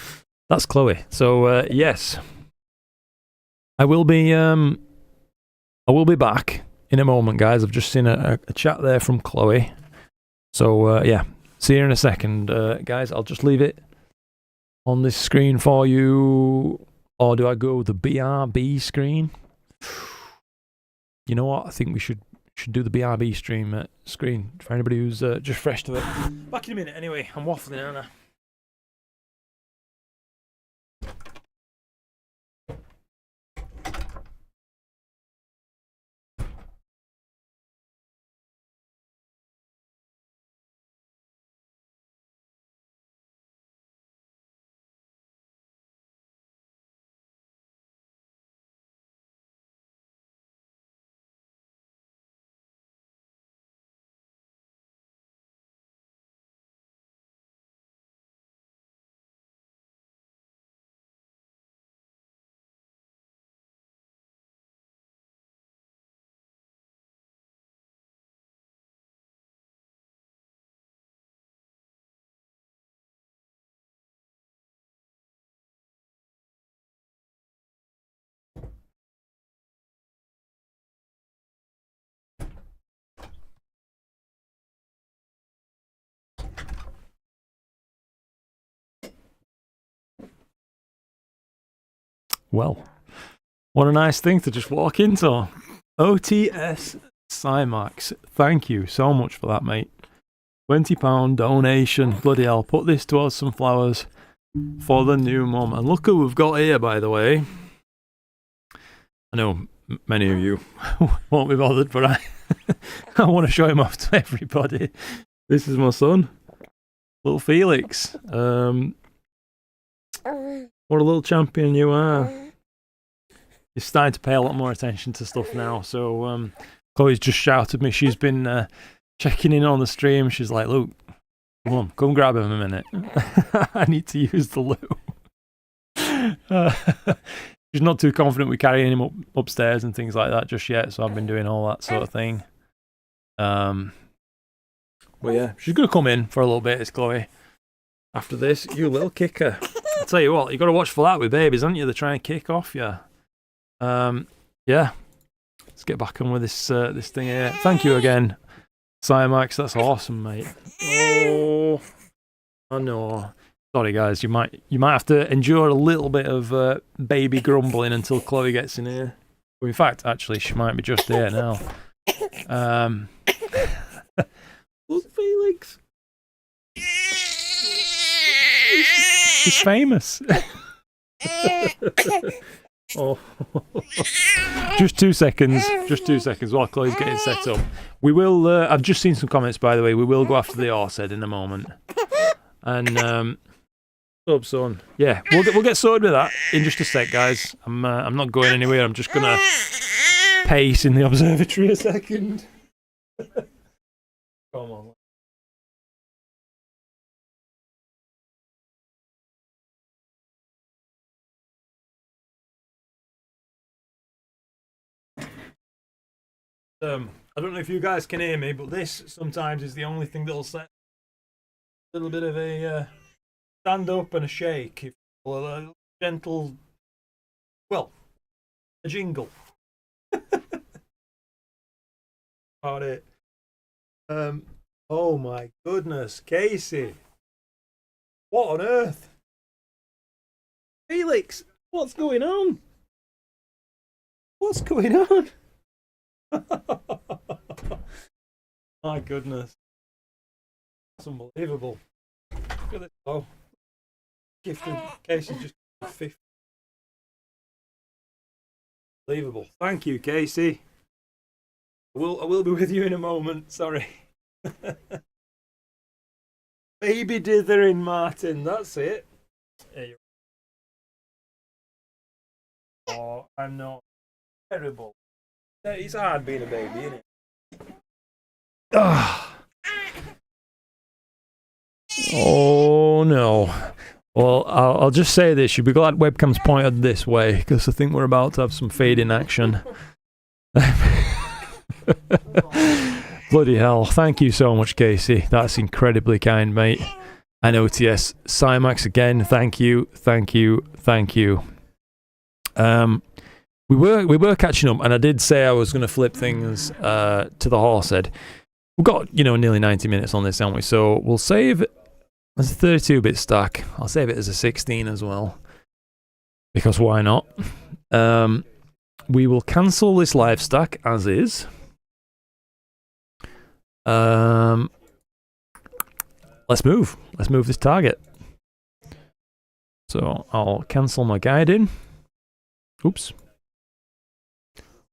That's Chloe. So yes, I will be back in a moment, guys. I've just seen a chat there from Chloe. So yeah, see you in a second, guys. I'll just leave it on this screen for you. Or do I go the BRB screen? You know what? I think we should do the BRB screen for anybody who's just fresh to it. Back in a minute. Anyway, I'm waffling, aren't I? Well, what a nice thing to just walk into. OTS Cymax. Thank you so much for that, mate. £20 donation. Bloody hell. Put this towards some flowers for the new mum. And look who we've got here, by the way. I know many of you won't be bothered, but I want to show him off to everybody. This is my son, little Felix. What a little champion you are. He's starting to pay a lot more attention to stuff now. So Chloe's just shouted me. She's been checking in on the stream. She's like, Luke, come grab him a minute. I need to use the loo. She's not too confident with carrying him upstairs and things like that just yet. So I've been doing all that sort of thing. Well, yeah, she's going to come in for a little bit, is Chloe. After this, you little kicker. I'll tell you what, you got to watch for that with babies, haven't you? They try and kick off you. Yeah. Let's get back on with this this thing here. Thank you again, Cymax. That's awesome, mate. Oh, I know. Sorry, guys. You might have to endure a little bit of baby grumbling until Chloe gets in here. Well, in fact, actually, she might be just here now. Look, Felix. He's famous. Oh. Just 2 seconds. Just 2 seconds while Chloe's getting set up. We will. I've just seen some comments, by the way. We will go after the Horsehead in a moment. And up, son. Yeah, we'll get sorted with that in just a sec, guys. I'm not going anywhere. I'm just gonna pace in the observatory a second. Come on. I don't know if you guys can hear me, but this sometimes is the only thing that'll set a little bit of a stand up and a shake. If a gentle, well, a jingle. About it. Oh my goodness, Casey. What on earth? Felix, what's going on? What's going on? My goodness. That's unbelievable. Look at this. Oh. Gifted Casey just 50. Unbelievable. Thank you, Casey. I will be with you in a moment, sorry. Baby dithering Martin, that's it. Oh, I'm not terrible. It's hard being a baby, isn't it? Oh no. Well, I'll just say this. You'll be glad webcam's pointed this way, because I think we're about to have some fading action. Bloody hell. Thank you so much, Casey. That's incredibly kind, mate. And OTS. Cymax again. Thank you. Thank you. Thank you. We were catching up, and I did say I was going to flip things to the Horsehead. We've got, nearly 90 minutes on this, haven't we? So we'll save it as a 32-bit stack. I'll save it as a 16 as well, because why not? We will cancel this live stack as is. Let's move. Let's move this target. So I'll cancel my guiding. Oops.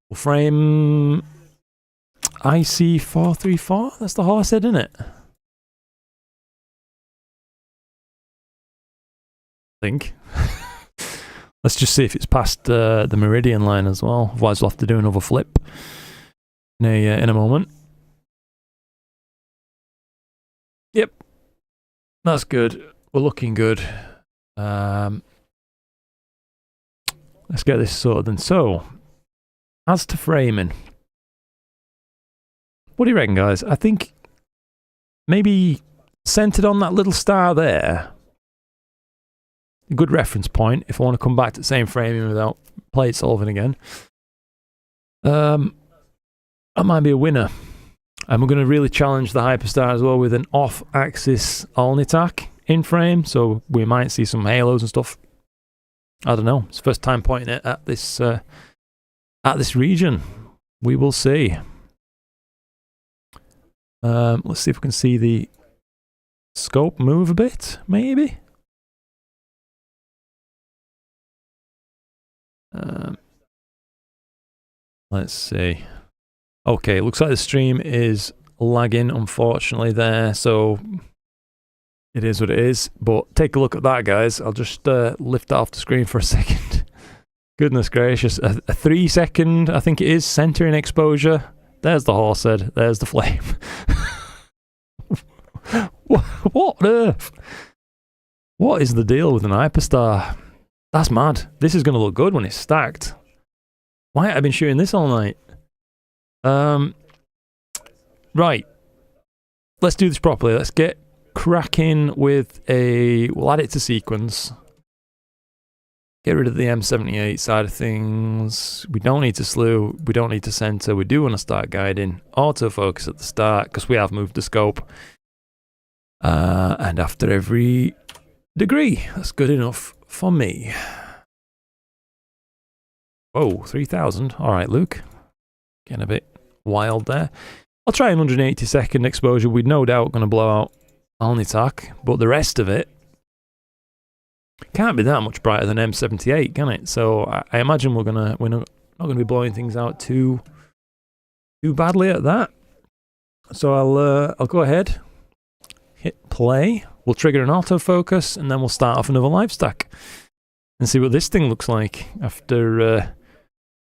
We'll frame IC434. That's the Horsehead, isn't it? I think. Let's just see if it's past the meridian line as well. Otherwise, we'll have to do another flip in a moment. Yep, that's good. We're looking good. Let's get this sorted then. So, as to framing, what do you reckon, guys? I think maybe centered on that little star there. A good reference point if I want to come back to the same framing without plate solving again. That might be a winner. And we're going to really challenge the Hyperstar as well with an off-axis Alnitak in frame, so we might see some halos and stuff. I don't know. It's the first time pointing it at this region. We will see. Let's see if we can see the scope move a bit, maybe. Let's see. Okay, looks like the stream is lagging, unfortunately, there, so it is what it is. But take a look at that, guys. I'll just lift that off the screen for a second. Goodness gracious. A 3 second, I think it is, centering exposure. There's the Horsehead. There's the flame. What on earth? What is the deal with an Hyperstar? That's mad. This is going to look good when it's stacked. Why have I been shooting this all night? Right. Let's do this properly. Let's get cracking with we'll add it to sequence. Get rid of the M78 side of things. We don't need to slew. We don't need to center. We do want to start guiding. Autofocus at the start because we have moved the scope. And after every degree. That's good enough for me. Whoa, 3,000. All right, Luke. Getting a bit wild there. I'll try an 180 second exposure. We're no doubt going to blow out Alnitak, but the rest of it, Can't be that much brighter than M78, can it? So I imagine we're not gonna be blowing things out too badly at that. So I'll go ahead, hit play. We'll trigger an autofocus, and then we'll start off another live stack and see what this thing looks like after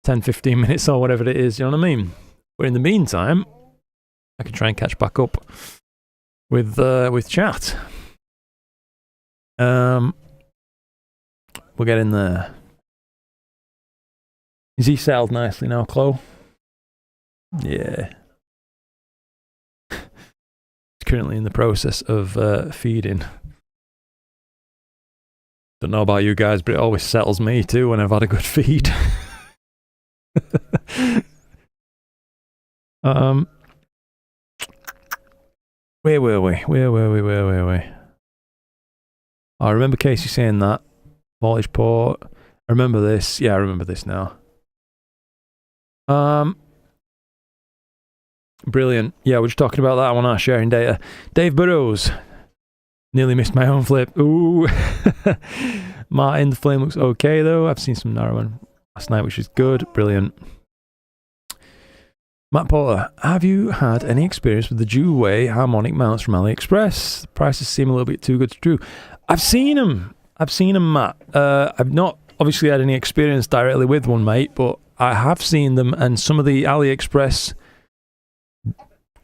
10-15 minutes or whatever it is. You know what I mean? But in the meantime, I can try and catch back up with chat. We'll get in there. Is he settled nicely now, Chloe? Yeah. Currently in the process of feeding. Don't know about you guys, but it always settles me too when I've had a good feed. Where were we? Oh, I remember Casey saying that. Voltage port. I remember this. Yeah, I remember this now. Brilliant. Yeah, we're just talking about that one, our sharing data. Dave Burrows. Nearly missed my own flip. Ooh. Martin, the flame looks okay though. I've seen some narrow one last night, which is good. Brilliant. Matt Porter, have you had any experience with the Dewey harmonic mounts from AliExpress? The prices seem a little bit too good to be true. I've seen them, Matt. I've not obviously had any experience directly with one, mate, but I have seen them, and some of the AliExpress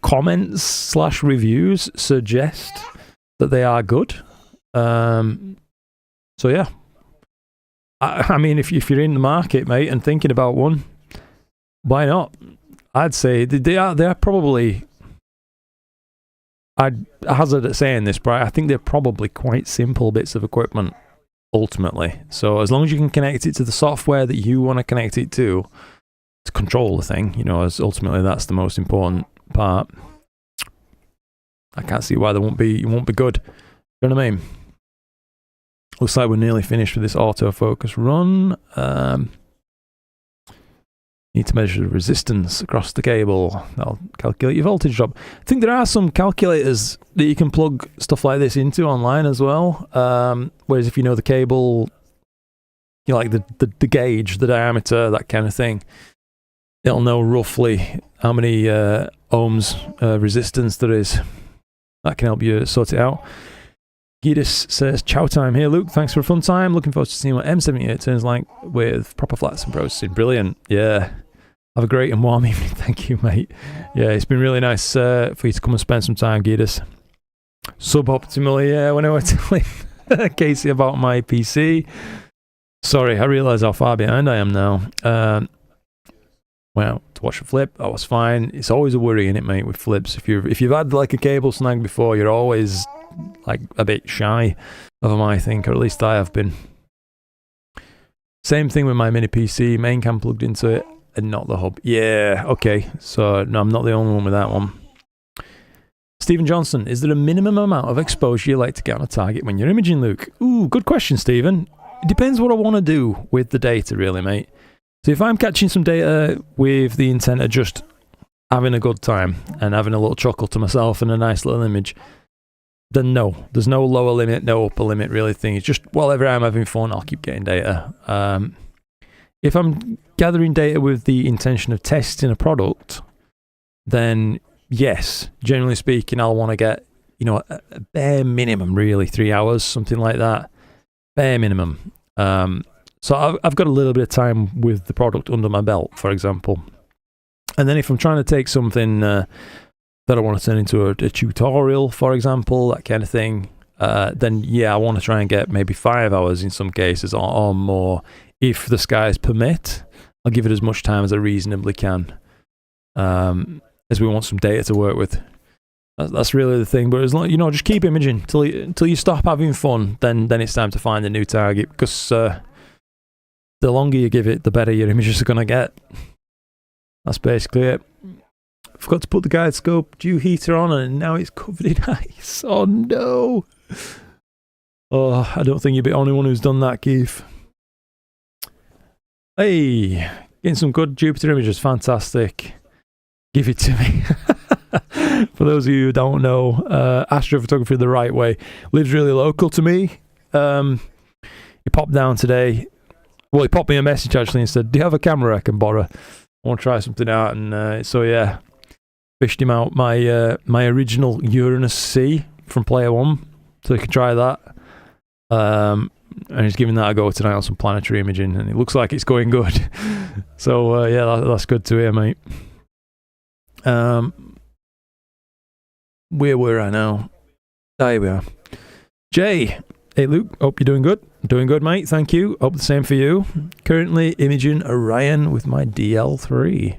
comments / reviews suggest that they are good. So yeah, I mean, if you're in the market, mate, and thinking about one, why not? I'd say they are probably. I'd hazard at saying this, but I think they're probably quite simple bits of equipment ultimately. So as long as you can connect it to the software that you want to connect it to control the thing, you know, as ultimately that's the most important part. I can't see why it won't be good. You know what I mean? Looks like we're nearly finished with this autofocus run. Need to measure the resistance across the cable. That'll calculate your voltage drop. I think there are some calculators that you can plug stuff like this into online as well. Whereas if you know the cable, you know, like the gauge, the diameter, that kind of thing, it'll know roughly how many ohms resistance there is. That can help you sort it out. Gidis says, chow time here, Luke. Thanks for a fun time. Looking forward to seeing what M78 turns like with proper flats and processing. Brilliant. Yeah. Have a great and warm evening. Thank you, mate. Yeah, it's been really nice for you to come and spend some time, Gidis. Suboptimally, yeah, when I was telling Casey about my PC. Sorry, I realise how far behind I am now. Well, to watch a flip, that was fine. It's always a worry, innit, mate, with flips. If you've had like a cable snag before, you're always like a bit shy of them, I think, or at least I have been. Same thing with my mini PC, main cam plugged into it and not the hub. Yeah, okay. So no, I'm not the only one with that one. Stephen Johnson, is there a minimum amount of exposure you like to get on a target when you're imaging, Luke? Ooh, good question, Stephen. It depends what I want to do with the data, really, mate. So if I'm catching some data with the intent of just having a good time and having a little chuckle to myself and a nice little image, then no, there's no lower limit, no upper limit really thing. It's just whatever I'm having fun, I'll keep getting data. If I'm gathering data with the intention of testing a product, then yes, generally speaking, I'll want to get, you know, a bare minimum, really, 3 hours, something like that. Bare minimum. So I've got a little bit of time with the product under my belt, for example. And then if I'm trying to take something that I want to turn into a tutorial, for example, that kind of thing, then yeah, I want to try and get maybe 5 hours in some cases or more. If the skies permit, I'll give it as much time as I reasonably can, as we want some data to work with. That's really the thing. But as long, you know, just keep imaging till you stop having fun. Then it's time to find a new target, because the longer you give it, the better your images are gonna get. That's basically it. Forgot to put the guide scope dew heater on, and now it's covered in ice. Oh no! Oh, I don't think you're the only one who's done that, Keith. Hey, getting some good Jupiter images, fantastic. Give it to me. For those of you who don't know, astrophotography the right way lives really local to me. he popped down today. Well, he popped me a message actually and said, "Do you have a camera I can borrow? I want to try something out." And so yeah, fished him out my my original Uranus C from Player One, so he could try that. And he's giving that a go tonight on some planetary imaging, and it looks like it's going good. So yeah, that's good to hear, mate. Where were I now? There we are. Jay, hey Luke, hope you're doing good. Doing good, mate. Thank you. Hope the same for you. Currently imaging Orion with my DL3.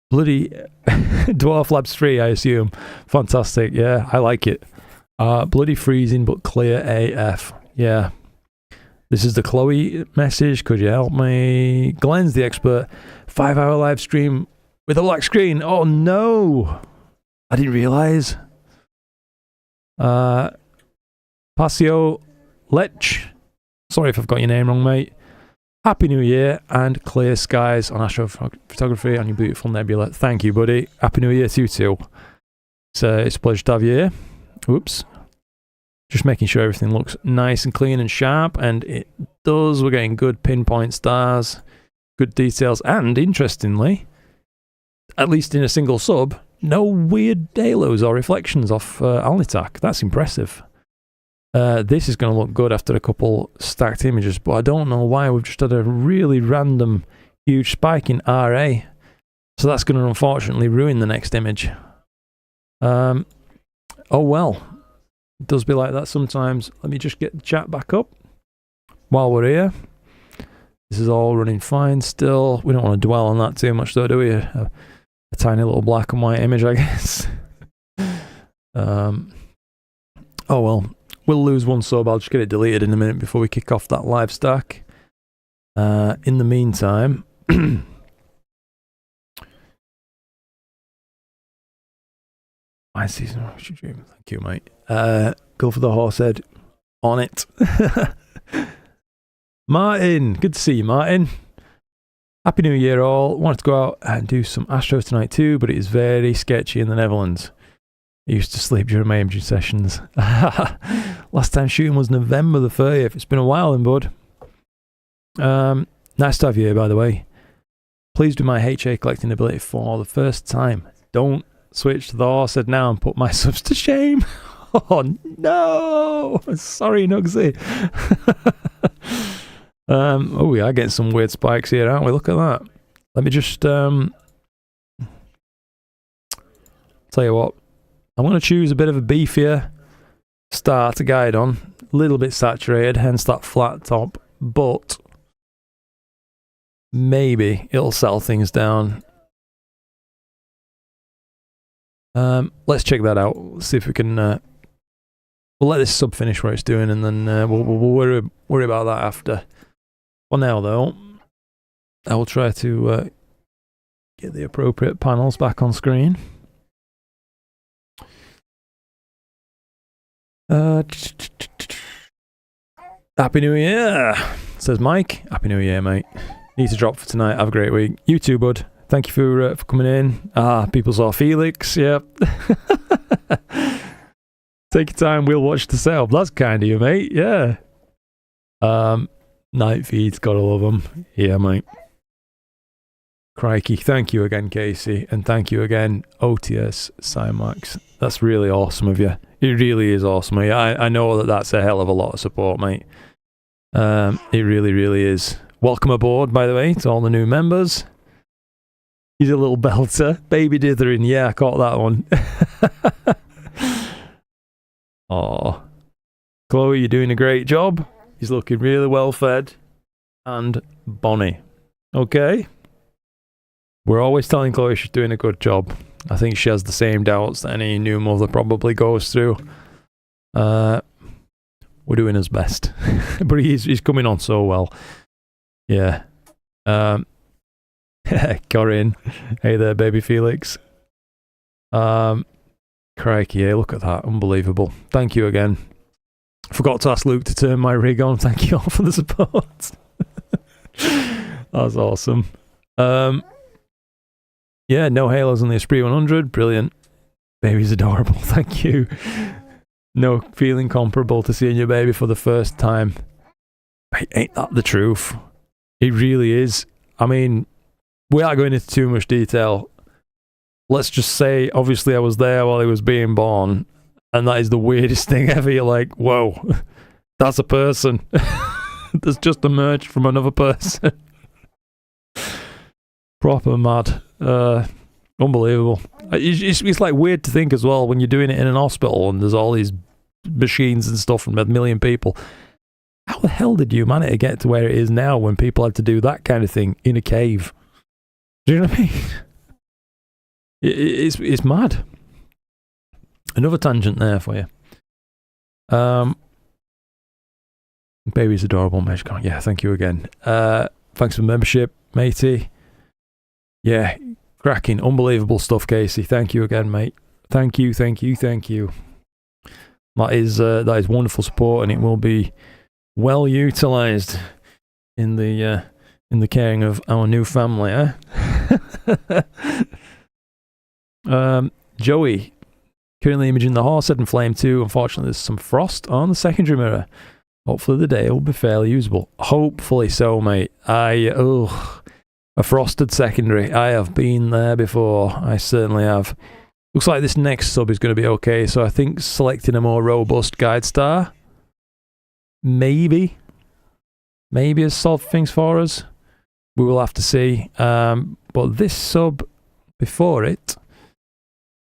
Bloody Dwarf Labs 3, I assume. Fantastic. Yeah, I like it. Bloody freezing, but clear AF. Yeah. This is the Chloe message. Could you help me? Glenn's the expert. 5-hour live stream with a black screen. Oh no! I didn't realise. Pasio Lech. Sorry if I've got your name wrong, mate. Happy New Year and clear skies on astrophotography on your beautiful nebula. Thank you, buddy. Happy New Year to you too. It's a pleasure to have you here. Oops. Just making sure everything looks nice and clean and sharp, and it does. We're getting good pinpoint stars, good details, and interestingly, at least in a single sub, no weird halos or reflections off Alnitak. That's impressive. This is going to look good after a couple stacked images, but I don't know why. We've just had a really random huge spike in RA, so that's going to unfortunately ruin the next image. Oh well. It does be like that sometimes. Let me just get the chat back up while we're here. This is all running fine still. We don't want to dwell on that too much though, do we? A tiny little black and white image, I guess. Oh well. We'll lose one sub. I'll just get it deleted in a minute before we kick off that live stack. In the meantime... I see some dream. Thank you, mate. Go for the Horsehead. On it. Martin, good to see you, Martin. Happy New Year, all. Wanted to go out and do some astros tonight too, but it is very sketchy in the Netherlands. I used to sleep during my imaging sessions. Last time shooting was November the 30th. It's been a while then, bud. Nice to have you here, by the way. Pleased with my HA collecting ability for the first time. Don't switch to the Horsehead now and put my subs to shame. Oh no! Sorry, Nugsy. Oh, we are getting some weird spikes here, aren't we? Look at that. Let me just tell you what. I'm going to choose a bit of a beefier star to guide on. A little bit saturated, hence that flat top. But maybe it'll settle things down. Let's check that out. See if we can. We'll let this sub finish what it's doing, and then we'll worry about that after. For now, though, I will try to get the appropriate panels back on screen. Happy New Year, says Mike. Happy New Year, mate. Need to drop for tonight. Have a great week. You too, bud. Thank you for coming in. People saw Felix. Yep. Take your time. We'll watch the setup. That's kind of you, mate. Yeah. Night feeds. Gotta love them. Yeah, mate. Crikey. Thank you again, Casey. And thank you again, OTS Cymax. That's really awesome of you. It really is awesome. I know that's a hell of a lot of support, mate. It really, really is. Welcome aboard, by the way, to all the new members. He's a little belter. Baby dithering. Yeah, I caught that one. Oh, Chloe, you're doing a great job. He's looking really well fed and bonny. Okay. We're always telling Chloe she's doing a good job. I think she has the same doubts that any new mother probably goes through. We're doing his best. But he's coming on so well. Yeah. Corinne. Hey there, baby Felix. Crikey, hey, look at that. Unbelievable. Thank you again. Forgot to ask Luke to turn my rig on. Thank you all for the support. That's awesome. Yeah, no halos on the Esprit 100. Brilliant. Baby's adorable. Thank you. No feeling comparable to seeing your baby for the first time. Ain't that the truth? It really is. I mean, without going into too much detail, let's just say, obviously I was there while he was being born, and that is the weirdest thing ever. You're like, whoa, that's a person that's just emerged from another person. Proper mad. Unbelievable. It's like weird to think as well when you're doing it in an hospital and there's all these machines and stuff and a million people. How the hell did humanity get to where it is now when people had to do that kind of thing in a cave? Do you know what I mean? It's mad. Another tangent there for you. Baby's adorable, Meshcon. Yeah, thank you again. Thanks for the membership, matey. Yeah, cracking, unbelievable stuff, Casey. Thank you again, mate. Thank you. That is wonderful support, and it will be well utilised in the caring of our new family, eh? Joey, currently imaging the Horsehead and Flame 2. Unfortunately, there's some frost on the secondary mirror. Hopefully the day will be fairly usable. Hopefully so, mate. A frosted secondary. I have been there before. I certainly have. Looks like this next sub is going to be okay, so I think selecting a more robust guide star maybe has solved things for us. We will have to see. But this sub before it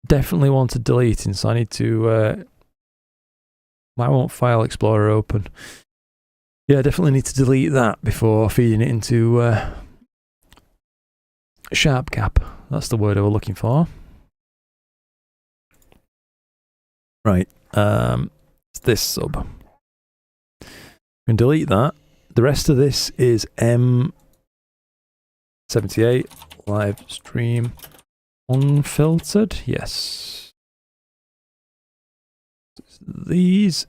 definitely wanted deleting, so I need to why won't File Explorer open? Yeah, I definitely need to delete that before feeding it into SharpCap. That's the word I was looking for. Right, it's this sub. We can delete that. The rest of this is M78 live stream unfiltered. Yes. These.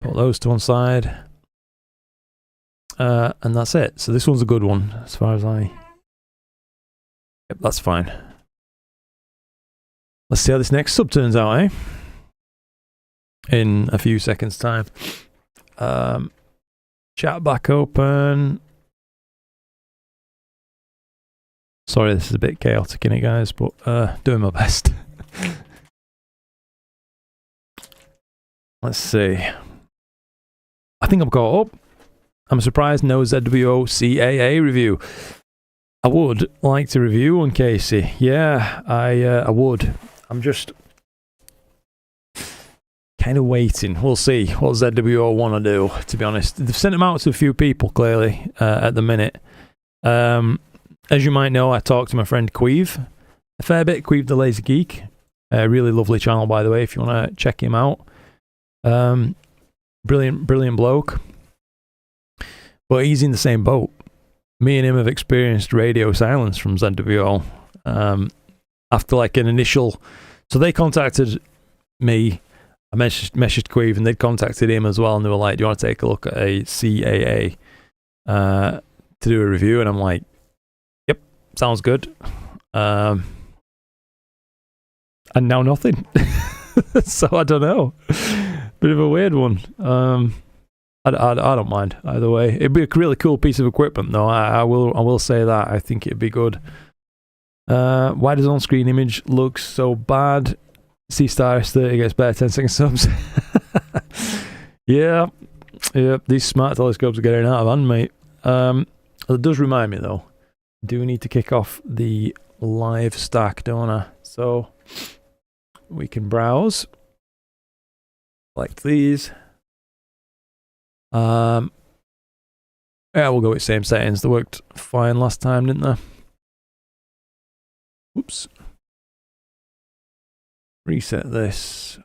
Put those to one side. And that's it. So this one's a good one as far as I... Yep, that's fine. Let's see how this next sub turns out, eh? In a few seconds' time. Chat back open. Sorry, this is a bit chaotic, innit, guys, but doing my best. Let's see. I think I'm caught up. I'm surprised no ZWO CAA review. I would like to review one, Casey. Yeah, I would. I'm just kind of waiting. We'll see what ZWO want to do, to be honest. They've sent them out to a few people, clearly, at the minute. As you might know, I talked to my friend Queeve a fair bit. Queeve the Lazy Geek. A really lovely channel, by the way, if you want to check him out. Brilliant bloke. But he's in the same boat. Me and him have experienced radio silence from ZWO. After like an initial... So they contacted me. I messaged Queeve and they'd contacted him as well. And they were like, do you want to take a look at a CAA to do a review? And I'm like, yep, sounds good. And now nothing. So I don't know. Bit of a weird one. I don't mind either way. It'd be a really cool piece of equipment, though. I will say that. I think it'd be good. Why does on-screen image look so bad? See StarX30 gets better 10-second subs. Yeah. These smart telescopes are getting out of hand, mate. It does remind me, though. I do need to kick off the live stack, don't I? So we can browse. Like these. Yeah, we'll go with same settings. They worked fine last time, didn't they? Oops. Reset this.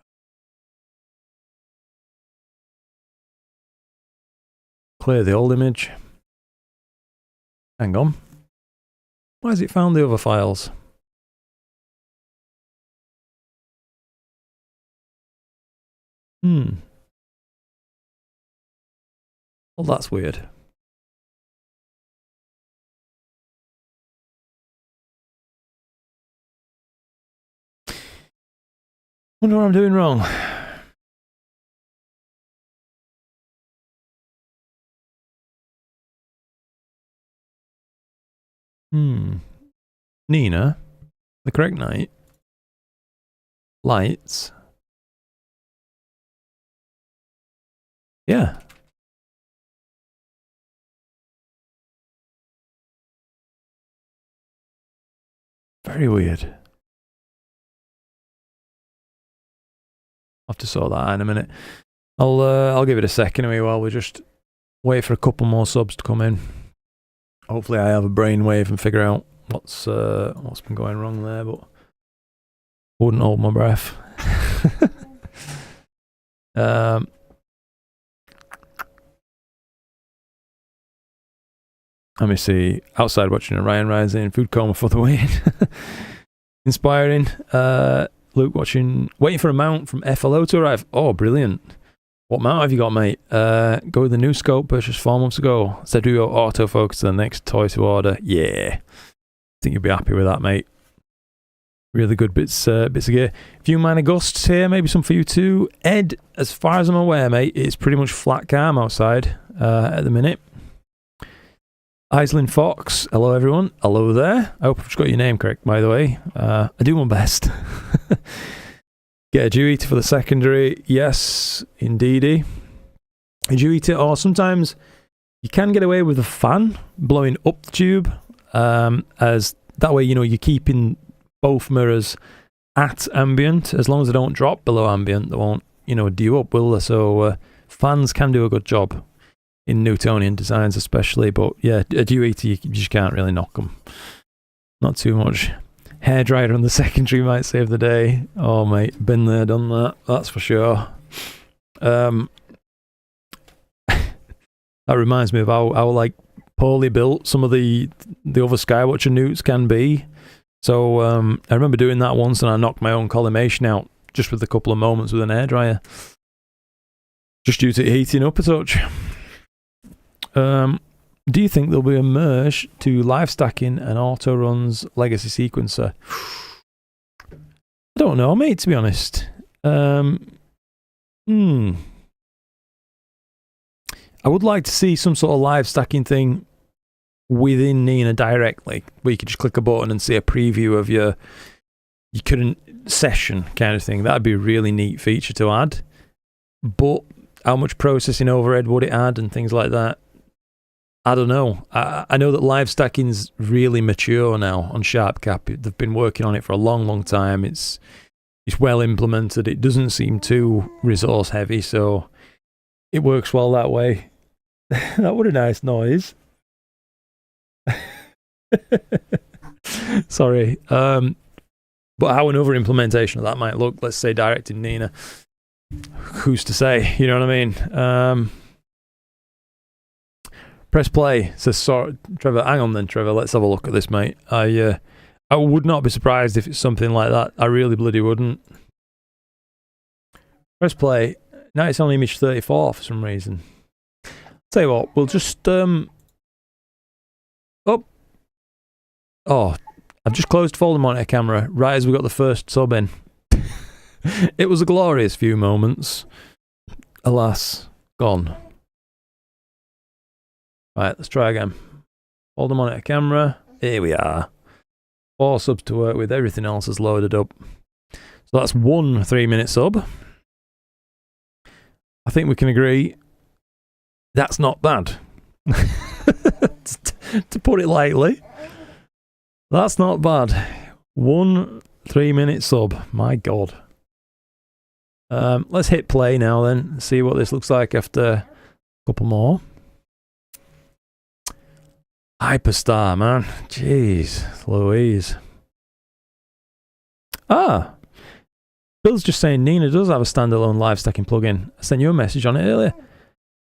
Clear the old image. Hang on. Why has it found the other files? Well, that's weird. Wonder what I'm doing wrong. Nina, the correct night. Lights. Yeah. Very weird. I'll have to sort that out in a minute. I'll give it a second anyway while we just wait for a couple more subs to come in. Hopefully I have a brainwave and figure out what's been going wrong there, but wouldn't hold my breath. Let me see. Outside watching Orion rising, food coma for the win. Inspiring. Luke waiting for a mount from FLO to arrive. Oh, brilliant. What mount have you got, mate? Go with the new scope purchased 4 months ago. Said we go autofocus to the next toy to order. Yeah. I think you'll be happy with that, mate. Really good bits of gear. A few minor gusts here, maybe some for you too. Ed, as far as I'm aware, mate, it's pretty much flat calm outside at the minute. Islin Fox, hello everyone. Hello there. I hope I've got your name correct, by the way. I do my best. Get a dew eater for the secondary. Yes, indeedy. A dew eater, or sometimes you can get away with a fan blowing up the tube, as that way, you know, you're keeping both mirrors at ambient. As long as they don't drop below ambient, they won't, you know, dew up, will they? So fans can do a good job in Newtonian designs especially, but yeah, a dew eater, you just can't really knock them. Not too much. Hairdryer on the secondary might save the day. Oh mate, been there, done that, that's for sure. That reminds me of how like poorly built some of the other Skywatcher newts can be. So I remember doing that once and I knocked my own collimation out just with a couple of moments with an hairdryer. Just due to it heating up a touch. Do you think there'll be a merge to live stacking and auto runs legacy sequencer? I don't know, mate, to be honest. I would like to see some sort of live stacking thing within Nina directly, where you could just click a button and see a preview of your current session kind of thing. That'd be a really neat feature to add. But how much processing overhead would it add and things like that? I don't know. I know that live stacking's really mature now on SharpCap. They've been working on it for a long, long time. It's well implemented. It doesn't seem too resource heavy, so it works well that way. That was a nice noise. Sorry. But how another implementation of that might look, let's say direct in Nina, who's to say? You know what I mean? Press play, says Trevor. Hang on then, Trevor. Let's have a look at this, mate. I would not be surprised if it's something like that. I really bloody wouldn't. Press play. Now it's on image 34 for some reason. Tell you what, we'll just Oh, I've just closed folding monitor camera right as we got the first sub in. It was a glorious few moments. Alas, gone. Right, let's try again. Hold them on at camera. Here we are. 4 subs to work with. Everything else is loaded up. So that's 1 3-minute sub. I think we can agree that's not bad. To put it lightly, that's not bad. 1 3-minute sub. My God. Let's hit play now then. See what this looks like after a couple more. Hyperstar, man. Jeez Louise. Ah. Bill's just saying Nina does have a standalone live stacking plugin. I sent you a message on it earlier.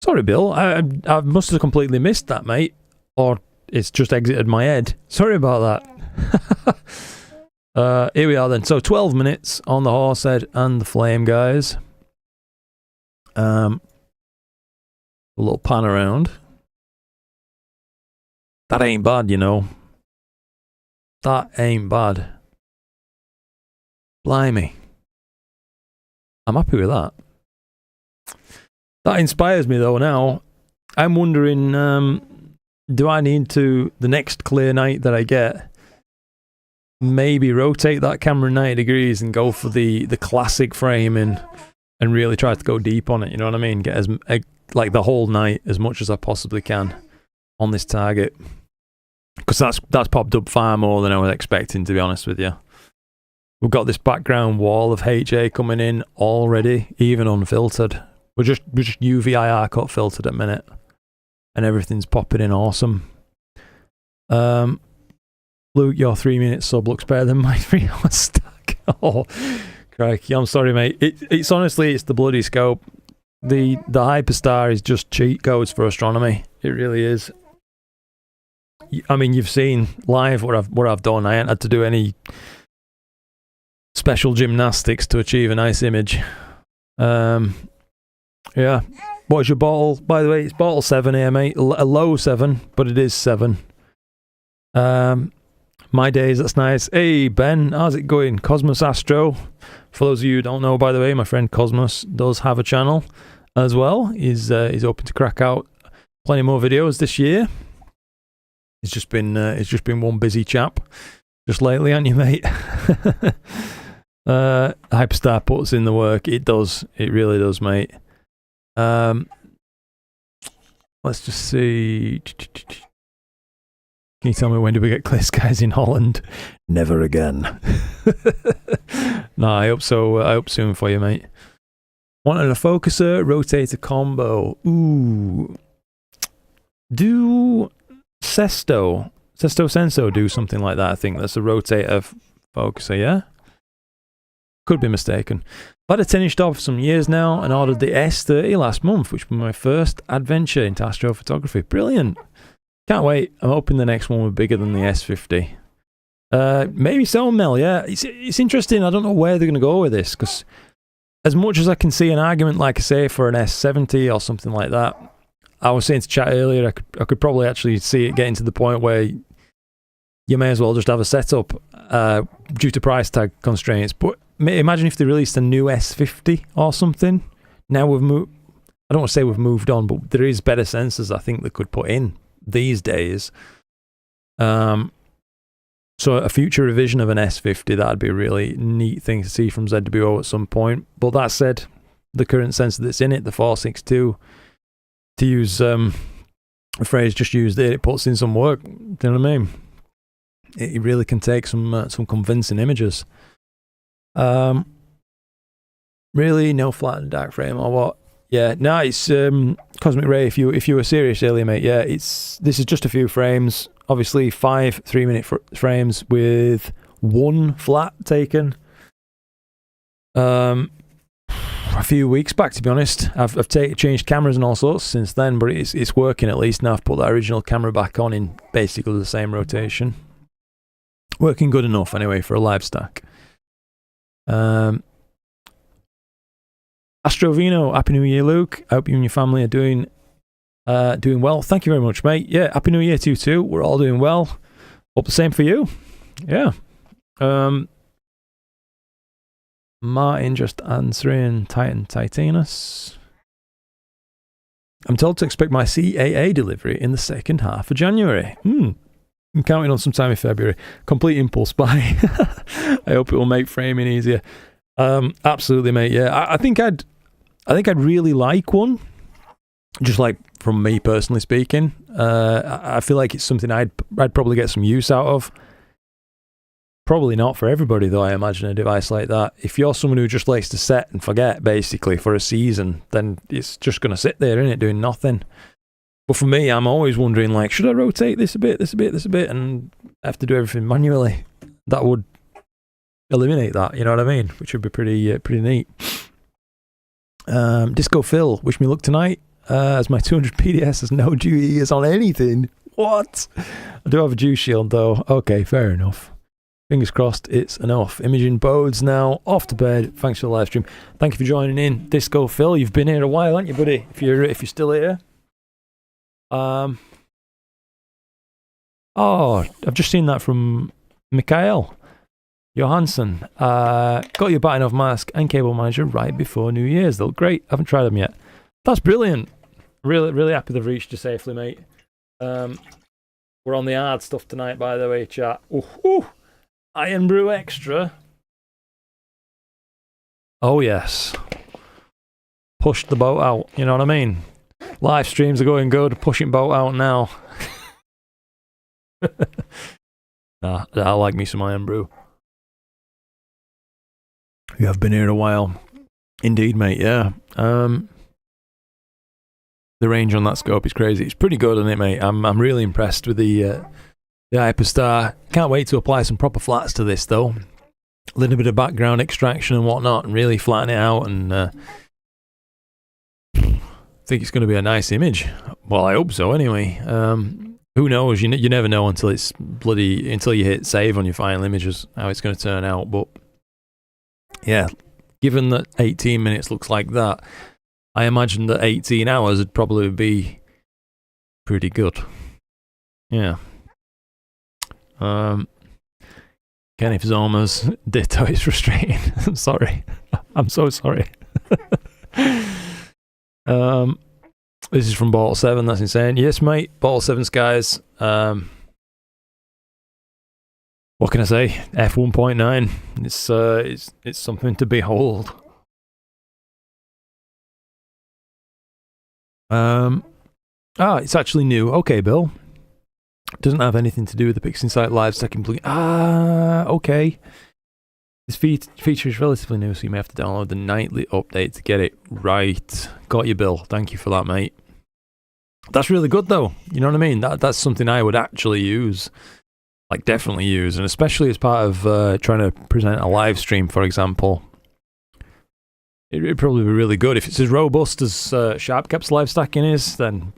Sorry, Bill. I must have completely missed that, mate. Or it's just exited my head. Sorry about that. Here we are then. So 12 minutes on the Horsehead and the Flame, guys. A little pan around. That ain't bad, you know. That ain't bad. Blimey. I'm happy with that. That inspires me though now. I'm wondering, do I need to, the next clear night that I get, maybe rotate that camera 90 degrees and go for the classic framing and really try to go deep on it, you know what I mean? Get like the whole night as much as I possibly can on this target. Because that's popped up far more than I was expecting, to be honest with you. We've got this background wall of HA coming in already, even unfiltered. We're just UV-IR cut filtered at the minute. And everything's popping in awesome. Luke, your 3-minute sub looks better than my 3-hour stack. Oh, crikey, I'm sorry, mate. It's honestly, it's the bloody scope. The Hyperstar is just cheat codes for astronomy. It really is. I mean, you've seen live what I've done. I ain't had to do any special gymnastics to achieve a nice image. Yeah. What's your bottle? By the way, it's bottle 7 here, mate. A low 7, but it is 7. My days, that's nice. Hey, Ben, how's it going? Cosmos Astro. For those of you who don't know, by the way, my friend Cosmos does have a channel as well. He's open to crack out plenty more videos this year. It's just been one busy chap just lately, hasn't you, mate? Hyperstar puts in the work. It does. It really does, mate. Let's just see. Can you tell me when do we get clear skies in Holland? Never again. No, I hope so. I hope soon for you, mate. Wanted a focuser, rotator combo. Ooh. Do Sesto Senso do something like that? I think that's a rotator focuser, yeah? Could be mistaken. But I finished off some years now and ordered the S30 last month, which was my first adventure into astrophotography. Brilliant. Can't wait. I'm hoping the next one will be bigger than the S50. Maybe so, Mel, yeah. It's interesting. I don't know where they're going to go with this, because as much as I can see an argument, like I say, for an S70 or something like that, I was saying to chat earlier, I could probably actually see it getting to the point where you may as well just have a setup due to price tag constraints. But imagine if they released a new S50 or something. Now we've moved, I don't want to say we've moved on, but there is better sensors I think they could put in these days. So a future revision of an S50, that'd be a really neat thing to see from ZWO at some point. But that said, the current sensor that's in it, the 462, to use a phrase just used there, it puts in some work. Do you know what I mean? It really can take some convincing images. Really, no flat and dark frame or what? Yeah, no, it's Cosmic Ray. If you were serious earlier, mate, yeah, this is just a few frames. Obviously, 5 3-minute frames with 1 flat taken. A few weeks back, to be honest. I've changed cameras and all sorts since then, but it's working at least now. I've put that original camera back on in basically the same rotation. Working good enough anyway for a live stack. Astrovino, Happy New Year, Luke. I hope you and your family are doing well. Thank you very much, mate. Yeah, Happy New Year to you too. We're all doing well. Hope the same for you. Yeah. Martin just answering Titanus. I'm told to expect my CAA delivery in the second half of January. I'm counting on some time in February. Complete impulse buy. I hope it will make framing easier. Absolutely, mate. Yeah, I think I'd really like one. Just like from me personally speaking, I feel like it's something I'd probably get some use out of. Probably not for everybody, though. I imagine a device like that. If you're someone who just likes to set and forget, basically for a season, then it's just going to sit there, isn't it, doing nothing. But for me, I'm always wondering, like, should I rotate this a bit, and I have to do everything manually? That would eliminate that, you know what I mean? Which would be pretty neat. Disco Phil, wish me luck tonight. As my 200 PDS has no GEs on anything. What? I do have a dew shield though. Okay, fair enough. Fingers crossed it's enough. Imogen Bodes now off to bed. Thanks for the live stream. Thank you for joining in, Disco Phil. You've been here a while, haven't you, buddy? If you're still here. Oh, I've just seen that from Mikael Johansson. Got your batting off mask and cable manager right before New Year's. They look great. Haven't tried them yet. That's brilliant. Really happy they've reached you safely, mate. We're on the hard stuff tonight, by the way, chat. Ooh. Iron Brew Extra. Oh, yes. Push the boat out, you know what I mean? Live streams are going good, pushing boat out now. Nah, I like me some Iron Brew. You have been here a while. Indeed, mate, yeah. The range on that scope is crazy. It's pretty good, isn't it, mate? I'm really impressed with the Hyperstar. Can't wait to apply some proper flats to this, though. A little bit of background extraction and whatnot, and really flatten it out, and I think it's going to be a nice image. Well, I hope so, anyway. Who knows? You never know until until you hit save on your final images how it's going to turn out. But yeah, given that 18 minutes looks like that, I imagine that 18 hours would probably be pretty good. Yeah. Kenneth Zoma's ditto is frustrating. I'm sorry. I'm so sorry. This is from Bottle 7, that's insane. Yes, mate, Bottle 7 Skies. What can I say? F1.9. It's something to behold. It's actually new. Okay, Bill. Doesn't have anything to do with the PixInsight Live second plugin. Okay. This feature is relatively new, so you may have to download the nightly update to get it right. Got you, Bill. Thank you for that, mate. That's really good, though. You know what I mean? That's something I would actually use. Like, definitely use. And especially as part of trying to present a live stream, for example. It'd probably be really good. If it's as robust as SharpCap's live stacking is, then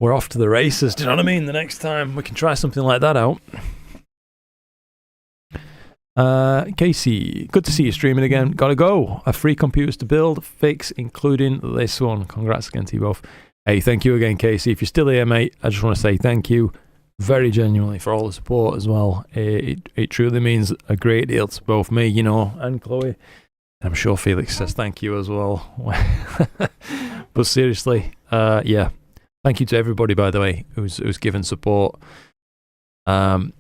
we're off to the races. Do you know what I mean? The next time we can try something like that out. Casey, good to see you streaming again. Gotta go. A free computers to build, fix, including this one. Congrats again to you both. Hey, thank you again, Casey. If you're still here, mate, I just want to say thank you very genuinely for all the support as well. It truly means a great deal to both me, you know, and Chloe. I'm sure Felix says thank you as well. But seriously, yeah. Thank you to everybody, by the way, who's given support. I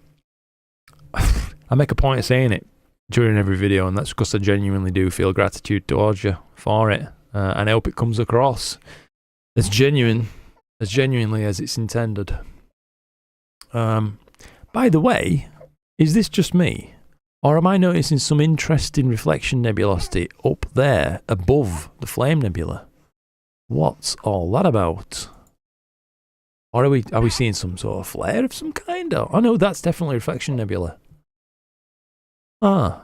make a point of saying it during every video, and that's because I genuinely do feel gratitude towards you for it. And I hope it comes across as genuinely as it's intended. By the way, is this just me? Or am I noticing some interesting reflection nebulosity up there above the Flame Nebula? What's all that about? Or are we seeing some sort of flare of some kind? Oh no, that's definitely Reflection Nebula. I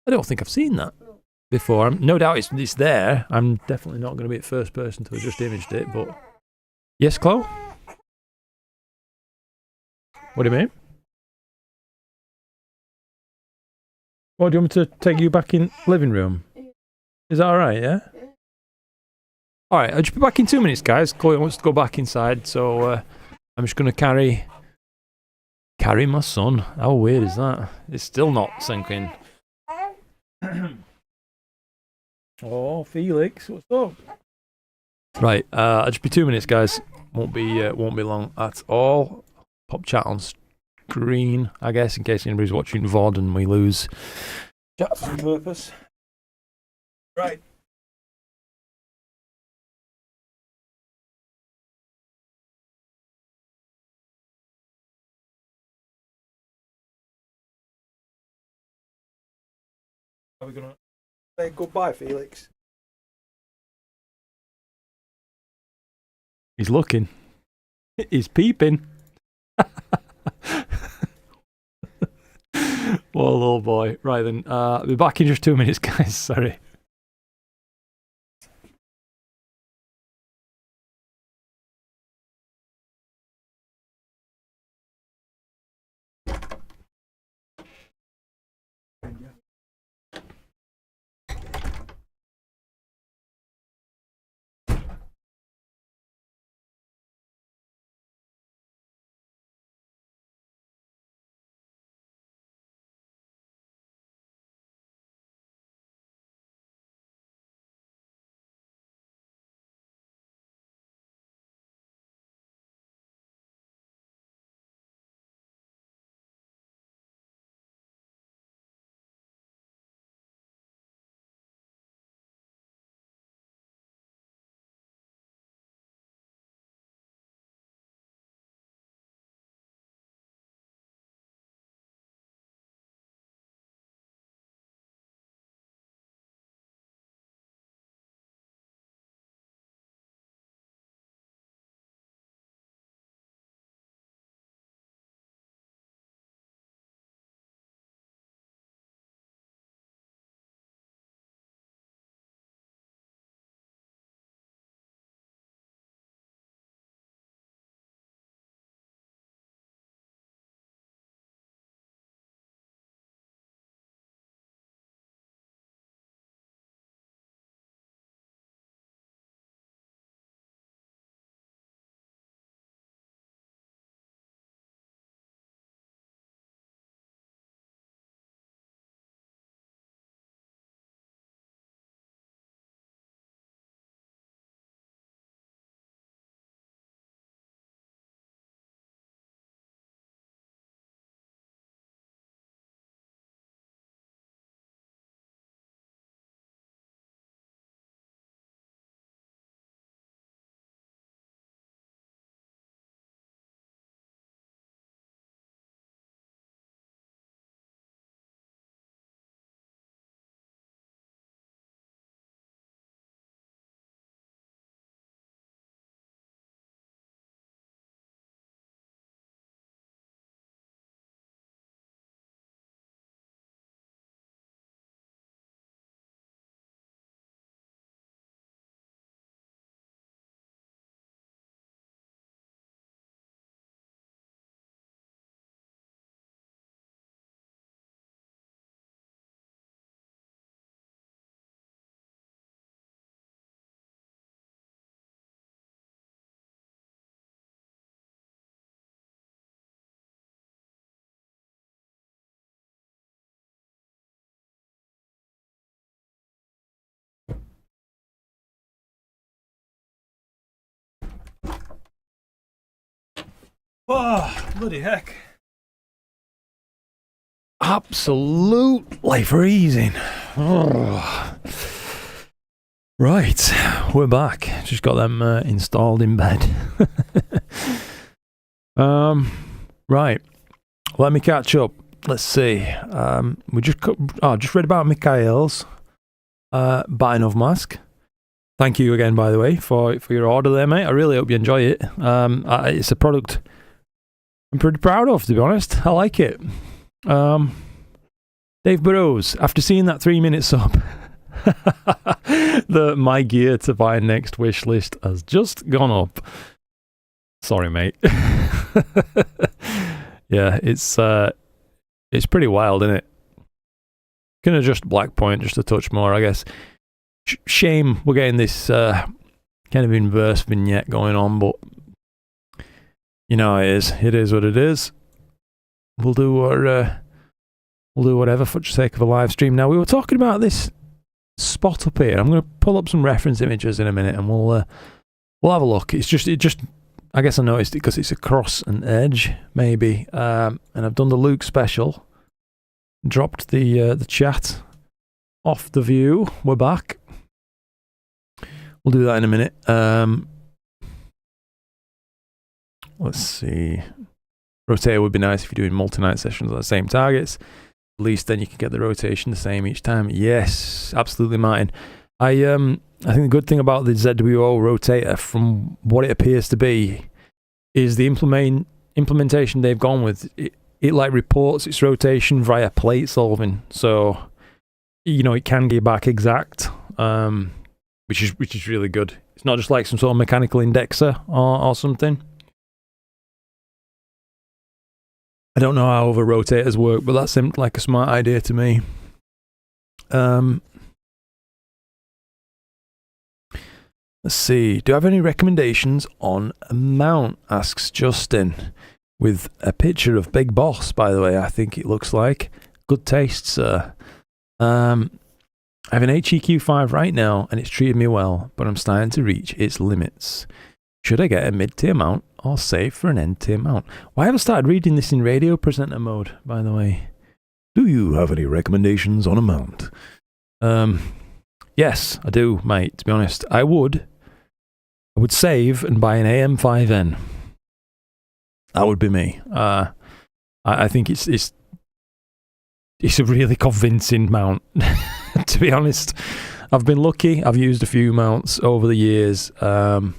don't think I've seen that before. No doubt it's there. I'm definitely not going to be the first person to have just imaged it, but... Yes, Chloe? What do you mean? Oh, do you want me to take you back in living room? Is that alright, yeah? Alright, I'll just be back in 2 minutes, guys. Chloe wants to go back inside, so I'm just going to carry my son. How weird is that? It's still not sinking. Oh, Felix, what's up? Right, I'll just be 2 minutes, guys. Won't be long at all. Pop chat on screen, I guess, in case anybody's watching VOD and we lose chat for purpose. Right. Are we gonna say goodbye, Felix? He's looking. He's peeping. What a little boy. Right then, I'll be back in just 2 minutes, guys. Sorry. Oh, bloody heck. Absolutely freezing. Oh. Right, we're back. Just got them installed in bed. Right. Let me catch up. Let's see. We just read about Mikhail's Buying mask. Thank you again, by the way, for your order there, mate. I really hope you enjoy it. It's a product I'm pretty proud of, to be honest. I like it. Dave Burrows, after seeing that 3-minute sub, my gear to buy next wish list has just gone up. Sorry, mate. Yeah, it's pretty wild, isn't it? Can adjust black point just a touch more, I guess. Shame we're getting this kind of inverse vignette going on, but you know it is what it is. We'll do whatever for the sake of a live stream. Now, we were talking about this spot up here. I'm going to pull up some reference images in a minute, and we'll have a look. It just I guess I noticed it because it's across an edge, maybe. And I've done the Luke special. Dropped the chat off the view. We're back. We'll do that in a minute. Let's see. Rotator would be nice if you're doing multi-night sessions on the same targets. At least then you can get the rotation the same each time. Yes, absolutely, Martin. I think the good thing about the ZWO rotator, from what it appears to be, is the implementation they've gone with. It like reports its rotation via plate solving, so you know it can get back exact, which is really good. It's not just like some sort of mechanical indexer or something. I don't know how other rotators work, but that seemed like a smart idea to me. Let's see. Do I have any recommendations on a mount? Asks Justin. With a picture of Big Boss, by the way, I think it looks like. Good taste, sir. I have an HEQ5 right now, and it's treated me well, but I'm starting to reach its limits. Should I get a mid-tier mount, or save for an end-tier mount? Why have I started reading this in radio presenter mode, by the way? Do you have any recommendations on a mount? Yes, I do, mate, to be honest. I would save and buy an AM5N. That would be me. I think it's a really convincing mount, to be honest. I've been lucky. I've used a few mounts over the years, and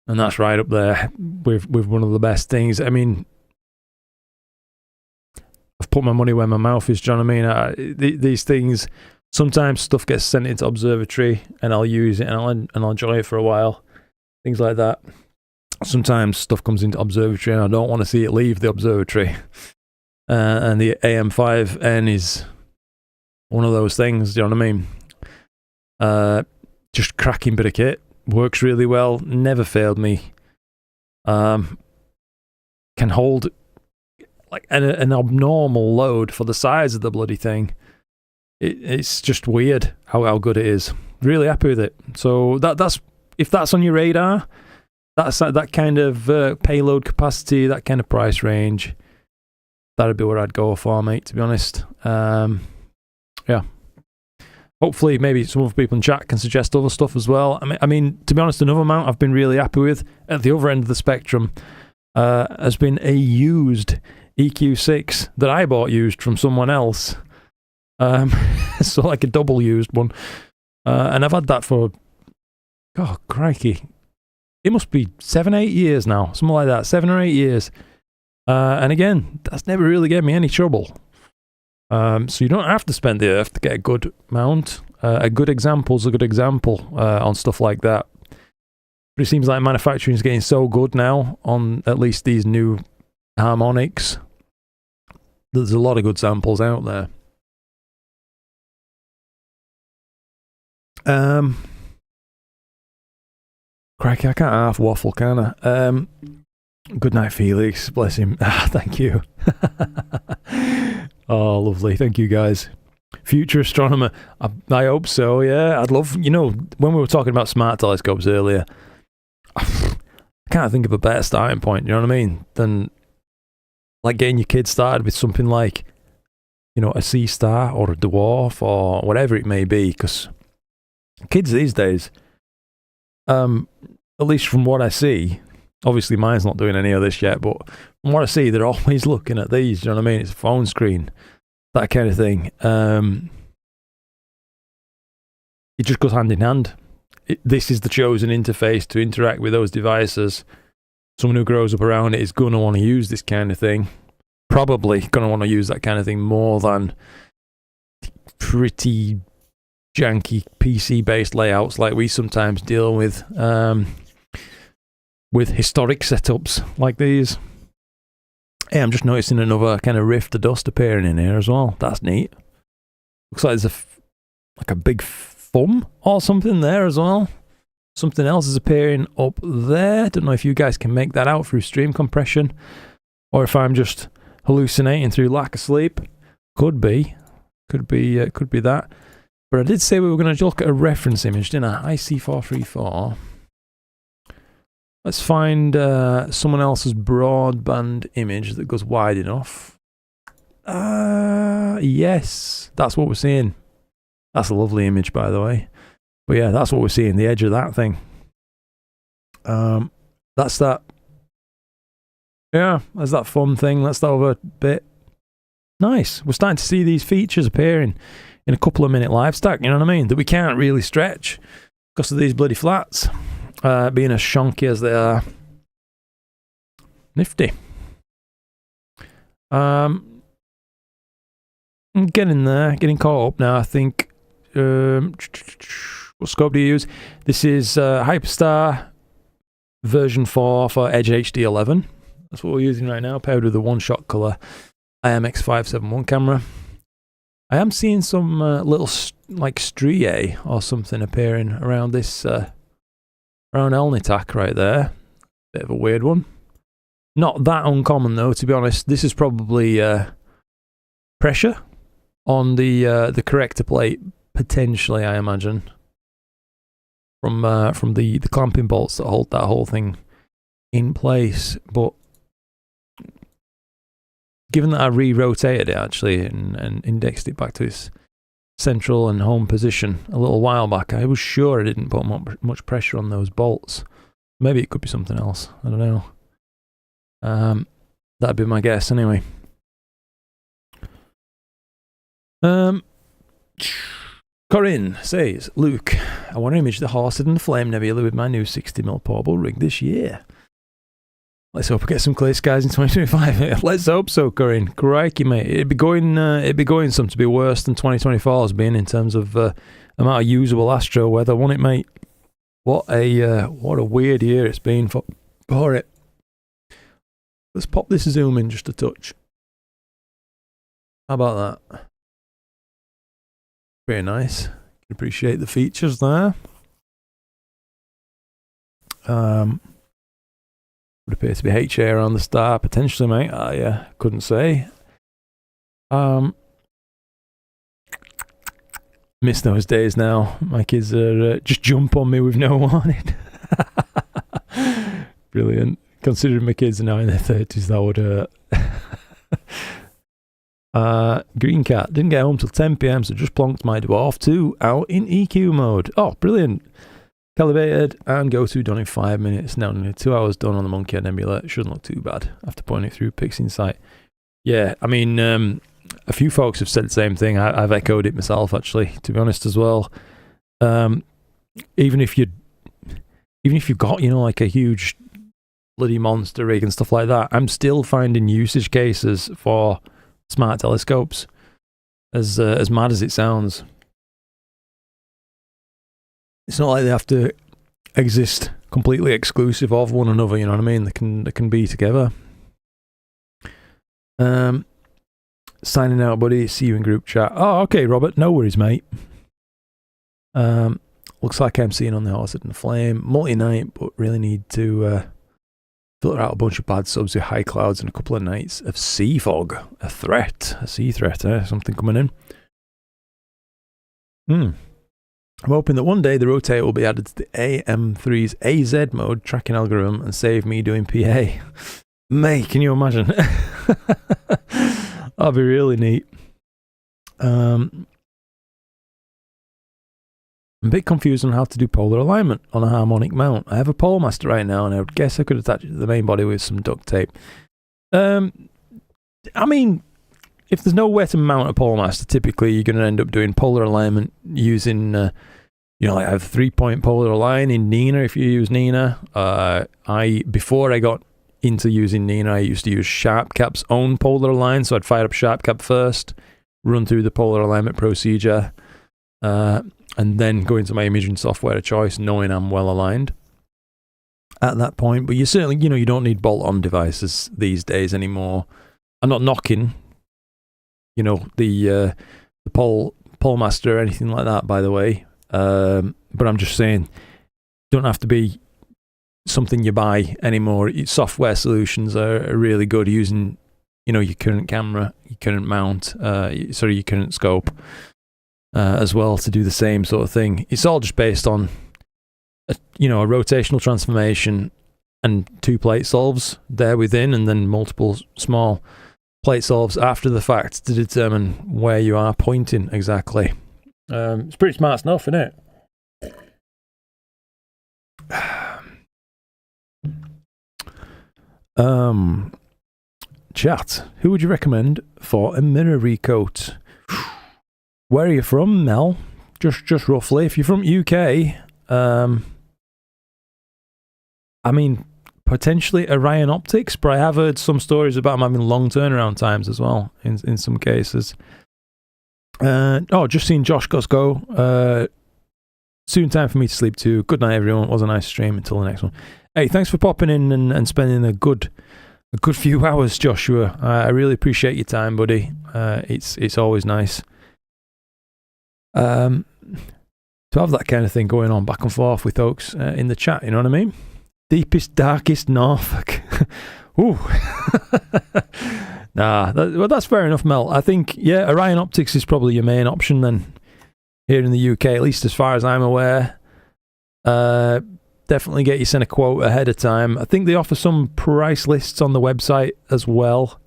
that's right up there with one of the best things. I mean, I've put my money where my mouth is, do you know what I mean? These things, sometimes stuff gets sent into observatory, and I'll use it, and I'll enjoy it for a while. Things like that. Sometimes stuff comes into observatory and I don't want to see it leave the observatory. And the AM5N is one of those things, do you know what I mean? Just cracking bit of kit. Works really well. Never failed me. Can hold like an abnormal load for the size of the bloody thing. It's just weird how good it is. Really happy with it. So that's if that's on your radar, that's that kind of payload capacity, that kind of price range, that'd be what I'd go for, mate, to be honest. Yeah. Hopefully, maybe some other people in chat can suggest other stuff as well. I mean, to be honest, another mount I've been really happy with at the other end of the spectrum has been a used EQ6 that I bought used from someone else. So like a double used one. And I've had that for, oh, crikey. It must be 7-8 years now, something like that, 7 or 8 years. And again, that's never really given me any trouble. So you don't have to spend the earth to get a good mount. A good example's a good example on stuff like that. But it seems like manufacturing is getting so good now on at least these new harmonics. There's a lot of good samples out there. Crikey, I can't half waffle, can I? Good night, Felix. Bless him. Thank you. Oh, lovely. Thank you, guys. Future astronomer. I hope so, yeah. I'd love, when we were talking about smart telescopes earlier, I can't think of a better starting point, you know what I mean, than like getting your kids started with something like, you know, a sea star or a dwarf or whatever it may be, because kids these days, at least from what I see, obviously mine's not doing any of this yet, but from what I see, they're always looking at these, you know what I mean? It's a phone screen, that kind of thing. It just goes hand in hand. This is the chosen interface to interact with those devices. Someone who grows up around it is going to want to use this kind of thing. Probably going to want to use that kind of thing more than pretty janky PC-based layouts like we sometimes deal with historic setups like these. Hey, I'm just noticing another kind of rift of dust appearing in here as well. That's neat. Looks like there's like a big thumb or something there as well. Something else is appearing up there. Don't know if you guys can make that out through stream compression or if I'm just hallucinating through lack of sleep. Could be that. But I did say we were going to look at a reference image, didn't I? IC434. Let's find someone else's broadband image that goes wide enough. Yes, that's what we're seeing. That's a lovely image, by the way. But yeah, that's what we're seeing, the edge of that thing. That's that. Yeah, that's that fun thing. That's that other bit. Nice. We're starting to see these features appearing in a couple of minute live stack, you know what I mean? That we can't really stretch because of these bloody flats. Being as shonky as they are. Nifty. I'm getting there, getting caught up now, I think. What scope do you use? This is Hyperstar version 4 for Edge HD 11. That's what we're using right now, paired with the one-shot color IMX571 camera. I am seeing some little like striae or something appearing around this around Elnitac right there. Bit of a weird one. Not that uncommon though, to be honest. This is probably pressure on the corrector plate, potentially, I imagine, from the clamping bolts that hold that whole thing in place. But given that I re-rotated it actually and indexed it back to its central and home position a little while back, I was sure I didn't put much pressure on those bolts. Maybe it could be something else. I don't know. That'd be my guess anyway. Corinne says, Luke, I want to image the Horsehead and the Flame Nebula with my new 60mm portable rig this year. Let's hope I get some clear skies in 2025. Let's hope so, Corinne. Crikey, mate. It'd be going some to be worse than 2024 has been in terms of amount of usable astro weather, won't it, mate? What a weird year it's been for it. Let's pop this zoom in just a touch. How about that? Very nice. Can appreciate the features there. Would appear to be HA around the star, potentially, mate. Yeah, couldn't say. Miss those days now. My kids are just jump on me with no warning. Brilliant. Considering my kids are now in their 30s, that would hurt. Green Cat didn't get home till 10 PM, so just plonked my Dwarf 2 out in EQ mode. Oh, brilliant. Calibrated and go to done in 5 minutes. Now only 2 hours done on the Monkey Head Nebula. It shouldn't look too bad after putting it through PixInsight. Yeah, I mean, a few folks have said the same thing. I've echoed it myself, actually, to be honest as well. Even if you've got, you know, like a huge bloody monster rig and stuff like that, I'm still finding usage cases for smart telescopes, as mad as it sounds. It's not like they have to exist completely exclusive of one another, you know what I mean? They can be together. Signing out, buddy. See you in group chat. Oh, okay, Robert. No worries, mate. Looks like I'm seeing on the Horsehead and the Flame. Multi-night, but really need to filter out a bunch of bad subs with high clouds and a couple of nights of sea fog. A sea threat, something coming in. I'm hoping that one day the rotator will be added to the AM3's AZ mode tracking algorithm and save me doing PA. Mate, can you imagine? That'd be really neat. I'm a bit confused on how to do polar alignment on a harmonic mount. I have a pole master right now, and I would guess I could attach it to the main body with some duct tape. I mean, if there's nowhere to mount a pole master, typically you're going to end up doing polar alignment using, like I have 3-point polar align in Nina if you use Nina. Before I got into using Nina, I used to use SharpCap's own polar align, so I'd fire up SharpCap first, run through the polar alignment procedure, and then go into my imaging software of choice, knowing I'm well aligned at that point. But you certainly, you don't need bolt-on devices these days anymore. I'm not knocking, the pole master or anything like that, by the way. But I'm just saying, don't have to be something you buy anymore. Software solutions are really good using, your current camera, your current mount, your current scope. As well to do the same sort of thing. It's all just based on a rotational transformation and 2 plate solves there within, and then multiple small plate solves after the fact to determine where you are pointing exactly. It's pretty smart stuff, isn't it? Chat, who would you recommend for a mirror recoat? Where are you from, Mel? Just roughly. If you're from UK, I mean, potentially Orion Optics, but I have heard some stories about them having long turnaround times as well, in some cases. Just seen Josh Goss go. Soon time for me to sleep too. Good night, everyone. It was a nice stream. Until the next one. Hey, thanks for popping in and spending a good few hours, Joshua. I really appreciate your time, buddy. It's always nice. To have that kind of thing going on back and forth with folks in the chat, you know what I mean? Deepest, darkest Norfolk. Ooh. That's fair enough, Mel. I think, Orion Optics is probably your main option then here in the UK, at least as far as I'm aware. Definitely get you sent a quote ahead of time. I think they offer some price lists on the website as well,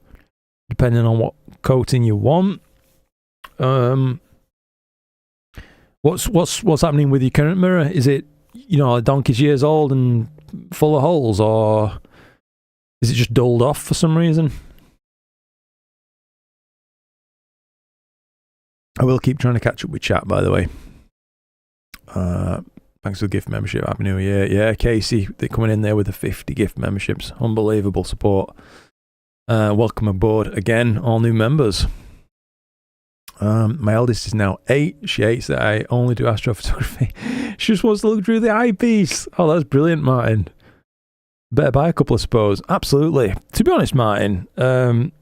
depending on what coating you want. What's happening with your current mirror? Is it, a donkey's years old and full of holes, or is it just dulled off for some reason? I will keep trying to catch up with chat, by the way. Thanks for the gift membership. Happy New Year. Yeah, Casey, they're coming in there with the 50 gift memberships. Unbelievable support. Welcome aboard again, all new members. My eldest is now 8. She hates that I only do astrophotography. She just wants to look through the eyepiece. Oh, that's brilliant, Martin. Better buy a couple, I suppose. Absolutely. To be honest, Martin, I'm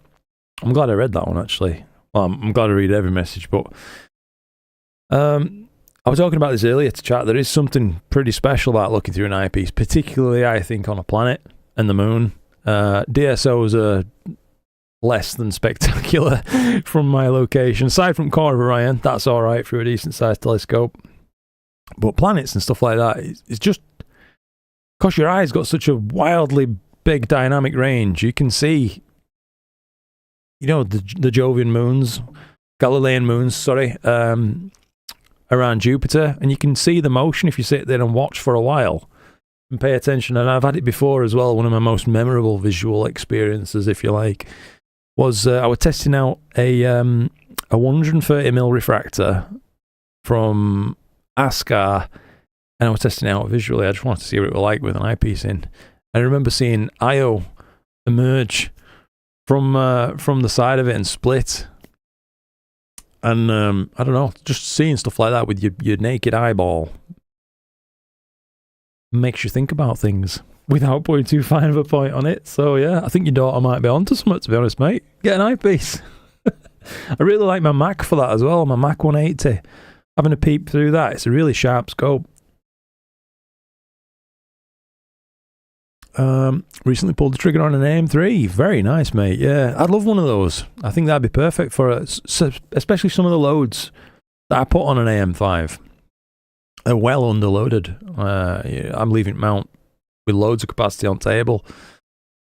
glad I read that one, actually. Well, I'm glad I read every message, but I was talking about this earlier to chat. There is something pretty special about looking through an eyepiece, particularly, I think, on a planet and the moon. DSOs are less than spectacular from my location. Aside from Core of Orion, that's all right through a decent-sized telescope. But planets and stuff like that, it's just because your eye's got such a wildly big dynamic range. You can see, the Jovian moons, Galilean moons, sorry, around Jupiter, and you can see the motion if you sit there and watch for a while and pay attention. And I've had it before as well. One of my most memorable visual experiences, if you like, was I was testing out a 130mm refractor from ASCAR, and I was testing it out visually. I just wanted to see what it was like with an eyepiece in. I remember seeing Io emerge from the side of it and split. And I don't know, just seeing stuff like that with your naked eyeball makes you think about things without putting too fine of a point on it. So yeah, I think your daughter might be onto something, to be honest, mate. Get an eyepiece. I really like my Mac for that as well, my Mac 180. Having a peep through that, it's a really sharp scope. Recently pulled the trigger on an AM3. Very nice, mate. Yeah, I'd love one of those. I think that'd be perfect for it, especially some of the loads that I put on an AM5. They're well underloaded. Yeah, I'm leaving it mount with loads of capacity on table.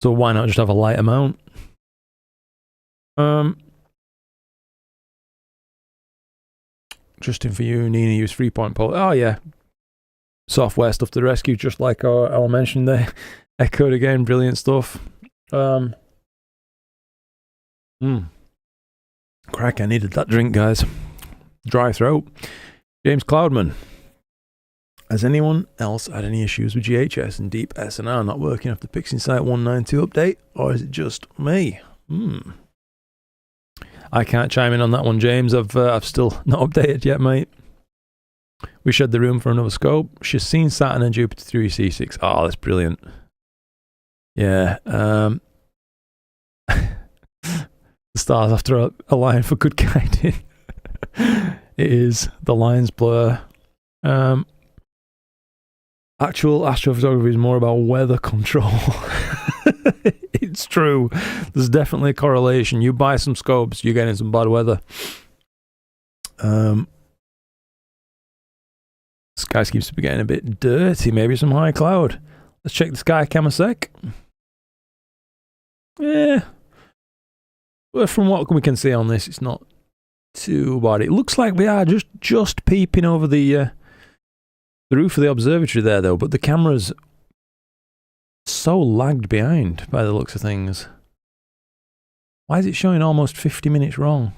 So why not just have a lighter mount? Justin for you, Nina use 3-point pole. Oh yeah. Software stuff to the rescue, just like I mentioned there. Echoed again, brilliant stuff. Crack, I needed that drink, guys. Dry throat. James Cloudman. Has anyone else had any issues with GHS and Deep SNR not working after Pixie Site 192 update? Or is it just me? I can't chime in on that one, James. I've still not updated yet, mate. We shed the room for another scope. She's seen Saturn and Jupiter 3C6. Oh, that's brilliant. Yeah. The stars after a line for good guiding. It is. The lines blur. Actual astrophotography is more about weather control. It's true. There's definitely a correlation. You buy some scopes, you're getting some bad weather. Sky seems to be getting a bit dirty. Maybe some high cloud. Let's check the sky cam a sec. Yeah. Well, from what we can see on this, it's not too bad. It looks like we are just peeping over the roof of the observatory there, though. But the camera's so lagged behind by the looks of things. Why is it showing almost 50 minutes wrong?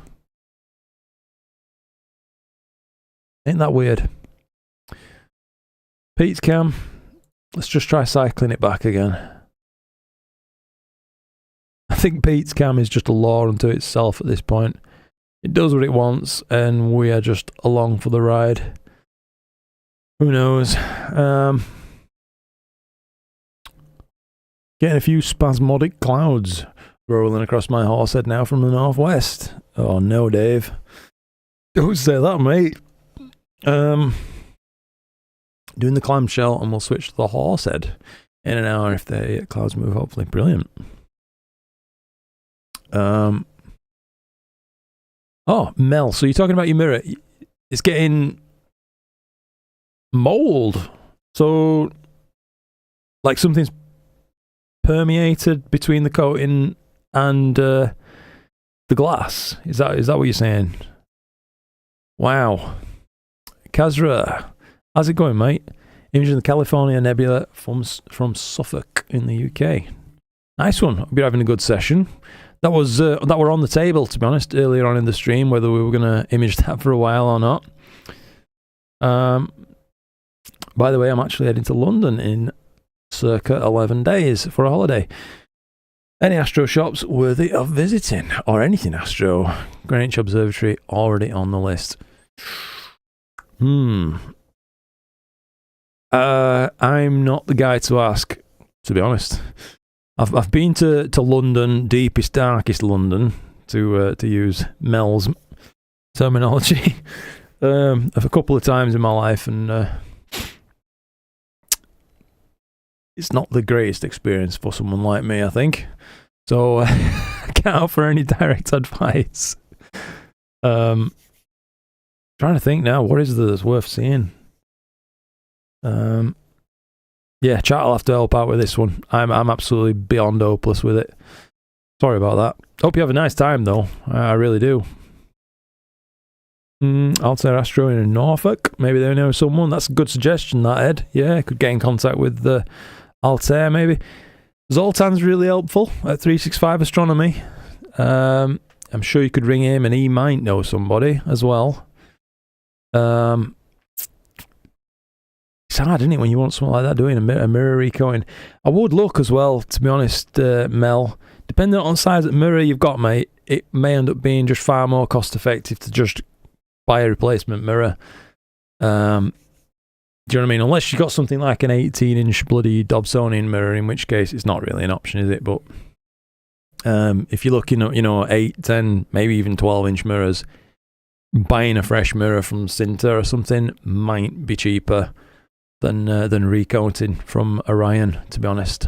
Ain't that weird? Pete's cam. Let's just try cycling it back again. I think Pete's cam is just a law unto itself at this point. It does what it wants, and we are just along for the ride. Who knows? Getting a few spasmodic clouds rolling across my Horsehead now from the northwest. Oh no, Dave. Don't say that, mate. Doing the clamshell, and we'll switch to the Horsehead in an hour if the clouds move, hopefully. Brilliant. Oh, Mel, so you're talking about your mirror. It's getting mold. So, like something's permeated between the coating and the glass. Is that what you're saying? Wow. Kazra, how's it going, mate? Imaging the California Nebula from Suffolk in the UK. Nice one. Hope you're having a good session. That were on the table, to be honest, earlier on in the stream, whether we were going to image that for a while or not. By the way, I'm actually heading to London in circa 11 days for a holiday. Any astro shops worthy of visiting, or anything astro? Greenwich Observatory already on the list. I'm not the guy to ask, to be honest. I've been to London, deepest, darkest London, to use Mel's terminology, a couple of times in my life, and it's not the greatest experience for someone like me, I think. So I can't offer any direct advice. Trying to think now, what is there that's worth seeing? Yeah, chat will have to help out with this one. I'm absolutely beyond hopeless with it. Sorry about that. Hope you have a nice time, though. I really do. Altair Astro in Norfolk. Maybe they know someone. That's a good suggestion, that, Ed. Yeah, could get in contact with Altair, maybe. Zoltan's really helpful at 365 Astronomy. I'm sure you could ring him, and he might know somebody as well. It's hard, isn't it, when you want something like that doing a mirror recoating. I would look as well, to be honest, Mel. Depending on the size of the mirror you've got, mate, it may end up being just far more cost effective to just buy a replacement mirror. Do you know what I mean? Unless you've got something like an 18-inch bloody Dobsonian mirror, in which case it's not really an option, is it? But if you're looking at, 8, 10, maybe even 12-inch mirrors, buying a fresh mirror from Sinter or something might be cheaper than recoating from Orion, to be honest.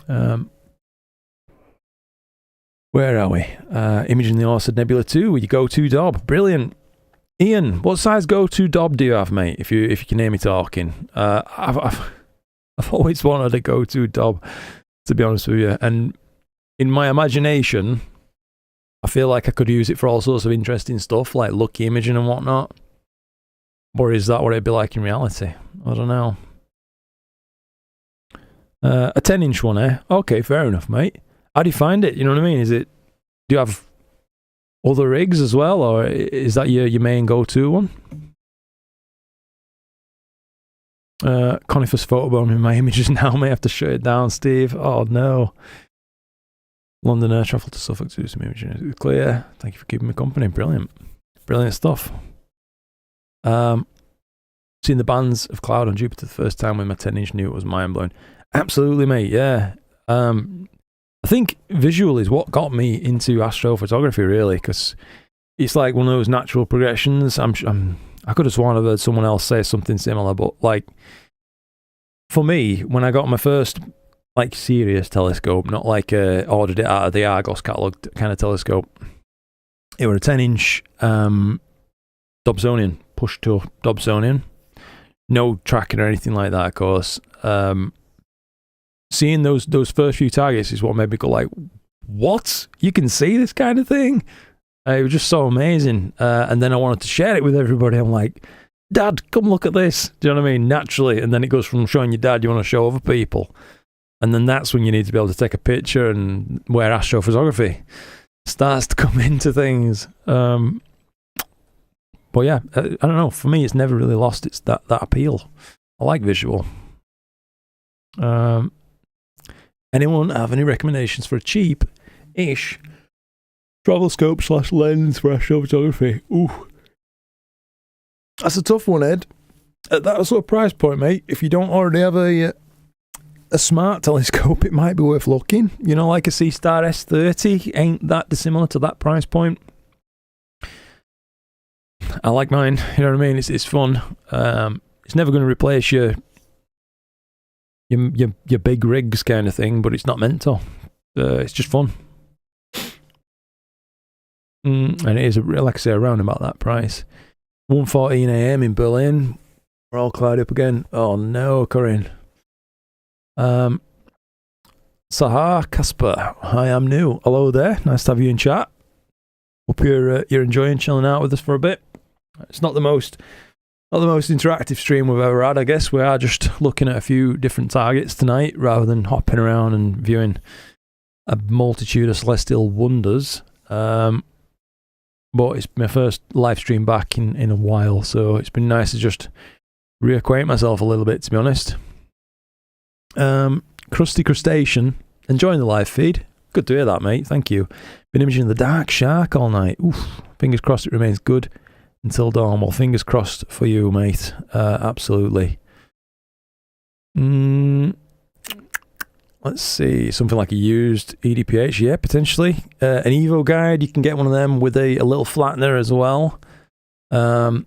Where are we? Imaging the Horsehead Nebula 2 with your go-to Dob. Brilliant. Ian, what size go-to dob do you have, mate? If you can hear me talking, I've always wanted a go-to dob, to be honest with you, and in my imagination, I feel like I could use it for all sorts of interesting stuff, like lucky imaging and whatnot. Or is that what it'd be like in reality? I don't know. A 10-inch one, eh? Okay, fair enough, mate. How do you find it? You know what I mean? Do you have other rigs as well, or is that your main go-to one? Conifer's photobomb in my images now. May have to shut it down, Steve. Oh no. London Air travel to Suffolk to do some imaging. Clear. Thank you for keeping me company. Brilliant. Brilliant stuff. Seeing the bands of cloud on Jupiter the first time with my 10-inch new, it was mind-blowing. Absolutely, mate, yeah. I think visual is what got me into astrophotography, really, because it's like one of those natural progressions. I could have sworn I've heard someone else say something similar, but like, for me, when I got my first like serious telescope, not like ordered it out of the Argos catalogue kind of telescope, it was a 10-inch Dobsonian, push to Dobsonian. No tracking or anything like that, of course. Seeing those first few targets is what made me go like, what? You can see this kind of thing? It was just so amazing. And then I wanted to share it with everybody. I'm like, Dad, come look at this. Do you know what I mean? Naturally. And then it goes from showing your dad, you want to show other people. And then that's when you need to be able to take a picture, and where astrophotography starts to come into things. But yeah, I don't know. For me, it's never really lost its that appeal. I like visual. Anyone have any recommendations for a cheap-ish travel scope / lens for astrophotography? Ooh, that's a tough one, Ed. At that sort of price point, mate, if you don't already have a smart telescope, it might be worth looking. You know, like a C-Star S30 ain't that dissimilar to that price point. I like mine, you know what I mean? It's fun. It's never going to replace your big rigs kind of thing, but it's not meant to. It's just fun. And it is, like I say, around about that price. 1:14 a.m. in Berlin. We're all clouded up again. Oh no, Corinne. Sahar Casper. Hi, I'm new. Hello there. Nice to have you in chat. Hope you're enjoying chilling out with us for a bit. It's not the most interactive stream we've ever had, I guess. We are just looking at a few different targets tonight rather than hopping around and viewing a multitude of celestial wonders. But it's my first live stream back in a while, so it's been nice to just reacquaint myself a little bit, to be honest. Krusty Crustacean, enjoying the live feed. Good to hear that, mate. Thank you. Been imaging the dark shark all night. Oof. Fingers crossed it remains good until dawn. Well, fingers crossed for you, mate. Absolutely. Let's see. Something like a used EDPH. Yeah, potentially. An Evo guide. You can get one of them with a little flattener as well. I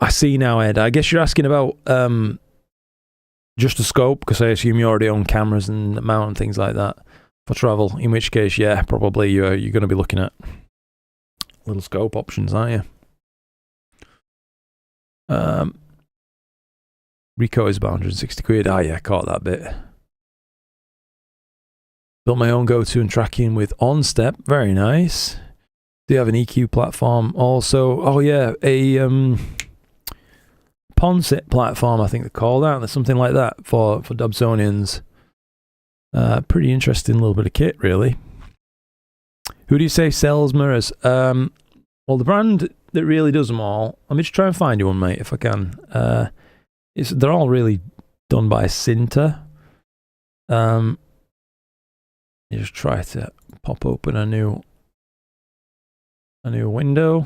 see now, Ed. I guess you're asking about just a scope, because I assume you already own cameras and mount and things like that for travel. In which case, yeah, probably you're going to be looking at little scope options, aren't you? Rico is about 160 quid. Ah, yeah, caught that bit. Built my own go-to and tracking with OnStep. Very nice. Do you have an EQ platform also? Oh, yeah, a Ponset platform, I think they call that. There's something like that for Dobsonians. Pretty interesting little bit of kit, really. Who do you say sells mirrors? Well, the brand that really does them all. Let me just try and find you one, mate, if I can. They're all really done by Sinter. You just try to pop open a new window.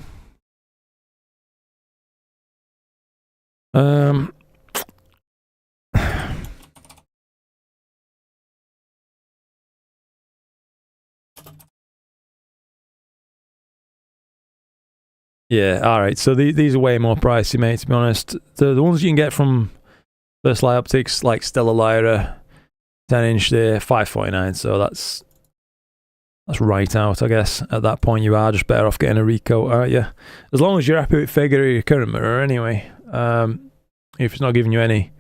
Yeah, alright, so these are way more pricey, mate, to be honest. The ones you can get from First Light Optics, like Stella Lyra, 10-inch there, $549, so that's that's right out, I guess. At that point, you are just better off getting a recoat, aren't you? As long as you're happy with figure of your current mirror, anyway. If it's not giving you any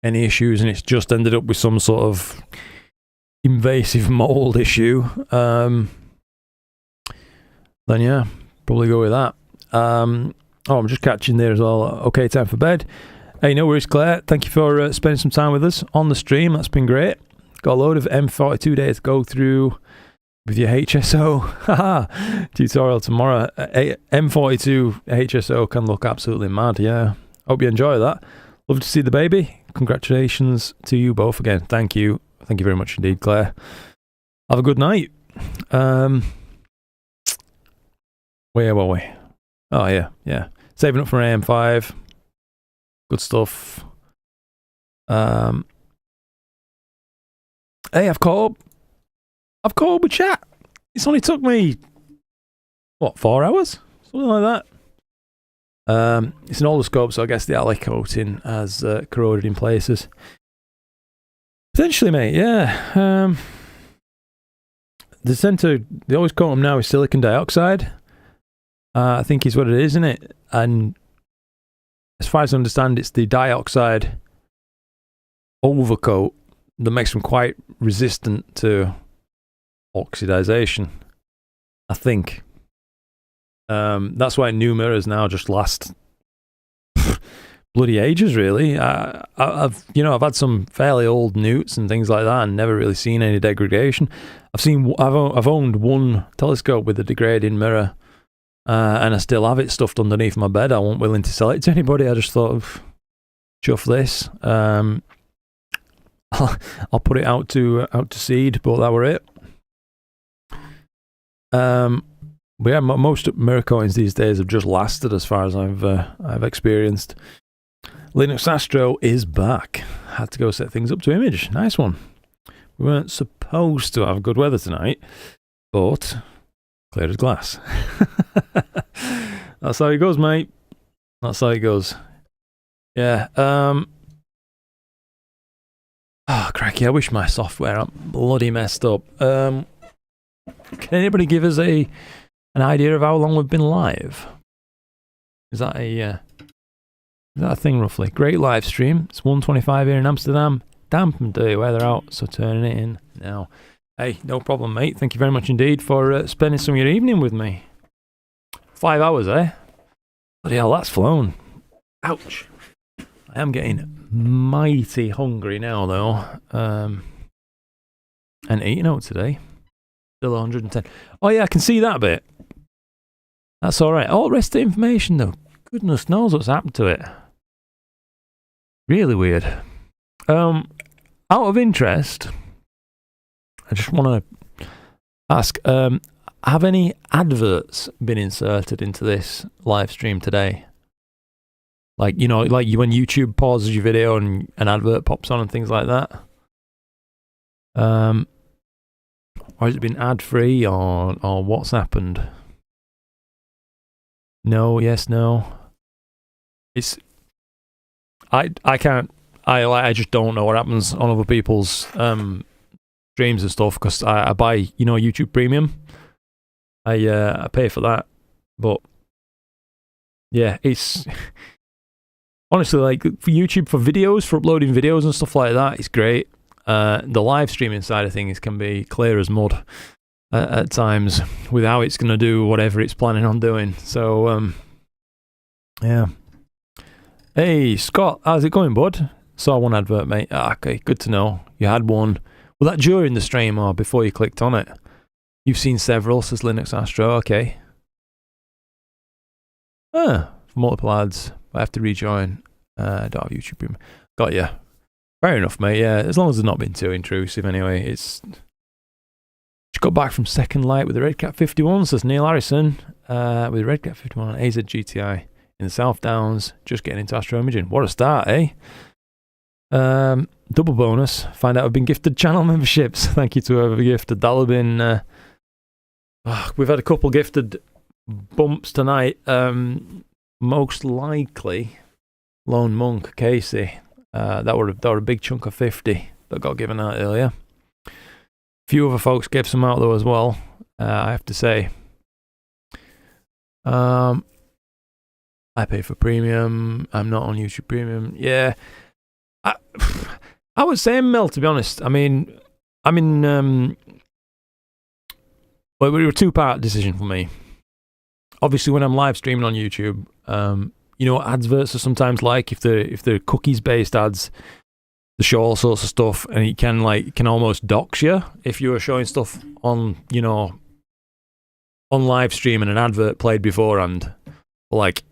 issues and it's just ended up with some sort of invasive mold issue, then yeah, probably go with that. I'm just catching there as well. Okay, time for bed. Hey, no worries, Claire. Thank you for spending some time with us on the stream. That's been great. Got a load of M42 data to go through with your HSO tutorial tomorrow. M42 HSO can look absolutely mad, yeah. Hope you enjoy that. Love to see the baby. Congratulations to you both again. Thank you. Thank you very much indeed, Claire. Have a good night. Where were we? Oh, yeah. Saving up for AM5. Good stuff. Hey, I've caught up with chat. It's only took me, 4 hours? Something like that. It's an older scope, so I guess the alloy coating has corroded in places. Potentially, mate, yeah. They always coat them now with silicon dioxide. I think is what it is, isn't it? And as far as I understand, it's the dioxide overcoat that makes them quite resistant to oxidization, I think. That's why new mirrors now just last bloody ages, really. I've had some fairly old newts and things like that and never really seen any degradation. I've owned one telescope with a degrading mirror, and I still have it stuffed underneath my bed. I wasn't willing to sell it to anybody. I just thought, chuff this. I'll put it out to seed, but that were it. But yeah, most mirror coatings these days have just lasted as far as I've experienced. Linux Astro is back. Had to go set things up to image. Nice one. We weren't supposed to have good weather tonight, but clear as glass. That's how it goes, mate. That's how it goes. Yeah. Cracky, I wish my software ain't bloody messed up. Can anybody give us an idea of how long we've been live? Is that a thing roughly? Great live stream. It's 1:25 here in Amsterdam. Damp and dirty weather out, so turning it in now. Hey, no problem, mate. Thank you very much indeed for spending some of your evening with me. 5 hours, eh? Bloody hell, that's flown. Ouch. I am getting mighty hungry now, though. And eating out today. Still 110. Oh, yeah, I can see that bit. That's alright. All the rest of the information, though. Goodness knows what's happened to it. Really weird. Out of interest, I just want to ask, have any adverts been inserted into this live stream today? Like, when YouTube pauses your video and an advert pops on and things like that? Or has it been ad-free or what's happened? No, yes, no. I just don't know what happens on other people's streams and stuff, because I buy, YouTube Premium. I pay for that. But yeah, it's honestly, like, for YouTube, for videos, for uploading videos and stuff like that, it's great. The live streaming side of things can be clear as mud at times with how it's going to do whatever it's planning on doing. So yeah. Hey Scott, how's it going, bud? Saw one advert, mate. Okay, good to know. You had one. Was that during the stream or before you clicked on it? You've seen several, says Linux Astro. Okay. Multiple ads. I have to rejoin. Don't have YouTube Premium. Got you. Fair enough, mate. Yeah, as long as it's not been too intrusive. Anyway, just got back from Second Light with the Redcat 51, says Neil Harrison. With the Redcat 51 on AZ GTI in the South Downs. Just getting into astro imaging. What a start, eh? Double bonus. Find out I've been gifted channel memberships. Thank you to whoever gifted. That'll have been. We've had a couple gifted bumps tonight. Most likely, Lone Monk Casey. That were a big chunk of 50 that got given out earlier. few other folks gave some out though as well. I have to say. I pay for premium. I'm not on YouTube Premium. Yeah, I would say Mel, to be honest. I mean, well, it was a two-part decision for me. Obviously, when I'm live streaming on YouTube, you know what adverts are sometimes like. If they're cookies-based ads, they show all sorts of stuff, and it can almost dox you if you were showing stuff on, you know, on live stream and an advert played beforehand, like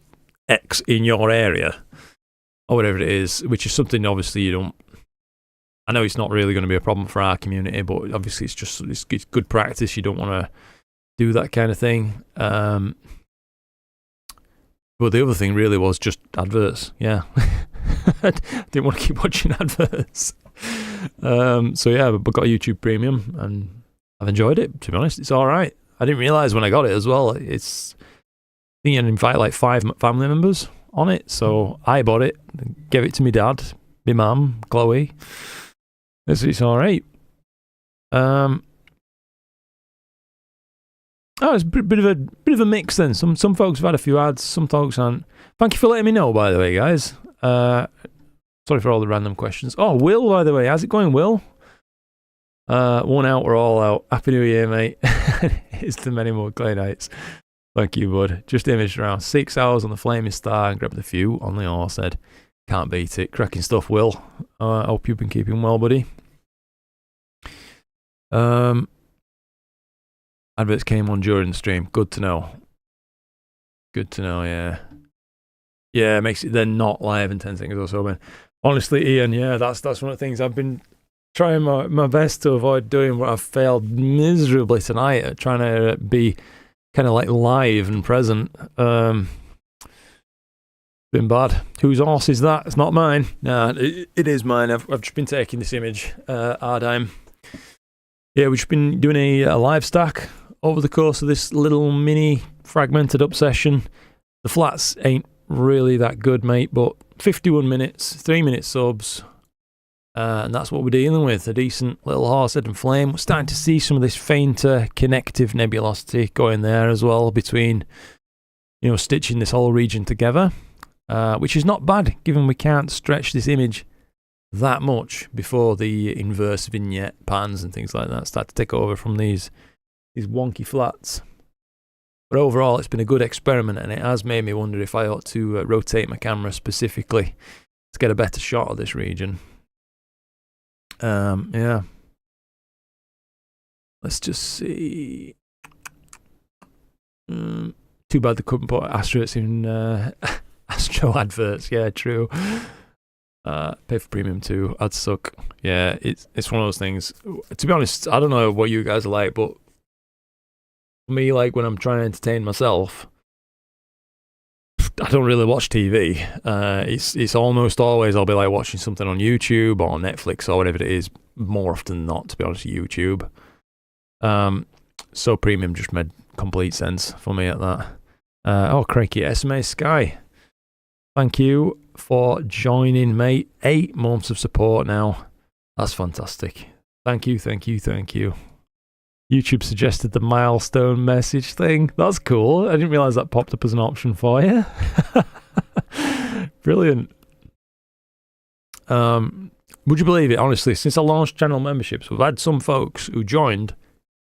X in your area or whatever it is, which is something obviously you don't. I know it's not really going to be a problem for our community, but obviously it's good practice. You don't want to do that kind of thing. But the other thing really was just adverts. Yeah, I didn't want to keep watching adverts. So yeah, but got a YouTube Premium and I've enjoyed it. To be honest, it's all right. I didn't realise when I got it as well. I think you can invite like 5 family members on it. So I bought it, gave it to my dad, my mum, Chloe. It's all right. Oh, it's a bit of a mix then. Some folks have had a few ads, some folks aren't. Thank you for letting me know, by the way, guys. Sorry for all the random questions. Oh, Will, by the way, how's it going, Will? One out, we're all out. Happy New Year, mate. It's the many more clay nights. Thank you, bud. Just imaged around 6 hours on the Flaming Star and grabbed a few on the Horsehead. Can't beat it. Cracking stuff, Will. Hope you've been keeping well, buddy. Adverts came on during the stream. Good to know. Good to know, yeah. Yeah, it makes it then not live in 10 seconds or so, man. Honestly, Ian, yeah, that's one of the things I've been trying my best to avoid doing, what I've failed miserably tonight at trying to be kind of like live and present. Been bad. Whose horse is that? It's not mine. Nah, it is mine. I've just been taking this image. Ardime. Yeah, we've just been doing a live stack over the course of this little mini fragmented up session. The flats ain't really that good, mate, but 51 minutes, 3-minute subs. And that's what we're dealing with, a decent little Horsehead and Flame. We're starting to see some of this fainter connective nebulosity going there as well between, you know, stitching this whole region together, which is not bad, given we can't stretch this image that much before the inverse vignette patterns and things like that start to take over from these wonky flats. But overall, it's been a good experiment, and it has made me wonder if I ought to rotate my camera specifically to get a better shot of this region. Yeah. Let's just see. Too bad they couldn't put Astros in Astro adverts. Yeah, true. Pay for premium too. Ads suck. Yeah, it's one of those things. To be honest, I don't know what you guys are like, but for me, like when I'm trying to entertain myself, I don't really watch TV. It's almost always I'll be like watching something on YouTube or Netflix or whatever it is. More often than not, to be honest, YouTube. So premium just made complete sense for me at that. Oh, crikey, SMA Sky. Thank you for joining, mate. 8 months of support now. That's fantastic. Thank you. YouTube suggested the milestone message thing. That's cool. I didn't realize that popped up as an option for you. Brilliant. Would you believe it? Honestly, since I launched channel memberships, we've had some folks who joined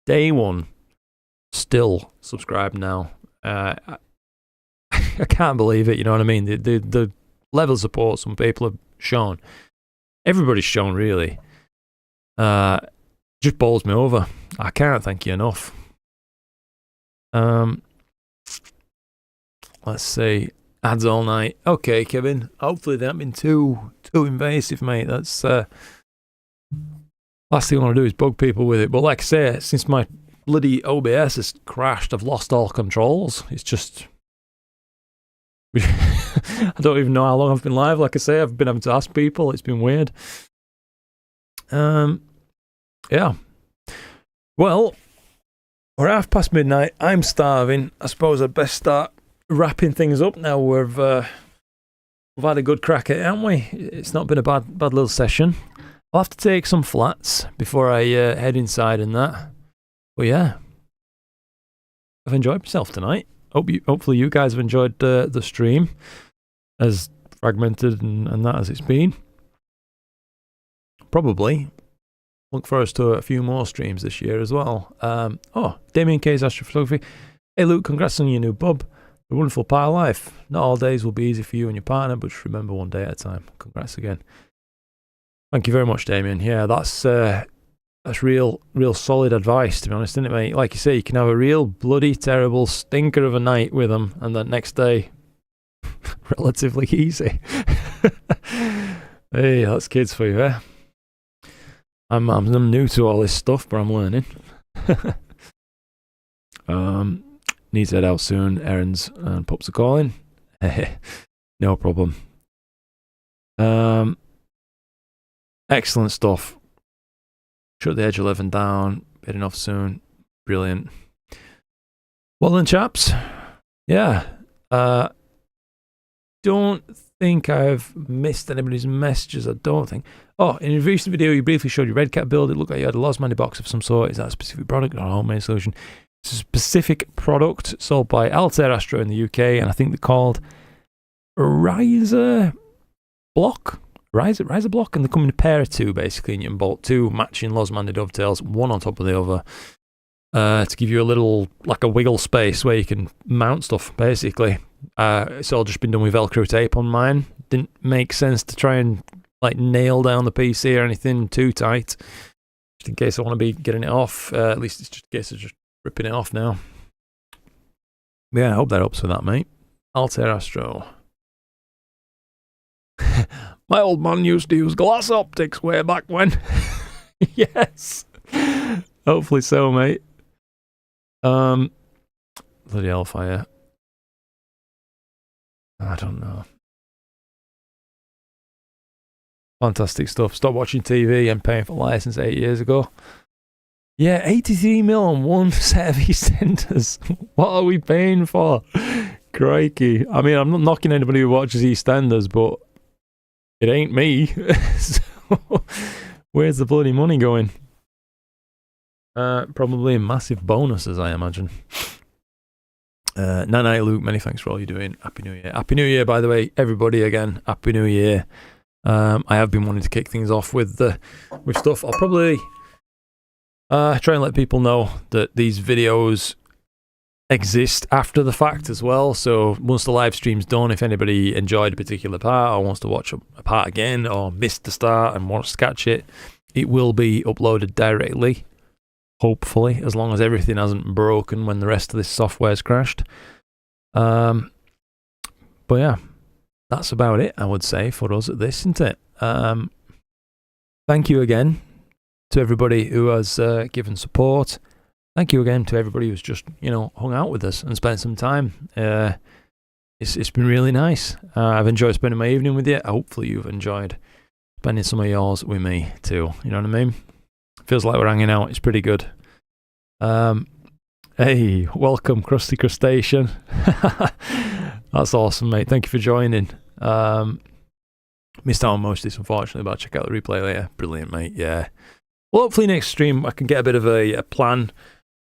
day one still subscribe now. I can't believe it. You know what I mean? The level of support some people have shown. Everybody's shown, really. Just bowls me over. I can't thank you enough. Let's see. Ads all night. Okay, Kevin. Hopefully they haven't been too invasive, mate. That's last thing I want to do is bug people with it. But like I say, since my bloody OBS has crashed, I've lost all controls. It's just I don't even know how long I've been live. Like I say, I've been having to ask people. It's been weird. Yeah. Well, we're midnight. I'm starving. I suppose I'd best start wrapping things up now. We've had a good crack at it, haven't we? It's not been a bad little session. I'll have to take some flats before I head inside and that. But yeah, I've enjoyed myself tonight. Hopefully you guys have enjoyed the stream, as fragmented and that as it's been. Probably look forward to a few more streams this year as well. Damien K's Astrophotography. Hey Luke, congrats on your new bub. A wonderful part of life. Not all days will be easy for you and your partner, but just remember one day at a time. Congrats again. Thank you very much, Damien. Yeah, that's real solid advice, to be honest, isn't it, mate? Like you say, you can have a real bloody terrible stinker of a night with them, and the next day, relatively easy. Hey, that's kids for you, eh? I'm new to all this stuff, but I'm learning. Need to head out soon. Errands and pups are calling. No problem. Excellent stuff. Shut the Edge 11 down. Heading off soon. Brilliant. Well then, chaps. Yeah. Don't think I've missed anybody's messages. I don't think. Oh, in a recent video, you briefly showed your Red Cat build. It looked like you had a Losmandy box of some sort. Is that a specific product or a homemade solution? It's a specific product sold by Altair Astro in the UK, and I think they're called Riser Block, and they come in a pair of two, basically, and you can bolt two matching Losmandy dovetails, one on top of the other, to give you a little, like a wiggle space where you can mount stuff, basically. It's all just been done with Velcro tape on mine. Didn't make sense to try and like nail down the PC or anything too tight, just in case I want to be getting it off. At least it's just a case of just ripping it off now. Yeah, I hope that helps with that, mate. Altair Astro. My old man used to use glass optics way back when. Yes. Hopefully so, mate. Bloody hellfire. I don't know. Fantastic stuff. Stopped watching TV and paying for license 8 years ago. Yeah, 83 mil on one set of EastEnders. What are we paying for? Crikey. I mean, I'm not knocking anybody who watches EastEnders, but it ain't me. So, where's the bloody money going? Probably massive bonuses, I imagine. Night, Luke. Many thanks for all you're doing. Happy New Year. Happy New Year, by the way, everybody. Again, Happy New Year. I have been wanting to kick things off with stuff. I'll probably try and let people know that these videos exist after the fact as well. So once the live stream's done, if anybody enjoyed a particular part or wants to watch a part again or missed the start and wants to catch it, it will be uploaded directly. Hopefully, as long as everything hasn't broken when the rest of this software's crashed. But yeah, that's about it, I would say, for us at this, isn't it? Thank you again to everybody who has given support. Thank you again to everybody who's just, hung out with us and spent some time. It's been really nice. I've enjoyed spending my evening with you. Hopefully you've enjoyed spending some of yours with me too. You know what I mean? Feels like we're hanging out. It's pretty good. Hey, welcome, Krusty Crustacean. That's awesome, mate. Thank you for joining. Missed out on most of this, unfortunately, but I'll check out the replay later. Brilliant, mate. Yeah. Well, hopefully next stream I can get a bit of a plan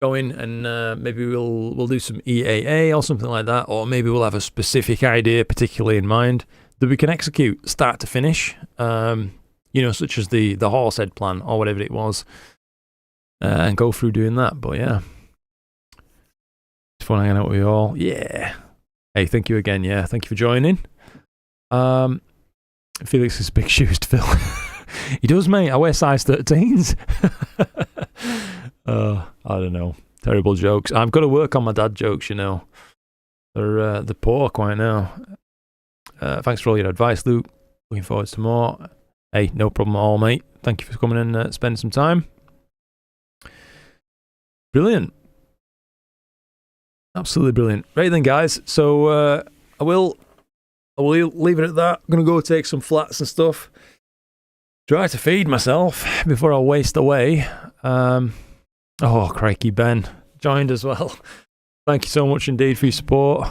going, and maybe we'll do some EAA or something like that, or maybe we'll have a specific idea particularly in mind that we can execute start to finish. Such as the Horsehead plan or whatever it was, and go through doing that. But yeah, it's fun hanging out with you all. Yeah. Hey, thank you again. Yeah, thank you for joining. Felix has big shoes to fill. He does, mate. I wear size 13s. I don't know. Terrible jokes. I've got to work on my dad jokes, They're poor quite now. Thanks for all your advice, Luke. Looking forward to more. Hey, no problem at all, mate. Thank you for coming and spending some time. Brilliant. Absolutely brilliant. Right then, guys. So I will leave it at that. I'm going to go take some flats and stuff. Try to feed myself before I waste away. Oh, crikey, Ben joined as well. Thank you so much indeed for your support.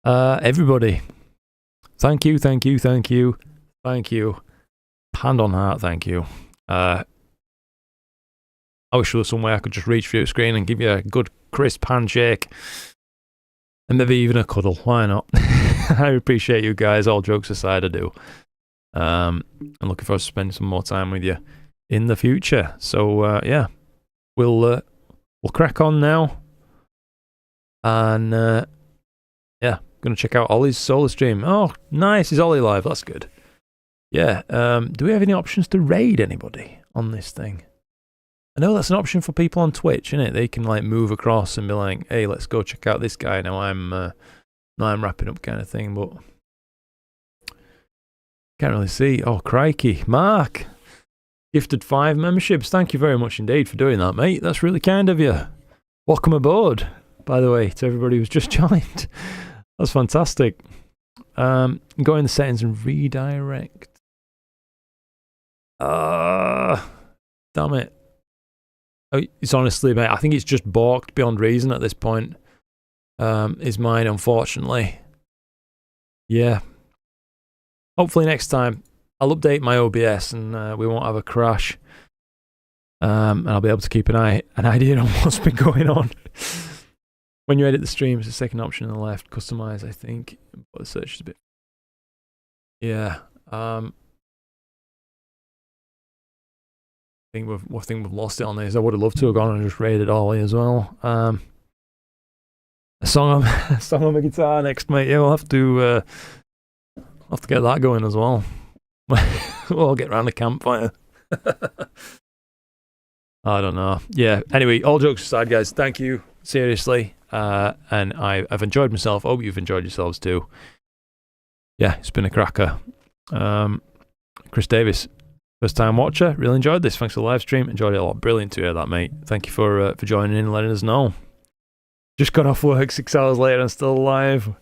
Everybody. Thank you. Hand on heart, thank you. I wish there was some way I could just reach through the screen and give you a good crisp handshake. And maybe even a cuddle. Why not? I appreciate you guys. All jokes aside, I do. I'm looking forward to spending some more time with you in the future. So yeah, we'll crack on now. And yeah, gonna check out Ollie's solar stream. Oh, nice. Is Ollie live? That's good. Yeah. Do we have any options to raid anybody on this thing? I know that's an option for people on Twitch, isn't it? They can like move across and be like, "Hey, let's go check out this guy." Now I'm wrapping up, kind of thing, but can't really see. Oh, crikey, Mark, gifted 5 memberships. Thank you very much indeed for doing that, mate. That's really kind of you. Welcome aboard, by the way, to everybody who's just joined. That's fantastic. Go in the settings and redirect. Damn it. It's honestly, mate, I think it's just balked beyond reason at this point. Is mine, unfortunately. Yeah. Hopefully next time I'll update my OBS and we won't have a crash. And I'll be able to keep an idea on what's been going on. When you edit the stream, it's the second option on the left. Customize, I think. But the search is a bit. Yeah. I think we've lost it on this. I would have loved to have gone and just raided Ollie as well. A song on the guitar next, mate. Yeah, we'll have to get that going as well. We'll all get around the campfire. I don't know. Yeah. Anyway, all jokes aside, guys. Thank you. Seriously. And I've enjoyed myself. Hope you've enjoyed yourselves too. Yeah, it's been a cracker. Chris Davis. First time watcher, really enjoyed this. Thanks for the live stream. Enjoyed it a lot. Brilliant to hear that, mate. Thank you for joining in and letting us know. Just got off work 6 hours later and still alive.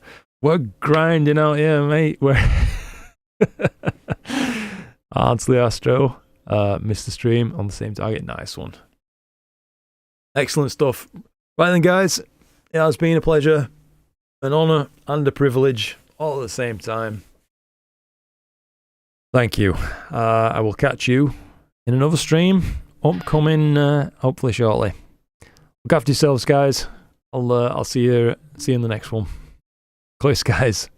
We're grinding out here, mate. We're Ardsley Astro, missed the stream on the same target. Nice one. Excellent stuff. Right then, guys. It has been a pleasure, an honour, and a privilege all at the same time. Thank you. I will catch you in another stream upcoming, hopefully shortly. Look after yourselves, guys. I'll see you in the next one. Clear skies.